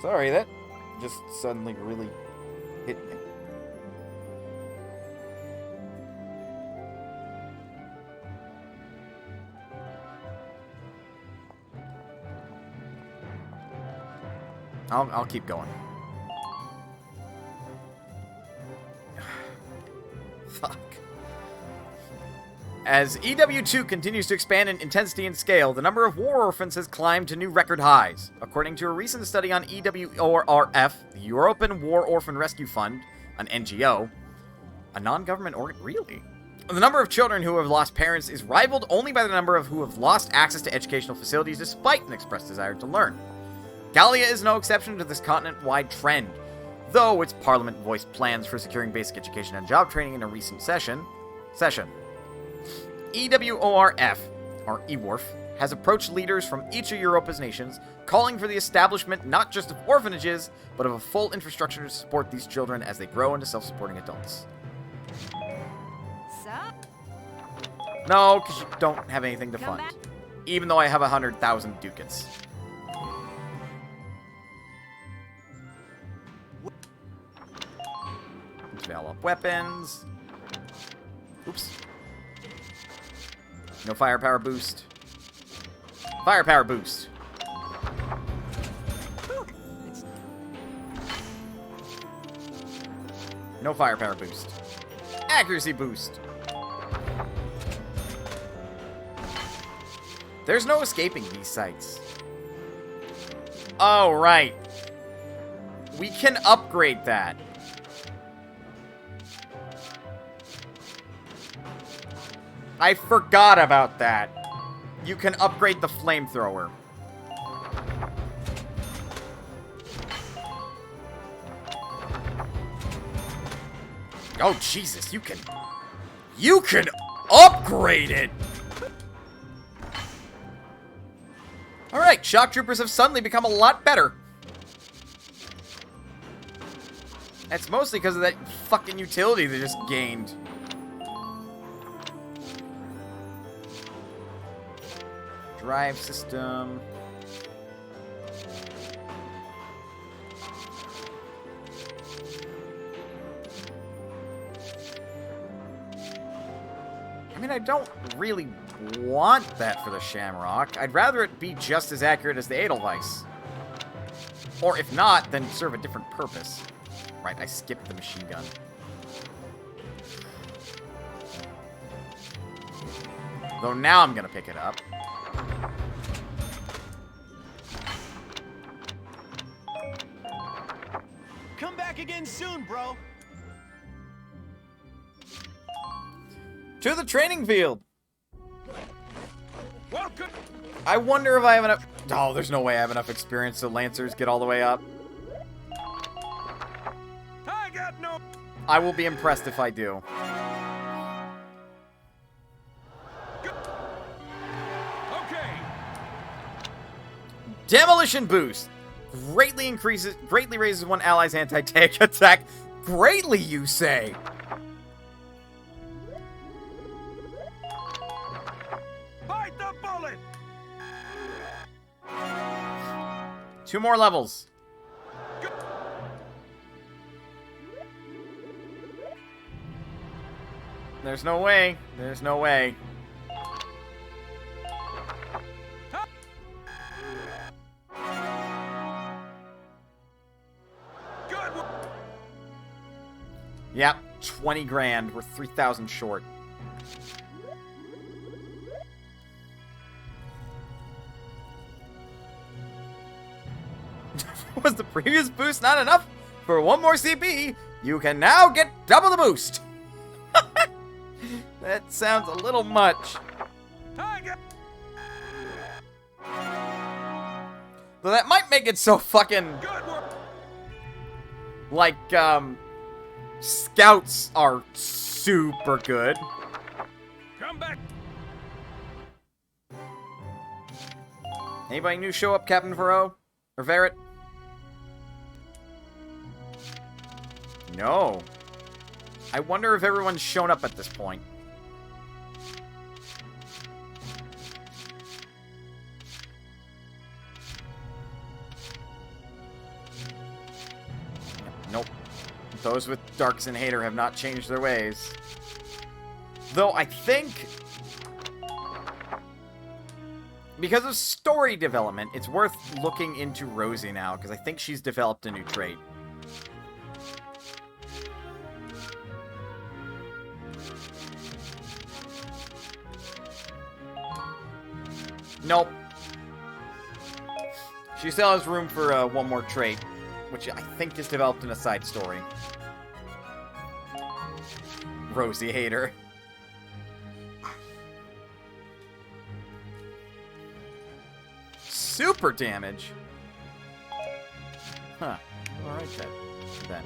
Sorry, that just suddenly really hit me. I'll keep going. Fuck. As EW2 continues to expand in intensity and scale, the number of war orphans has climbed to new record highs. According to a recent study on EWORF, the European War Orphan Rescue Fund, an NGO, a non-government organ, really? The number of children who have lost parents is rivaled only by the number of who have lost access to educational facilities despite an expressed desire to learn. Gallia is no exception to this continent-wide trend, though its parliament voiced plans for securing basic education and job training in a recent session. EWORF, or EWORF, has approached leaders from each of Europa's nations, calling for the establishment not just of orphanages, but of a full infrastructure to support these children as they grow into self-supporting adults. Sup? No, because you don't have anything to fund. Even though I have 100,000 ducats. Develop weapons. Oops. No firepower boost. Firepower boost. No firepower boost. Accuracy boost. There's no escaping these sights. Oh, right. We can upgrade that. I forgot about that. You can upgrade the flamethrower. Oh, Jesus, you can upgrade it! Alright, shock troopers have suddenly become a lot better. That's mostly because of that fucking utility they just gained. Drive system. I mean, I don't really want that for the Shamrock. I'd rather it be just as accurate as the Edelweiss. Or if not, then serve a different purpose. Right, I skipped the machine gun. Though now I'm gonna pick it up. Come back again soon, bro. To the training field. Welcome. I wonder if I have enough... Oh, there's no way I have enough experience so Lancers get all the way up. I got no... I will be impressed if I do. Okay. Demolition boost. Greatly raises one ally's anti-tank attack. Greatly, you say? Bite the bullet. 2 more levels. There's no way. There's no way. Yep, 20 grand. We're 3,000 short. Was the previous boost not enough? For 1 more CP, you can now get double the boost. That sounds a little much. Though that might make it so fucking... Like, scouts are super good. Come back. Anybody new show up, Captain Varro? Or Verret? No. I wonder if everyone's shown up at this point. Nope. Those with Darkson Hater have not changed their ways. Though I think... because of story development, it's worth looking into Rosie now, because I think she's developed a new trait. Nope. She still has room for 1 more trait, which I think is developed in a side story. Rosie Hater. Super damage? Huh. Alright then.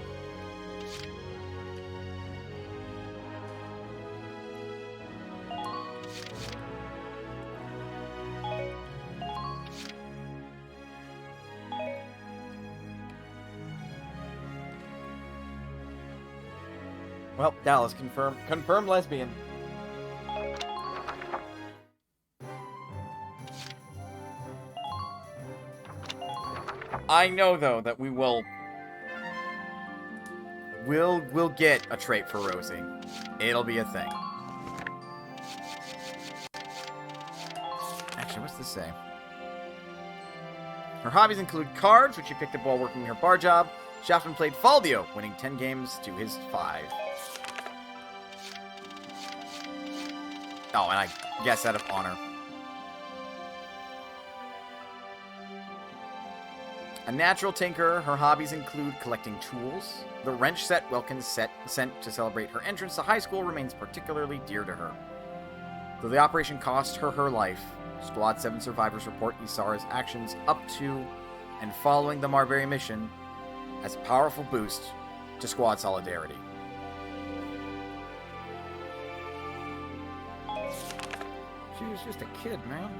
Well, Dallas confirmed lesbian. I know though that we'll get a trait for Rosie. It'll be a thing. Actually, what's this say? Her hobbies include cards, which she picked up while working her bar job. She often played Faldio, winning 10 games to his 5. Oh, and I guess out of honor. A natural tinker, her hobbies include collecting tools. The wrench set Wilkins sent to celebrate her entrance to high school remains particularly dear to her. Though the operation cost her life, Squad 7 survivors report Isara's actions up to and following the Marbury mission as a powerful boost to squad solidarity. She was just a kid, man.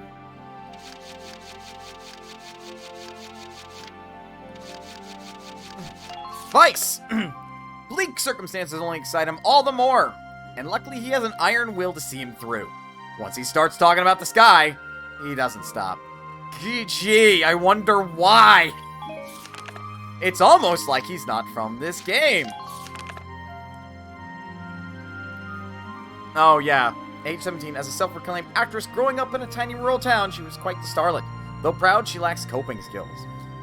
Vice! Bleak circumstances only excite him all the more, and luckily he has an iron will to see him through. Once he starts talking about the sky, he doesn't stop. Gee, I wonder why. It's almost like he's not from this game. Oh yeah, age 17, as a self-proclaimed actress growing up in a tiny rural town, she was quite the starlet. Though proud, she lacks coping skills.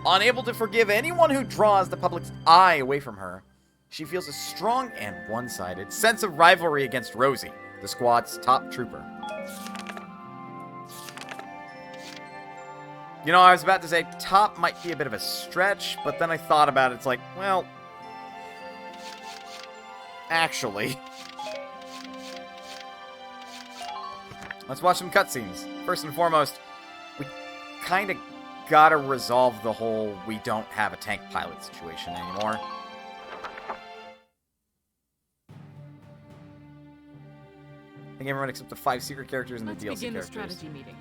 Unable to forgive anyone who draws the public's eye away from her, she feels a strong and one-sided sense of rivalry against Rosie, the squad's top trooper. You know, I was about to say top might be a bit of a stretch, but then I thought about it. It's like, well, actually. Let's watch some cutscenes. First and foremost, we kind of gotta resolve the whole we don't have a tank pilot situation anymore. I think everyone except the 5 secret characters and the DLC Let's begin the characters. strategy meeting.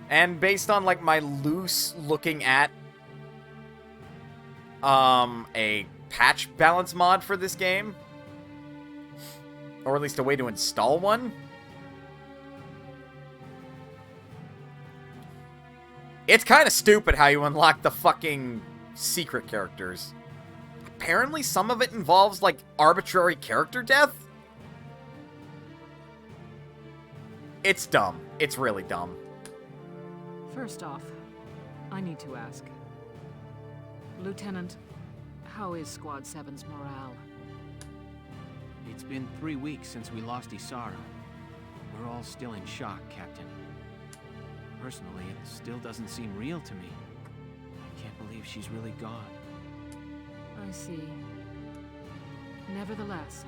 And based on, like, my loose looking at a patch balance mod for this game, or at least a way to install one, it's kind of stupid how you unlock the fucking secret characters. Apparently some of it involves, like, arbitrary character death. It's dumb. It's really dumb. First off, I need to ask. Lieutenant, how is Squad 7's morale? It's been 3 weeks since we lost Isara. We're all still in shock, Captain. Personally, it still doesn't seem real to me. I can't believe she's really gone. I see. Nevertheless,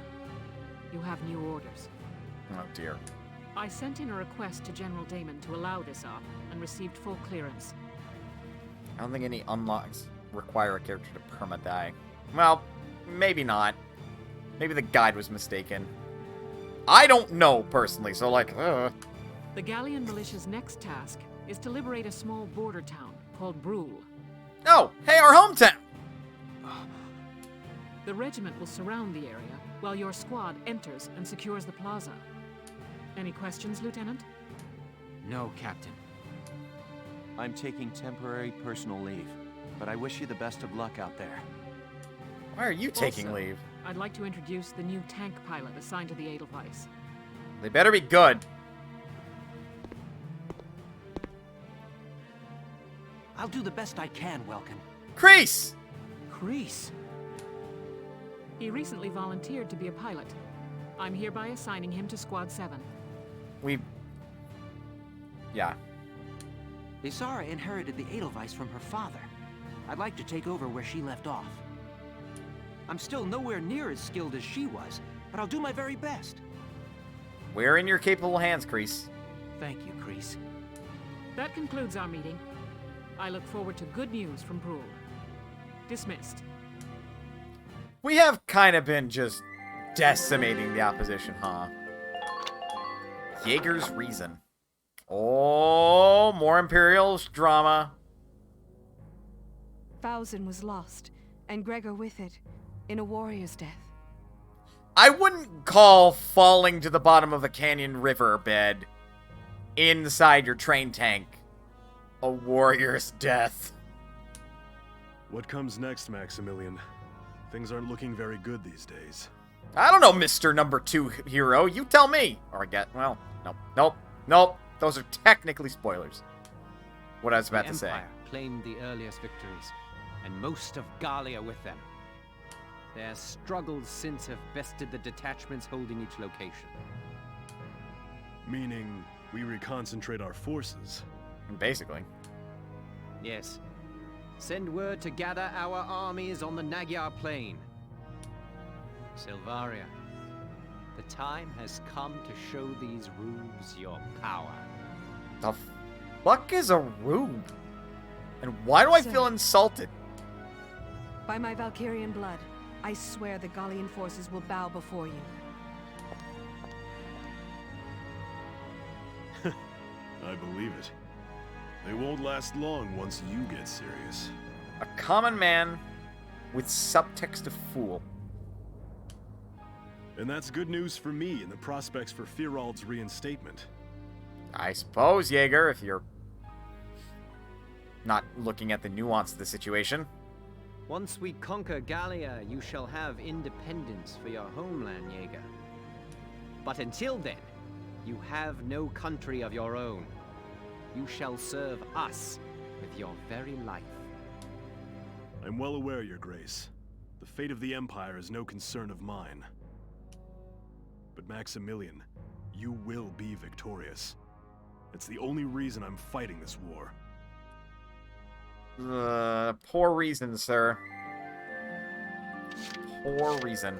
you have new orders. Oh dear. I sent in a request to General Damon to allow this op, and received full clearance. I don't think any unlocks require a character to perma-die. Well, maybe not. Maybe the guide was mistaken. I don't know, personally, so like, The Galleon Militia's next task is to liberate a small border town called Brule. Oh, hey, our hometown! The regiment will surround the area, while your squad enters and secures the plaza. Any questions, Lieutenant? No, Captain. I'm taking temporary personal leave, but I wish you the best of luck out there. Why are you taking Also, leave? I'd like to introduce the new tank pilot assigned to the Edelweiss. They better be good. I'll do the best I can, Welkin. Kreese! Kreese? He recently volunteered to be a pilot. I'm hereby assigning him to Squad 7. Yeah. Isara inherited the Edelweiss from her father. I'd like to take over where she left off. I'm still nowhere near as skilled as she was, but I'll do my very best. We're in your capable hands, Kreese. Thank you, Kreese. That concludes our meeting. I look forward to good news from Brule. Dismissed. We have kind of been just decimating the opposition, huh? Jaeger's Reason. Oh, more Imperial drama. Bowsen was lost, and Gregor with it, in a warrior's death. I wouldn't call falling to the bottom of a canyon river bed inside your train tank a warrior's death. What comes next, Maximilian? Things aren't looking very good these days. I don't know, Mr. Number 2 Hero. You tell me. Or I get, well, nope. Those are technically spoilers. What I was about to say. The Empire claimed the earliest victories, and most of Gallia with them. Their struggles since have bested the detachments holding each location. Meaning, we reconcentrate our forces. Basically. Yes. Send word to gather our armies on the Magyar Plain. Silvaria, the time has come to show these rubes your power. The fuck is a rube? And why do I feel insulted? By my Valkyrian blood, I swear the Gallian forces will bow before you. I believe it. They won't last long once you get serious. A common man with subtext of fool. And that's good news for me and the prospects for Firald's reinstatement. I suppose, Jaeger, if you're not looking at the nuance of the situation. Once we conquer Gallia, you shall have independence for your homeland, Jaeger. But until then, you have no country of your own. You shall serve us with your very life. I'm well aware, Your Grace. The fate of the Empire is no concern of mine. But Maximilian, you will be victorious. It's the only reason I'm fighting this war. Poor reason, sir. Poor reason.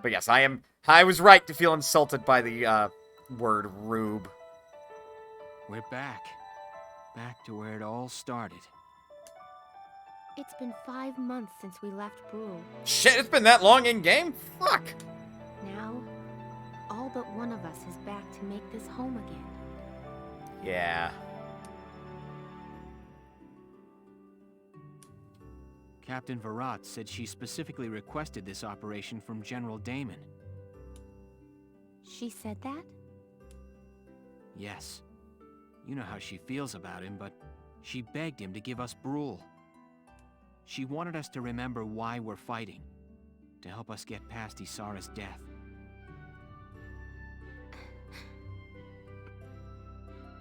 But yes, I was right to feel insulted by the, word rube. We're back. Back to where it all started. It's been 5 months since we left Brule. Shit, it's been that long in game? Fuck. Now, all but one of us is back to make this home again. Yeah. Captain Virat said she specifically requested this operation from General Damon. She said that? Yes. You know how she feels about him, but she begged him to give us Brule. She wanted us to remember why we're fighting, to help us get past Isara's death.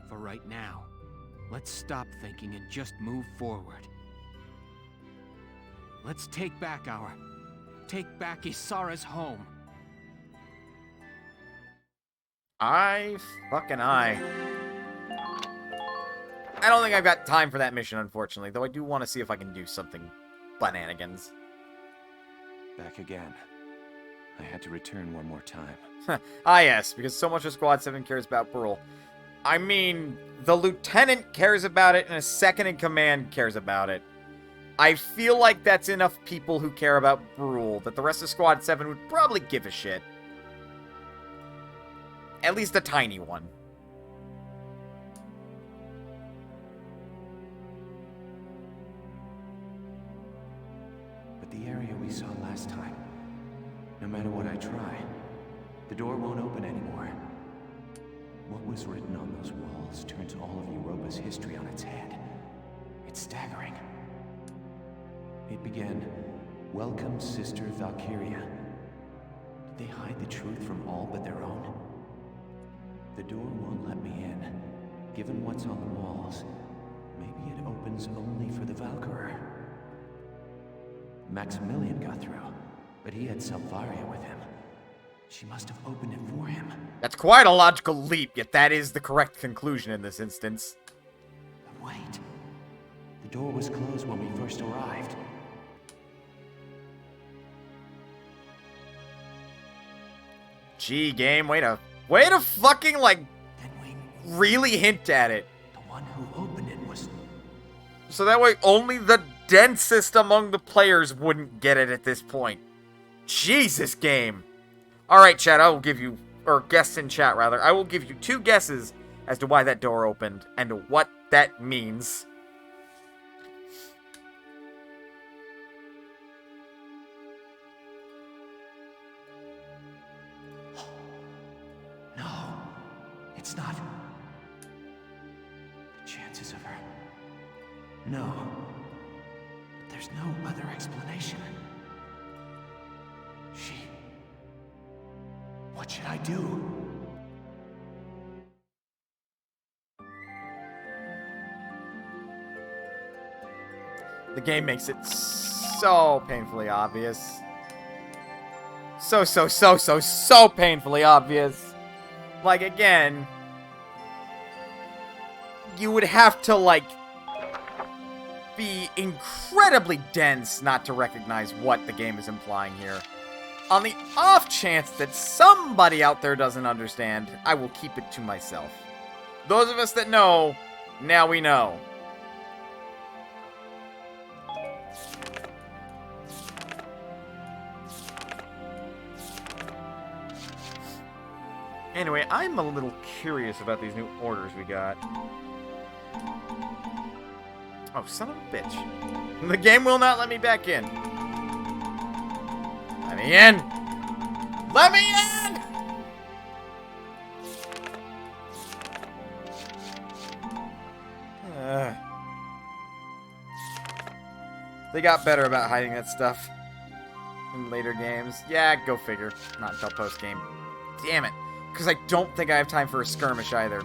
For right now, let's stop thinking and just move forward. Let's take back Isara's home. I don't think I've got time for that mission, unfortunately, though I do want to see if I can do something bananigans. Back again. I had to return one more time. Ah, yes, because so much of Squad 7 cares about Brule. I mean, the lieutenant cares about it, and a second-in-command cares about it. I feel like that's enough people who care about Brule that the rest of Squad 7 would probably give a shit. At least a tiny one. But the area we saw last time, no matter what I try, the door won't open anymore. What was written on those walls turns all of Europa's history on its head. It's staggering. It began, "Welcome, Sister Valkyria." Did they hide the truth from all but their own? The door won't let me in. Given what's on the walls, maybe it opens only for the Valkyrie. Maximilian got through, but he had Silvaria with him. She must have opened it for him. That's quite a logical leap, yet that is the correct conclusion in this instance. But wait. The door was closed when we first arrived. Gee, game, way to fucking, like, really hint at it. The one who opened it was... So that way only the densest among the players wouldn't get it at this point. Jesus, game. Alright, chat, I will give you, or guests in chat, rather, I will give you 2 guesses as to why that door opened and what that means. No, it's not. The chances of her... No. There's no other explanation. She... What should I do? The game makes it so painfully obvious. So painfully obvious. Like, again, you would have to, like, be incredibly dense not to recognize what the game is implying here. On the off chance that somebody out there doesn't understand, I will keep it to myself. Those of us that know, now we know. Anyway, I'm a little curious about these new orders we got. Oh, son of a bitch. The game will not let me back in. Let me in! Let me in! They got better about hiding that stuff in later games. Yeah, go figure. Not until post-game. Damn it. Because I don't think I have time for a skirmish either.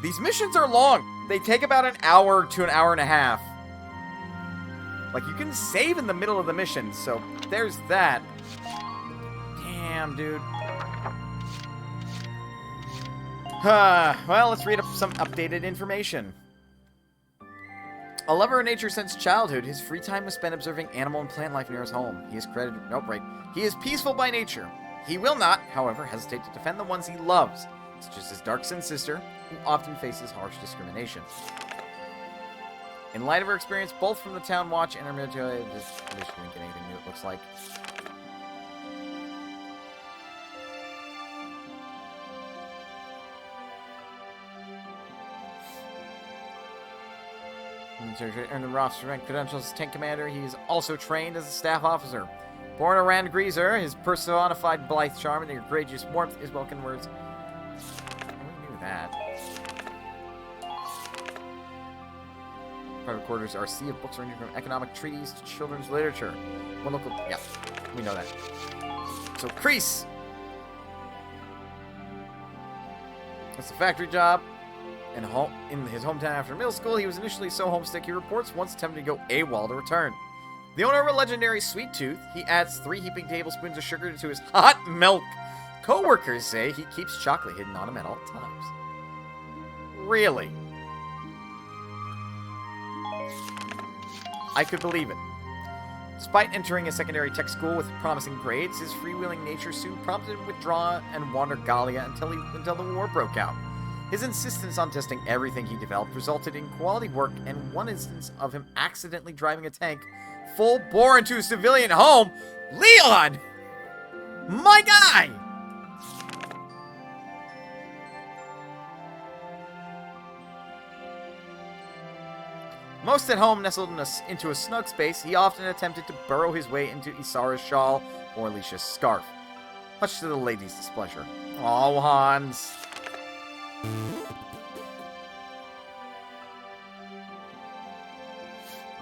These missions are long. They take about an hour to an hour and a half. Like, you can save in the middle of the mission, so there's that. Damn, dude. Well, let's read up some updated information. A lover of nature since childhood, his free time was spent observing animal and plant life near his home. He is credited... Nope, right. He is peaceful by nature. He will not, however, hesitate to defend the ones he loves, such as his dark-skinned sister, who often faces harsh discrimination. In light of her experience, both from the Town Watch and her military... This didn't get anything new, it looks like. Earned the roster rank credentials as tank commander. He is also trained as a staff officer. Born a Rand Greaser, his personified blithe charm and the courageous warmth is welcome words. We knew that. Private quarters are a sea of books ranging from economic treaties to children's literature. One local... Yeah, we know that. So, Kreese! That's a factory job. In his hometown after middle school, he was initially so homesick he reports once attempting to go AWOL to return. The owner of a legendary sweet tooth, he adds 3 heaping tablespoons of sugar to his hot milk. Co-workers say he keeps chocolate hidden on him at all times. Really? I could believe it. Despite entering a secondary tech school with promising grades, his freewheeling nature soon prompted him to withdraw and wander Gallia until the war broke out. His insistence on testing everything he developed resulted in quality work and one instance of him accidentally driving a tank full bore into a civilian home. Leon! My guy! Most at home nestled into a snug space, he often attempted to burrow his way into Isara's shawl or Alicia's scarf, much to the lady's displeasure. Oh, Hans.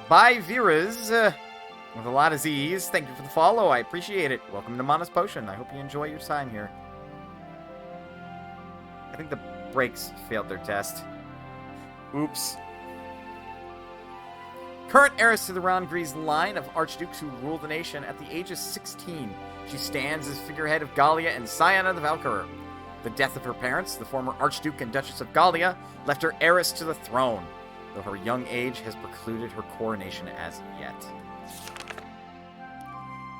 Bye, Viras. With a lot of Z's. Thank you for the follow. I appreciate it. Welcome to Mana's Potion. I hope you enjoy your time here. I think the brakes failed their test. Oops. Current heiress to the Roundgrease line of archdukes who rule the nation at the age of 16. She stands as figurehead of Gallia and scion of the Valkyria. The death of her parents, the former Archduke and Duchess of Gallia, left her heiress to the throne, though her young age has precluded her coronation as yet.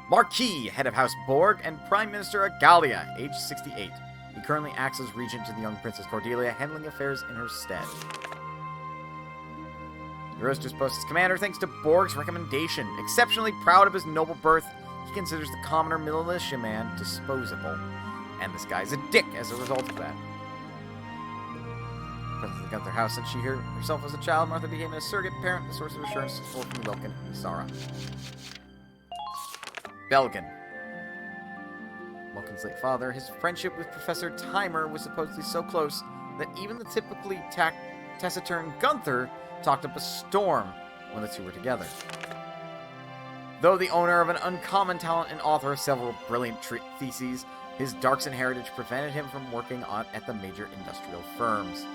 Marquis, head of House Borg, and Prime Minister of Gallia, age 68. He currently acts as regent to the young Princess Cordelia, handling affairs in her stead. Heroes just posts as commander thanks to Borg's recommendation. Exceptionally proud of his noble birth, he considers the commoner militiaman disposable. And this guy's a dick as a result of that. Presence of the Gunther house since she herself was a child, Martha became a surrogate parent, a source of assurance to support from Belkin and Isara. Belkin. Belkin's late father, his friendship with Professor Timer was supposedly so close that even the typically taciturn Gunther talked up a storm when the two were together. Though the owner of an uncommon talent and author of several brilliant theses, his Darkson heritage prevented him from working at the major industrial firms.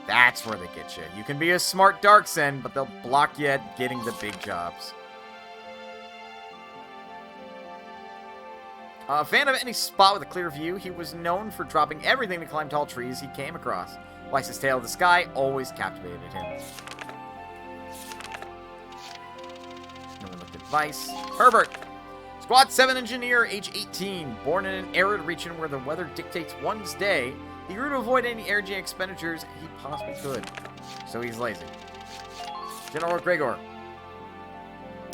That's where they get you. You can be a smart Darkson, but they'll block you at getting the big jobs. A fan of any spot with a clear view, he was known for dropping everything to climb tall trees he came across. Weiss's tale of the sky always captivated him. No one looked at Weiss. Herbert! Squad 7 engineer, age 18. Born in an arid region where the weather dictates one's day, he grew to avoid any energy expenditures he possibly could. So he's lazy. General Gregor.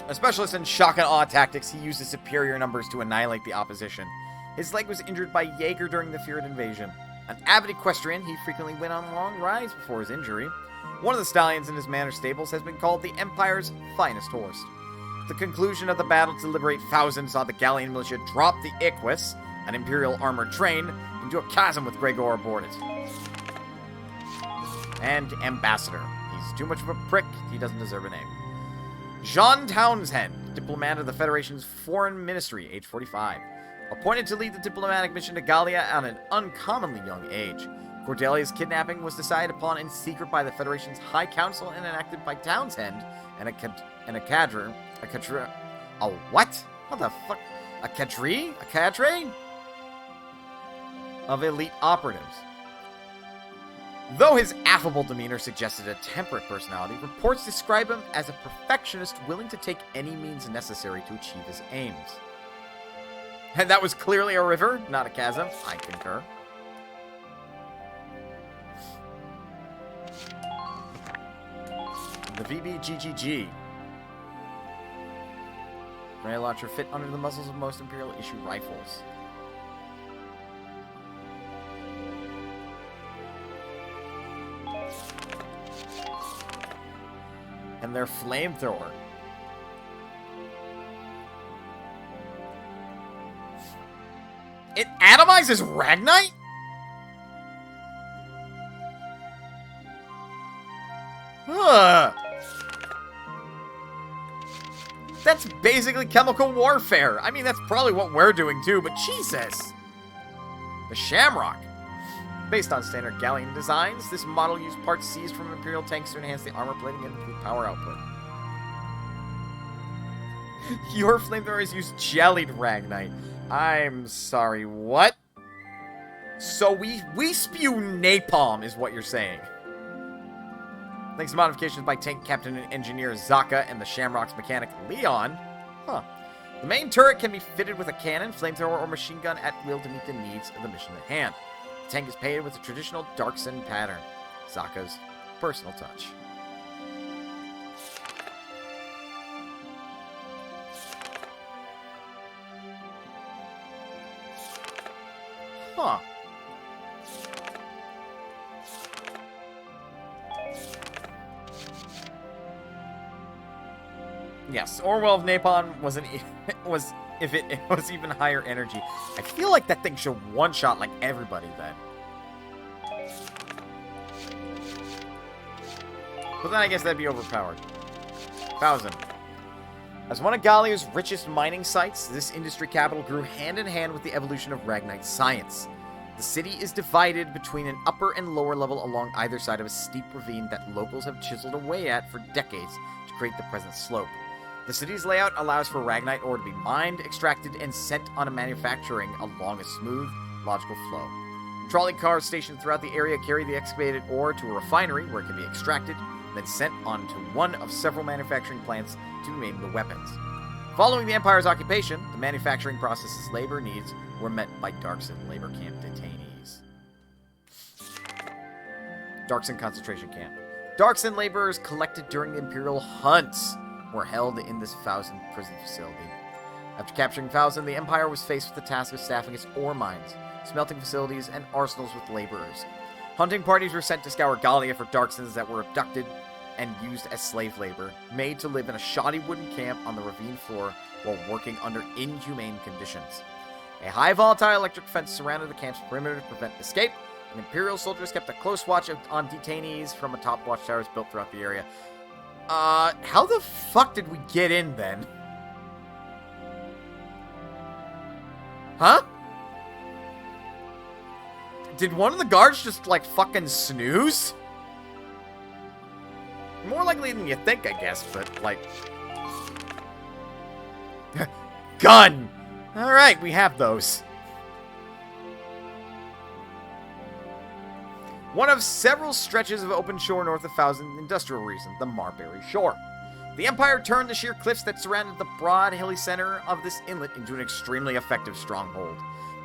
A specialist in shock and awe tactics, he used his superior numbers to annihilate the opposition. His leg was injured by Jaeger during the feared invasion. An avid equestrian, he frequently went on long rides before his injury. One of the stallions in his manor stables has been called the Empire's finest horse. The conclusion of the battle to liberate Thousand saw the Gallian militia drop the Equus, an Imperial armored train, into a chasm with Gregor aboard it. And Ambassador. He's too much of a prick, he doesn't deserve a name. Jean Townsend, diplomat of the Federation's Foreign Ministry, age 45. Appointed to lead the diplomatic mission to Gallia at an uncommonly young age. Cordelia's kidnapping was decided upon in secret by the Federation's High Council and enacted by Townsend and a cadre. A what? What the fuck? A cadre? A cadre? Of elite operatives. Though his affable demeanor suggested a temperate personality, reports describe him as a perfectionist willing to take any means necessary to achieve his aims. And that was clearly a river, not a chasm. I concur. The VBGGG. Grenade launcher fit under the muzzles of most Imperial issue rifles. And their flamethrower. It atomizes Ragnite? Ugh. That's basically chemical warfare. I mean, that's probably what we're doing too, but Jesus. The Shamrock. Based on standard Gallian designs, this model used parts seized from Imperial tanks to enhance the armor plating and improve power output. Your flamethrowers use jellied Ragnite. I'm sorry, what? So we spew napalm, is what you're saying. Thanks to modifications by tank captain and engineer Zaka and the Shamrock's mechanic Leon. Huh. The main turret can be fitted with a cannon, flamethrower, or machine gun at will to meet the needs of the mission at hand. The tank is painted with a traditional Darkson pattern. Zaka's personal touch. Huh. Yes, Orwell of Napalm was if it was even higher energy. I feel like that thing should one-shot like everybody then. But then I guess that'd be overpowered. 1,000. As one of Gallia's richest mining sites, this industry capital grew hand in hand with the evolution of Ragnite science. The city is divided between an upper and lower level along either side of a steep ravine that locals have chiseled away at for decades to create the present slope. The city's layout allows for Ragnite ore to be mined, extracted, and sent on a manufacturing along a smooth, logical flow. Trolley cars stationed throughout the area carry the excavated ore to a refinery where it can be extracted, then sent on to one of several manufacturing plants to be made into weapons. Following the Empire's occupation, the manufacturing process's labor needs were met by Darkson labor camp detainees. Darkson concentration camp. Darkson laborers collected during the Imperial hunts were held in this Thousand prison facility. After capturing Thousand, the Empire was faced with the task of staffing its ore mines, smelting facilities, and arsenals with laborers. Hunting parties were sent to scour Gallia for Darksons that were abducted and used as slave labor, made to live in a shoddy wooden camp on the ravine floor while working under inhumane conditions. A high volatile electric fence surrounded the camp's perimeter to prevent escape, and Imperial soldiers kept a close watch on detainees from atop watchtowers built throughout the area. How the fuck did we get in then? Huh? Did one of the guards just, like, fucking snooze? More likely than you think, I guess, but, like... Gun! Alright, we have those. One of several stretches of open shore north of Thousand Industrial Reason, the Marbury Shore. The Empire turned the sheer cliffs that surrounded the broad, hilly center of this inlet into an extremely effective stronghold.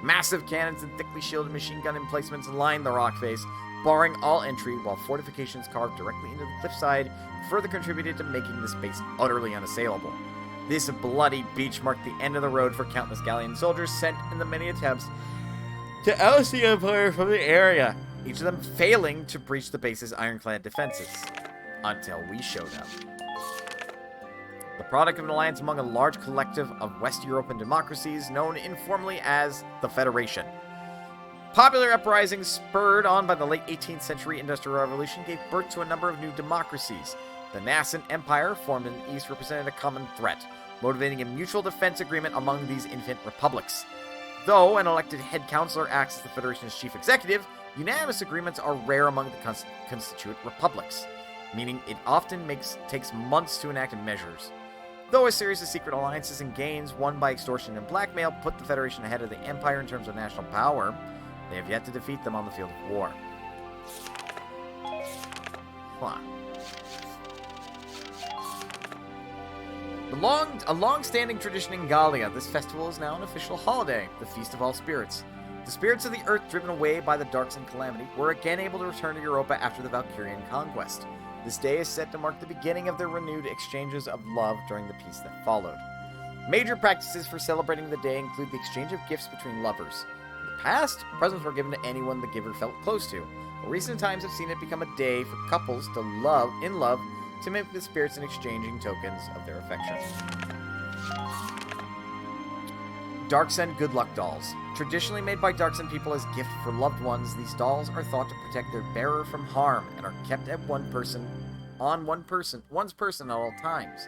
Massive cannons and thickly shielded machine gun emplacements lined the rock face, barring all entry, while fortifications carved directly into the cliffside further contributed to making this base utterly unassailable. This bloody beach marked the end of the road for countless Gallian soldiers sent in the many attempts to oust the Empire from the area, each of them failing to breach the base's ironclad defenses. Until we showed up. The product of an alliance among a large collective of West European democracies known informally as the Federation. Popular uprisings spurred on by the late 18th century Industrial Revolution gave birth to a number of new democracies. The nascent empire formed in the East represented a common threat, motivating a mutual defense agreement among these infant republics. Though an elected head councilor acts as the Federation's chief executive, unanimous agreements are rare among the constituent republics, meaning it often takes months to enact measures. Though a series of secret alliances and gains won by extortion and blackmail put the Federation ahead of the Empire in terms of national power, they have yet to defeat them on the field of war. Huh. A long-standing tradition in Gallia, this festival is now an official holiday, the Feast of All Spirits. The spirits of the earth driven away by the Darks and Calamity were again able to return to Europa after the Valkyrian conquest. This day is set to mark the beginning of their renewed exchanges of love during the peace that followed. Major practices for celebrating the day include the exchange of gifts between lovers. In the past, presents were given to anyone the giver felt close to, but recent times have seen it become a day for couples to love to mimic the spirits in exchanging tokens of their affection. Darksen Good Luck Dolls. Traditionally made by Darksen people as gift for loved ones, these dolls are thought to protect their bearer from harm and are kept at one's person at all times.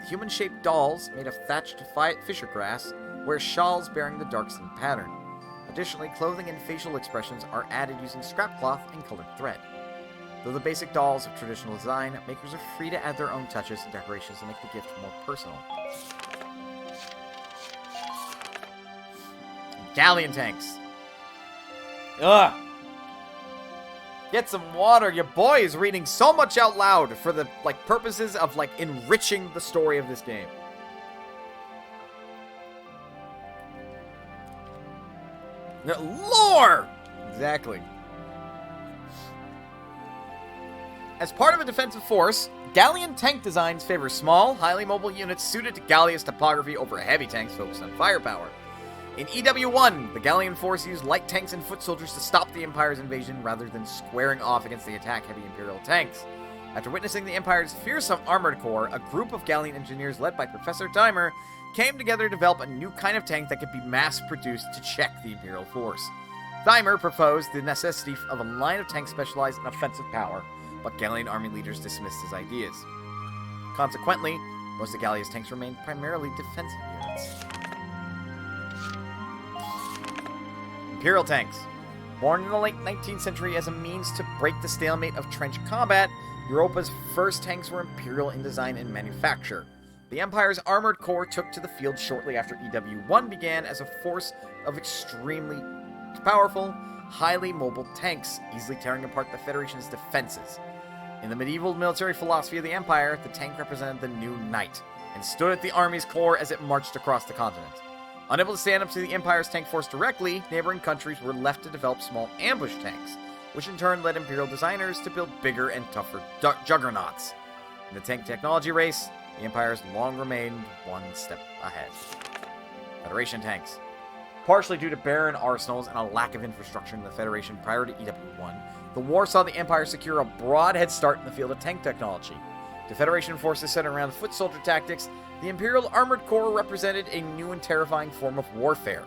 The human-shaped dolls, made of thatched fisher grass, wear shawls bearing the Darksen pattern. Additionally, clothing and facial expressions are added using scrap cloth and colored thread. Though the basic dolls have traditional design, makers are free to add their own touches and decorations to make the gift more personal. Galleon tanks. Ugh. Get some water. Your boy is reading so much out loud for the purposes of enriching the story of this game. Lore! Exactly. As part of a defensive force, Gallian tank designs favor small, highly mobile units suited to Gallia's topography over heavy tanks focused on firepower. In EW1, the Gallian force used light tanks and foot soldiers to stop the Empire's invasion rather than squaring off against the attack-heavy Imperial tanks. After witnessing the Empire's fearsome armored corps, a group of Gallian engineers led by Professor Timer came together to develop a new kind of tank that could be mass-produced to check the Imperial force. Timer proposed the necessity of a line of tanks specialized in offensive power, but Gallian army leaders dismissed his ideas. Consequently, most of Gallia's tanks remained primarily defensive units. Imperial tanks. Born in the late 19th century as a means to break the stalemate of trench combat, Europa's first tanks were Imperial in design and manufacture. The Empire's armored corps took to the field shortly after EW1 began as a force of extremely powerful, highly mobile tanks, easily tearing apart the Federation's defenses. In the medieval military philosophy of the Empire, the tank represented the new knight, and stood at the army's core as it marched across the continent. Unable to stand up to the Empire's tank force directly, neighboring countries were left to develop small ambush tanks, which in turn led Imperial designers to build bigger and tougher juggernauts. In the tank technology race, the Empire has long remained one step ahead. Federation tanks. Partially due to barren arsenals and a lack of infrastructure in the Federation prior to EW1, the war saw the Empire secure a broad head start in the field of tank technology. To Federation forces centered around foot soldier tactics, the Imperial Armored Corps represented a new and terrifying form of warfare.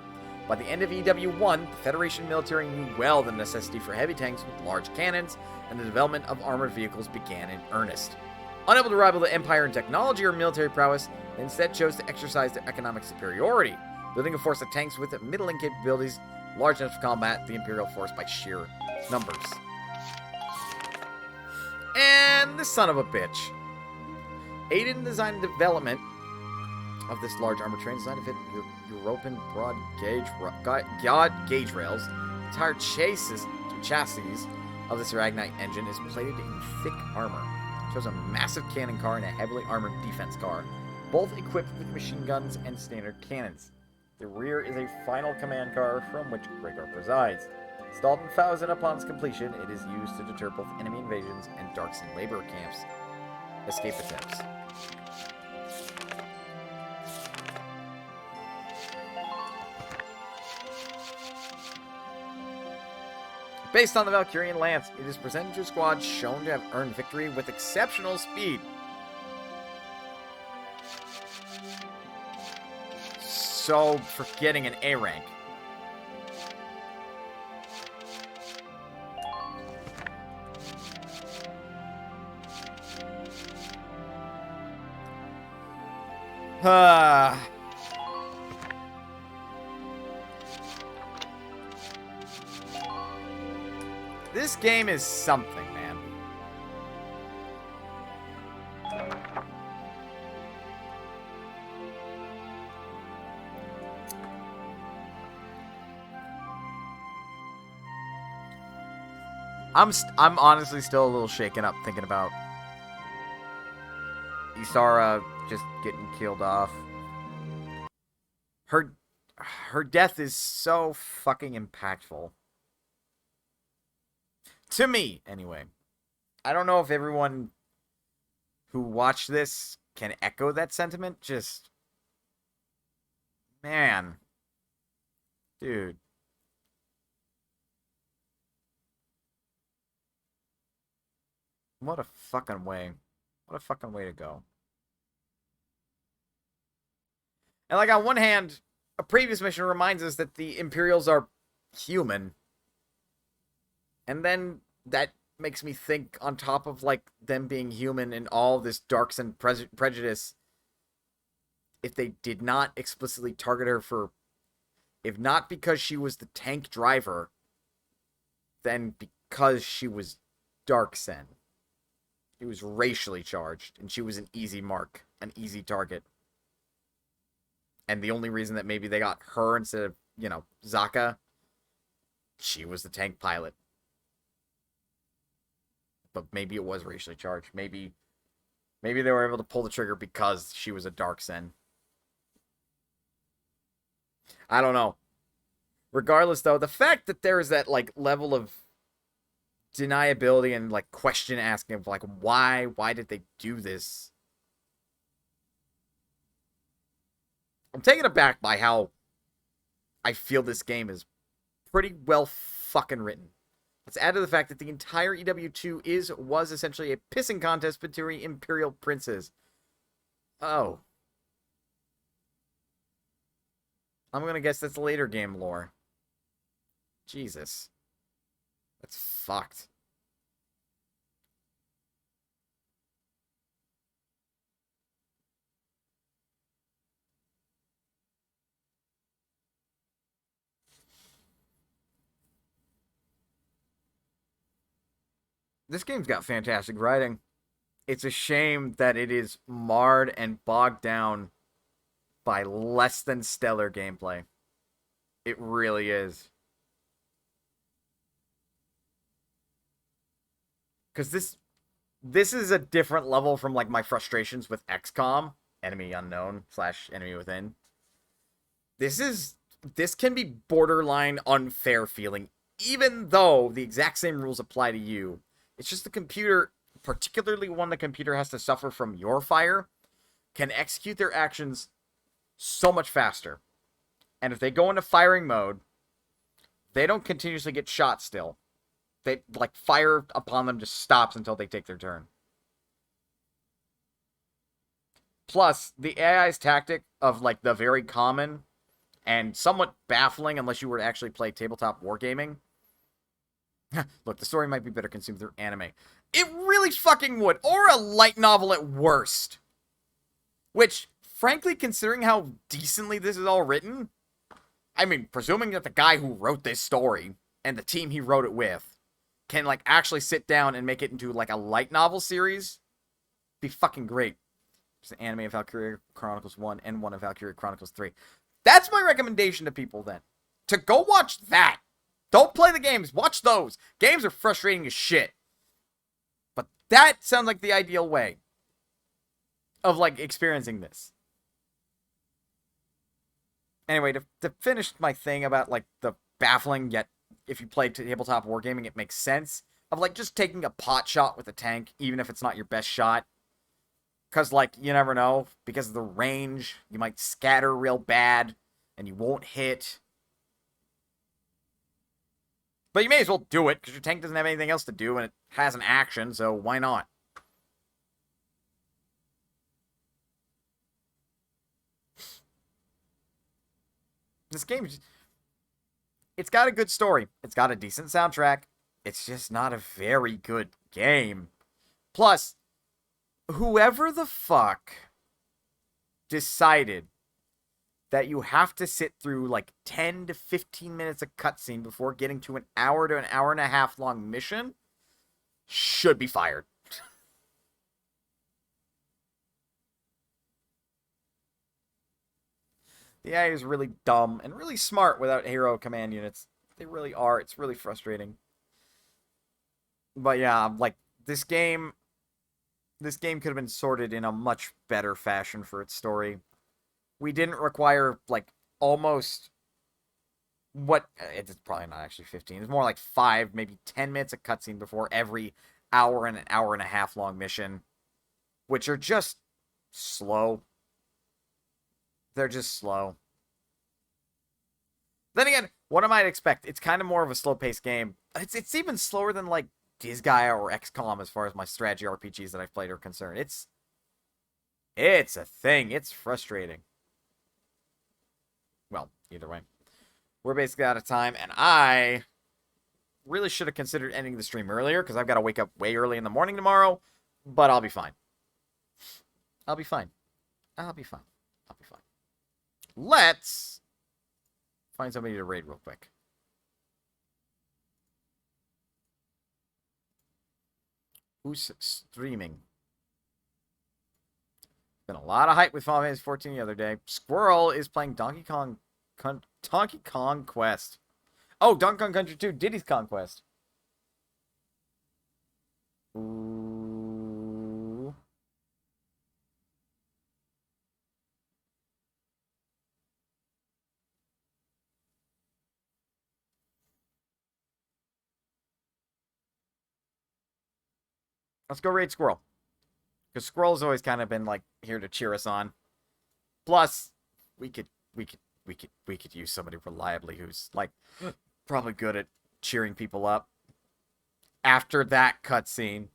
By the end of EW1, the Federation military knew well the necessity for heavy tanks with large cannons, and the development of armored vehicles began in earnest. Unable to rival the Empire in technology or military prowess, they instead chose to exercise their economic superiority, building a force of tanks with middling capabilities large enough to combat the Imperial force by sheer numbers. And this son of a bitch. Aided in design and development of this large armored train designed to fit European broad gauge gauge rails. The entire chassis of this Ragnite engine is plated in thick armor. It shows a massive cannon car and a heavily armored defense car, both equipped with machine guns and standard cannons. The rear is a final command car from which Gregor presides. Installed in Thousand upon its completion, it is used to deter both enemy invasions and Darkson labor camps. Escape attempts. Based on the Valkyrian Lance, it is presented to a squad shown to have earned victory with exceptional speed. So, for getting an A rank. This game is something, man. I'm honestly still a little shaken up thinking about Isara just getting killed off. Her death is so fucking impactful. To me, anyway. I don't know if everyone who watched this can echo that sentiment. Just, man. Dude. What a fucking way. What a fucking way to go. And like on one hand, a previous mission reminds us that the Imperials are human. And then that makes me think, on top of like them being human and all this Darkson prejudice, if they did not explicitly target her for, if not because she was the tank driver, then because she was Darkson. It was racially charged, and she was an easy mark, an easy target. And the only reason that maybe they got her instead of, Zaka, she was the tank pilot. But maybe it was racially charged. Maybe they were able to pull the trigger because she was a Darkson. I don't know. Regardless, though, the fact that there is that, like, level of deniability and, like, question asking of, like, why did they do this? I'm taken aback by how I feel this game is pretty well fucking written. Let's add to the fact that the entire EW2 was essentially a pissing contest between Imperial princes. Oh. I'm gonna guess that's later game lore. Jesus. That's fucked. This game's got fantastic writing. It's a shame that it is marred and bogged down by less than stellar gameplay. It really is. Because this is a different level from, like, my frustrations with XCOM, Enemy Unknown / Enemy Within. This can be borderline unfair feeling, even though the exact same rules apply to you. It's just the computer, particularly when the computer has to suffer from your fire, can execute their actions so much faster. And if they go into firing mode, they don't continuously get shot still. They, like, fire upon them just stops until they take their turn. Plus, the AI's tactic of, like, the very common and somewhat baffling unless you were to actually play tabletop wargaming. Look, the story might be better consumed through anime. It really fucking would. Or a light novel at worst. Which, frankly, considering how decently this is all written, I mean, presuming that the guy who wrote this story and the team he wrote it with can, like, actually sit down and make it into, like, a light novel series, be fucking great. There's an anime of Valkyria Chronicles 1 and one of Valkyria Chronicles 3. That's my recommendation to people then. To go watch that. Don't play the games. Watch those. Games are frustrating as shit. But that sounds like the ideal way of, like, experiencing this. Anyway, to finish my thing about, like, the baffling, yet if you play tabletop wargaming, it makes sense, of, like, just taking a pot shot with a tank, even if it's not your best shot. Because, like, you never know. Because of the range, you might scatter real bad, and you won't hit. But you may as well do it, because your tank doesn't have anything else to do, and it has an action, so why not? This game, it's got a good story. It's got a decent soundtrack. It's just not a very good game. Plus, whoever the fuck decided that you have to sit through like 10 to 15 minutes of cutscene before getting to an hour to an hour and a half long mission should be fired. The AI is really dumb and really smart without hero command units. They really are. It's really frustrating. But yeah, like, this game could have been sorted in a much better fashion for its story. We didn't require, like, almost what... It's probably not actually 15. It's more like 5, maybe 10 minutes of cutscene before every hour and an hour and a half long mission, which are just slow. They're just slow. Then again, what am I to expect? It's kind of more of a slow-paced game. It's even slower than, like, Disgaea or XCOM as far as my strategy RPGs that I've played are concerned. It's a thing. It's frustrating. Well, either way. We're basically out of time, and I really should have considered ending the stream earlier, because I've got to wake up way early in the morning tomorrow, but I'll be fine. I'll be fine. I'll be fine. I'll be fine. Let's find somebody to raid real quick. Who's streaming? Been a lot of hype with Final Fantasy 14 the other day. Squirrel is playing Donkey Kong Quest. Oh, Donkey Kong Country 2, Diddy's Conquest. Ooh. Let's go raid Squirrel. Because Squirrel's always kind of been, like, here to cheer us on. Plus, we could use somebody reliably who's, like, probably good at cheering people up. After that cutscene.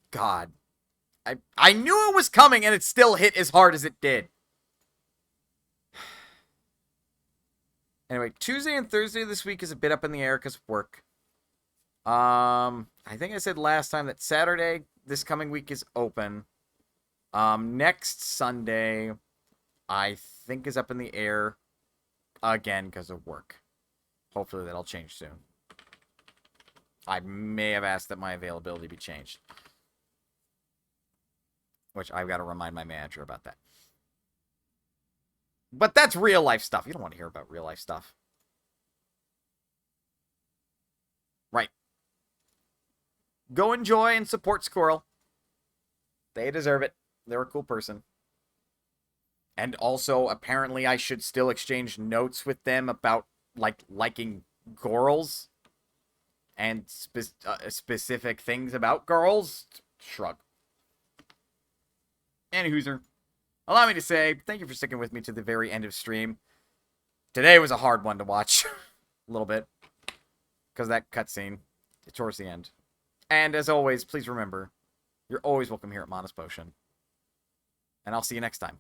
God. I knew it was coming, and it still hit as hard as it did. Anyway, Tuesday and Thursday this week is a bit up in the air because of work. I think I said last time that Saturday this coming week is open. Next Sunday, I think is up in the air again because of work. Hopefully that'll change soon. I may have asked that my availability be changed. Which I've got to remind my manager about that. But that's real life stuff. You don't want to hear about real life stuff. Right. Go enjoy and support Squirrel. They deserve it. They're a cool person. And also, apparently, I should still exchange notes with them about, like, liking girls. And specific things about girls. Shrug. Anywhozer. Allow me to say, thank you for sticking with me to the very end of stream. Today was a hard one to watch. A little bit. Because that cutscene towards the end. And as always, please remember, you're always welcome here at Modest Potion. And I'll see you next time.